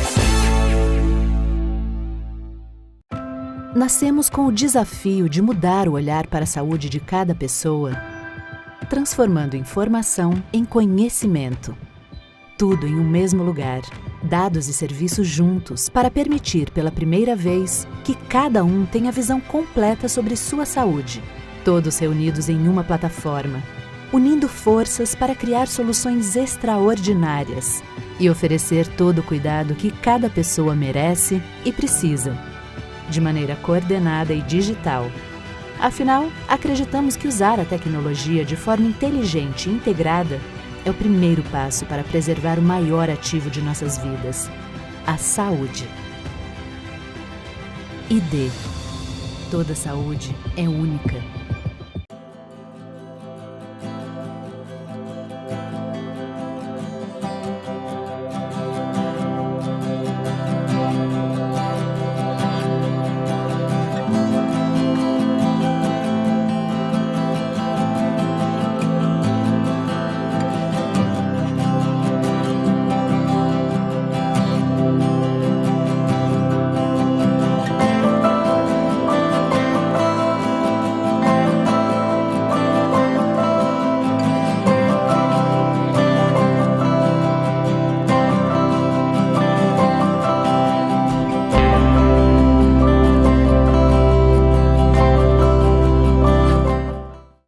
Nascemos com o desafio de mudar o olhar para a saúde de cada pessoa, transformando informação em conhecimento. Tudo em um mesmo lugar, dados e serviços juntos para permitir pela primeira vez que cada um tenha visão completa sobre sua saúde. Todos reunidos em uma plataforma, unindo forças para criar soluções extraordinárias e oferecer todo o cuidado que cada pessoa merece e precisa, de maneira coordenada e digital. Afinal, acreditamos que usar a tecnologia de forma inteligente e integrada é o primeiro passo para preservar o maior ativo de nossas vidas, a saúde. ID. Toda saúde é única.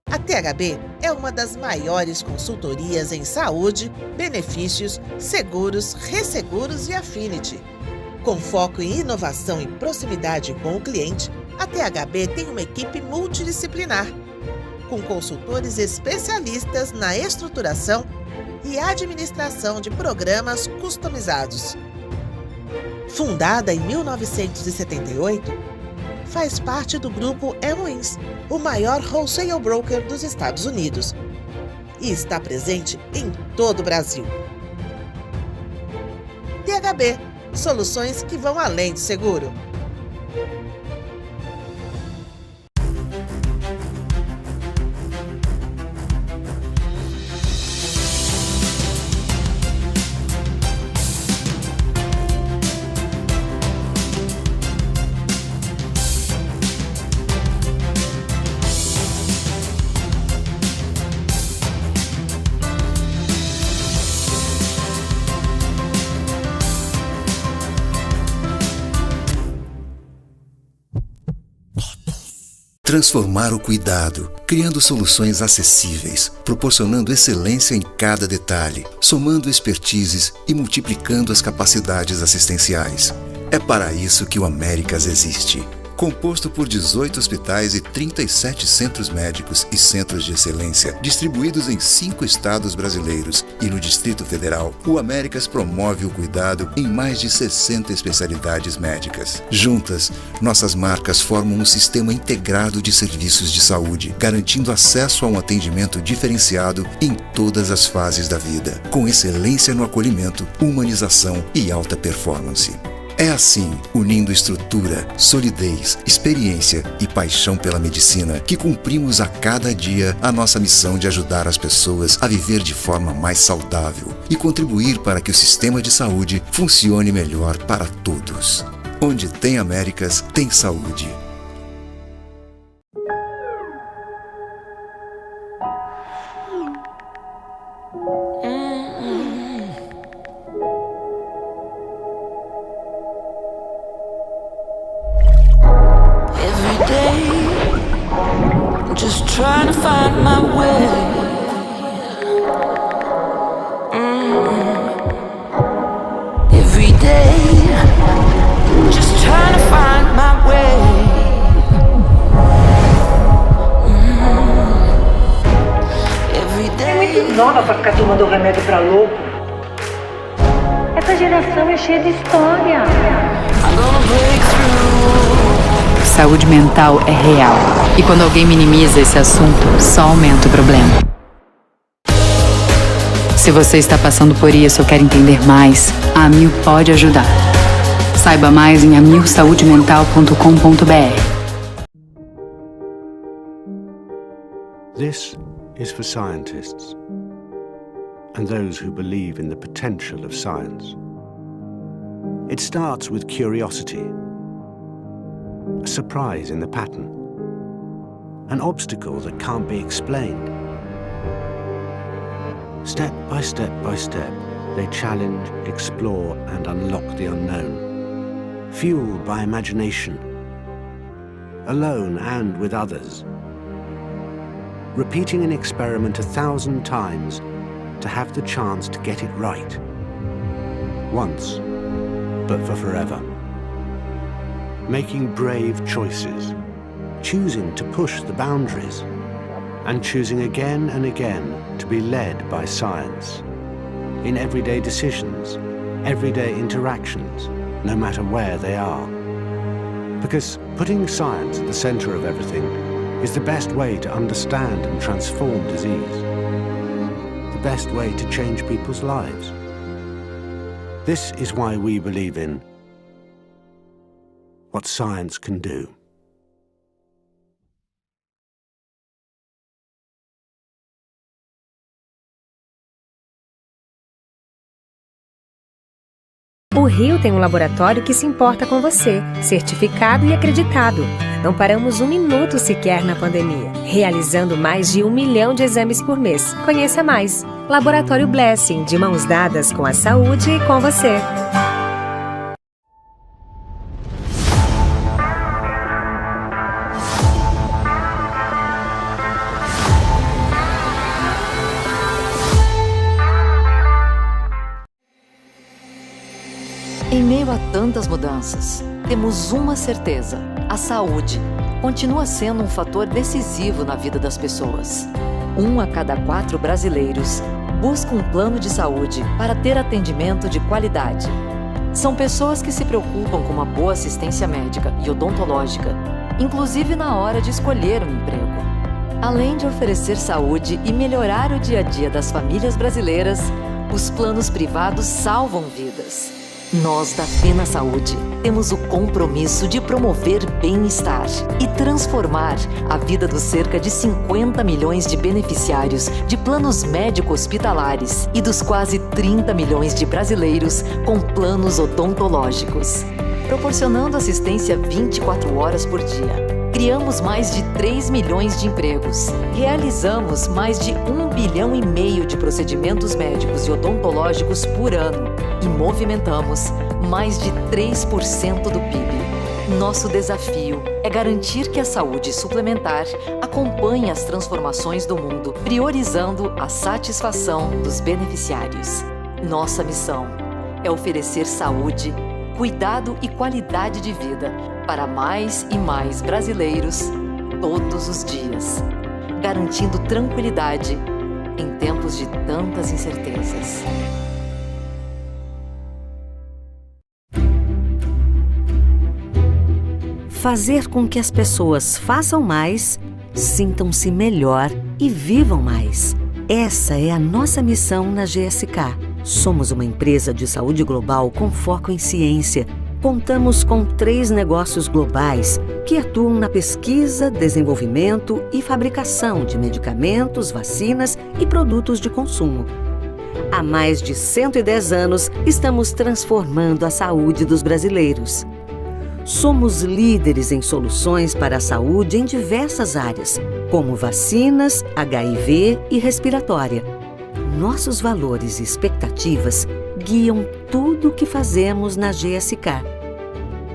A THB é uma das maiores consultorias em saúde, benefícios, seguros, resseguros e affinity. Com foco em inovação e proximidade com o cliente, a THB tem uma equipe multidisciplinar, com consultores especialistas na estruturação e administração de programas customizados. Fundada em 1978, faz parte do grupo MODELOS, o maior wholesale broker dos Estados Unidos, e está presente em todo o Brasil. THB, soluções que vão além do seguro. Transformar o cuidado, criando soluções acessíveis, proporcionando excelência em cada detalhe, somando expertises e multiplicando as capacidades assistenciais. É para isso que o Américas existe. Composto por 18 hospitais e 37 centros médicos e centros de excelência, distribuídos em 5 estados brasileiros e no Distrito Federal, o Américas promove o cuidado em mais de 60 especialidades médicas. Juntas, nossas marcas formam um sistema integrado de serviços de saúde, garantindo acesso a um atendimento diferenciado em todas as fases da vida, com excelência no acolhimento, humanização e alta performance. É assim, unindo estrutura, solidez, experiência e paixão pela medicina, que cumprimos a cada dia a nossa missão de ajudar as pessoas a viver de forma mais saudável e contribuir para que o sistema de saúde funcione melhor para todos. Onde tem Américas, tem saúde. Trying to find my way. Every day, just trying to find my way. Every day. É muito nova pra ficar tomando remédio pra louco. Essa geração é cheia de história. I'm gonna break through. Saúde mental é real. E quando alguém minimiza esse assunto, só aumenta o problema. Se você está passando por isso ou quer entender mais, a Amil pode ajudar. Saiba mais em amilsaudemental.com.br. This is for scientists and those who believe in the potential of science. It starts with curiosity. A surprise in the pattern, an obstacle that can't be explained. Step by step by step, they challenge, explore, and unlock the unknown, fueled by imagination, alone and with others, repeating an experiment 1,000 times to have the chance to get it right, once, but for forever. Making brave choices, choosing to push the boundaries, and choosing again and again to be led by science. In everyday decisions, everyday interactions, no matter where they are. Because putting science at the center of everything is the best way to understand and transform disease. The best way to change people's lives. This is why we believe in what science can do. O Rio tem um laboratório que se importa com você, certificado e acreditado. Não paramos um minuto sequer na pandemia, realizando mais de 1 milhão de exames por mês. Conheça mais. Laboratório Blessing, de mãos dadas com a saúde e com você. Em meio a tantas mudanças, temos uma certeza: a saúde continua sendo um fator decisivo na vida das pessoas. 1 a cada 4 brasileiros busca um plano de saúde para ter atendimento de qualidade. São pessoas que se preocupam com uma boa assistência médica e odontológica, inclusive na hora de escolher um emprego. Além de oferecer saúde e melhorar o dia a dia das famílias brasileiras, os planos privados salvam vidas. Nós da Fena Saúde temos o compromisso de promover bem-estar e transformar a vida dos cerca de 50 milhões de beneficiários de planos médico-hospitalares e dos quase 30 milhões de brasileiros com planos odontológicos, proporcionando assistência 24 horas por dia. Criamos mais de 3 milhões de empregos, realizamos mais de 1,5 bilhão de procedimentos médicos e odontológicos por ano e movimentamos mais de 3% do PIB. Nosso desafio é garantir que a saúde suplementar acompanhe as transformações do mundo, priorizando a satisfação dos beneficiários. Nossa missão é oferecer saúde, cuidado e qualidade de vida para mais e mais brasileiros todos os dias, garantindo tranquilidade em tempos de tantas incertezas. Fazer com que as pessoas façam mais, sintam-se melhor e vivam mais. Essa é a nossa missão na GSK. Somos uma empresa de saúde global com foco em ciência. Contamos com 3 negócios globais que atuam na pesquisa, desenvolvimento e fabricação de medicamentos, vacinas e produtos de consumo. Há mais de 110 anos, estamos transformando a saúde dos brasileiros. Somos líderes em soluções para a saúde em diversas áreas, como vacinas, HIV e respiratória. Nossos valores e expectativas guiam tudo o que fazemos na GSK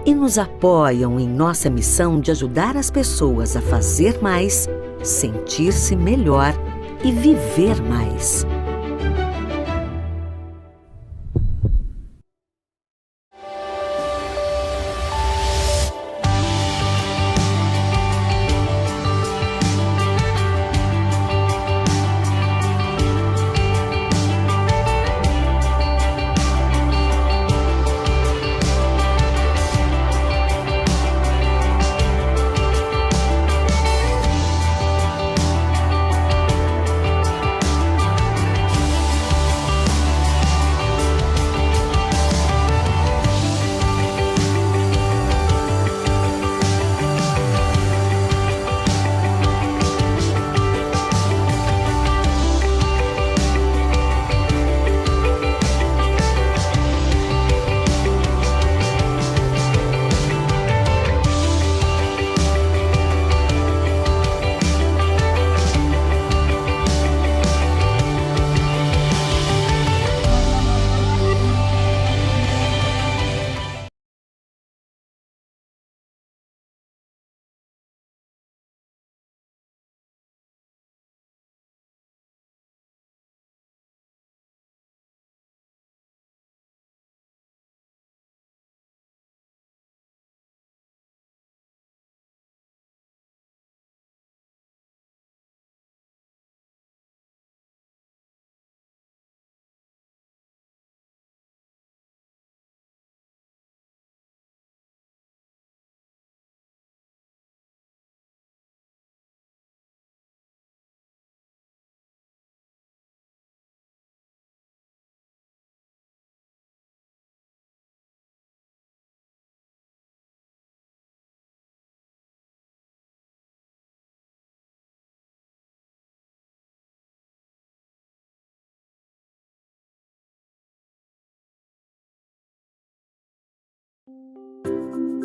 e nos apoiam em nossa missão de ajudar as pessoas a fazer mais, sentir-se melhor e viver mais.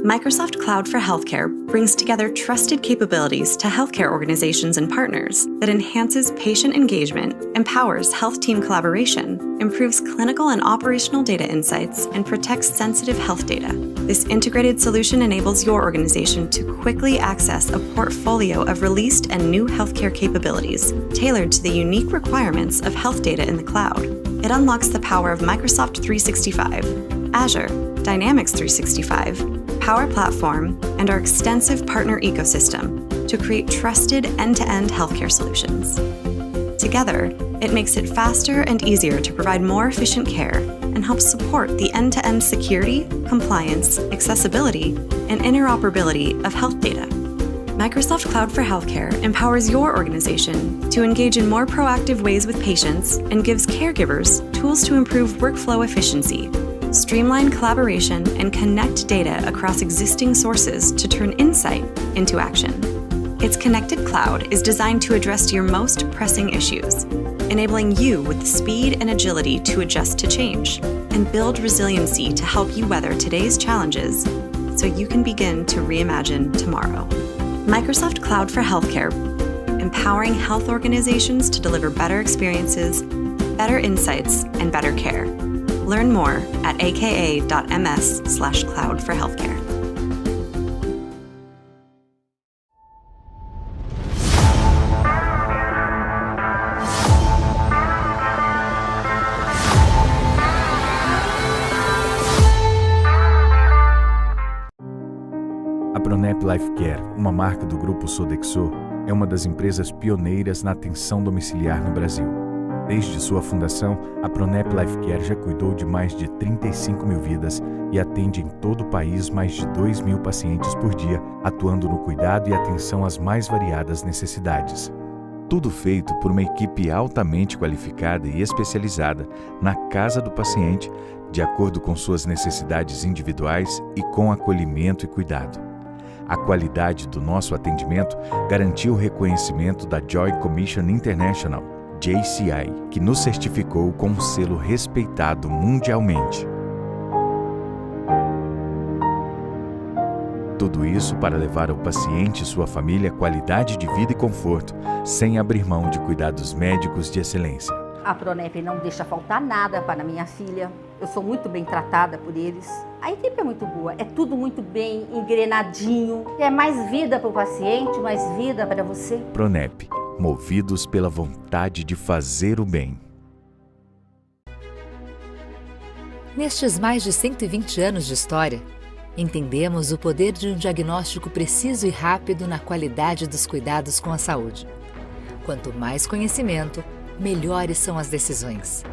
Microsoft Cloud for Healthcare brings together trusted capabilities to healthcare organizations and partners that enhances patient engagement, empowers health team collaboration, improves clinical and operational data insights, and protects sensitive health data. This integrated solution enables your organization to quickly access a portfolio of released and new healthcare capabilities tailored to the unique requirements of health data in the cloud. It unlocks the power of Microsoft 365, Azure, Dynamics 365, Power Platform, and our extensive partner ecosystem to create trusted end-to-end healthcare solutions. Together, it makes it faster and easier to provide more efficient care and helps support the end-to-end security, compliance, accessibility, and interoperability of health data. Microsoft Cloud for Healthcare empowers your organization to engage in more proactive ways with patients and gives caregivers tools to improve workflow efficiency, streamline collaboration, and connect data across existing sources to turn insight into action. Its connected cloud is designed to address your most pressing issues, enabling you with the speed and agility to adjust to change and build resiliency to help you weather today's challenges so you can begin to reimagine tomorrow. Microsoft Cloud for Healthcare, empowering health organizations to deliver better experiences, better insights, and better care. Learn more at aka.ms/cloud for healthcare. Pronep Life Care, uma marca do grupo Sodexo, é uma das empresas pioneiras na atenção domiciliar no Brasil. Desde sua fundação, a Pronep Life Care já cuidou de mais de 35 mil vidas e atende em todo o país mais de 2.000 pacientes por dia, atuando no cuidado e atenção às mais variadas necessidades. Tudo feito por uma equipe altamente qualificada e especializada na casa do paciente, de acordo com suas necessidades individuais e com acolhimento e cuidado. A qualidade do nosso atendimento garantiu o reconhecimento da Joint Commission International, JCI, que nos certificou com um selo respeitado mundialmente. Tudo isso para levar ao paciente e sua família qualidade de vida e conforto, sem abrir mão de cuidados médicos de excelência. A Pronep não deixa faltar nada para minha filha. Eu sou muito bem tratada por eles. A equipe é muito boa, é tudo muito bem engrenadinho. É mais vida para o paciente, mais vida para você. Pronep, movidos pela vontade de fazer o bem. Nestes mais de 120 anos de história, entendemos o poder de um diagnóstico preciso e rápido na qualidade dos cuidados com a saúde. Quanto mais conhecimento, melhores são as decisões.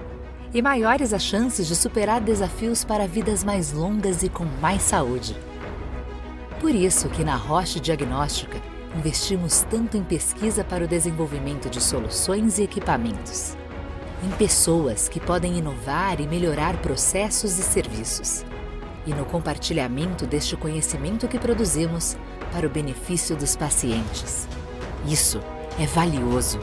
E maiores as chances de superar desafios para vidas mais longas e com mais saúde. Por isso que na Roche Diagnóstica investimos tanto em pesquisa para o desenvolvimento de soluções e equipamentos. Em pessoas que podem inovar e melhorar processos e serviços. E no compartilhamento deste conhecimento que produzimos para o benefício dos pacientes. Isso é valioso.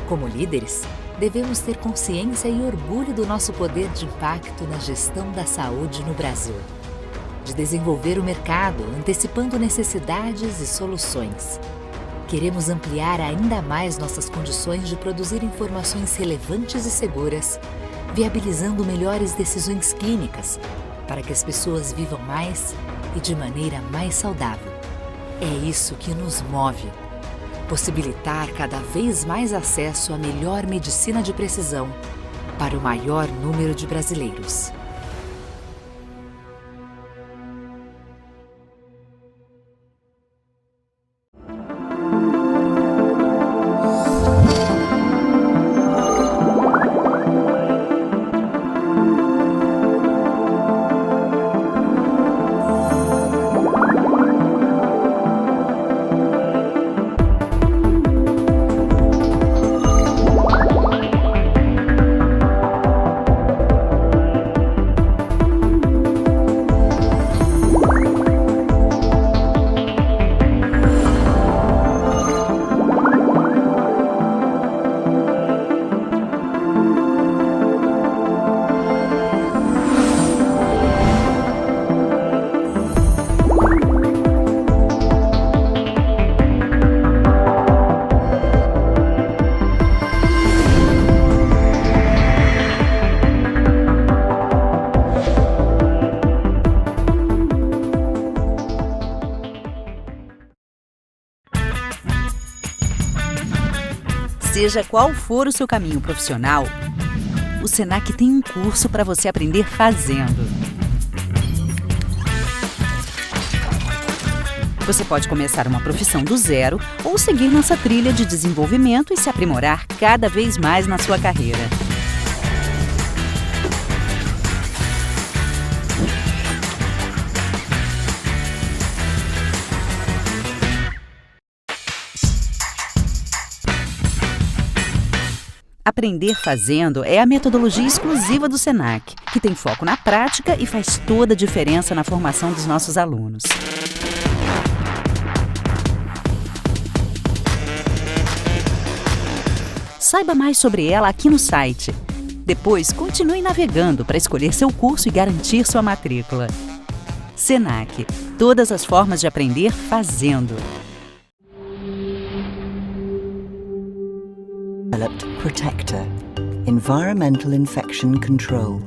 Como líderes, devemos ter consciência e orgulho do nosso poder de impacto na gestão da saúde no Brasil. De desenvolver o mercado, antecipando necessidades e soluções. Queremos ampliar ainda mais nossas condições de produzir informações relevantes e seguras, viabilizando melhores decisões clínicas, para que as pessoas vivam mais e de maneira mais saudável. É isso que nos move. Possibilitar cada vez mais acesso à melhor medicina de precisão para o maior número de brasileiros. Seja qual for o seu caminho profissional, o Senac tem um curso para você aprender fazendo. Você pode começar uma profissão do zero ou seguir nossa trilha de desenvolvimento e se aprimorar cada vez mais na sua carreira. Aprender Fazendo é a metodologia exclusiva do Senac, que tem foco na prática e faz toda a diferença na formação dos nossos alunos. Saiba mais sobre ela aqui no site. Depois, continue navegando para escolher seu curso e garantir sua matrícula. Senac, todas as formas de aprender fazendo. Developed Protector, Environmental Infection Control.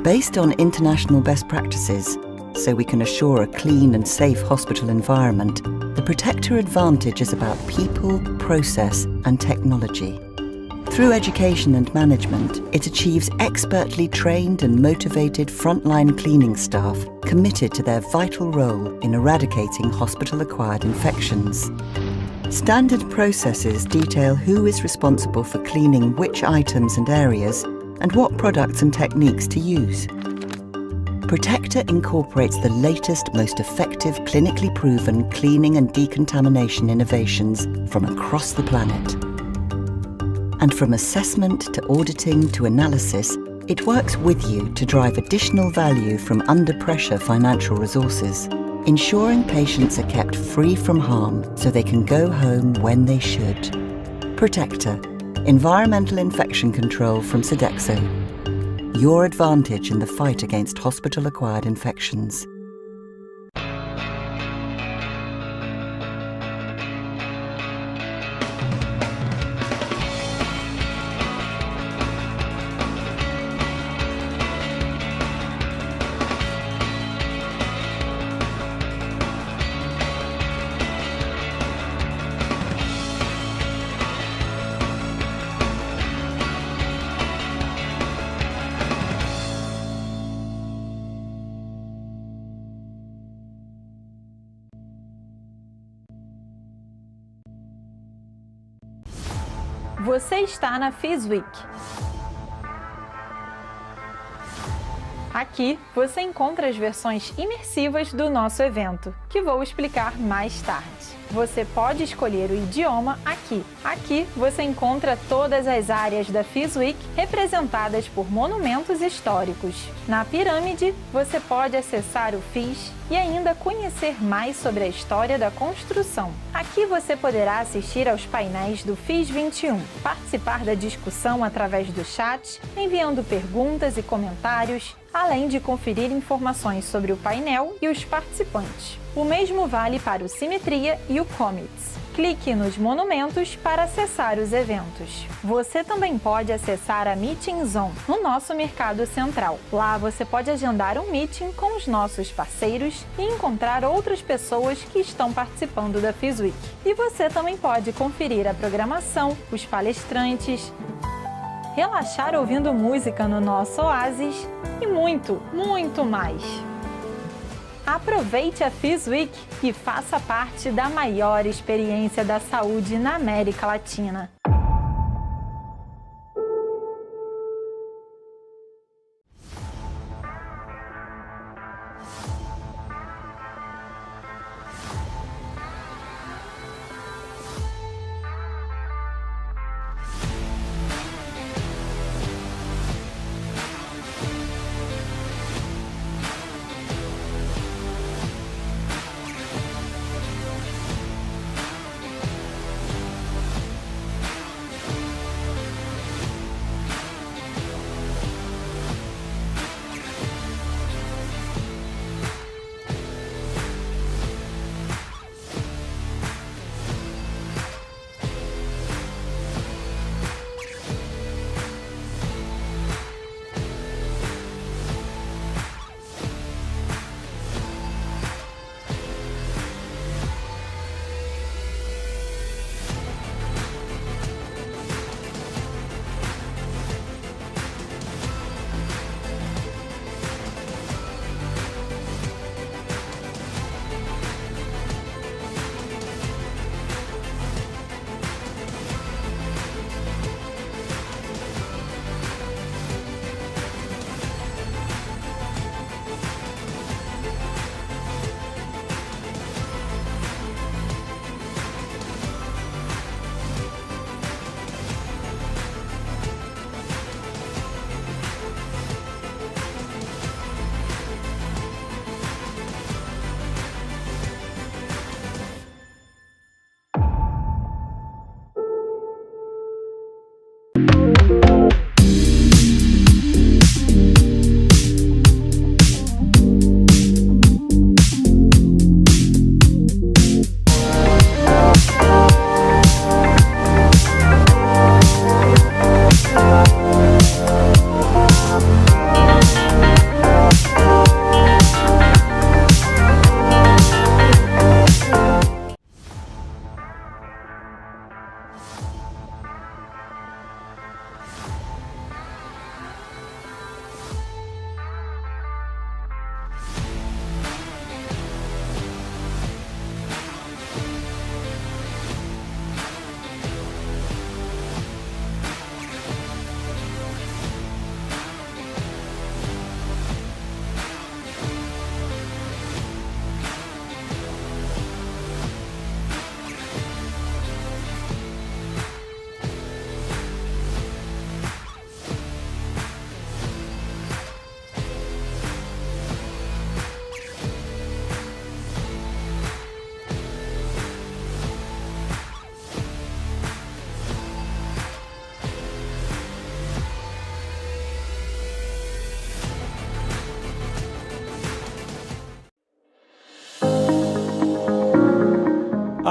Based on international best practices, so we can assure a clean and safe hospital environment, the Protector Advantage is about people, process and technology. Through education and management, it achieves expertly trained and motivated frontline cleaning staff committed to their vital role in eradicating hospital-acquired infections. Standard processes detail who is responsible for cleaning which items and areas and what products and techniques to use. Protector incorporates the latest, most effective, clinically proven cleaning and decontamination innovations from across the planet. And from assessment to auditing to analysis, it works with you to drive additional value from under-pressure financial resources, ensuring patients are kept free from harm so they can go home when they should. Protector, environmental infection control from Sodexo. Your advantage in the fight against hospital-acquired infections. Você está na FIS Week. Aqui você encontra as versões imersivas do nosso evento, que vou explicar mais tarde. Você pode escolher o idioma aqui. Aqui você encontra todas as áreas da FIS Week representadas por monumentos históricos. Na pirâmide, você pode acessar o FIS e ainda conhecer mais sobre a história da construção. Aqui você poderá assistir aos painéis do FIS 21, participar da discussão através do chat, enviando perguntas e comentários, além de conferir informações sobre o painel e os participantes. O mesmo vale para o Simetria e o Commits. Clique nos monumentos para acessar os eventos. Você também pode acessar a Meeting Zone no nosso Mercado Central. Lá você pode agendar um meeting com os nossos parceiros e encontrar outras pessoas que estão participando da FIS Week. E você também pode conferir a programação, os palestrantes, relaxar ouvindo música no nosso oásis e muito, muito mais. Aproveite a FIS Week e faça parte da maior experiência da saúde na América Latina.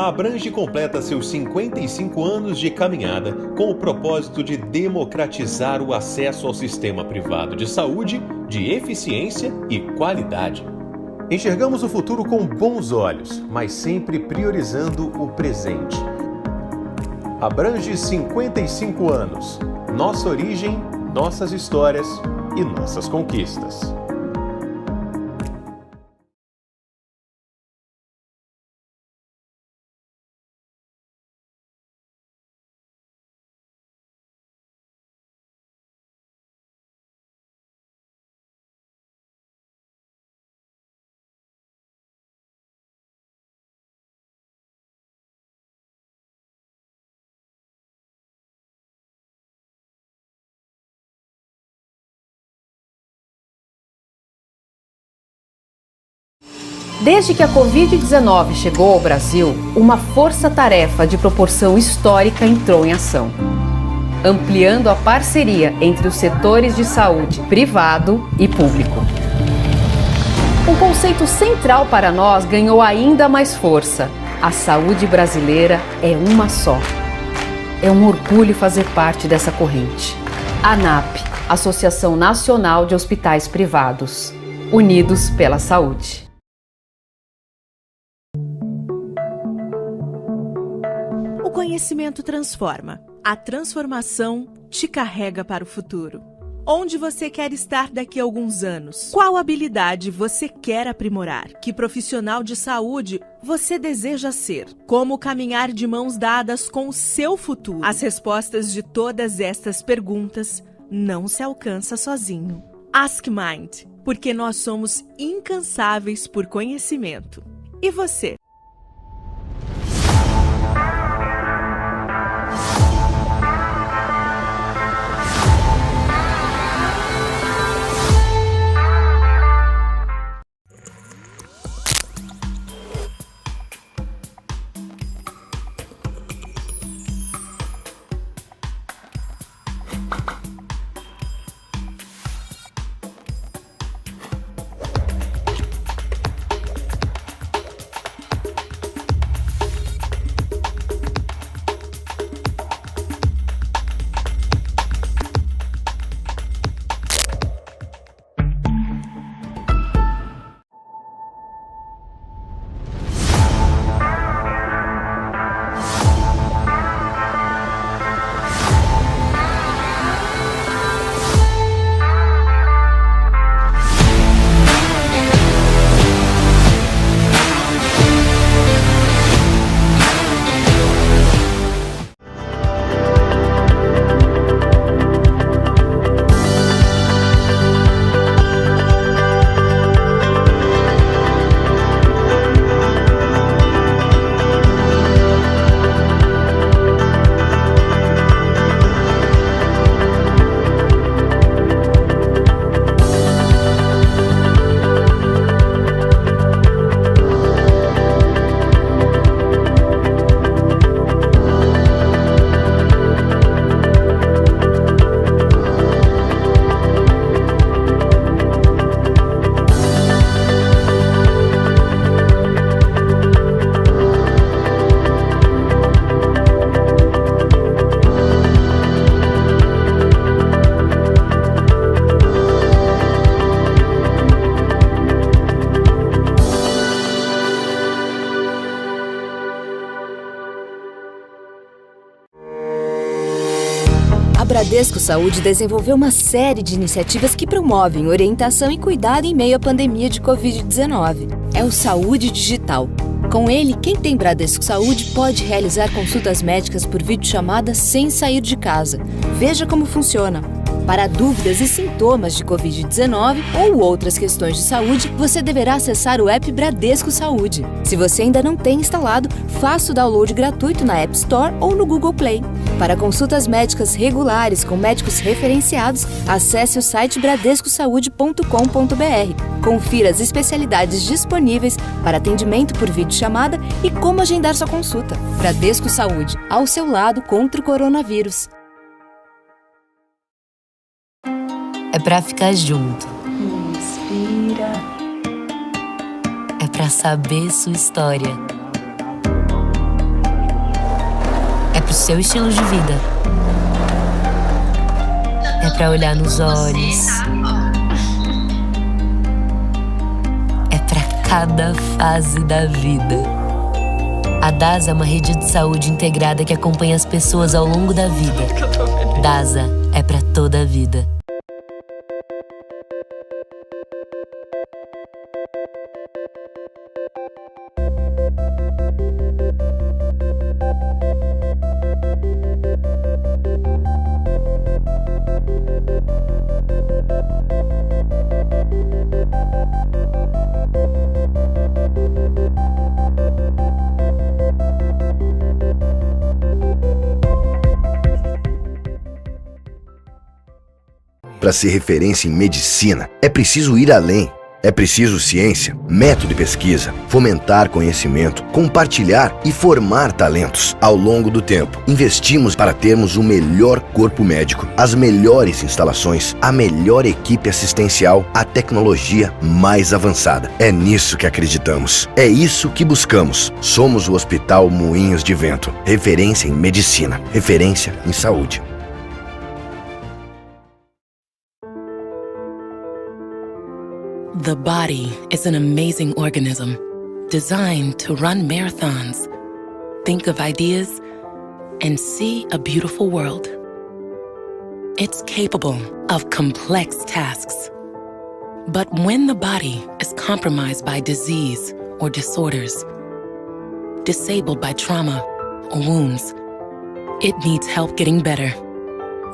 A Abrange completa seus 55 anos de caminhada com o propósito de democratizar o acesso ao sistema privado de saúde, de eficiência e qualidade. Enxergamos o futuro com bons olhos, mas sempre priorizando o presente. Abrange 55 anos. Nossa origem, nossas histórias e nossas conquistas. Desde que a Covid-19 chegou ao Brasil, uma força-tarefa de proporção histórica entrou em ação, ampliando a parceria entre os setores de saúde privado e público. Um conceito central para nós ganhou ainda mais força: a saúde brasileira é uma só. É um orgulho fazer parte dessa corrente. ANAP, Associação Nacional de Hospitais Privados, unidos pela saúde. O conhecimento transforma. A transformação te carrega para o futuro. Onde você quer estar daqui a alguns anos? Qual habilidade você quer aprimorar? Que profissional de saúde você deseja ser? Como caminhar de mãos dadas com o seu futuro? As respostas de todas estas perguntas não se alcança sozinho. Ask Mind, porque nós somos incansáveis por conhecimento. E você? A Bradesco Saúde desenvolveu uma série de iniciativas que promovem orientação e cuidado em meio à pandemia de Covid-19. É o Saúde Digital. Com ele, quem tem Bradesco Saúde pode realizar consultas médicas por videochamada sem sair de casa. Veja como funciona. Para dúvidas e sintomas de Covid-19 ou outras questões de saúde, você deverá acessar o app Bradesco Saúde. Se você ainda não tem instalado, faça o download gratuito na App Store ou no Google Play. Para consultas médicas regulares com médicos referenciados, acesse o site bradescosaude.com.br. Confira as especialidades disponíveis para atendimento por videochamada e como agendar sua consulta. Bradesco Saúde, ao seu lado contra o coronavírus. É pra ficar junto. Inspira. É pra saber sua história. pro seu estilo de vida. É pra olhar nos olhos. É pra cada fase da vida. A DASA é uma rede de saúde integrada que acompanha as pessoas ao longo da vida. DASA é pra toda a vida. Para ser referência em medicina, é preciso ir além. É preciso ciência, método de pesquisa, fomentar conhecimento, compartilhar e formar talentos. Ao longo do tempo, investimos para termos o melhor corpo médico, as melhores instalações, a melhor equipe assistencial, a tecnologia mais avançada. É nisso que acreditamos. É isso que buscamos. Somos o Hospital Moinhos de Vento. Referência em medicina, referência em saúde. The body is an amazing organism, designed to run marathons, think of ideas, and see a beautiful world. It's capable of complex tasks. But when the body is compromised by disease or disorders, disabled by trauma or wounds, it needs help getting better.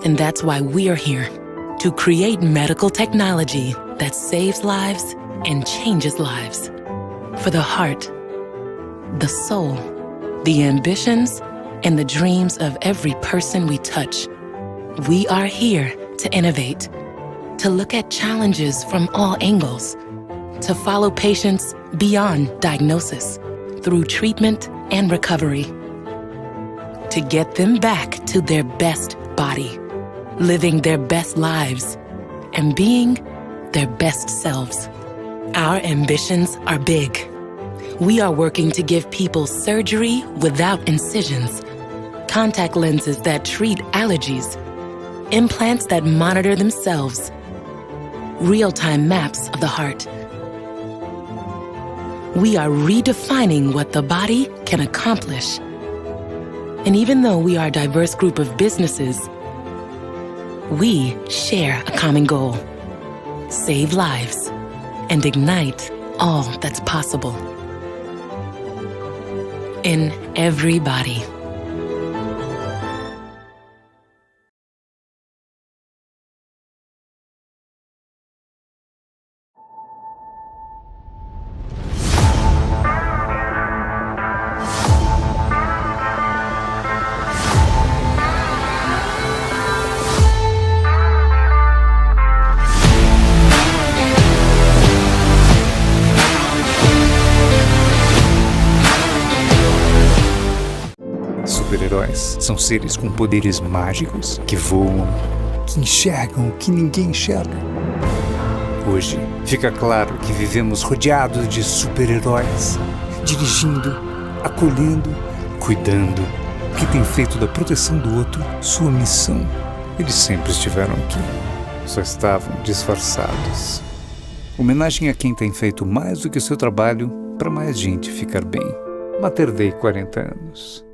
And that's why we are here, to create medical technology that saves lives and changes lives. For the heart, the soul, the ambitions, and the dreams of every person we touch, we are here to innovate, to look at challenges from all angles, to follow patients beyond diagnosis, through treatment and recovery, to get them back to their best body, living their best lives, and being their best selves. Our ambitions are big. We are working to give people surgery without incisions, contact lenses that treat allergies, implants that monitor themselves, real-time maps of the heart. We are redefining what the body can accomplish. And even though we are a diverse group of businesses, we share a common goal: save lives and ignite all that's possible in everybody. Super-heróis são seres com poderes mágicos que voam, que enxergam o que ninguém enxerga. Hoje, fica claro que vivemos rodeados de super-heróis, dirigindo, acolhendo, cuidando, que têm feito da proteção do outro sua missão. Eles sempre estiveram aqui, só estavam disfarçados. Homenagem a quem tem feito mais do que o seu trabalho para mais gente ficar bem. Mater Dei 40 anos.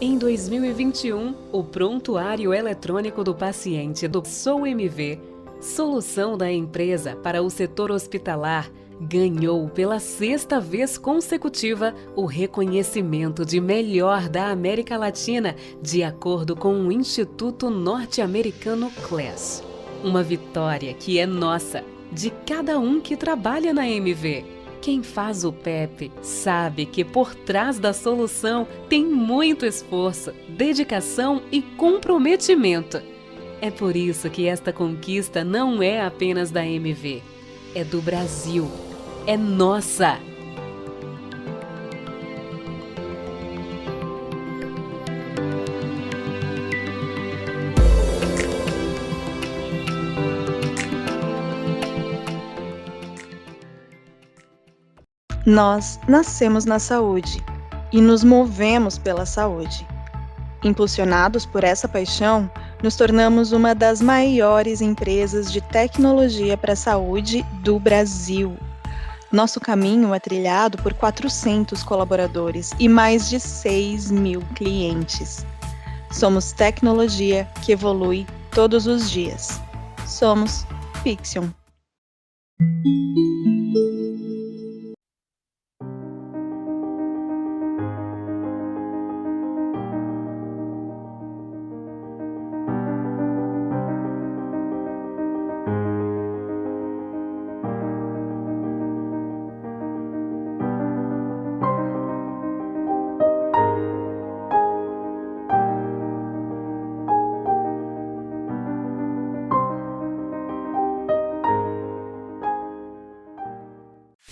Em 2021, o prontuário eletrônico do paciente do SOMV, solução da empresa para o setor hospitalar, ganhou pela 6ª vez consecutiva o reconhecimento de melhor da América Latina, de acordo com o Instituto Norte-Americano CLES. Uma vitória que é nossa, de cada um que trabalha na MV. Quem faz o PEP sabe que por trás da solução tem muito esforço, dedicação e comprometimento. É por isso que esta conquista não é apenas da MV, é do Brasil, é nossa! Nós nascemos na saúde e nos movemos pela saúde. Impulsionados por essa paixão, nos tornamos uma das maiores empresas de tecnologia para a saúde do Brasil. Nosso caminho é trilhado por 400 colaboradores e mais de 6.000 clientes. Somos tecnologia que evolui todos os dias. Somos Fixion.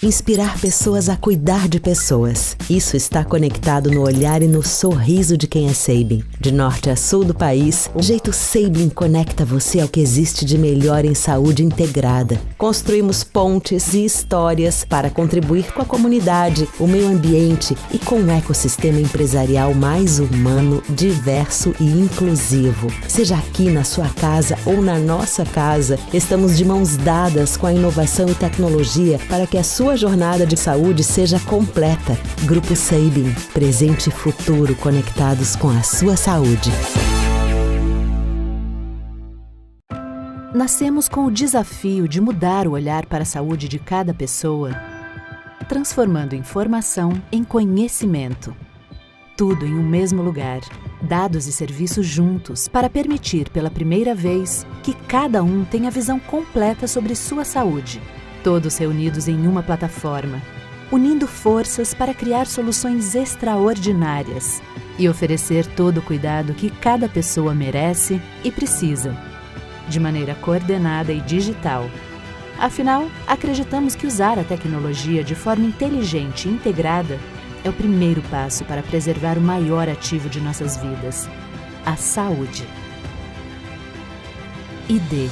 Inspirar pessoas a cuidar de pessoas. Isso está conectado no olhar e no sorriso de quem é Sabin. De norte a sul do país, o jeito Sabin conecta você ao que existe de melhor em saúde integrada. Construímos pontes e histórias para contribuir com a comunidade, o meio ambiente e com um ecossistema empresarial mais humano, diverso e inclusivo. Seja aqui na sua casa ou na nossa casa, estamos de mãos dadas com a inovação e tecnologia para que a sua jornada de saúde seja completa. Grupo Sabin, presente e futuro conectados com a sua saúde. Nascemos com o desafio de mudar o olhar para a saúde de cada pessoa, transformando informação em conhecimento. Tudo em um mesmo lugar, dados e serviços juntos para permitir pela primeira vez que cada um tenha a visão completa sobre sua saúde. Todos reunidos em uma plataforma, unindo forças para criar soluções extraordinárias e oferecer todo o cuidado que cada pessoa merece e precisa, de maneira coordenada e digital. Afinal, acreditamos que usar a tecnologia de forma inteligente e integrada é o primeiro passo para preservar o maior ativo de nossas vidas, a saúde. ID.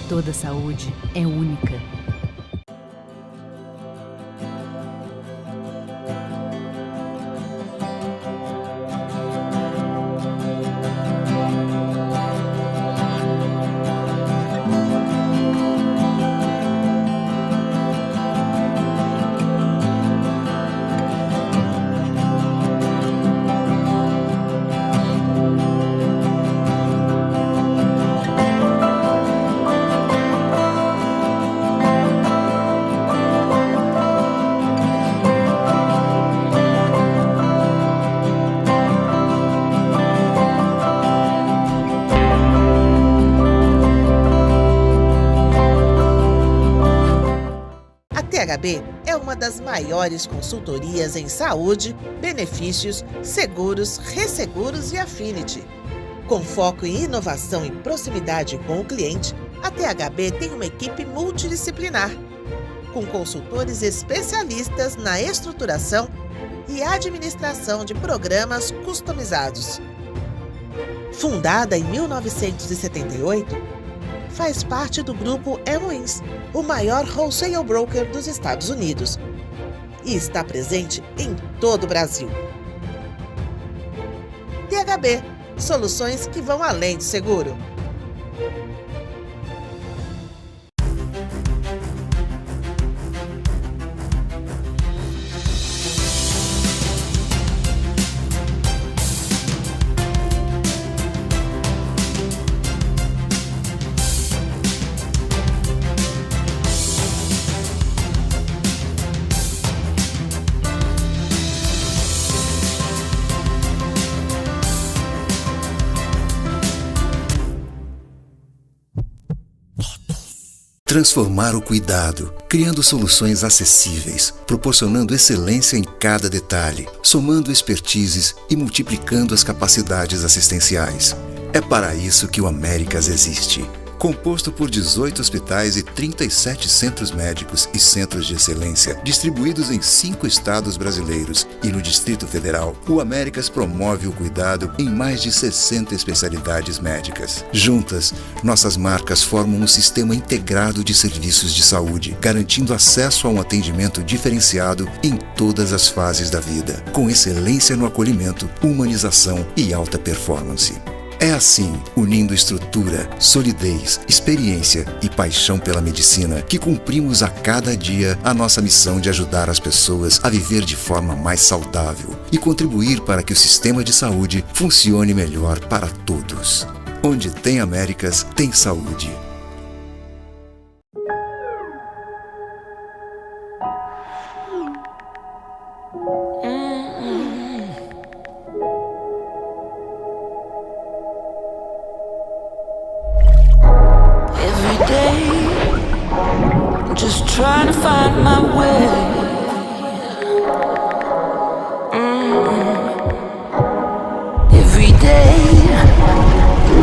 Toda saúde é única. É uma das maiores consultorias em saúde, benefícios, seguros, resseguros e affinity. Com foco em inovação e proximidade com o cliente, a THB tem uma equipe multidisciplinar, com consultores especialistas na estruturação e administração de programas customizados. Fundada em 1978, faz parte do grupo MODELOS, o maior wholesale broker dos Estados Unidos, e está presente em todo o Brasil. THB, soluções que vão além do seguro. Transformar o cuidado, criando soluções acessíveis, proporcionando excelência em cada detalhe, somando expertises e multiplicando as capacidades assistenciais. É para isso que o Américas existe. Composto por 18 hospitais e 37 centros médicos e centros de excelência, distribuídos em 5 estados brasileiros e no Distrito Federal, o Américas promove o cuidado em mais de 60 especialidades médicas. Juntas, nossas marcas formam um sistema integrado de serviços de saúde, garantindo acesso a um atendimento diferenciado em todas as fases da vida, com excelência no acolhimento, humanização e alta performance. É assim, unindo estrutura, solidez, experiência e paixão pela medicina, que cumprimos a cada dia a nossa missão de ajudar as pessoas a viver de forma mais saudável e contribuir para que o sistema de saúde funcione melhor para todos. Onde tem Américas, tem saúde. Trying to find my way. Every day,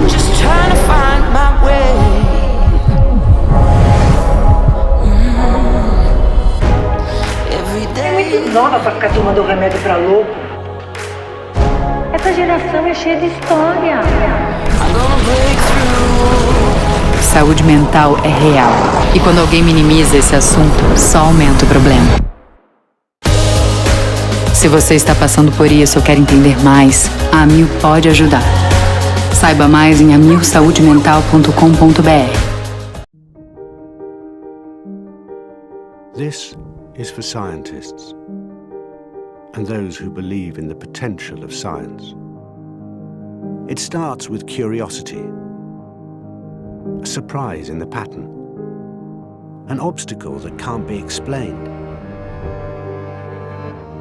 just trying to find my way. Every day. É muito nova pra ficar tomando remédio pra louco. Essa geração é cheia de história. I'm gonna break through. Saúde mental é real. E quando alguém minimiza esse assunto, só aumenta o problema. Se você está passando por isso ou quer entender mais, a Amil pode ajudar. Saiba mais em amilsaudemental.com.br. This is for scientists and those who believe in the potential of science. It starts with curiosity. A surprise in the pattern, an obstacle that can't be explained.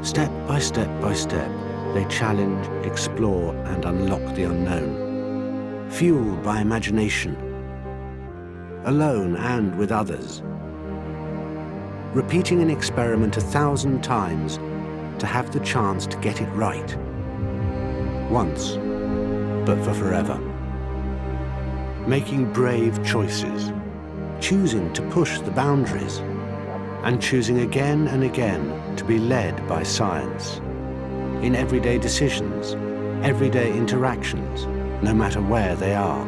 Step by step by step, they challenge, explore, and unlock the unknown, fueled by imagination, alone and with others, repeating an experiment 1,000 times to have the chance to get it right, once, but for forever. Making brave choices, choosing to push the boundaries, and choosing again and again to be led by science in everyday decisions, everyday interactions, no matter where they are.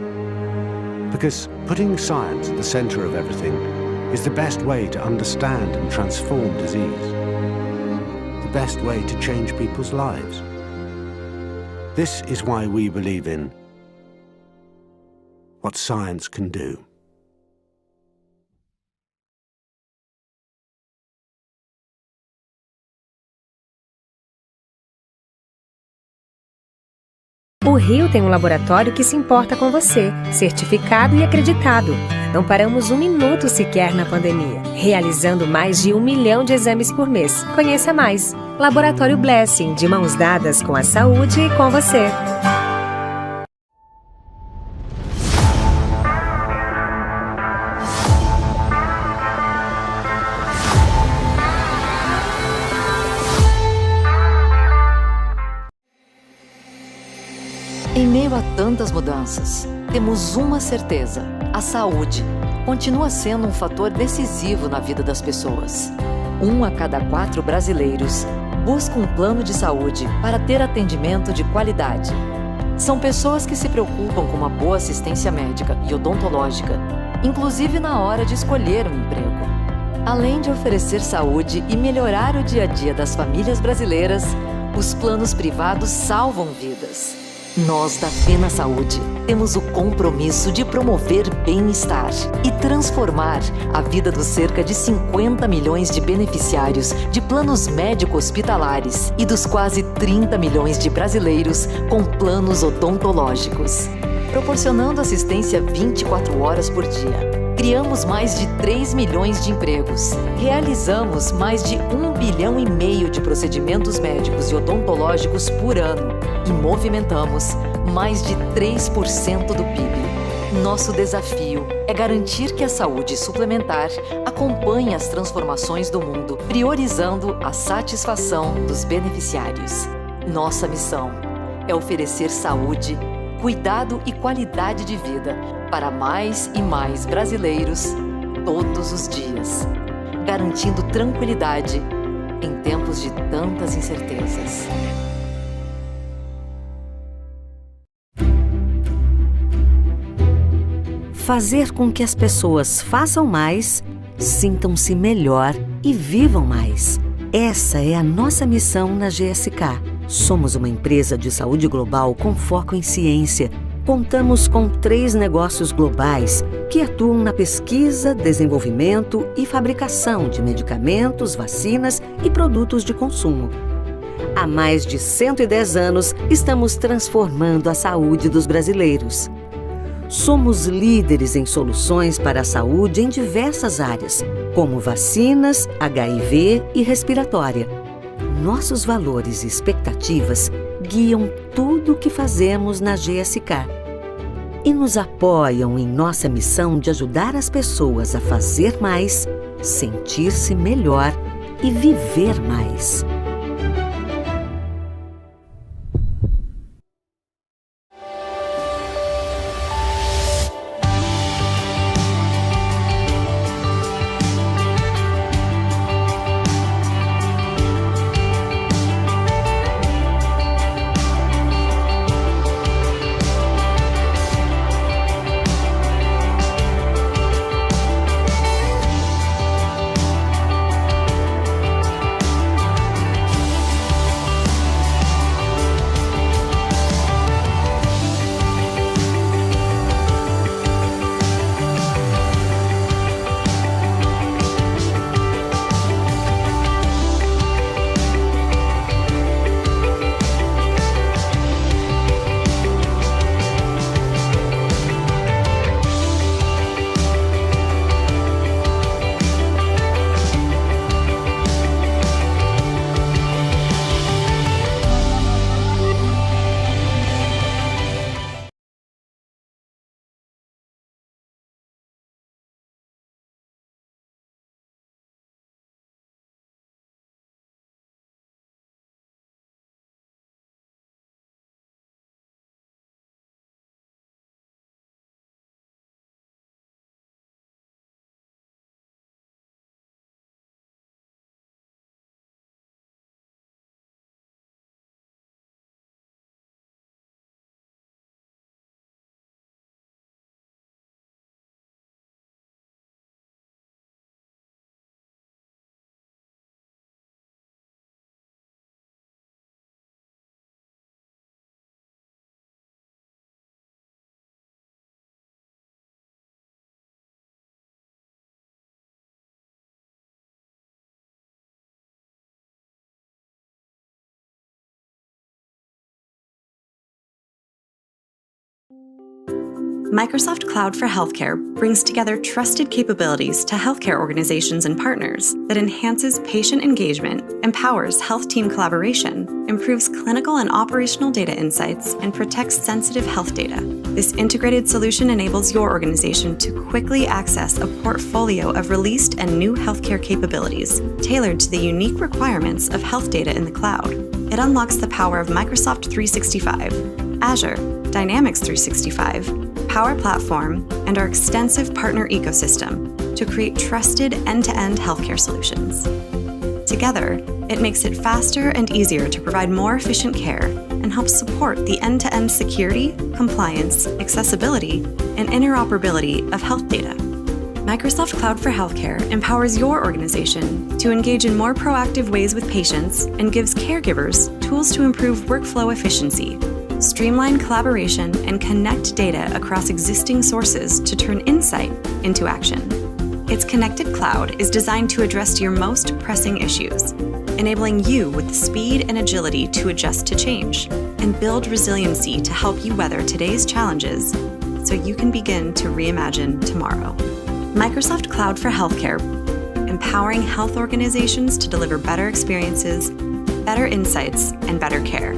Because putting science at the center of everything is the best way to understand and transform disease, the best way to change people's lives. This is why we believe in what science can do. O Rio tem um laboratório que se importa com você, certificado e acreditado. Não paramos um minuto sequer na pandemia, realizando mais de 1 milhão de exames por mês. Conheça mais. Laboratório Blessing, de mãos dadas com a saúde e com você. Em meio a tantas mudanças, temos uma certeza: a saúde continua sendo um fator decisivo na vida das pessoas. 1 a cada 4 brasileiros busca um plano de saúde para ter atendimento de qualidade. São pessoas que se preocupam com uma boa assistência médica e odontológica, inclusive na hora de escolher um emprego. Além de oferecer saúde e melhorar o dia a dia das famílias brasileiras, os planos privados salvam vidas. Nós da Fena Saúde temos o compromisso de promover bem-estar e transformar a vida dos cerca de 50 milhões de beneficiários de planos médico-hospitalares e dos quase 30 milhões de brasileiros com planos odontológicos. Proporcionando assistência 24 horas por dia. Criamos mais de 3 milhões de empregos. Realizamos mais de 1,5 bilhão de procedimentos médicos e odontológicos por ano. E movimentamos mais de 3% do PIB. Nosso desafio é garantir que a saúde suplementar acompanhe as transformações do mundo, priorizando a satisfação dos beneficiários. Nossa missão é oferecer saúde, cuidado e qualidade de vida para mais e mais brasileiros todos os dias, garantindo tranquilidade em tempos de tantas incertezas. Fazer com que as pessoas façam mais, sintam-se melhor e vivam mais. Essa é a nossa missão na GSK. Somos uma empresa de saúde global com foco em ciência. Contamos com 3 negócios globais que atuam na pesquisa, desenvolvimento e fabricação de medicamentos, vacinas e produtos de consumo. Há mais de 110 anos, estamos transformando a saúde dos brasileiros. Somos líderes em soluções para a saúde em diversas áreas, como vacinas, HIV e respiratória. Nossos valores e expectativas guiam tudo o que fazemos na GSK e nos apoiam em nossa missão de ajudar as pessoas a fazer mais, sentir-se melhor e viver mais. Microsoft Cloud for Healthcare brings together trusted capabilities to healthcare organizations and partners that enhances patient engagement, empowers health team collaboration, improves clinical and operational data insights, and protects sensitive health data. This integrated solution enables your organization to quickly access a portfolio of released and new healthcare capabilities tailored to the unique requirements of health data in the cloud. It unlocks the power of Microsoft 365, Azure, Dynamics 365, Power Platform, and our extensive partner ecosystem to create trusted end-to-end healthcare solutions. Together, it makes it faster and easier to provide more efficient care and helps support the end-to-end security, compliance, accessibility, and interoperability of health data. Microsoft Cloud for Healthcare empowers your organization to engage in more proactive ways with patients and gives caregivers tools to improve workflow efficiency, streamline collaboration, and connect data across existing sources to turn insight into action. Its connected cloud is designed to address your most pressing issues, enabling you with the speed and agility to adjust to change and build resiliency to help you weather today's challenges so you can begin to reimagine tomorrow. Microsoft Cloud for Healthcare, empowering health organizations to deliver better experiences, better insights, and better care.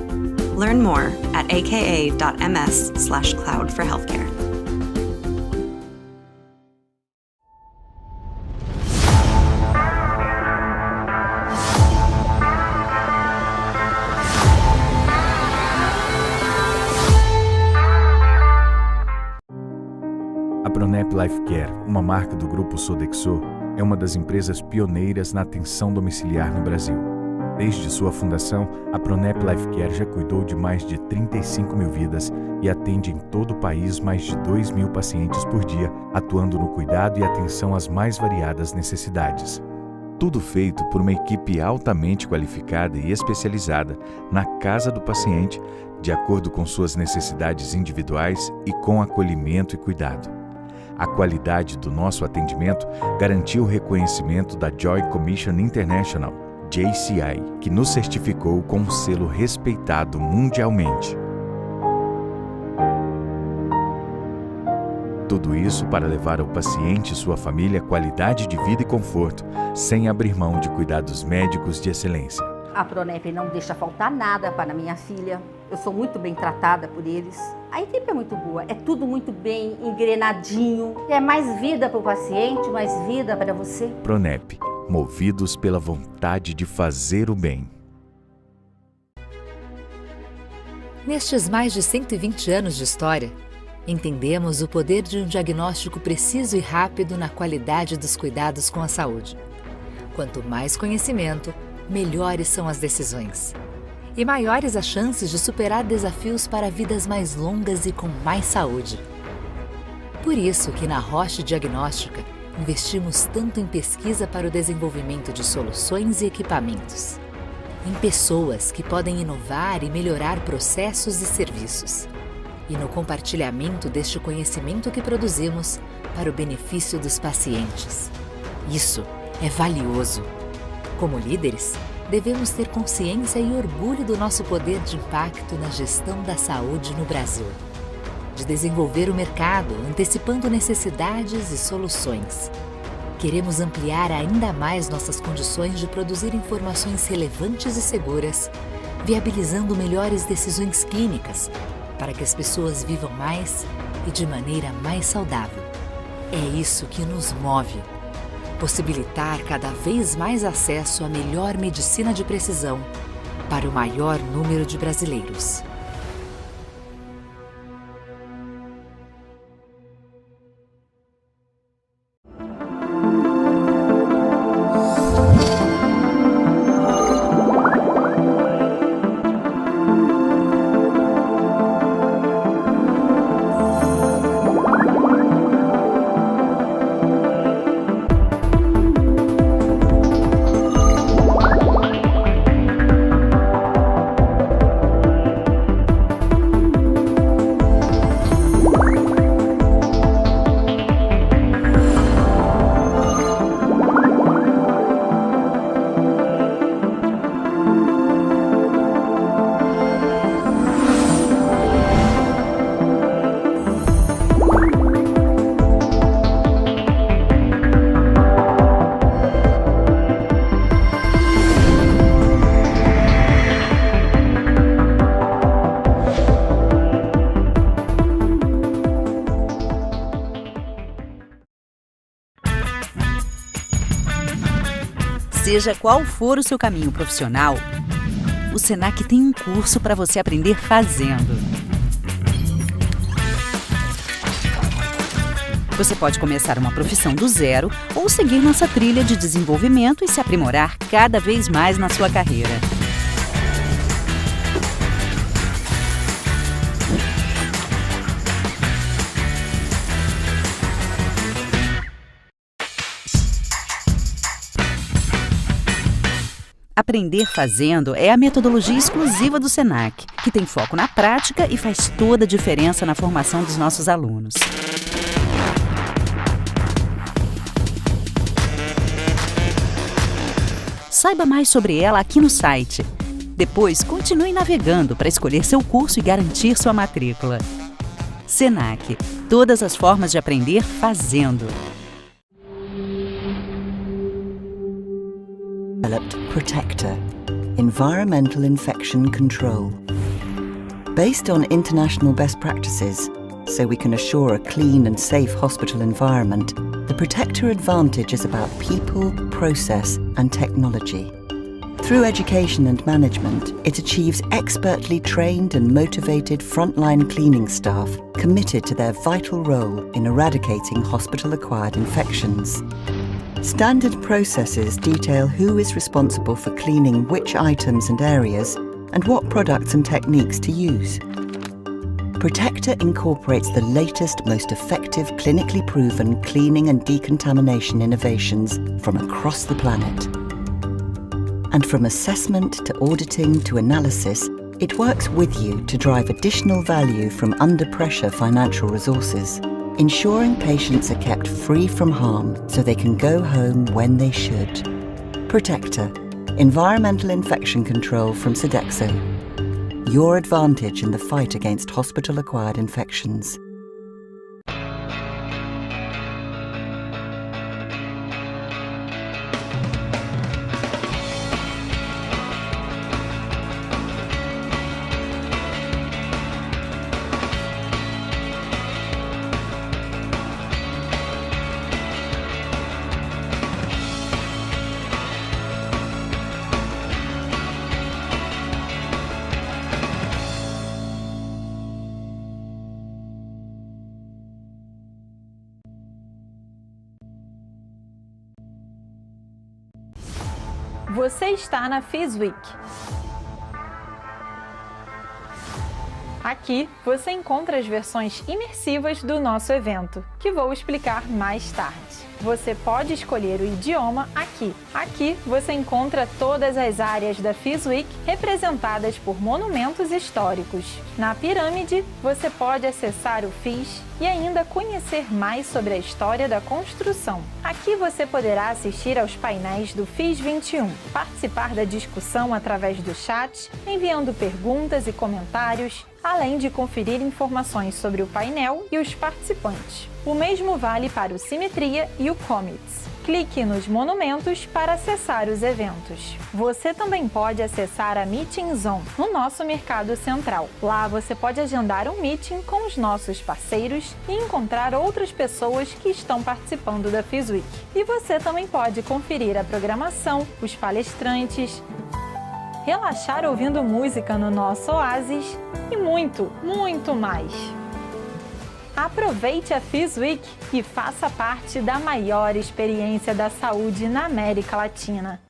Learn more at aka.ms/cloud for healthcare. Pronep Life Care, uma marca do grupo Sodexo, é uma das empresas pioneiras na atenção domiciliar no Brasil. Desde sua fundação, a Pronep Life Care já cuidou de mais de 35 mil vidas e atende em todo o país mais de 2.000 pacientes por dia, atuando no cuidado e atenção às mais variadas necessidades. Tudo feito por uma equipe altamente qualificada e especializada na casa do paciente, de acordo com suas necessidades individuais e com acolhimento e cuidado. A qualidade do nosso atendimento garantiu o reconhecimento da Joy Commission International, JCI, que nos certificou com um selo respeitado mundialmente. Tudo isso para levar ao paciente e sua família qualidade de vida e conforto, sem abrir mão de cuidados médicos de excelência. A Pronep não deixa faltar nada para minha filha. Eu sou muito bem tratada por eles. A equipe é muito boa, é tudo muito bem engrenadinho. É mais vida para o paciente, mais vida para você. Pronep, movidos pela vontade de fazer o bem. Nestes mais de 120 anos de história, entendemos o poder de um diagnóstico preciso e rápido na qualidade dos cuidados com a saúde. Quanto mais conhecimento, melhores são as decisões. E maiores as chances de superar desafios para vidas mais longas e com mais saúde. Por isso que na Roche Diagnóstica investimos tanto em pesquisa para o desenvolvimento de soluções e equipamentos. Em pessoas que podem inovar e melhorar processos e serviços. E no compartilhamento deste conhecimento que produzimos para o benefício dos pacientes. Isso é valioso. Como líderes, devemos ter consciência e orgulho do nosso poder de impacto na gestão da saúde no Brasil. De desenvolver o mercado, antecipando necessidades e soluções. Queremos ampliar ainda mais nossas condições de produzir informações relevantes e seguras, viabilizando melhores decisões clínicas, para que as pessoas vivam mais e de maneira mais saudável. É isso que nos move. Possibilitar cada vez mais acesso à melhor medicina de precisão para o maior número de brasileiros. Seja qual for o seu caminho profissional, o Senac tem um curso para você aprender fazendo. Você pode começar uma profissão do zero ou seguir nossa trilha de desenvolvimento e se aprimorar cada vez mais na sua carreira. Aprender Fazendo é a metodologia exclusiva do Senac, que tem foco na prática e faz toda a diferença na formação dos nossos alunos. Saiba mais sobre ela aqui no site. Depois, continue navegando para escolher seu curso e garantir sua matrícula. Senac, todas as formas de aprender fazendo. Developed Protector, Environmental Infection Control. Based on international best practices, so we can assure a clean and safe hospital environment, the Protector Advantage is about people, process and technology. Through education and management, it achieves expertly trained and motivated frontline cleaning staff committed to their vital role in eradicating hospital-acquired infections. Standard processes detail who is responsible for cleaning which items and areas and what products and techniques to use. Protector incorporates the latest, most effective, clinically proven cleaning and decontamination innovations from across the planet. And from assessment to auditing to analysis, it works with you to drive additional value from under-pressure financial resources, ensuring patients are kept free from harm so they can go home when they should. Protector, environmental infection control from Sodexo. Your advantage in the fight against hospital-acquired infections. Você está na FIS Week. Aqui você encontra as versões imersivas do nosso evento, que vou explicar mais tarde. Você pode escolher o idioma aqui. Aqui você encontra todas as áreas da FIS Week representadas por monumentos históricos. Na pirâmide, você pode acessar o FIS e ainda conhecer mais sobre a história da construção. Aqui você poderá assistir aos painéis do FIS 21, participar da discussão através do chat, enviando perguntas e comentários, além de conferir informações sobre o painel e os participantes. O mesmo vale para o Simetria e o Commits. Clique nos monumentos para acessar os eventos. Você também pode acessar a Meeting Zone no nosso mercado central. Lá você pode agendar um meeting com os nossos parceiros e encontrar outras pessoas que estão participando da FIS Week. E você também pode conferir a programação, os palestrantes, relaxar ouvindo música no nosso oásis e muito, muito mais. Aproveite a FIS Week e faça parte da maior experiência da saúde na América Latina.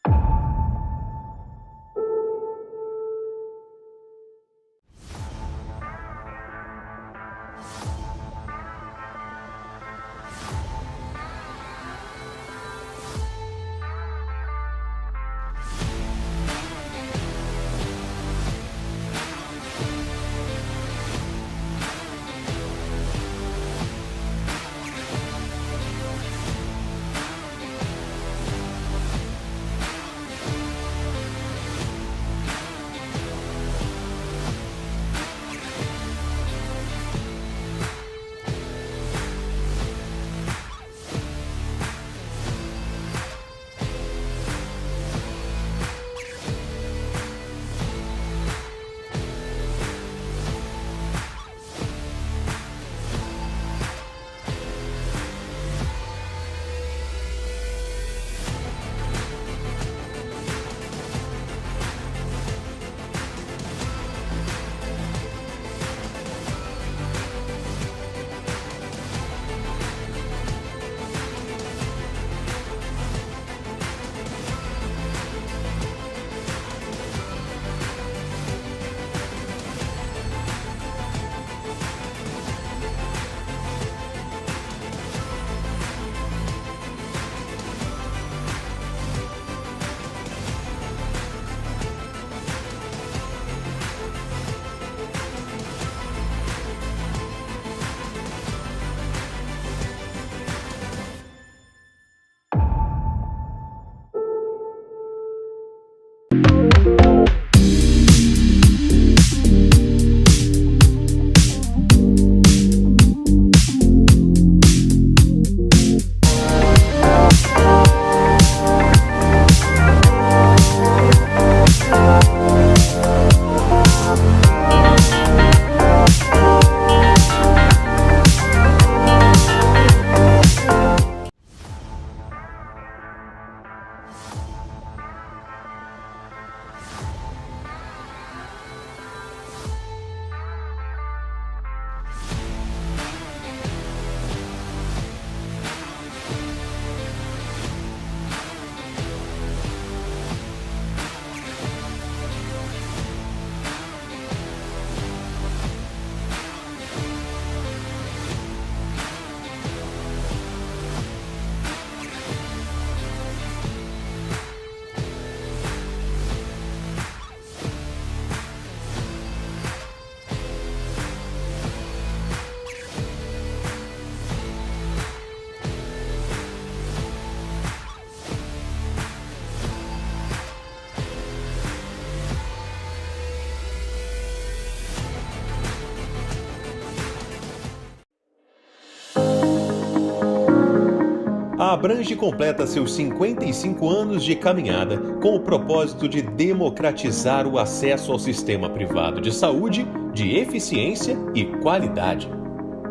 Abrange completa seus 55 anos de caminhada com o propósito de democratizar o acesso ao sistema privado de saúde, de eficiência e qualidade.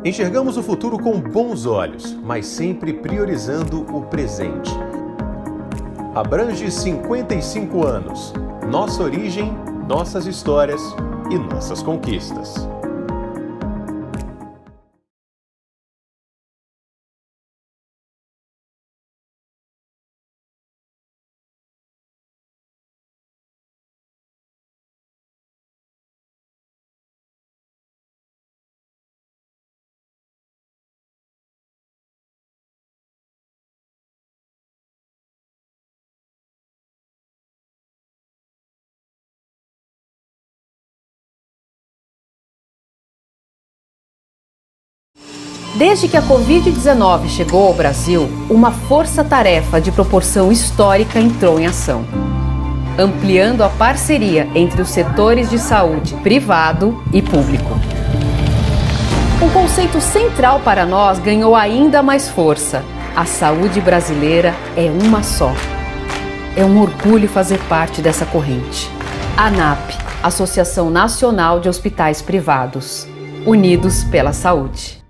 Enxergamos o futuro com bons olhos, mas sempre priorizando o presente. Abrange 55 anos. Nossa origem, nossas histórias e nossas conquistas. Desde que a Covid-19 chegou ao Brasil, uma força-tarefa de proporção histórica entrou em ação, ampliando a parceria entre os setores de saúde privado e público. Um conceito central para nós ganhou ainda mais força: a saúde brasileira é uma só. É um orgulho fazer parte dessa corrente. ANAP, Associação Nacional de Hospitais Privados, unidos pela saúde.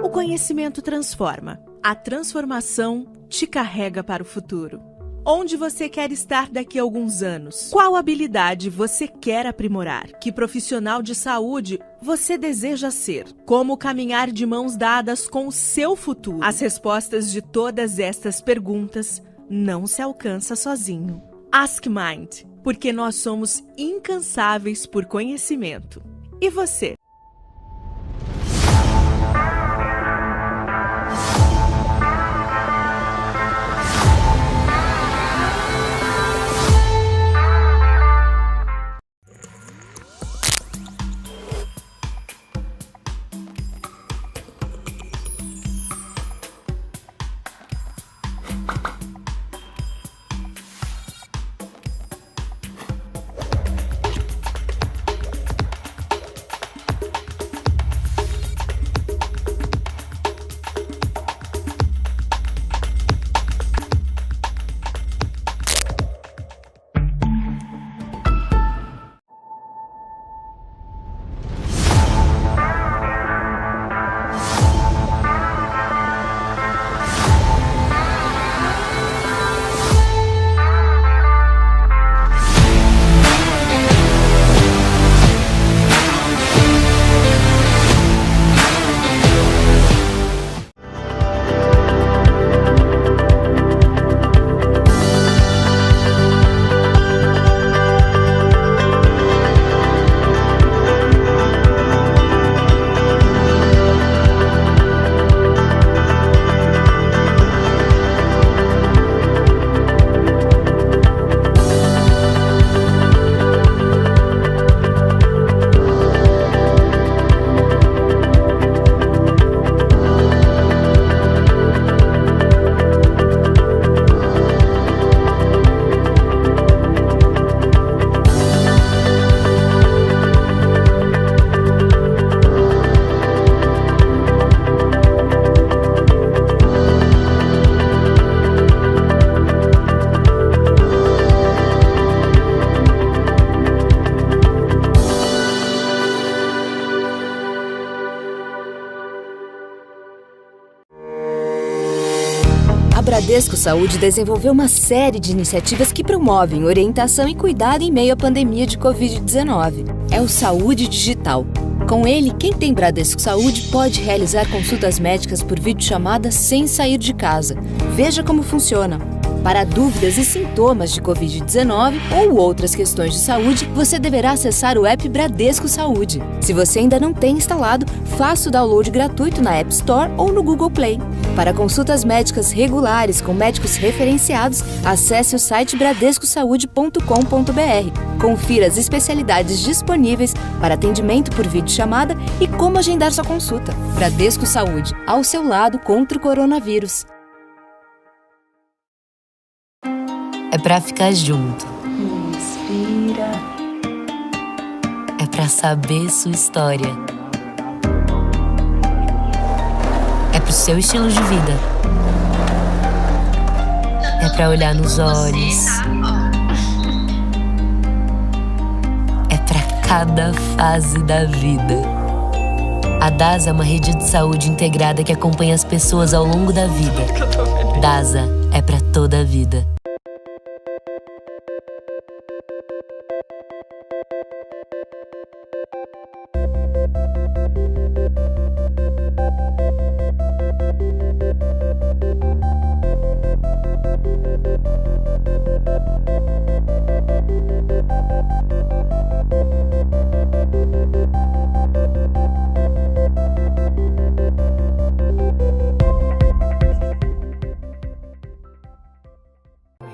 O conhecimento transforma. A transformação te carrega para o futuro. Onde você quer estar daqui a alguns anos? Qual habilidade você quer aprimorar? Que profissional de saúde você deseja ser? Como caminhar de mãos dadas com o seu futuro? As respostas de todas estas perguntas não se alcança sozinho. Ask Mind, porque nós somos incansáveis por conhecimento. E você? Bradesco Saúde desenvolveu uma série de iniciativas que promovem orientação e cuidado em meio à pandemia de Covid-19. É o Saúde Digital. Com ele, quem tem Bradesco Saúde pode realizar consultas médicas por videochamada sem sair de casa. Veja como funciona. Para dúvidas e sintomas de Covid-19 ou outras questões de saúde, você deverá acessar o app Bradesco Saúde. Se você ainda não tem instalado, faça o download gratuito na App Store ou no Google Play. Para consultas médicas regulares com médicos referenciados, acesse o site bradescosaude.com.br. Confira as especialidades disponíveis para atendimento por videochamada e como agendar sua consulta. Bradesco Saúde, ao seu lado contra o coronavírus. É pra ficar junto. Inspira. É pra saber sua história. pro seu estilo de vida. É pra olhar nos olhos. É pra cada fase da vida. A DASA é uma rede de saúde integrada que acompanha as pessoas ao longo da vida. DASA é pra toda a vida.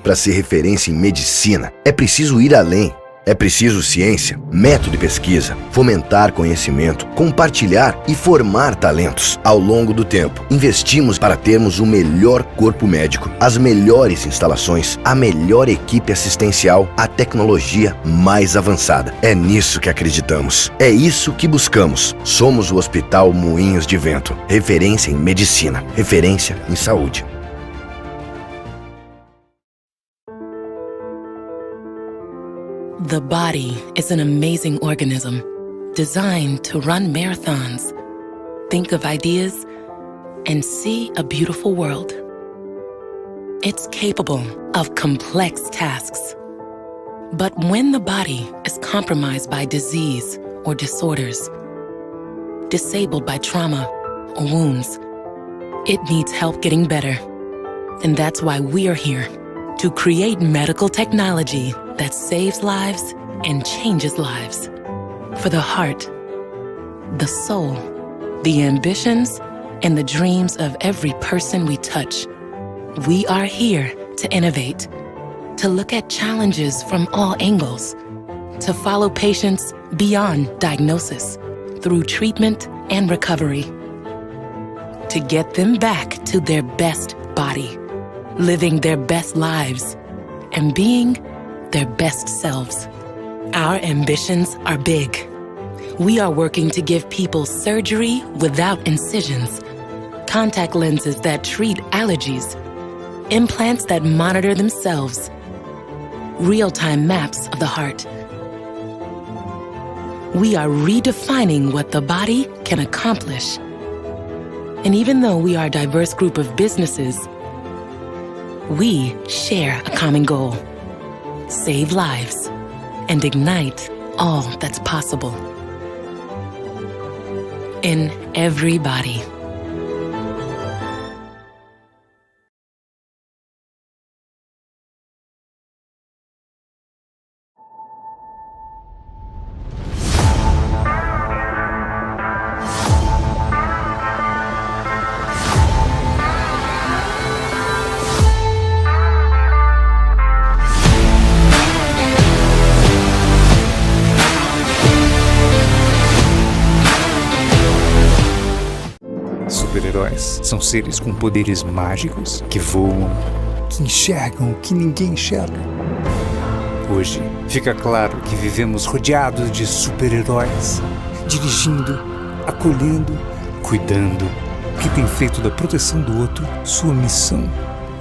Para ser referência em medicina, é preciso ir além. É preciso ciência, método de pesquisa, fomentar conhecimento, compartilhar e formar talentos. Ao longo do tempo, investimos para termos o melhor corpo médico, as melhores instalações, a melhor equipe assistencial, a tecnologia mais avançada. É nisso que acreditamos. É isso que buscamos. Somos o Hospital Moinhos de Vento. Referência em medicina, referência em saúde. The body is an amazing organism, designed to run marathons, think of ideas, and see a beautiful world. It's capable of complex tasks. But when the body is compromised by disease or disorders, disabled by trauma or wounds, it needs help getting better. And that's why we are here, to create medical technology that saves lives and changes lives. For the heart, the soul, the ambitions, and the dreams of every person we touch, we are here to innovate, to look at challenges from all angles, to follow patients beyond diagnosis, through treatment and recovery, to get them back to their best body, living their best lives, and being their best selves. Our ambitions are big. We are working to give people surgery without incisions, contact lenses that treat allergies, implants that monitor themselves, real-time maps of the heart. We are redefining what the body can accomplish. And even though we are a diverse group of businesses, we share a common goal: save lives and ignite all that's possible in every body. Super-heróis são seres com poderes mágicos que voam, que enxergam o que ninguém enxerga. Hoje, fica claro que vivemos rodeados de super-heróis, dirigindo, acolhendo, cuidando, que têm feito da proteção do outro sua missão.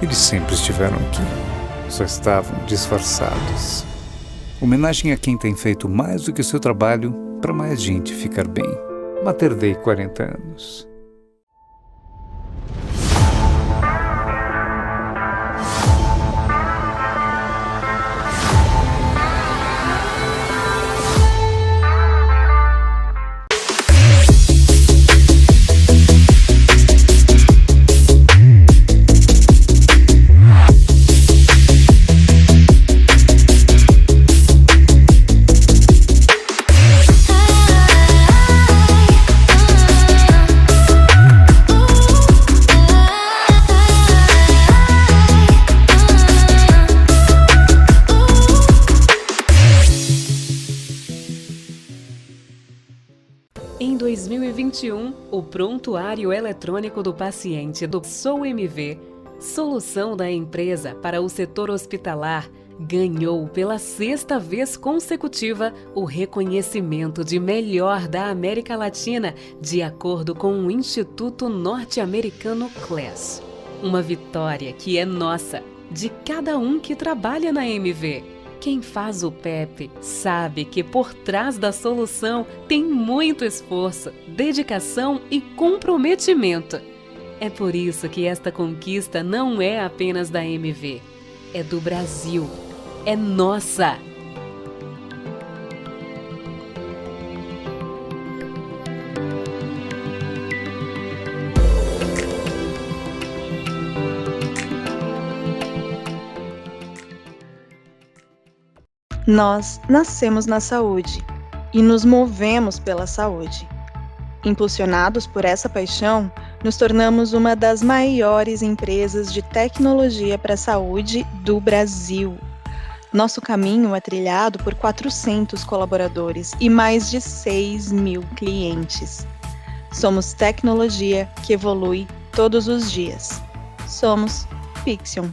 Eles sempre estiveram aqui, só estavam disfarçados. Homenagem a quem tem feito mais do que o seu trabalho para mais gente ficar bem. Mater Dei 40 anos. Em 2021, o prontuário eletrônico do paciente do Sobre, solução da empresa para o setor hospitalar, ganhou pela 6ª vez consecutiva o reconhecimento de melhor da América Latina, de acordo com o Instituto Norte-Americano CLES. Uma vitória que é nossa, de cada um que trabalha na MV. Quem faz o PEP sabe que por trás da solução tem muito esforço, dedicação e comprometimento. É por isso que esta conquista não é apenas da MV, é do Brasil, é nossa! Nós nascemos na saúde e nos movemos pela saúde. Impulsionados por essa paixão, nos tornamos uma das maiores empresas de tecnologia para a saúde do Brasil. Nosso caminho é trilhado por 400 colaboradores e mais de 6.000 clientes. Somos tecnologia que evolui todos os dias. Somos Fixion.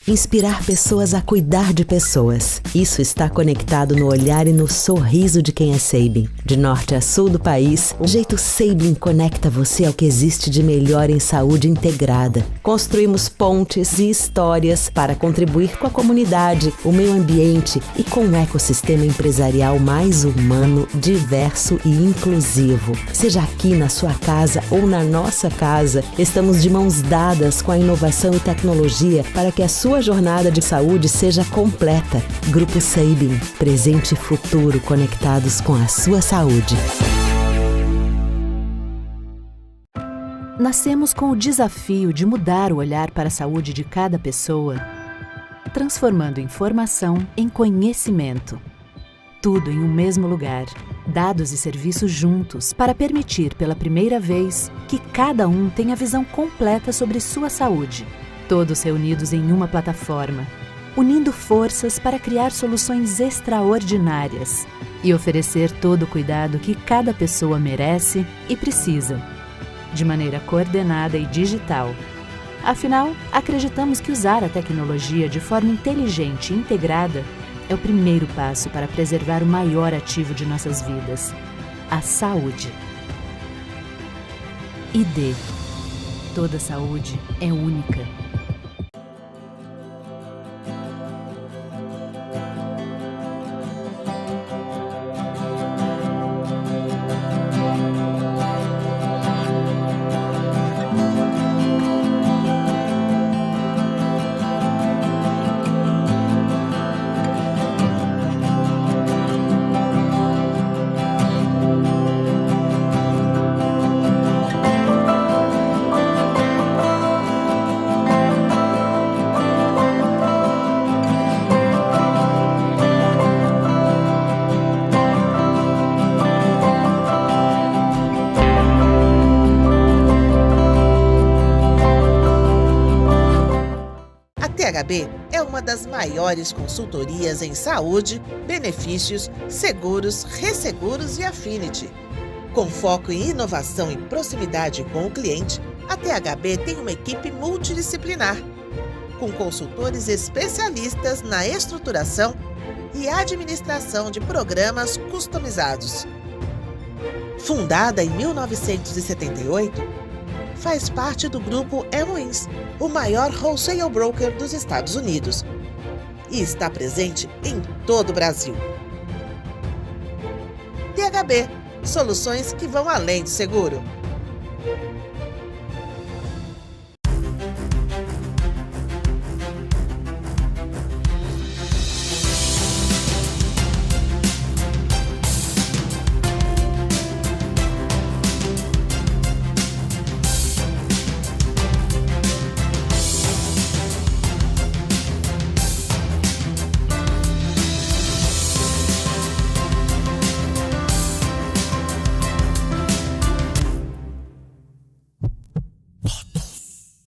Inspirar pessoas a cuidar de pessoas. Isso está conectado no olhar e no sorriso de quem é Sabin. De norte a sul do país, o jeito Sabin conecta você ao que existe de melhor em saúde integrada. Construímos pontes e histórias para contribuir com a comunidade, o meio ambiente e com um ecossistema empresarial mais humano, diverso e inclusivo. Seja aqui na sua casa ou na nossa casa, estamos de mãos dadas com a inovação e tecnologia para que a sua jornada de saúde seja completa. Grupo Sabin, presente e futuro conectados com a sua saúde. Nascemos com o desafio de mudar o olhar para a saúde de cada pessoa, transformando informação em conhecimento. Tudo em um mesmo lugar, dados e serviços juntos para permitir pela primeira vez que cada um tenha a visão completa sobre sua saúde. Todos reunidos em uma plataforma, unindo forças para criar soluções extraordinárias e oferecer todo o cuidado que cada pessoa merece e precisa, de maneira coordenada e digital. Afinal, acreditamos que usar a tecnologia de forma inteligente e integrada é o primeiro passo para preservar o maior ativo de nossas vidas, a saúde. ID. Toda saúde é única. É uma das maiores consultorias em saúde, benefícios, seguros, resseguros e Affinity. Com foco em inovação e proximidade com o cliente, a THB tem uma equipe multidisciplinar, com consultores especialistas na estruturação e administração de programas customizados. Fundada em 1978, faz parte do grupo MODELOS, o maior wholesale broker dos Estados Unidos, e está presente em todo o Brasil. THB, soluções que vão além do seguro.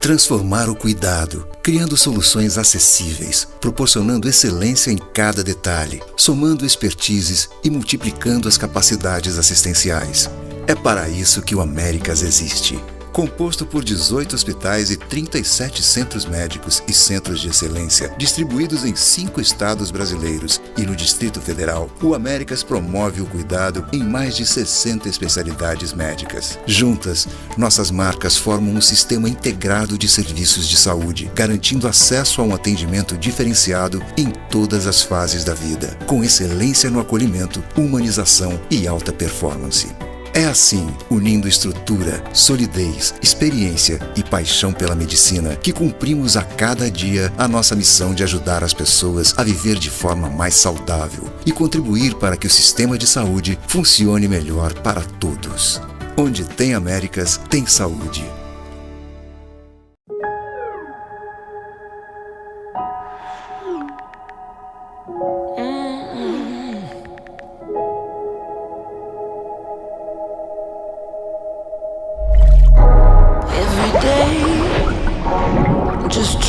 Transformar o cuidado, criando soluções acessíveis, proporcionando excelência em cada detalhe, somando expertises e multiplicando as capacidades assistenciais. É para isso que o Américas existe. Composto por 18 hospitais e 37 centros médicos e centros de excelência, distribuídos em 5 estados brasileiros e no Distrito Federal, o Américas promove o cuidado em mais de 60 especialidades médicas. Juntas, nossas marcas formam um sistema integrado de serviços de saúde, garantindo acesso a um atendimento diferenciado em todas as fases da vida, com excelência no acolhimento, humanização e alta performance. É assim, unindo estrutura, solidez, experiência e paixão pela medicina, que cumprimos a cada dia a nossa missão de ajudar as pessoas a viver de forma mais saudável e contribuir para que o sistema de saúde funcione melhor para todos. Onde tem Américas, tem saúde.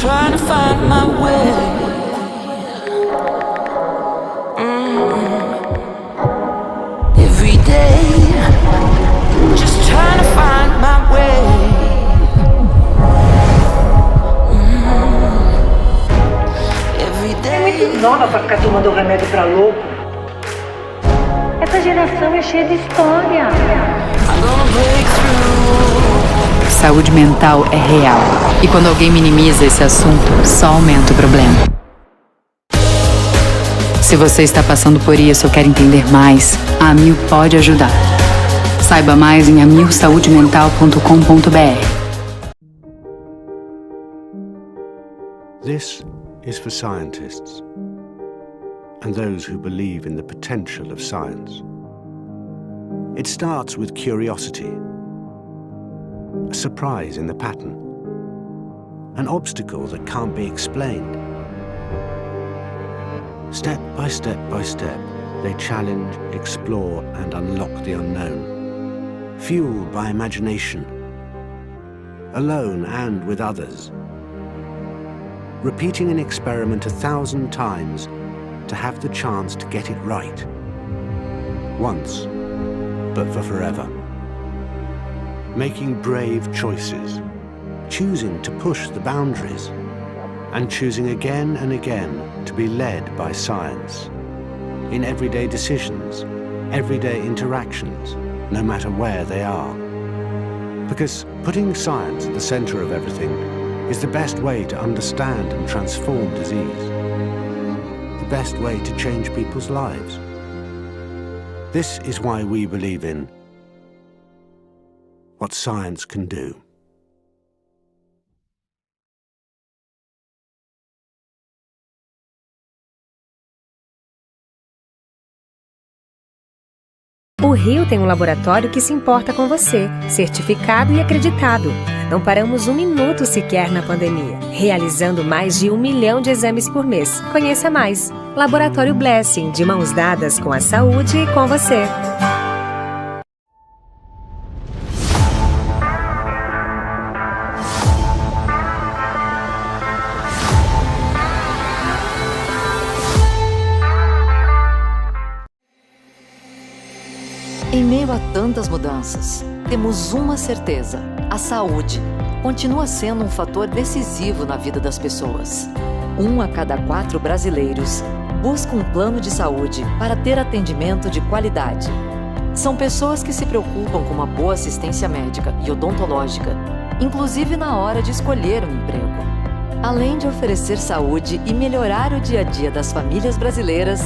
Trying to find my way. Every day, just trying to find my way. Every day. É muito nova pra ficar tomando remédio pra louco. Essa geração é cheia de história. I'm gonna break through. Saúde mental é real. E quando alguém minimiza esse assunto, só aumenta o problema. Se você está passando por isso ou quer entender mais, a Amil pode ajudar. Saiba mais em amilsaudemental.com.br. This is for scientists and those who believe in the potential of science. It starts with curiosity. A surprise in the pattern, an obstacle that can't be explained. Step by step by step, they challenge, explore, and unlock the unknown, fueled by imagination, alone and with others, repeating an experiment 1,000 times to have the chance to get it right, once, but for forever. Making brave choices, choosing to push the boundaries, and choosing again and again to be led by science in everyday decisions, everyday interactions, no matter where they are. Because putting science at the center of everything is the best way to understand and transform disease, the best way to change people's lives. This is why we believe in what science can do. O Rio tem um laboratório que se importa com você, certificado e acreditado. Não paramos um minuto sequer na pandemia, realizando mais de 1 milhão de exames por mês. Conheça mais. Laboratório Blessing, de mãos dadas com a saúde e com você. Em meio a tantas mudanças, temos uma certeza: a saúde continua sendo um fator decisivo na vida das pessoas. 1 a cada 4 brasileiros busca um plano de saúde para ter atendimento de qualidade. São pessoas que se preocupam com uma boa assistência médica e odontológica, inclusive na hora de escolher um emprego. Além de oferecer saúde e melhorar o dia a dia das famílias brasileiras,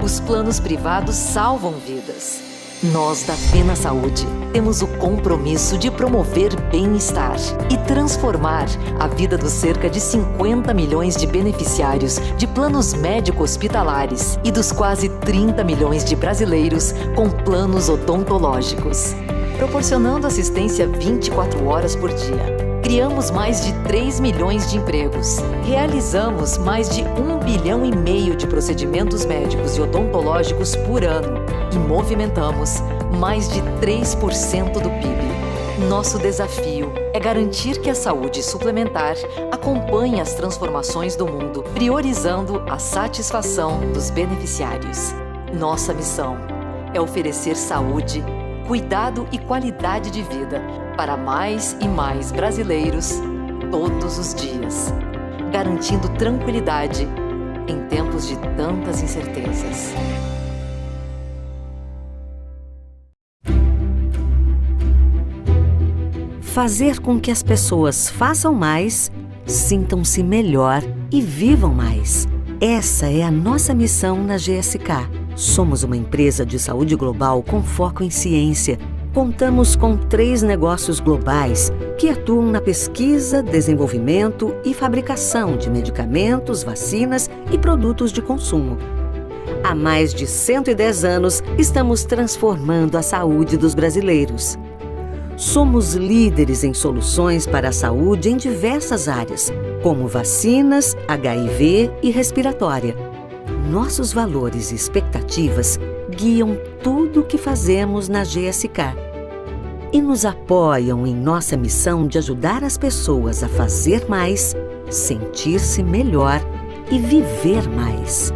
os planos privados salvam vidas. Nós da Fena Saúde temos o compromisso de promover bem-estar e transformar a vida dos cerca de 50 milhões de beneficiários de planos médico-hospitalares e dos quase 30 milhões de brasileiros com planos odontológicos, proporcionando assistência 24 horas por dia. Criamos mais de 3 milhões de empregos, realizamos mais de 1,5 bilhão de procedimentos médicos e odontológicos por ano e movimentamos mais de 3% do PIB. Nosso desafio Brasil é garantir que a saúde suplementar acompanhe as transformações do mundo, priorizando a satisfação dos beneficiários. Nossa missão é oferecer saúde, cuidado e qualidade de vida para mais e mais brasileiros todos os dias, garantindo tranquilidade em tempos de tantas incertezas. Fazer com que as pessoas façam mais, sintam-se melhor e vivam mais. Essa é a nossa missão na GSK. Somos uma empresa de saúde global com foco em ciência. Contamos com 3 negócios globais que atuam na pesquisa, desenvolvimento e fabricação de medicamentos, vacinas e produtos de consumo. Há mais de 110 anos, estamos transformando a saúde dos brasileiros. Somos líderes em soluções para a saúde em diversas áreas, como vacinas, HIV e respiratória. Nossos valores e expectativas guiam tudo o que fazemos na GSK e nos apoiam em nossa missão de ajudar as pessoas a fazer mais, sentir-se melhor e viver mais.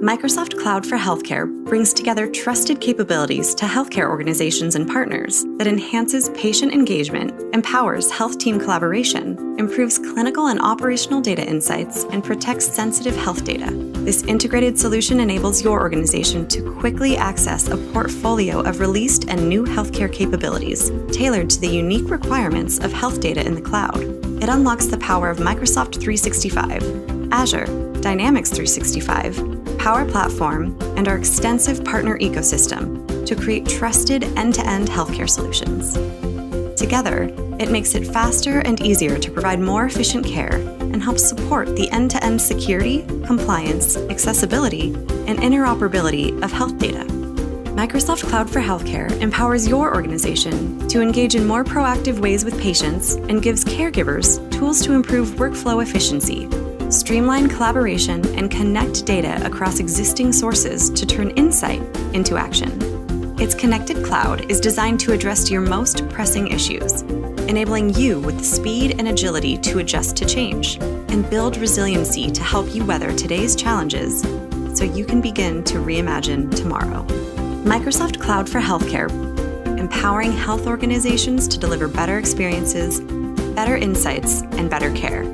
Microsoft Cloud for Healthcare brings together trusted capabilities to healthcare organizations and partners that enhances patient engagement, empowers health team collaboration, improves clinical and operational data insights, and protects sensitive health data. This integrated solution enables your organization to quickly access a portfolio of released and new healthcare capabilities tailored to the unique requirements of health data in the cloud. It unlocks the power of Microsoft 365, Azure, Dynamics 365, Power Platform, and our extensive partner ecosystem to create trusted end-to-end healthcare solutions. Together, it makes it faster and easier to provide more efficient care and helps support the end-to-end security, compliance, accessibility, and interoperability of health data. Microsoft Cloud for Healthcare empowers your organization to engage in more proactive ways with patients and gives caregivers tools to improve workflow efficiency, streamline collaboration, and connect data across existing sources to turn insight into action. Its connected cloud is designed to address your most pressing issues, enabling you with the speed and agility to adjust to change and build resiliency to help you weather today's challenges so you can begin to reimagine tomorrow. Microsoft Cloud for Healthcare, empowering health organizations to deliver better experiences, better insights, and better care.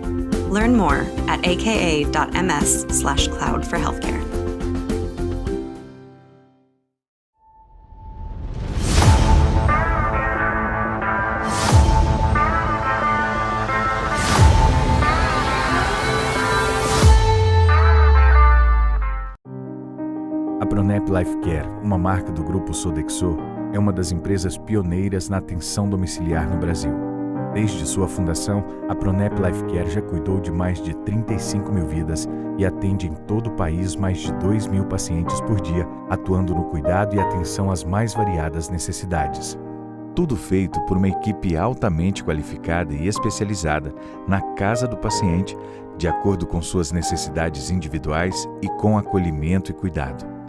Learn more at aka.ms/cloud for healthcare. Pronep Lifecare, uma marca do grupo Sodexo, é uma das empresas pioneiras na atenção domiciliar no Brasil. Desde sua fundação, a Pronep Lifecare já cuidou de mais de 35 mil vidas e atende em todo o país mais de 2.000 pacientes por dia, atuando no cuidado e atenção às mais variadas necessidades. Tudo feito por uma equipe altamente qualificada e especializada na casa do paciente, de acordo com suas necessidades individuais e com acolhimento e cuidado.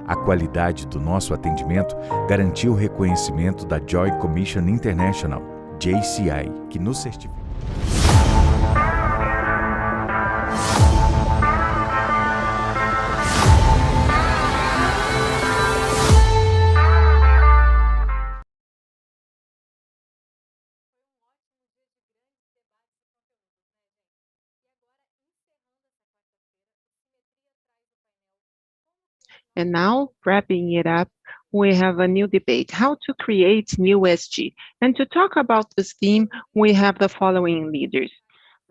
A qualidade do nosso atendimento garantiu o reconhecimento da Joint Commission International, JCI, que nos certifica. And now, wrapping it up, we have a new debate, how to create new SG. And to talk about this theme, we have the following leaders.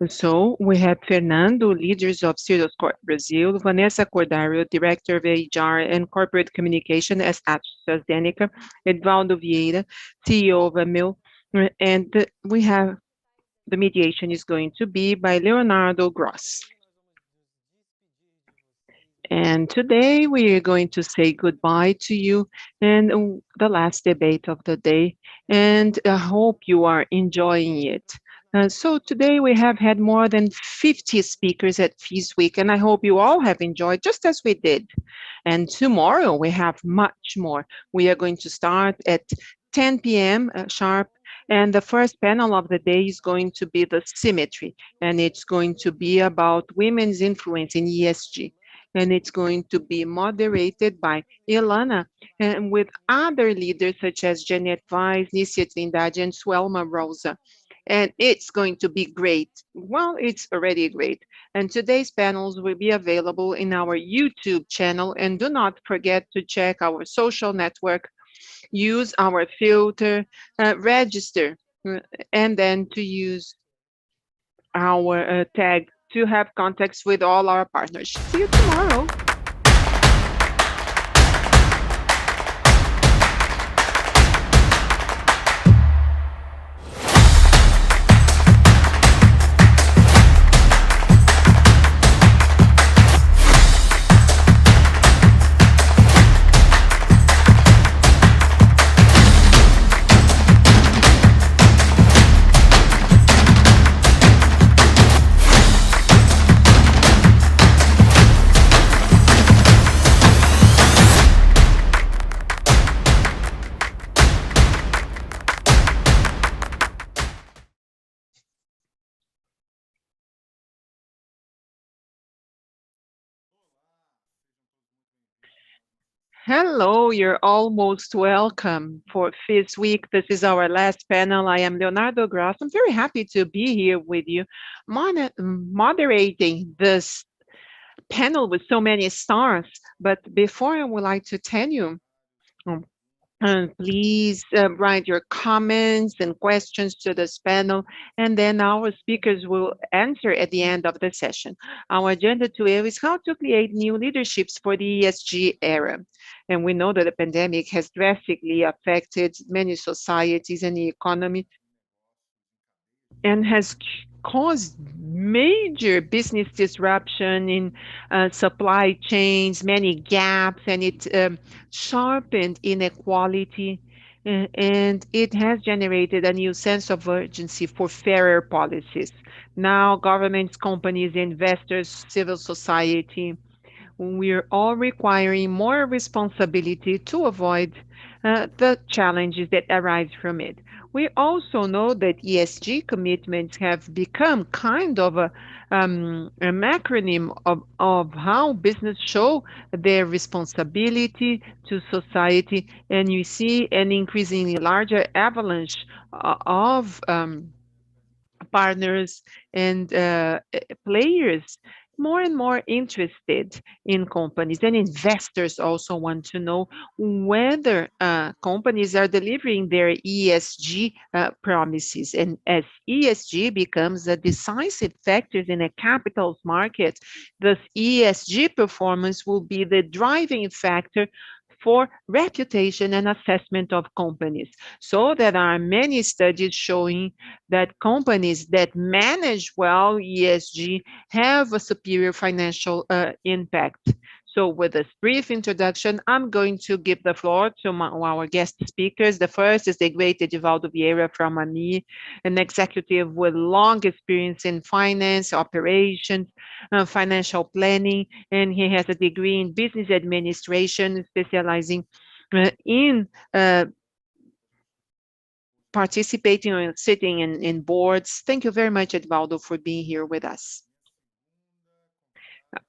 So we have Fernando, leaders of Sirius Corp Brazil, Vanessa Cordário, Director of HR and Corporate Communication at AstraZeneca, Edvaldo Vieira, CEO of Amil, and we have the mediation is going to be by Leonardo Gross. And today we are going to say goodbye to you and the last debate of the day, and I hope you are enjoying it. So today we have had more than 50 speakers at FIS Week, and I hope you all have enjoyed just as we did. And tomorrow we have much more. We are going to start at 10 p.m. Sharp, and the first panel of the day is going to be the symmetry, and it's going to be about women's influence in ESG. And it's going to be moderated by Ilana and with other leaders such as Jeanette Weiss, Nícia Trindade, and Suelma Rosa. And it's going to be great. Well, it's already great. And today's panels will be available in our YouTube channel. And do not forget to check our social network, use our filter, register, and then to use our tag to have contacts with all our partners. See you tomorrow. Hello, you're almost welcome for FIS Week. This is our last panel. I am Leonardo Gross. I'm very happy to be here with you, moderating this panel with so many stars. But before, I would like to tell you, please write your comments and questions to this panel, and then our speakers will answer at the end of the session. Our agenda today is how to create new leaderships for the ESG era. And we know that the pandemic has drastically affected many societies and the economy and has caused major business disruption in supply chains, many gaps, and it sharpened inequality, and it has generated a new sense of urgency for fairer policies. Now, governments, companies, investors, civil society, we're all requiring more responsibility to avoid the challenges that arise from it. We also know that ESG commitments have become kind of an acronym of how business show their responsibility to society, and you see an increasingly larger avalanche of partners and players more and more interested in companies, and investors also want to know whether companies are delivering their ESG promises. And as ESG becomes a decisive factor in a capital's market, the ESG performance will be the driving factor for reputation and assessment of companies. So there are many studies showing that companies that manage well ESG have a superior financial impact. So with this brief introduction, I'm going to give the floor to our guest speakers. The first is the great Edivaldo Vieira from AMI, an executive with long experience in finance, operations, financial planning, and he has a degree in business administration, specializing in participating or sitting in boards. Thank you very much, Edvaldo, for being here with us.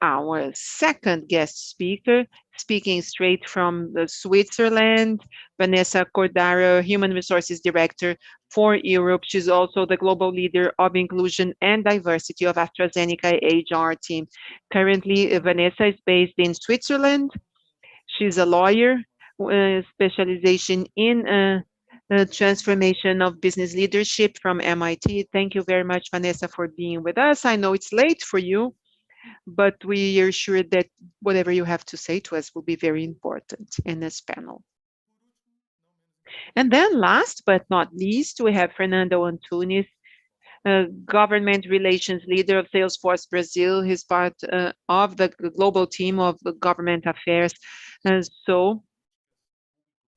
Our second guest speaker, speaking straight from Switzerland, Vanessa Cordaro, Human Resources Director for Europe. She's also the global leader of inclusion and diversity of AstraZeneca HR team. Currently, Vanessa is based in Switzerland. She's a lawyer, specialization in transformation of business leadership from MIT. Thank you very much, Vanessa, for being with us. I know it's late for you, but we are sure that whatever you have to say to us will be very important in this panel. And then last but not least, we have Fernando Antunes, government relations leader of Salesforce Brazil. He's part of the global team of government affairs.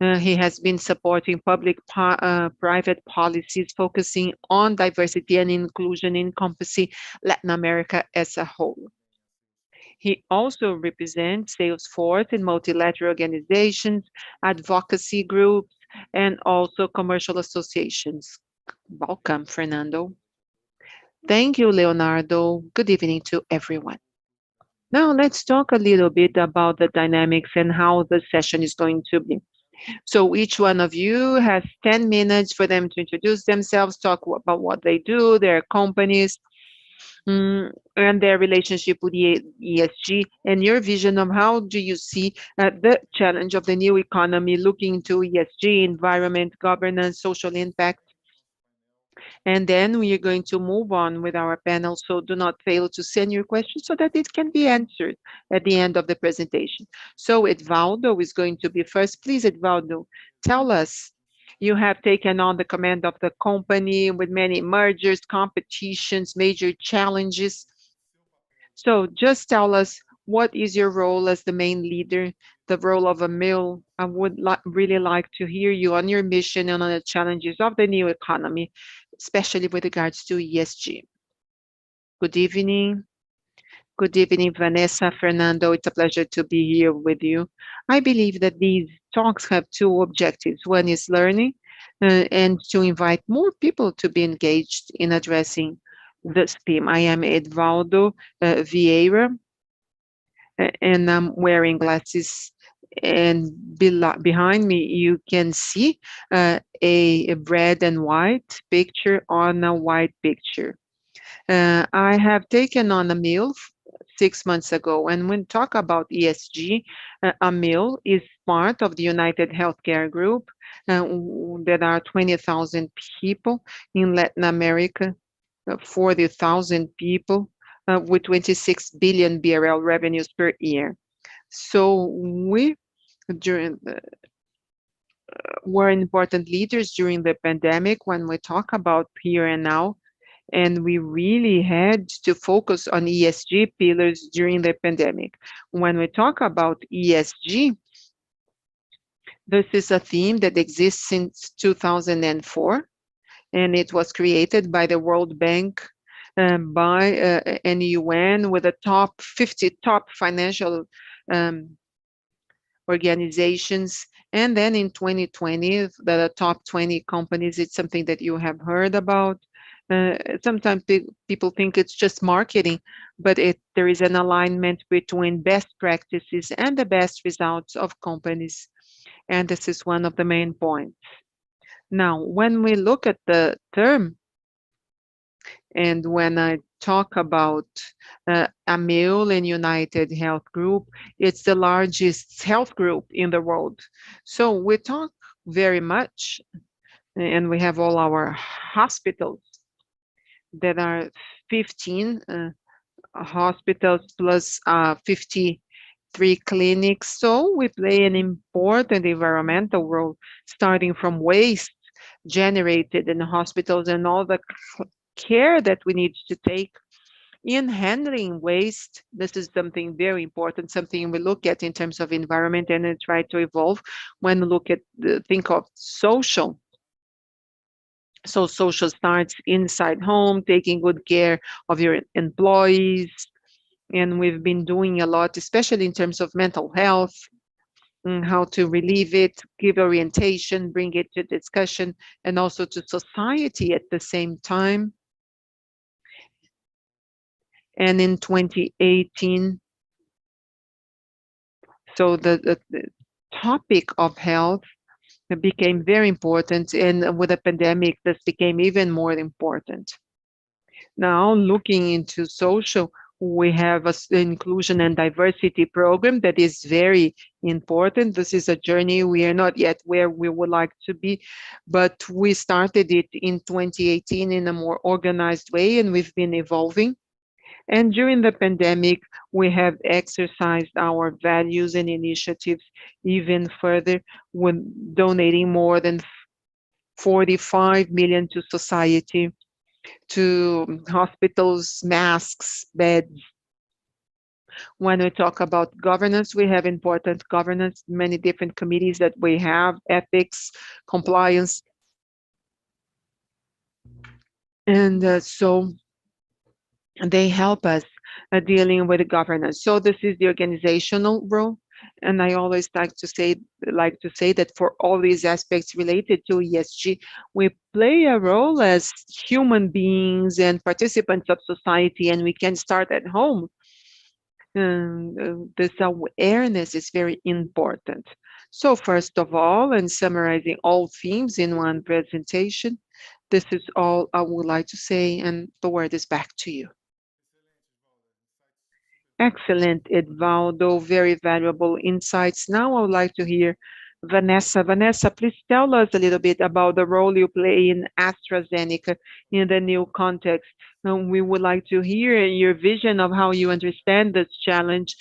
He has been supporting public-private policies focusing on diversity and inclusion encompassing Latin America as a whole. He also represents Salesforce in multilateral organizations, advocacy groups, and also commercial associations. Welcome, Fernando. Thank you, Leonardo. Good evening to everyone. Now let's talk a little bit about the dynamics and how the session is going to be. So each one of you has 10 minutes for them to introduce themselves, talk about what they do, their companies, and their relationship with the ESG, and your vision of how do you see the challenge of the new economy looking into ESG, environment, governance, social impact. And then we are going to move on with our panel, so do not fail to send your questions so that it can be answered at the end of the presentation. So Edvaldo is going to be first. Please, Edvaldo, tell us, you have taken on the command of the company with many mergers, competitions, major challenges. So just tell us, what is your role as the main leader, the role of Emil? I would really like to hear you on your mission and on the challenges of the new economy, especially with regards to ESG. Good evening. Good evening, Vanessa, Fernando. It's a pleasure to be here with you. I believe that these talks have two objectives. One is learning and to invite more people to be engaged in addressing this theme. I am Edvaldo Vieira, and I'm wearing glasses, and behind me you can see a red and white picture on a white picture. I have taken on Emil 6 months ago, and when we talk about ESG, Emil is part of the United Healthcare Group. There are 20,000 people in Latin America, 40,000 people with 26 billion BRL revenues per year. So we were important leaders during the pandemic when we talk about here and now, and we really had to focus on ESG pillars during the pandemic. When we talk about ESG, this is a theme that exists since 2004, and it was created by the World Bank, by and UN, with the top 50 financial organizations. And then in 2020, the top 20 companies, it's something that you have heard about. Sometimes people think it's just marketing, but there is an alignment between best practices and the best results of companies. And this is one of the main points. Now, when we look at the term, And when I talk about Amil and United Health Group, it's the largest health group in the world. So we talk very much, and we have all our hospitals that are 15 hospitals plus 53 clinics. So we play an important environmental role, starting from waste generated in hospitals and all the care that we need to take in handling waste. This is something very important, something we look at in terms of environment and try to evolve when we look at think of social. So social starts inside home, taking good care of your employees. And we've been doing a lot, especially in terms of mental health, how to relieve it, give orientation, bring it to discussion, and also to society at the same time. And in 2018, so the topic of health became very important, and with the pandemic, this became even more important. Now, looking into social, we have an inclusion and diversity program that is very important. This is a journey. We are not yet where we would like to be, but we started it in 2018 in a more organized way, and we've been evolving. And during the pandemic, we have exercised our values and initiatives even further, when donating more than 45 million to society, to hospitals, masks, beds. When we talk about governance, we have important governance, many different committees that we have, ethics, compliance. And so they help us dealing with governance. So this is the organizational role. And I always like to say that for all these aspects related to ESG, we play a role as human beings and participants of society, and we can start at home. This awareness is very important. So first of all, and summarizing all themes in one presentation, this is all I would like to say, and the word is back to you. Excellent, Edvaldo. Very valuable insights. Now I would like to hear Vanessa. Vanessa, please tell us a little bit about the role you play in AstraZeneca in the new context. We would like to hear your vision of how you understand this challenge,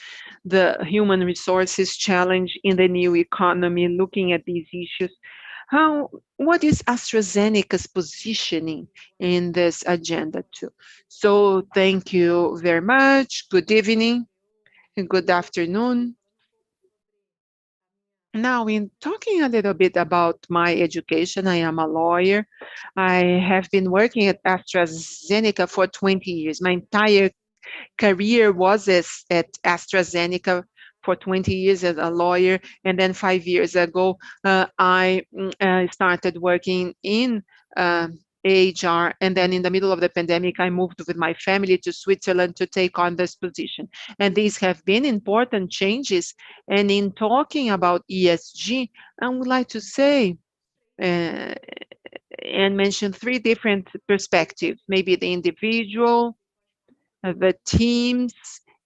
the human resources challenge in the new economy, looking at these issues. What is AstraZeneca's positioning in this agenda too? So thank you very much. Good evening and good afternoon. Now, in talking a little bit about my education, I am a lawyer. I have been working at AstraZeneca for 20 years. My entire career was at AstraZeneca for 20 years as a lawyer, and then 5 years ago, I started working in HR, and then in the middle of the pandemic, I moved with my family to Switzerland to take on this position. And these have been important changes. And in talking about ESG, I would like to say and mention 3 different perspectives, maybe the individual, the teams,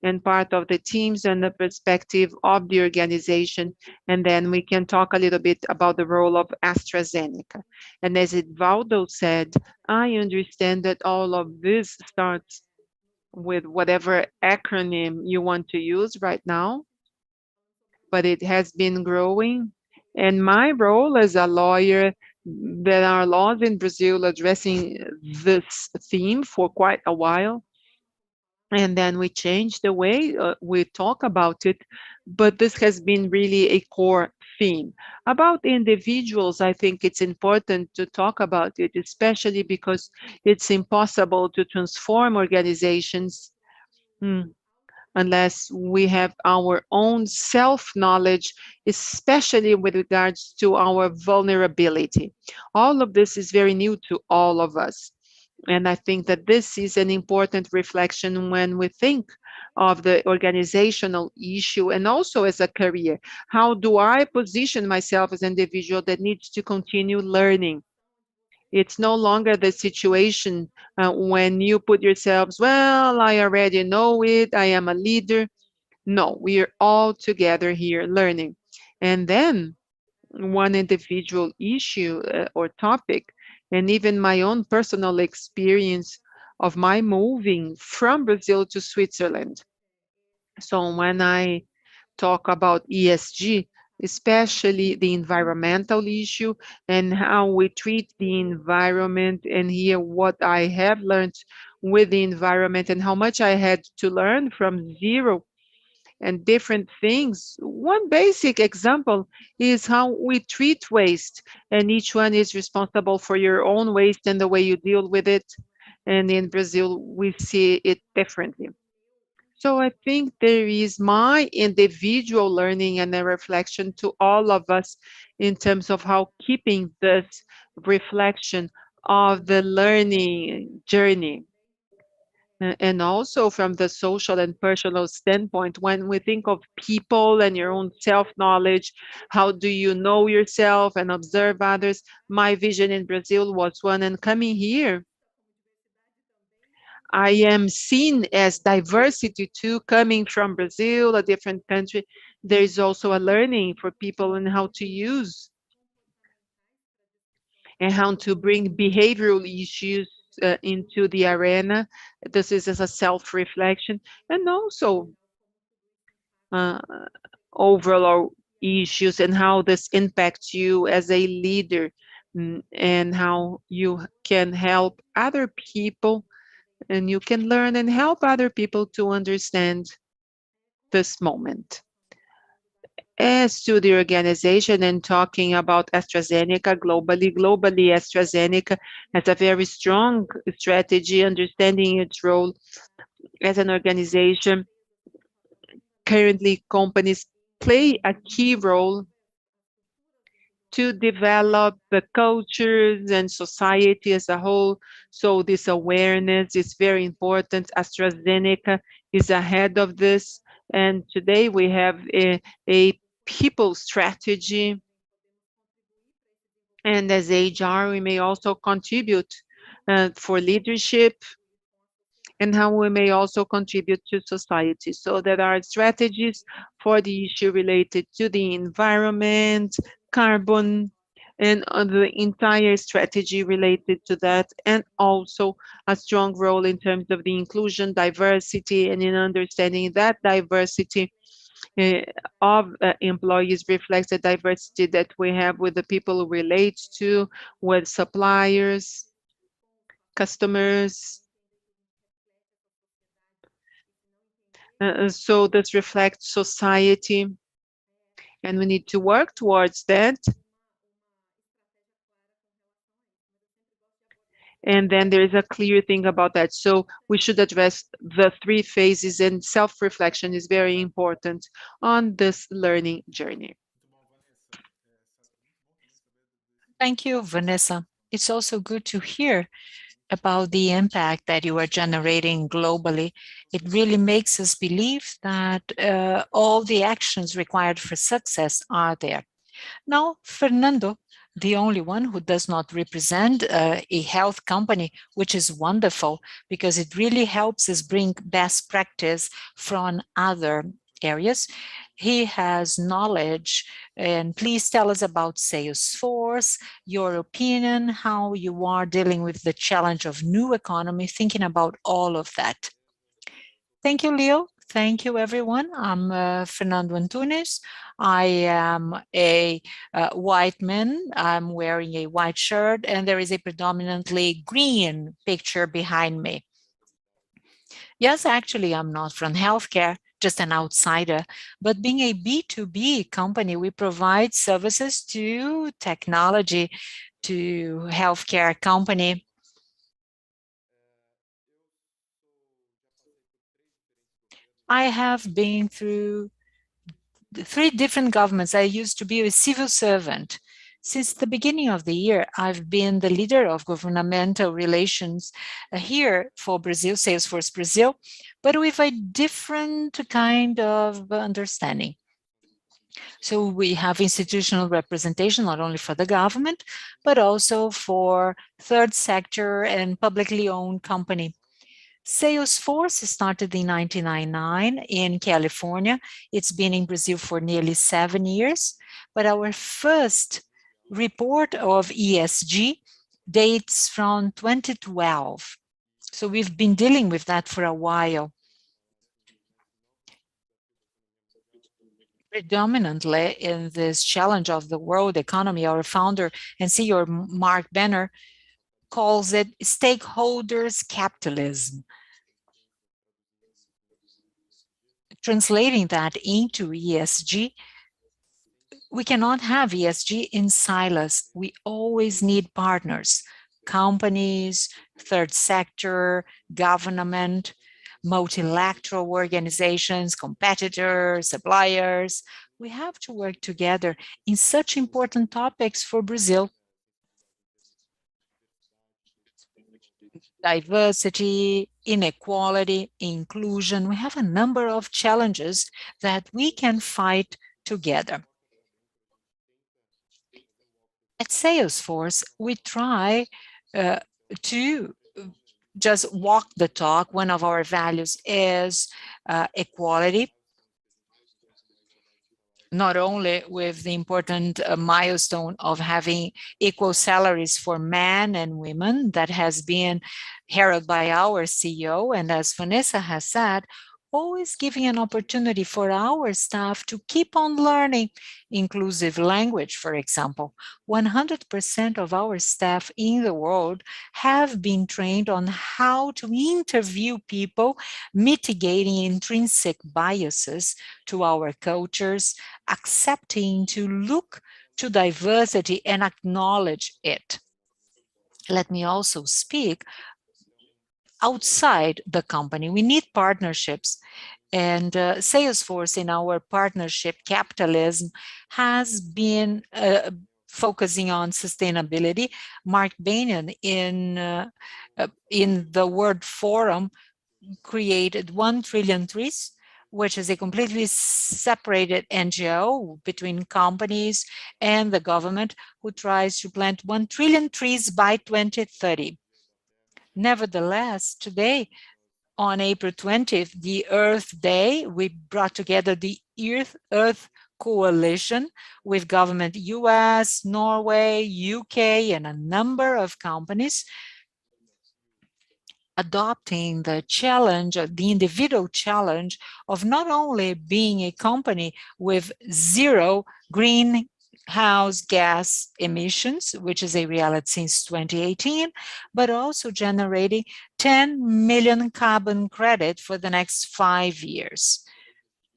and part of the teams, and the perspective of the organization. And then we can talk a little bit about the role of AstraZeneca. And as Edvaldo said, I understand that all of this starts with whatever acronym you want to use right now, but it has been growing. And my role as a lawyer, there are laws in Brazil addressing this theme for quite a while. And then we changed the way we talk about it, but this has been really a core theme. About individuals, I think it's important to talk about it, especially because it's impossible to transform organizations unless we have our own self-knowledge, especially with regards to our vulnerability. All of this is very new to all of us. And I think that this is an important reflection when we think of the organizational issue and also as a career. How do I position myself as an individual that needs to continue learning? It's no longer the situation when you put yourselves, well, I already know it, I am a leader. No, we are all together here learning. And then one individual issue or topic, and even my own personal experience of my moving from Brazil to Switzerland. So when I talk about ESG, especially the environmental issue and how we treat the environment, and here what I have learned with the environment and how much I had to learn from zero and different things. One basic example is how we treat waste, and each one is responsible for your own waste and the way you deal with it. And in Brazil, we see it differently. So I think there is my individual learning and a reflection to all of us in terms of how keeping this reflection of the learning journey. And also from the social and personal standpoint, when we think of people and your own self-knowledge, how do you know yourself and observe others? My vision in Brazil was one, and coming here, I am seen as diversity too, coming from Brazil, a different country. There is also a learning for people in how to use and how to bring behavioral issues into the arena. This is as a self-reflection, and also overall issues and how this impacts you as a leader, and how you can help other people, and you can learn and help other people to understand this moment. As to the organization and talking about AstraZeneca globally, AstraZeneca has a very strong strategy, understanding its role as an organization. Currently, companies play a key role to develop the cultures and society as a whole. So this awareness is very important. AstraZeneca is ahead of this. And today we have a people strategy. And as HR, we may also contribute for leadership, and how we may also contribute to society. So there are strategies for the issue related to the environment, carbon, and the entire strategy related to that, and also a strong role in terms of the inclusion, diversity, and in understanding that diversity of employees reflects the diversity that we have with the people who relate to, with suppliers, customers. So this reflects society, and we need to work towards that. And then there is a clear thing about that. So we should address the three phases, and self-reflection is very important on this learning journey. Thank you, Vanessa. It's also good to hear about the impact that you are generating globally. It really makes us believe that all the actions required for success are there. Now, Fernando, the only one who does not represent a health company, which is wonderful because it really helps us bring best practice from other areas. He has knowledge, and please tell us about Salesforce, your opinion, how you are dealing with the challenge of new economy, thinking about all of that. Thank you, Leo. Thank you, everyone. I'm Fernando Antunes. I am a white man. I'm wearing a white shirt, and there is a predominantly green picture behind me. Yes, actually, I'm not from healthcare, just an outsider, but being a B2B company, we provide services to technology, to healthcare company. I have been through 3 different governments. I used to be a civil servant. Since the beginning of the year, I've been the leader of governmental relations here for Brazil, Salesforce Brazil, but with a different kind of understanding. So we have institutional representation, not only for the government, but also for third sector and publicly owned company. Salesforce started in 1999 in California. It's been in Brazil for nearly 7 years, but our first report of ESG dates from 2012. So we've been dealing with that for a while. Predominantly in this challenge of the world economy, our founder and CEO, Mark Benner, calls it stakeholders capitalism. Translating that into ESG, we cannot have ESG in silos. We always need partners, companies, third sector, government, multilateral organizations, competitors, suppliers. We have to work together in such important topics for Brazil. Diversity, inequality, inclusion. We have a number of challenges that we can fight together. At Salesforce, we try to just walk the talk. One of our values is equality, not only with the important milestone of having equal salaries for men and women that has been heralded by our CEO, and as Vanessa has said, always giving an opportunity for our staff to keep on learning inclusive language, for example. 100% of our staff in the world have been trained on how to interview people, mitigating intrinsic biases to our cultures, accepting to look to diversity and acknowledge it. Let me also speak outside the company. We need partnerships, and Salesforce in our partnership capitalism has been focusing on sustainability. Mark Benioff in the World Forum created 1 Trillion Trees, which is a completely separated NGO between companies and the government, who tries to plant 1 trillion trees by 2030. Nevertheless, today, on April 20th, the Earth Day, we brought together the Earth Coalition with government US, Norway, UK, and a number of companies adopting the challenge, the individual challenge of not only being a company with zero greenhouse gas emissions, which is a reality since 2018, but also generating 10 million carbon credit for the next 5 years.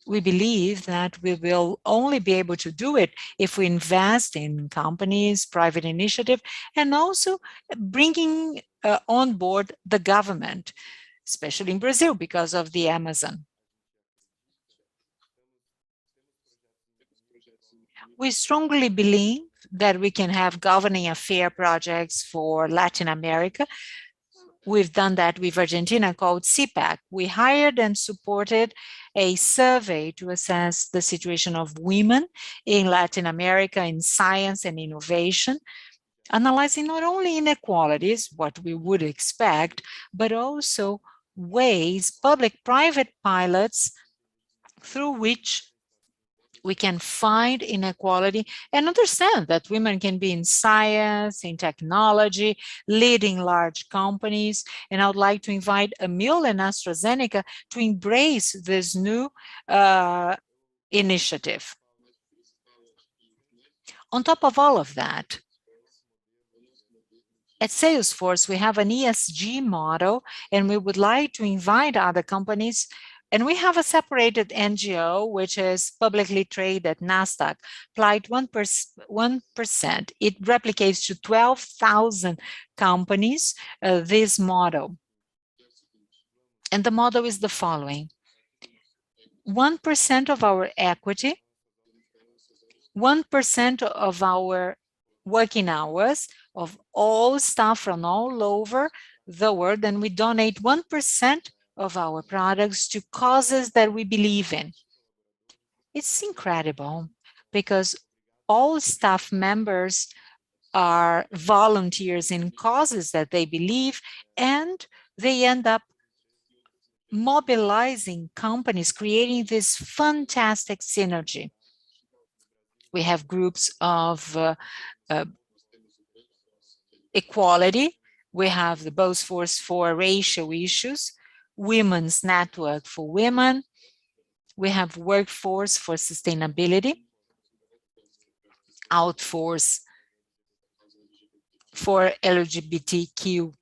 We believe that we will only be able to do it if we invest in companies, private initiative, and also bringing on board the government, especially in Brazil because of the Amazon. We strongly believe that we can have governing affair projects for Latin America. We've done that with Argentina called CPAC. We hired and supported a survey to assess the situation of women in Latin America in science and innovation, analyzing not only inequalities, what we would expect, but also ways, public-private pilots, through which we can find inequality and understand that women can be in science, in technology, leading large companies. And I would like to invite Emil and AstraZeneca to embrace this new initiative. On top of all of that, at Salesforce, we have an ESG model, and we would like to invite other companies. And we have a separated NGO, which is publicly traded at NASDAQ, applied 1%. It replicates to 12,000 companies this model. And the model is the following: 1% of our equity, 1% of our working hours of all staff from all over the world, and we donate 1% of our products to causes that we believe in. It's incredible. because all staff members are volunteers in causes that they believe, and they end up mobilizing companies, creating this fantastic synergy. We have groups of equality. We have the Both Force for racial issues, Women's Network for Women. We have Workforce for Sustainability, Outforce for LGBTQA+.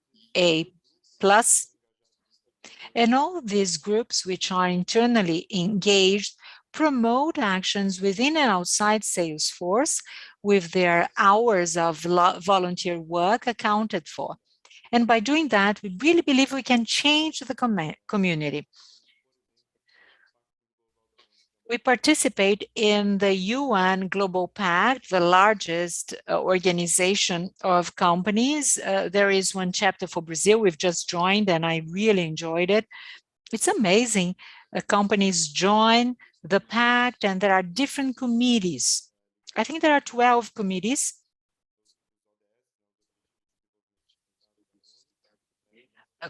And all these groups, which are internally engaged, promote actions within and outside Salesforce with their hours of volunteer work accounted for. And by doing that, we really believe we can change the community. We participate in the UN Global Pact, the largest organization of companies. There is one chapter for Brazil we've just joined, and I really enjoyed it. It's amazing. Companies join the pact, and there are different committees. I think there are 12 committees.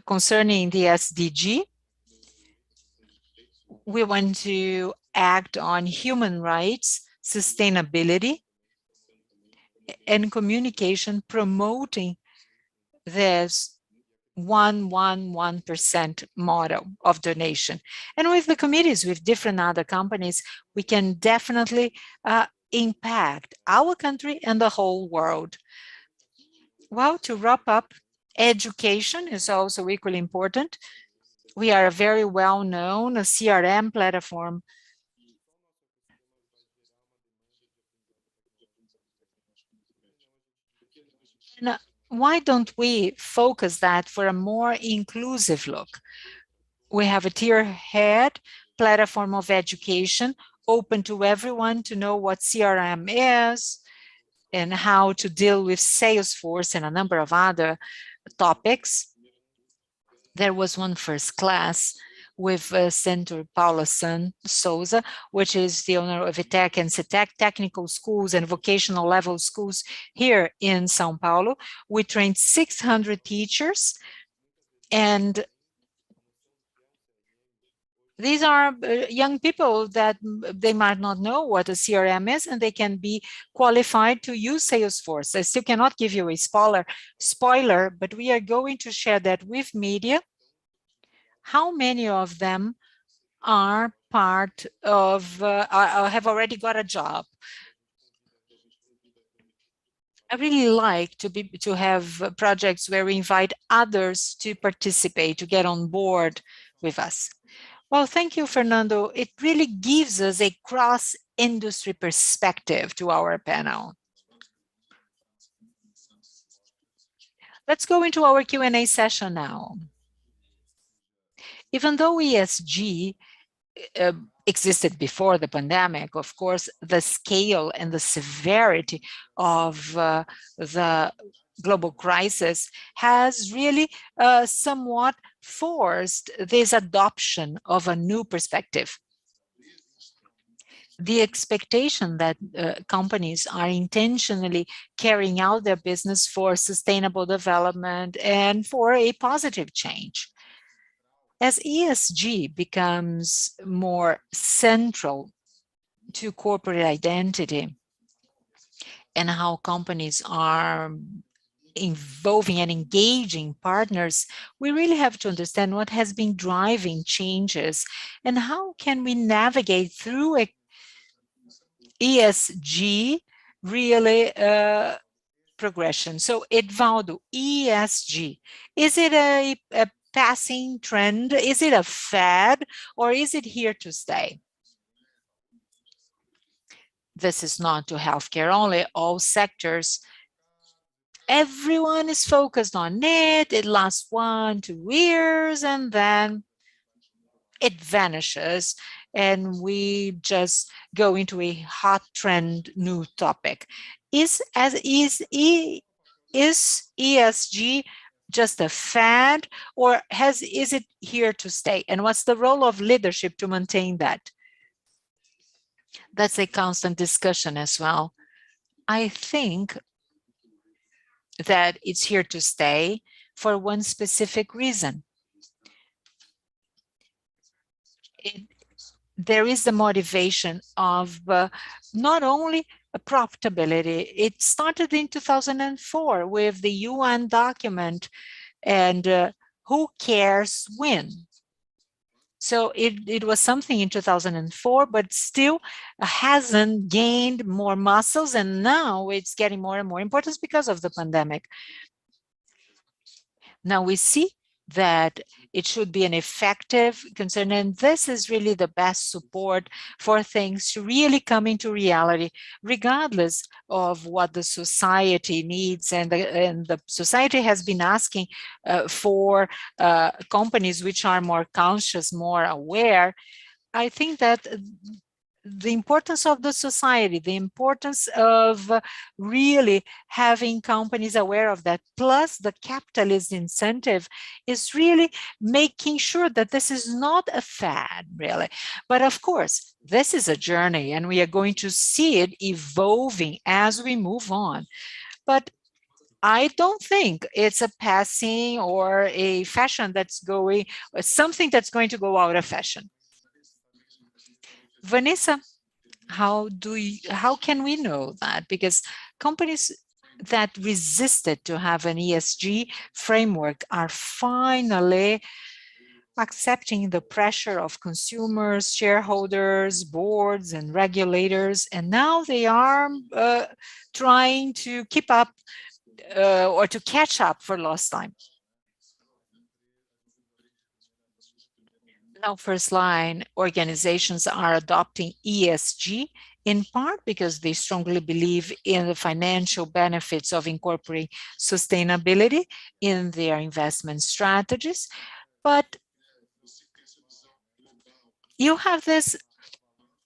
Concerning the SDG, we want to act on human rights, sustainability, and communication, promoting this 1-1-1% model of donation. And with the committees, with different other companies, we can definitely impact our country and the whole world. Well, to wrap up, education is also equally important. We are a very well-known CRM platform. And why don't we focus that for a more inclusive look? We have a tier-head platform of education open to everyone to know what CRM is and how to deal with Salesforce and a number of other topics. There was one first class with Center Paula Souza, which is the owner of ETEC and CETEC technical schools and vocational level schools here in São Paulo. We trained 600 teachers, and these are young people that they might not know what a CRM is, and they can be qualified to use Salesforce. I still cannot give you a spoiler, but we are going to share that with media. How many of them are part of, have already got a job? I really like to have projects where we invite others to participate, to get on board with us. Well, thank you, Fernando. It really gives us a cross-industry perspective to our panel. Let's go into our Q&A session now. Even though ESG existed before the pandemic, of course, the scale and the severity of the global crisis has really somewhat forced this adoption of a new perspective. The expectation that companies are intentionally carrying out their business for sustainable development and for a positive change. As ESG becomes more central to corporate identity and how companies are involving and engaging partners, we really have to understand what has been driving changes and how can we navigate through a ESG really progression. So Edvaldo, ESG, is it a passing trend? Is it a fad, or is it here to stay? This is not to healthcare only, all sectors. Everyone is focused on it. It lasts 1-2 years, and then it vanishes, and we just go into a hot trend new topic. Is ESG just a fad, or is it here to stay? And what's the role of leadership to maintain that? That's a constant discussion as well. I think that it's here to stay for one specific reason. There is the motivation of not only profitability. It started in 2004 with the UN document and who cares when. So it was something in 2004, but still hasn't gained more muscles, and now it's getting more and more importance because of the pandemic. Now we see that it should be an effective concern, and this is really the best support for things to really come into reality, regardless of what the society needs. And the society has been asking for companies which are more conscious, more aware. I think that the importance of the society, the importance of really having companies aware of that, plus the capitalist incentive is really making sure that this is not a fad, really. But of course, this is a journey, and we are going to see it evolving as we move on. But I don't think it's a passing or a fashion that's going, something that's going to go out of fashion. Vanessa, how can we know that? Because companies that resisted to have an ESG framework are finally accepting the pressure of consumers, shareholders, boards, and regulators, and now they are trying to keep up or to catch up for lost time. Now, first line organizations are adopting ESG in part because they strongly believe in the financial benefits of incorporating sustainability in their investment strategies. But you have this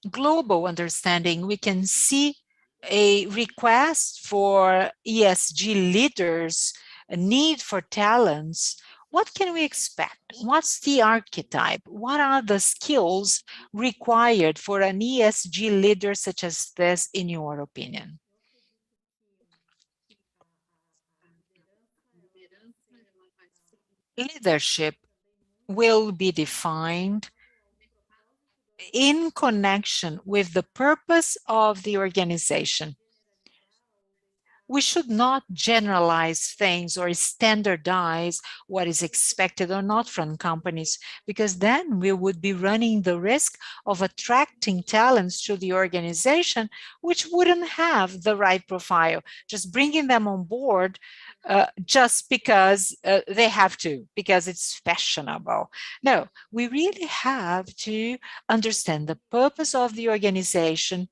global understanding. We can see a request for ESG leaders, a need for talents. What can we expect? What's the archetype? What are the skills required for an ESG leader such as this, in your opinion? Leadership will be defined in connection with the purpose of the organization. We should not generalize things or standardize what is expected or not from companies, because then we would be running the risk of attracting talents to the organization which wouldn't have the right profile, just bringing them on board just because they have to, because it's fashionable. No, we really have to understand the purpose of the organization,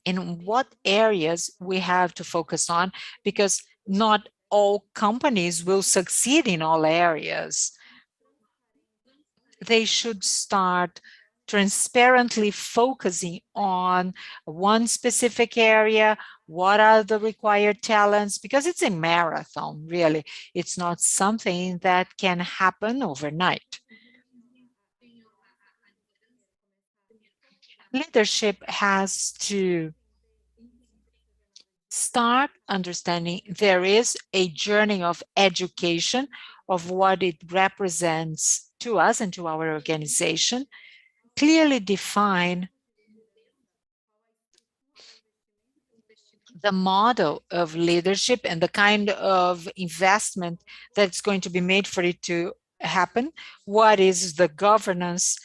in what areas we have to focus on, because not all companies will succeed in all areas. They should start transparently focusing on one specific area. What are the required talents? Because it's a marathon, really. It's not something that can happen overnight. Leadership has to start understanding there is a journey of education of what it represents to us and to our organization, clearly define the model of leadership and the kind of investment that's going to be made for it to happen. What is the governance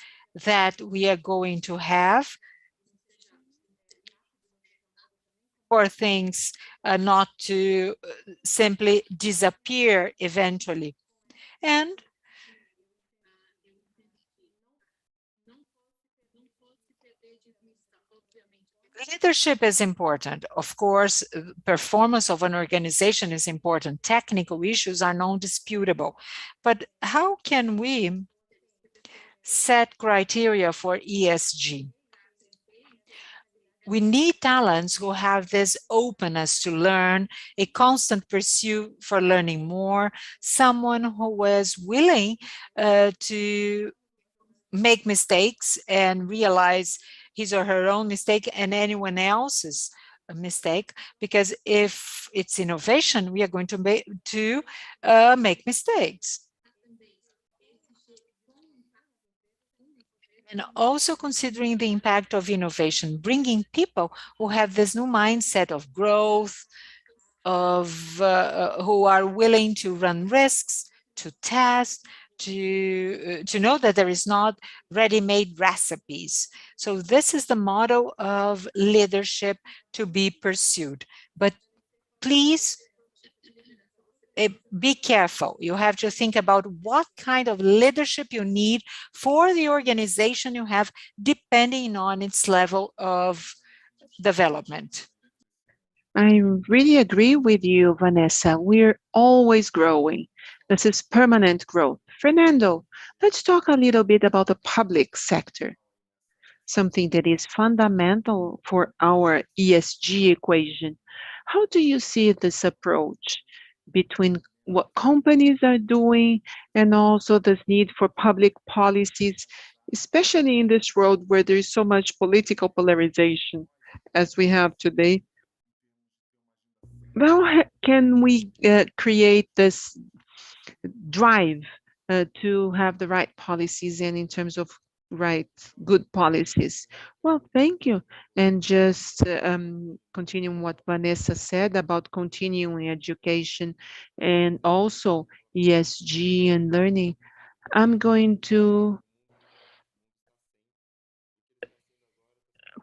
that we are going to have for things not to simply disappear eventually. And leadership is important. Of course, performance of an organization is important. Technical issues are non-disputable. But how can we set criteria for ESG? We need talents who have this openness to learn, a constant pursuit for learning more, someone who is willing to make mistakes and realize his or her own mistake and anyone else's mistake, because if it's innovation, we are going to make mistakes. And also considering the impact of innovation, bringing people who have this new mindset of growth, who are willing to run risks, to test, to know that there is not ready-made recipes. So this is the model of leadership to be pursued. But please be careful. You have to think about what kind of leadership you need for the organization you have, depending on its level of development. I really agree with you, Vanessa. We're always growing. This is permanent growth. Fernando, let's talk a little bit about the public sector, something that is fundamental for our ESG equation. How do you see this approach between what companies are doing and also this need for public policies, especially in this world where there is so much political polarization as we have today? How can we create this drive to have the right policies and in terms of good policies? Well, thank you. And just continuing what Vanessa said about continuing education and also ESG and learning, I'm going to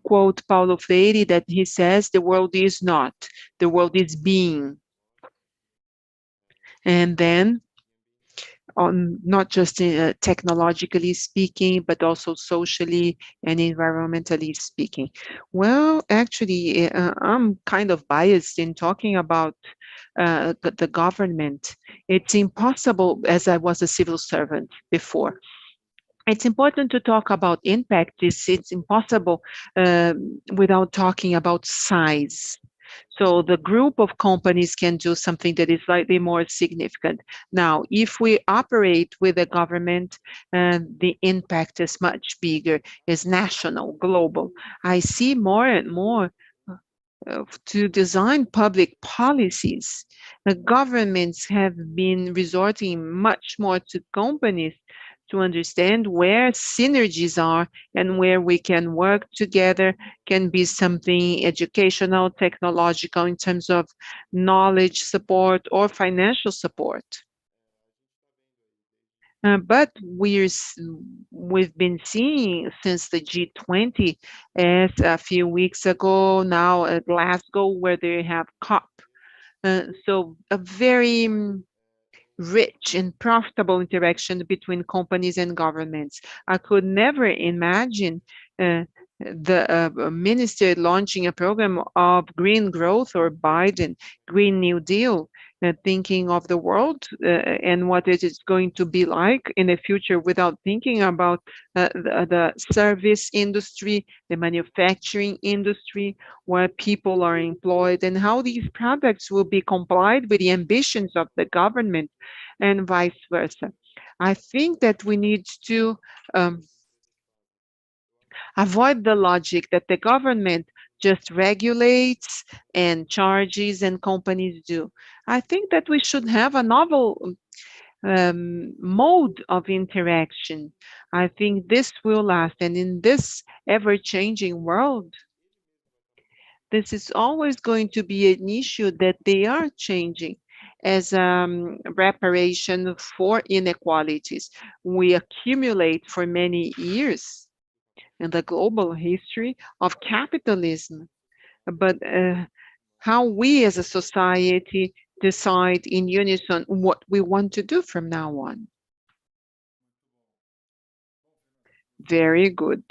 quote Paulo Freire that he says, the world is not, the world is being. And then on not just technologically speaking, but also socially and environmentally speaking. Well, actually, I'm kind of biased in talking about the government. It's impossible, as I was a civil servant before. It's important to talk about impact. It's impossible without talking about size. So the group of companies can do something that is slightly more significant. Now, if we operate with a government, the impact is much bigger, is national, global. I see more and more to design public policies. The governments have been resorting much more to companies to understand where synergies are and where we can work together, can be something educational, technological in terms of knowledge support or financial support. But we've been seeing since the G20, as a few weeks ago now at Glasgow, where they have COP. So a very rich and profitable interaction between companies and governments. I could never imagine the minister launching a program of green growth or Biden Green New Deal, thinking of the world and what it is going to be like in the future without thinking about the service industry, the manufacturing industry, where people are employed and how these products will be complied with the ambitions of the government and vice versa. I think that we need to avoid the logic that the government just regulates and charges and companies do. I think that we should have a novel mode of interaction. I think this will last. And in this ever-changing world, this is always going to be an issue that they are changing as reparation for inequalities. We accumulate for many years in the global history of capitalism, but how we as a society decide in unison what we want to do from now on. Very good.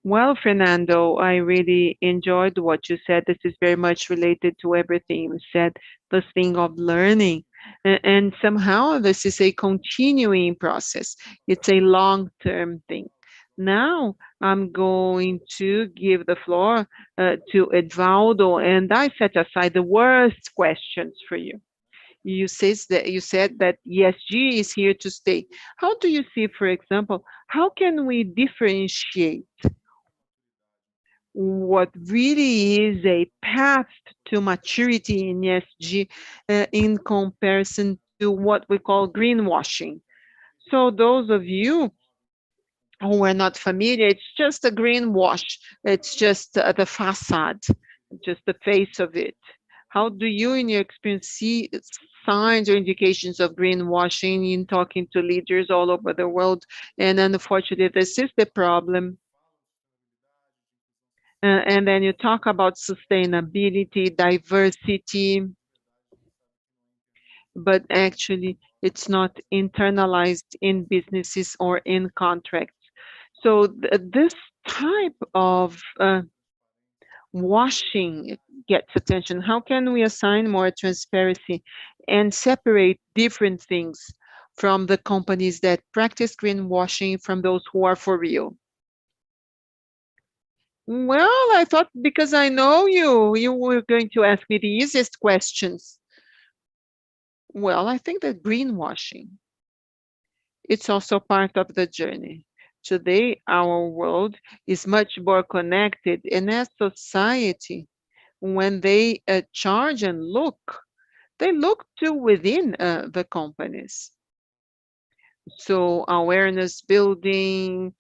Well, Fernando, I really enjoyed what you said. This is very much related to everything you said, this thing of learning. And somehow this is a continuing process. It's a long-term thing. Now I'm going to give the floor to Edvaldo, and I set aside the worst questions for you. You said that ESG is here to stay. How do you see, for example, how can we differentiate what really is a path to maturity in ESG in comparison to what we call greenwashing. So those of you who are not familiar, it's just a greenwash. It's just the facade, just the face of it. How do you, in your experience, see signs or indications of greenwashing in talking to leaders all over the world? And unfortunately, this is the problem. And then you talk about sustainability, diversity, but actually it's not internalized in businesses or in contracts. So this type of washing gets attention. How can we assign more transparency and separate different things from the companies that practice greenwashing from those who are for real? Well, I thought because I know you, you were going to ask me the easiest questions. Well, I think that greenwashing, it's also part of the journey. Today, our world is much more connected, and as society, when they charge and look, they look to within the companies. So awareness building,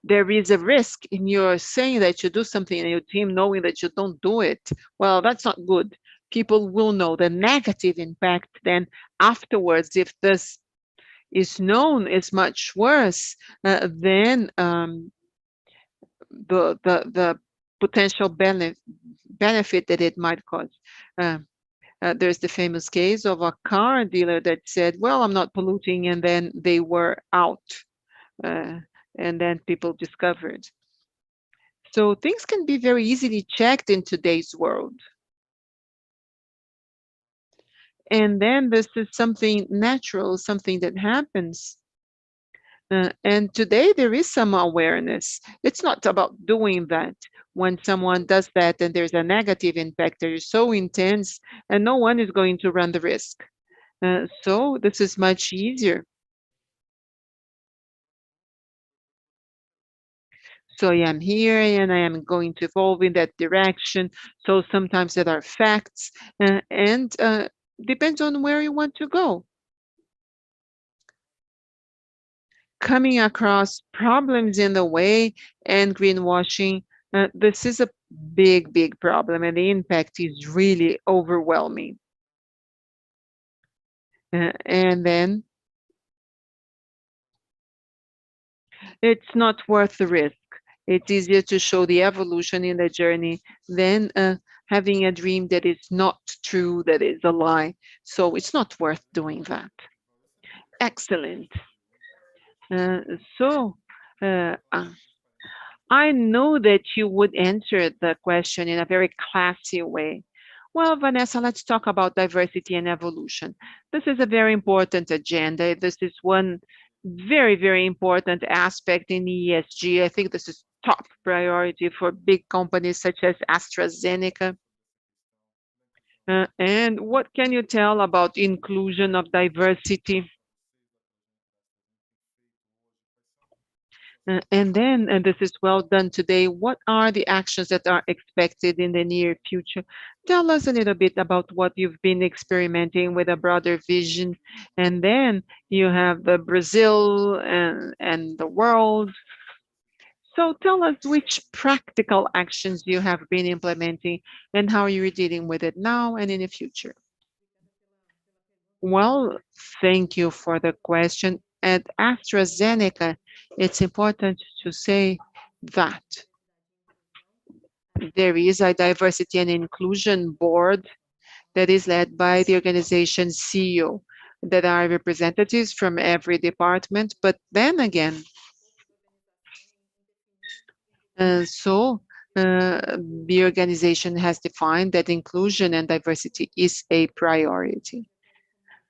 there is a risk in your saying that you do something in your team knowing that you don't do it. Well, that's not good. People will know the negative impact then afterwards. If this is known, is much worse than the potential benefit that it might cause. There's the famous case of a car dealer that said, well, I'm not polluting, and then they were out. And then people discovered. So things can be very easily checked in today's world. And then this is something natural, something that happens. And today there is some awareness. It's not about doing that. When someone does that and there's a negative impact that is so intense, and no one is going to run the risk. So this is much easier. So I am here and I am going to evolve in that direction. So sometimes there are facts and depends on where you want to go. Coming across problems in the way and greenwashing, this is a big, big problem, and the impact is really overwhelming. And then it's not worth the risk. It's easier to show the evolution in the journey than having a dream that is not true, that is a lie. So it's not worth doing that. Excellent. I know that you would answer the question in a very classy way. Well, Vanessa, let's talk about diversity and evolution. This is a very important agenda. This is one very, very important aspect in ESG. I think this is top priority for big companies such as AstraZeneca. And what can you tell about inclusion of diversity? And then, and this is well done today, what are the actions that are expected in the near future? Tell us a little bit about what you've been experimenting with a broader vision. And then you have the Brazil and the world. So tell us which practical actions you have been implementing and how you're dealing with it now and in the future. Well, thank you for the question. At AstraZeneca, it's important to say that there is a diversity and inclusion board that is led by the organization CEO, that are representatives from every department. But then again, the organization has defined that inclusion and diversity is a priority.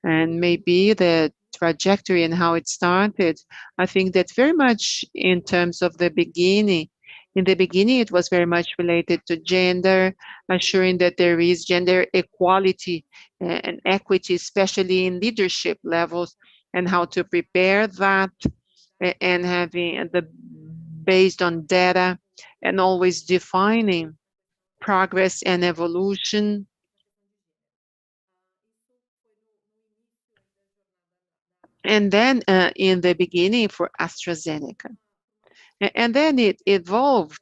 And maybe the trajectory and how it started, I think that very much in terms of the beginning. In the beginning, it was very much related to gender, assuring that there is gender equality and equity, especially in leadership levels, and how to prepare that. and having the based on data and always defining progress and evolution. And then in the beginning for AstraZeneca. And then it evolved.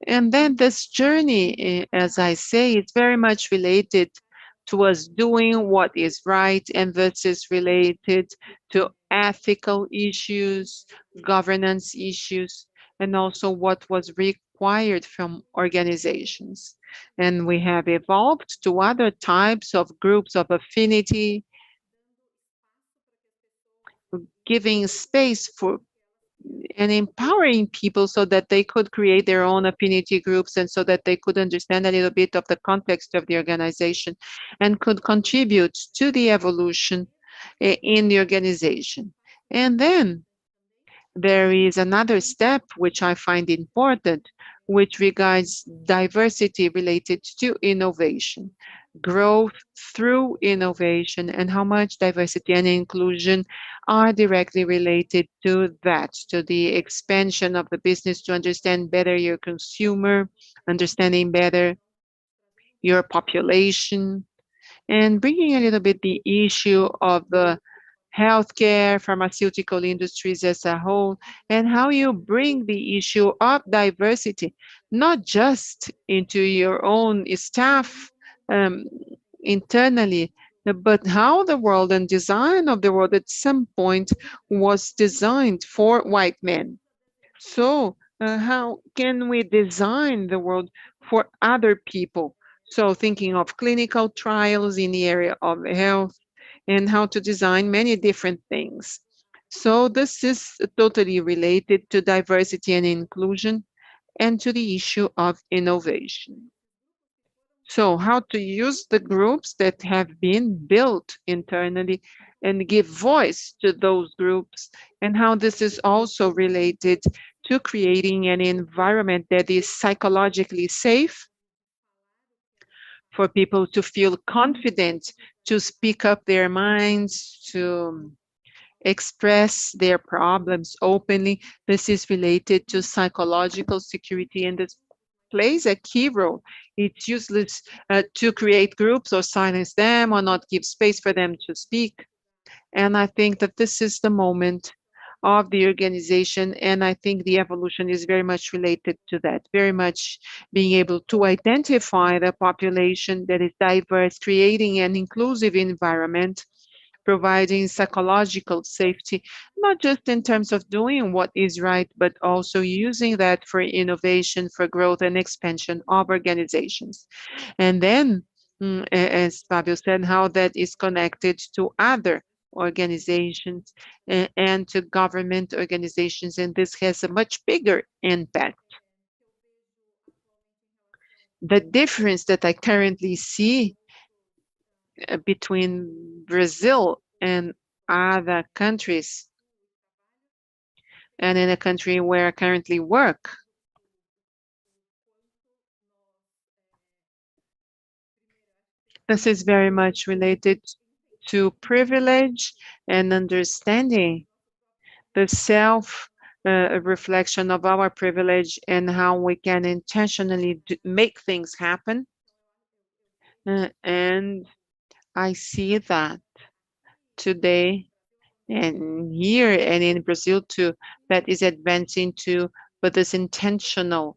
And then this journey, as I say, it's very much related to us doing what is right, and this is related to ethical issues, governance issues, and also what was required from organizations. And we have evolved to other types of groups of affinity, giving space for and empowering people so that they could create their own affinity groups, and so that they could understand a little bit of the context of the organization and could contribute to the evolution in the organization. And then there is another step which I find important, which regards diversity related to innovation, growth through innovation, and how much diversity and inclusion are directly related to that, to the expansion of the business, to understand better your consumer, understanding better your population, and bringing a little bit the issue of the healthcare, pharmaceutical industries as a whole, and how you bring the issue of diversity, not just into your own staff internally, but how the world and design of the world at some point was designed for white men. So how can we design the world for other people? So thinking of clinical trials in the area of health, and how to design many different things. So this is totally related to diversity and inclusion and to the issue of innovation. So how to use the groups that have been built internally and give voice to those groups, and how this is also related to creating an environment that is psychologically safe for people to feel confident to speak up their minds, to express their problems openly. This is related to psychological security, and this plays a key role. It's useless to create groups or silence them or not give space for them to speak. And I think that this is the moment of the organization, and I think the evolution is very much related to that, very much being able to identify the population that is diverse, creating an inclusive environment, providing psychological safety, not just in terms of doing what is right, but also using that for innovation, for growth and expansion of organizations. And then, as Fabio said, how that is connected to other organizations and to government organizations, and this has a much bigger impact. The difference that I currently see between Brazil and other countries, and in a country where I currently work, this is very much related to privilege and understanding the self reflection of our privilege and how we can intentionally make things happen. And I see that today and here and in Brazil too, that is advancing to, but this intentional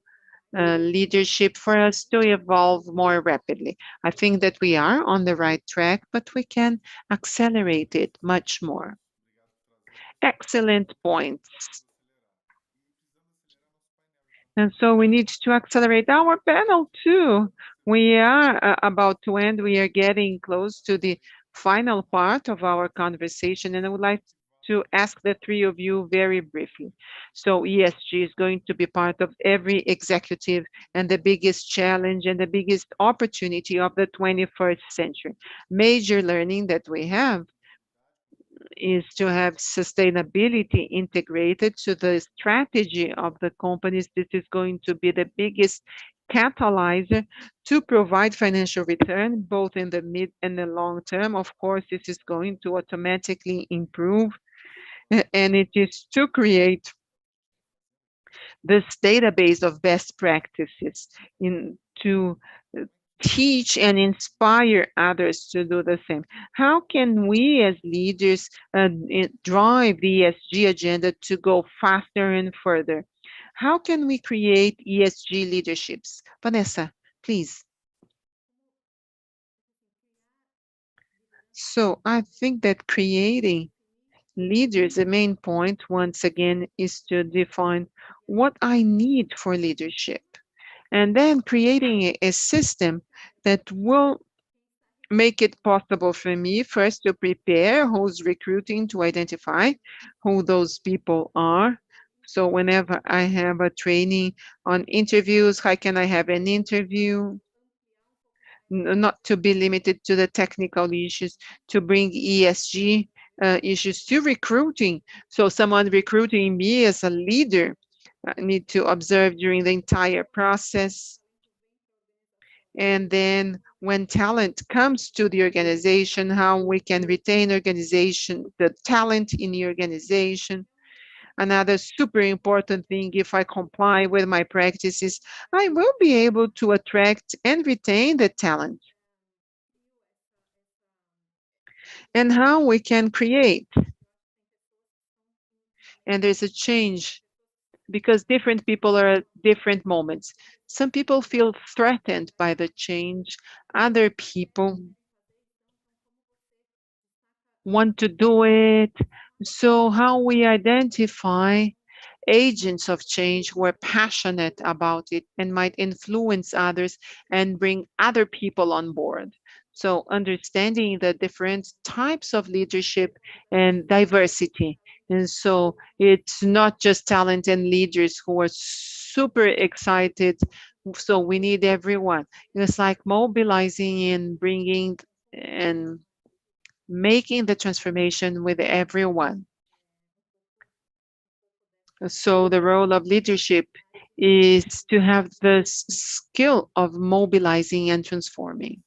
leadership for us to evolve more rapidly. I think that we are on the right track, but we can accelerate it much more. Excellent points. And so we need to accelerate our panel too. We are about to end. We are getting close to the final part of our conversation, and I would like to ask the three of you very briefly. So ESG is going to be part of every executive, and the biggest challenge and the biggest opportunity of the 21st century. Major learning that we have is to have sustainability integrated to the strategy of the companies. This is going to be the biggest catalyzer to provide financial return, both in the mid and the long term. Of course, this is going to automatically improve, and it is to create this database of best practices to teach and inspire others to do the same. How can we as leaders drive the ESG agenda to go faster and further? How can we create ESG leaderships? Vanessa, please. So I think that creating leaders, the main point, once again, is to define what I need for leadership, and then creating a system that will make it possible for me first to prepare who's recruiting, to identify who those people are. So whenever I have a training on interviews, how can I have an interview? Not to be limited to the technical issues, to bring ESG issues to recruiting. So someone recruiting me as a leader need to observe during the entire process. And then when talent comes to the organization, how we can retain the talent in the organization. Another super important thing, if I comply with my practices, I will be able to attract and retain the talent. And how we can create. And there's a change because different people are at different moments. Some people feel threatened by the change. Other people want to do it. So how we identify agents of change who are passionate about it and might influence others and bring other people on board. So understanding the different types of leadership and diversity. And so it's not just talent and leaders who are super excited. So we need everyone. It's like mobilizing and bringing and making the transformation with everyone. So the role of leadership is to have the skill of mobilizing and transforming.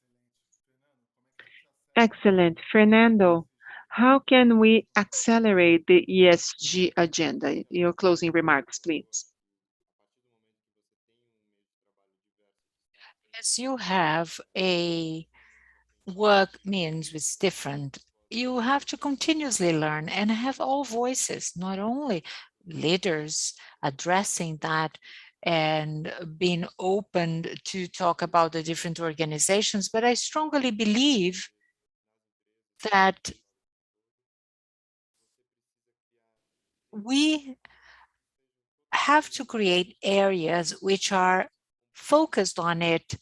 Excellent. Fernando, how can we accelerate the ESG agenda? Your closing remarks, please. As you have a work means with different, you have to continuously learn and have all voices, not only leaders addressing that and being open to talk about the different organizations, but I strongly believe that we have to create areas which are focused on it,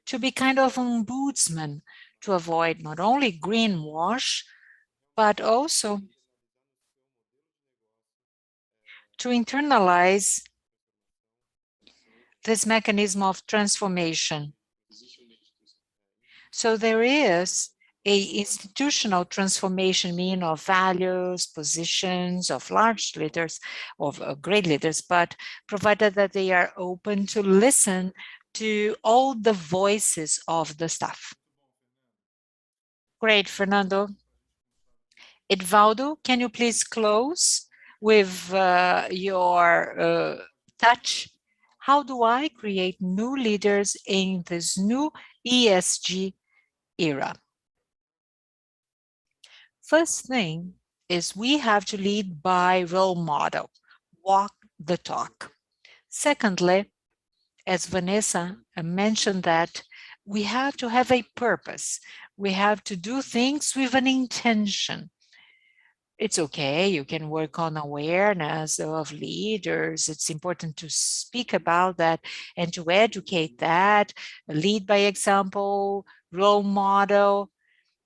to be kind of ombudsman, to avoid not only greenwash, but also to internalize this mechanism of transformation. So there is a institutional transformation, mean of values, positions of large leaders, of great leaders, but provided that they are open to listen to all the voices of the staff. Great, Fernando. Edvaldo, can you please close with your touch? How do I create new leaders in this new ESG era? First thing is we have to lead by role model, walk the talk. Secondly, as Vanessa mentioned, that we have to have a purpose. We have to do things with an intention. It's okay, you can work on awareness of leaders. It's important to speak about that and to educate that, lead by example, role model.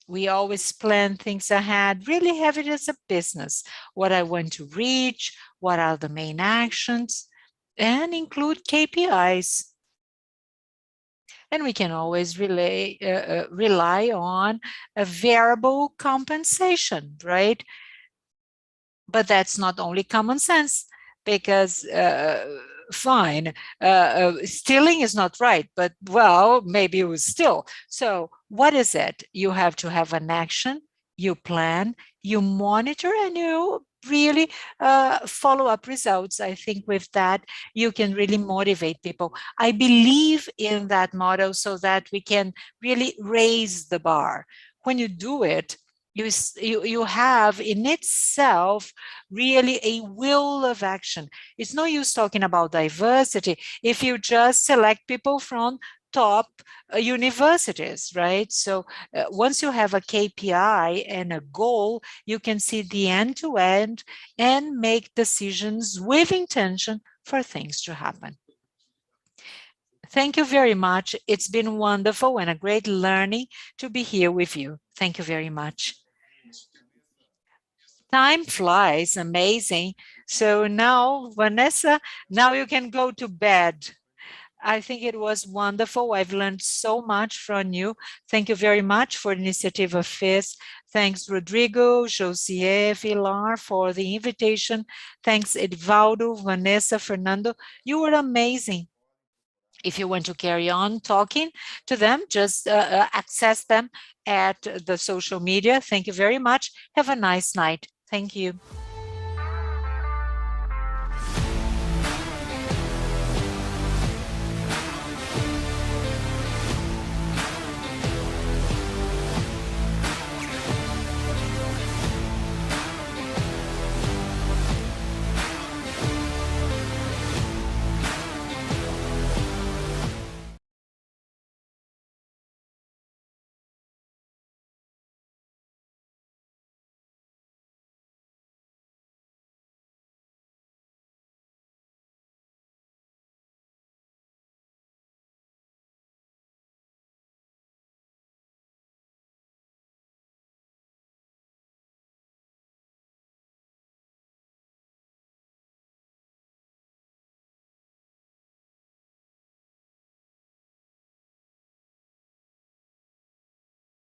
We always plan things ahead, really have it as a business, what I want to reach, what are the main actions, and include KPIs. And we can always rely on a variable compensation, right? But that's not only common sense, because fine. Stealing is not right, but well, maybe it was still. So what is it? You have to have an action, you plan, you monitor, and you really follow up results. I think with that, you can really motivate people. I believe in that model so that we can really raise the bar. When you do it, you have in itself really a will of action. It's no use talking about diversity if you just select people from top universities, right? So once you have a KPI and a goal, you can see the end-to-end and make decisions with intention for things to happen. Thank you very much. It's been wonderful and a great learning to be here with you. Thank you very much. Time flies, amazing. So now, Vanessa, now you can go to bed. I think it was wonderful. I've learned so much from you. Thank you very much for Iniciativa FIS. Thanks, Rodrigo, Josier, Vilar, for the invitation. Thanks, Edvaldo, Vanessa, Fernando. You were amazing. If you want to carry on talking to them, just access them at the social media. Thank you very much. Have a nice night. Thank you.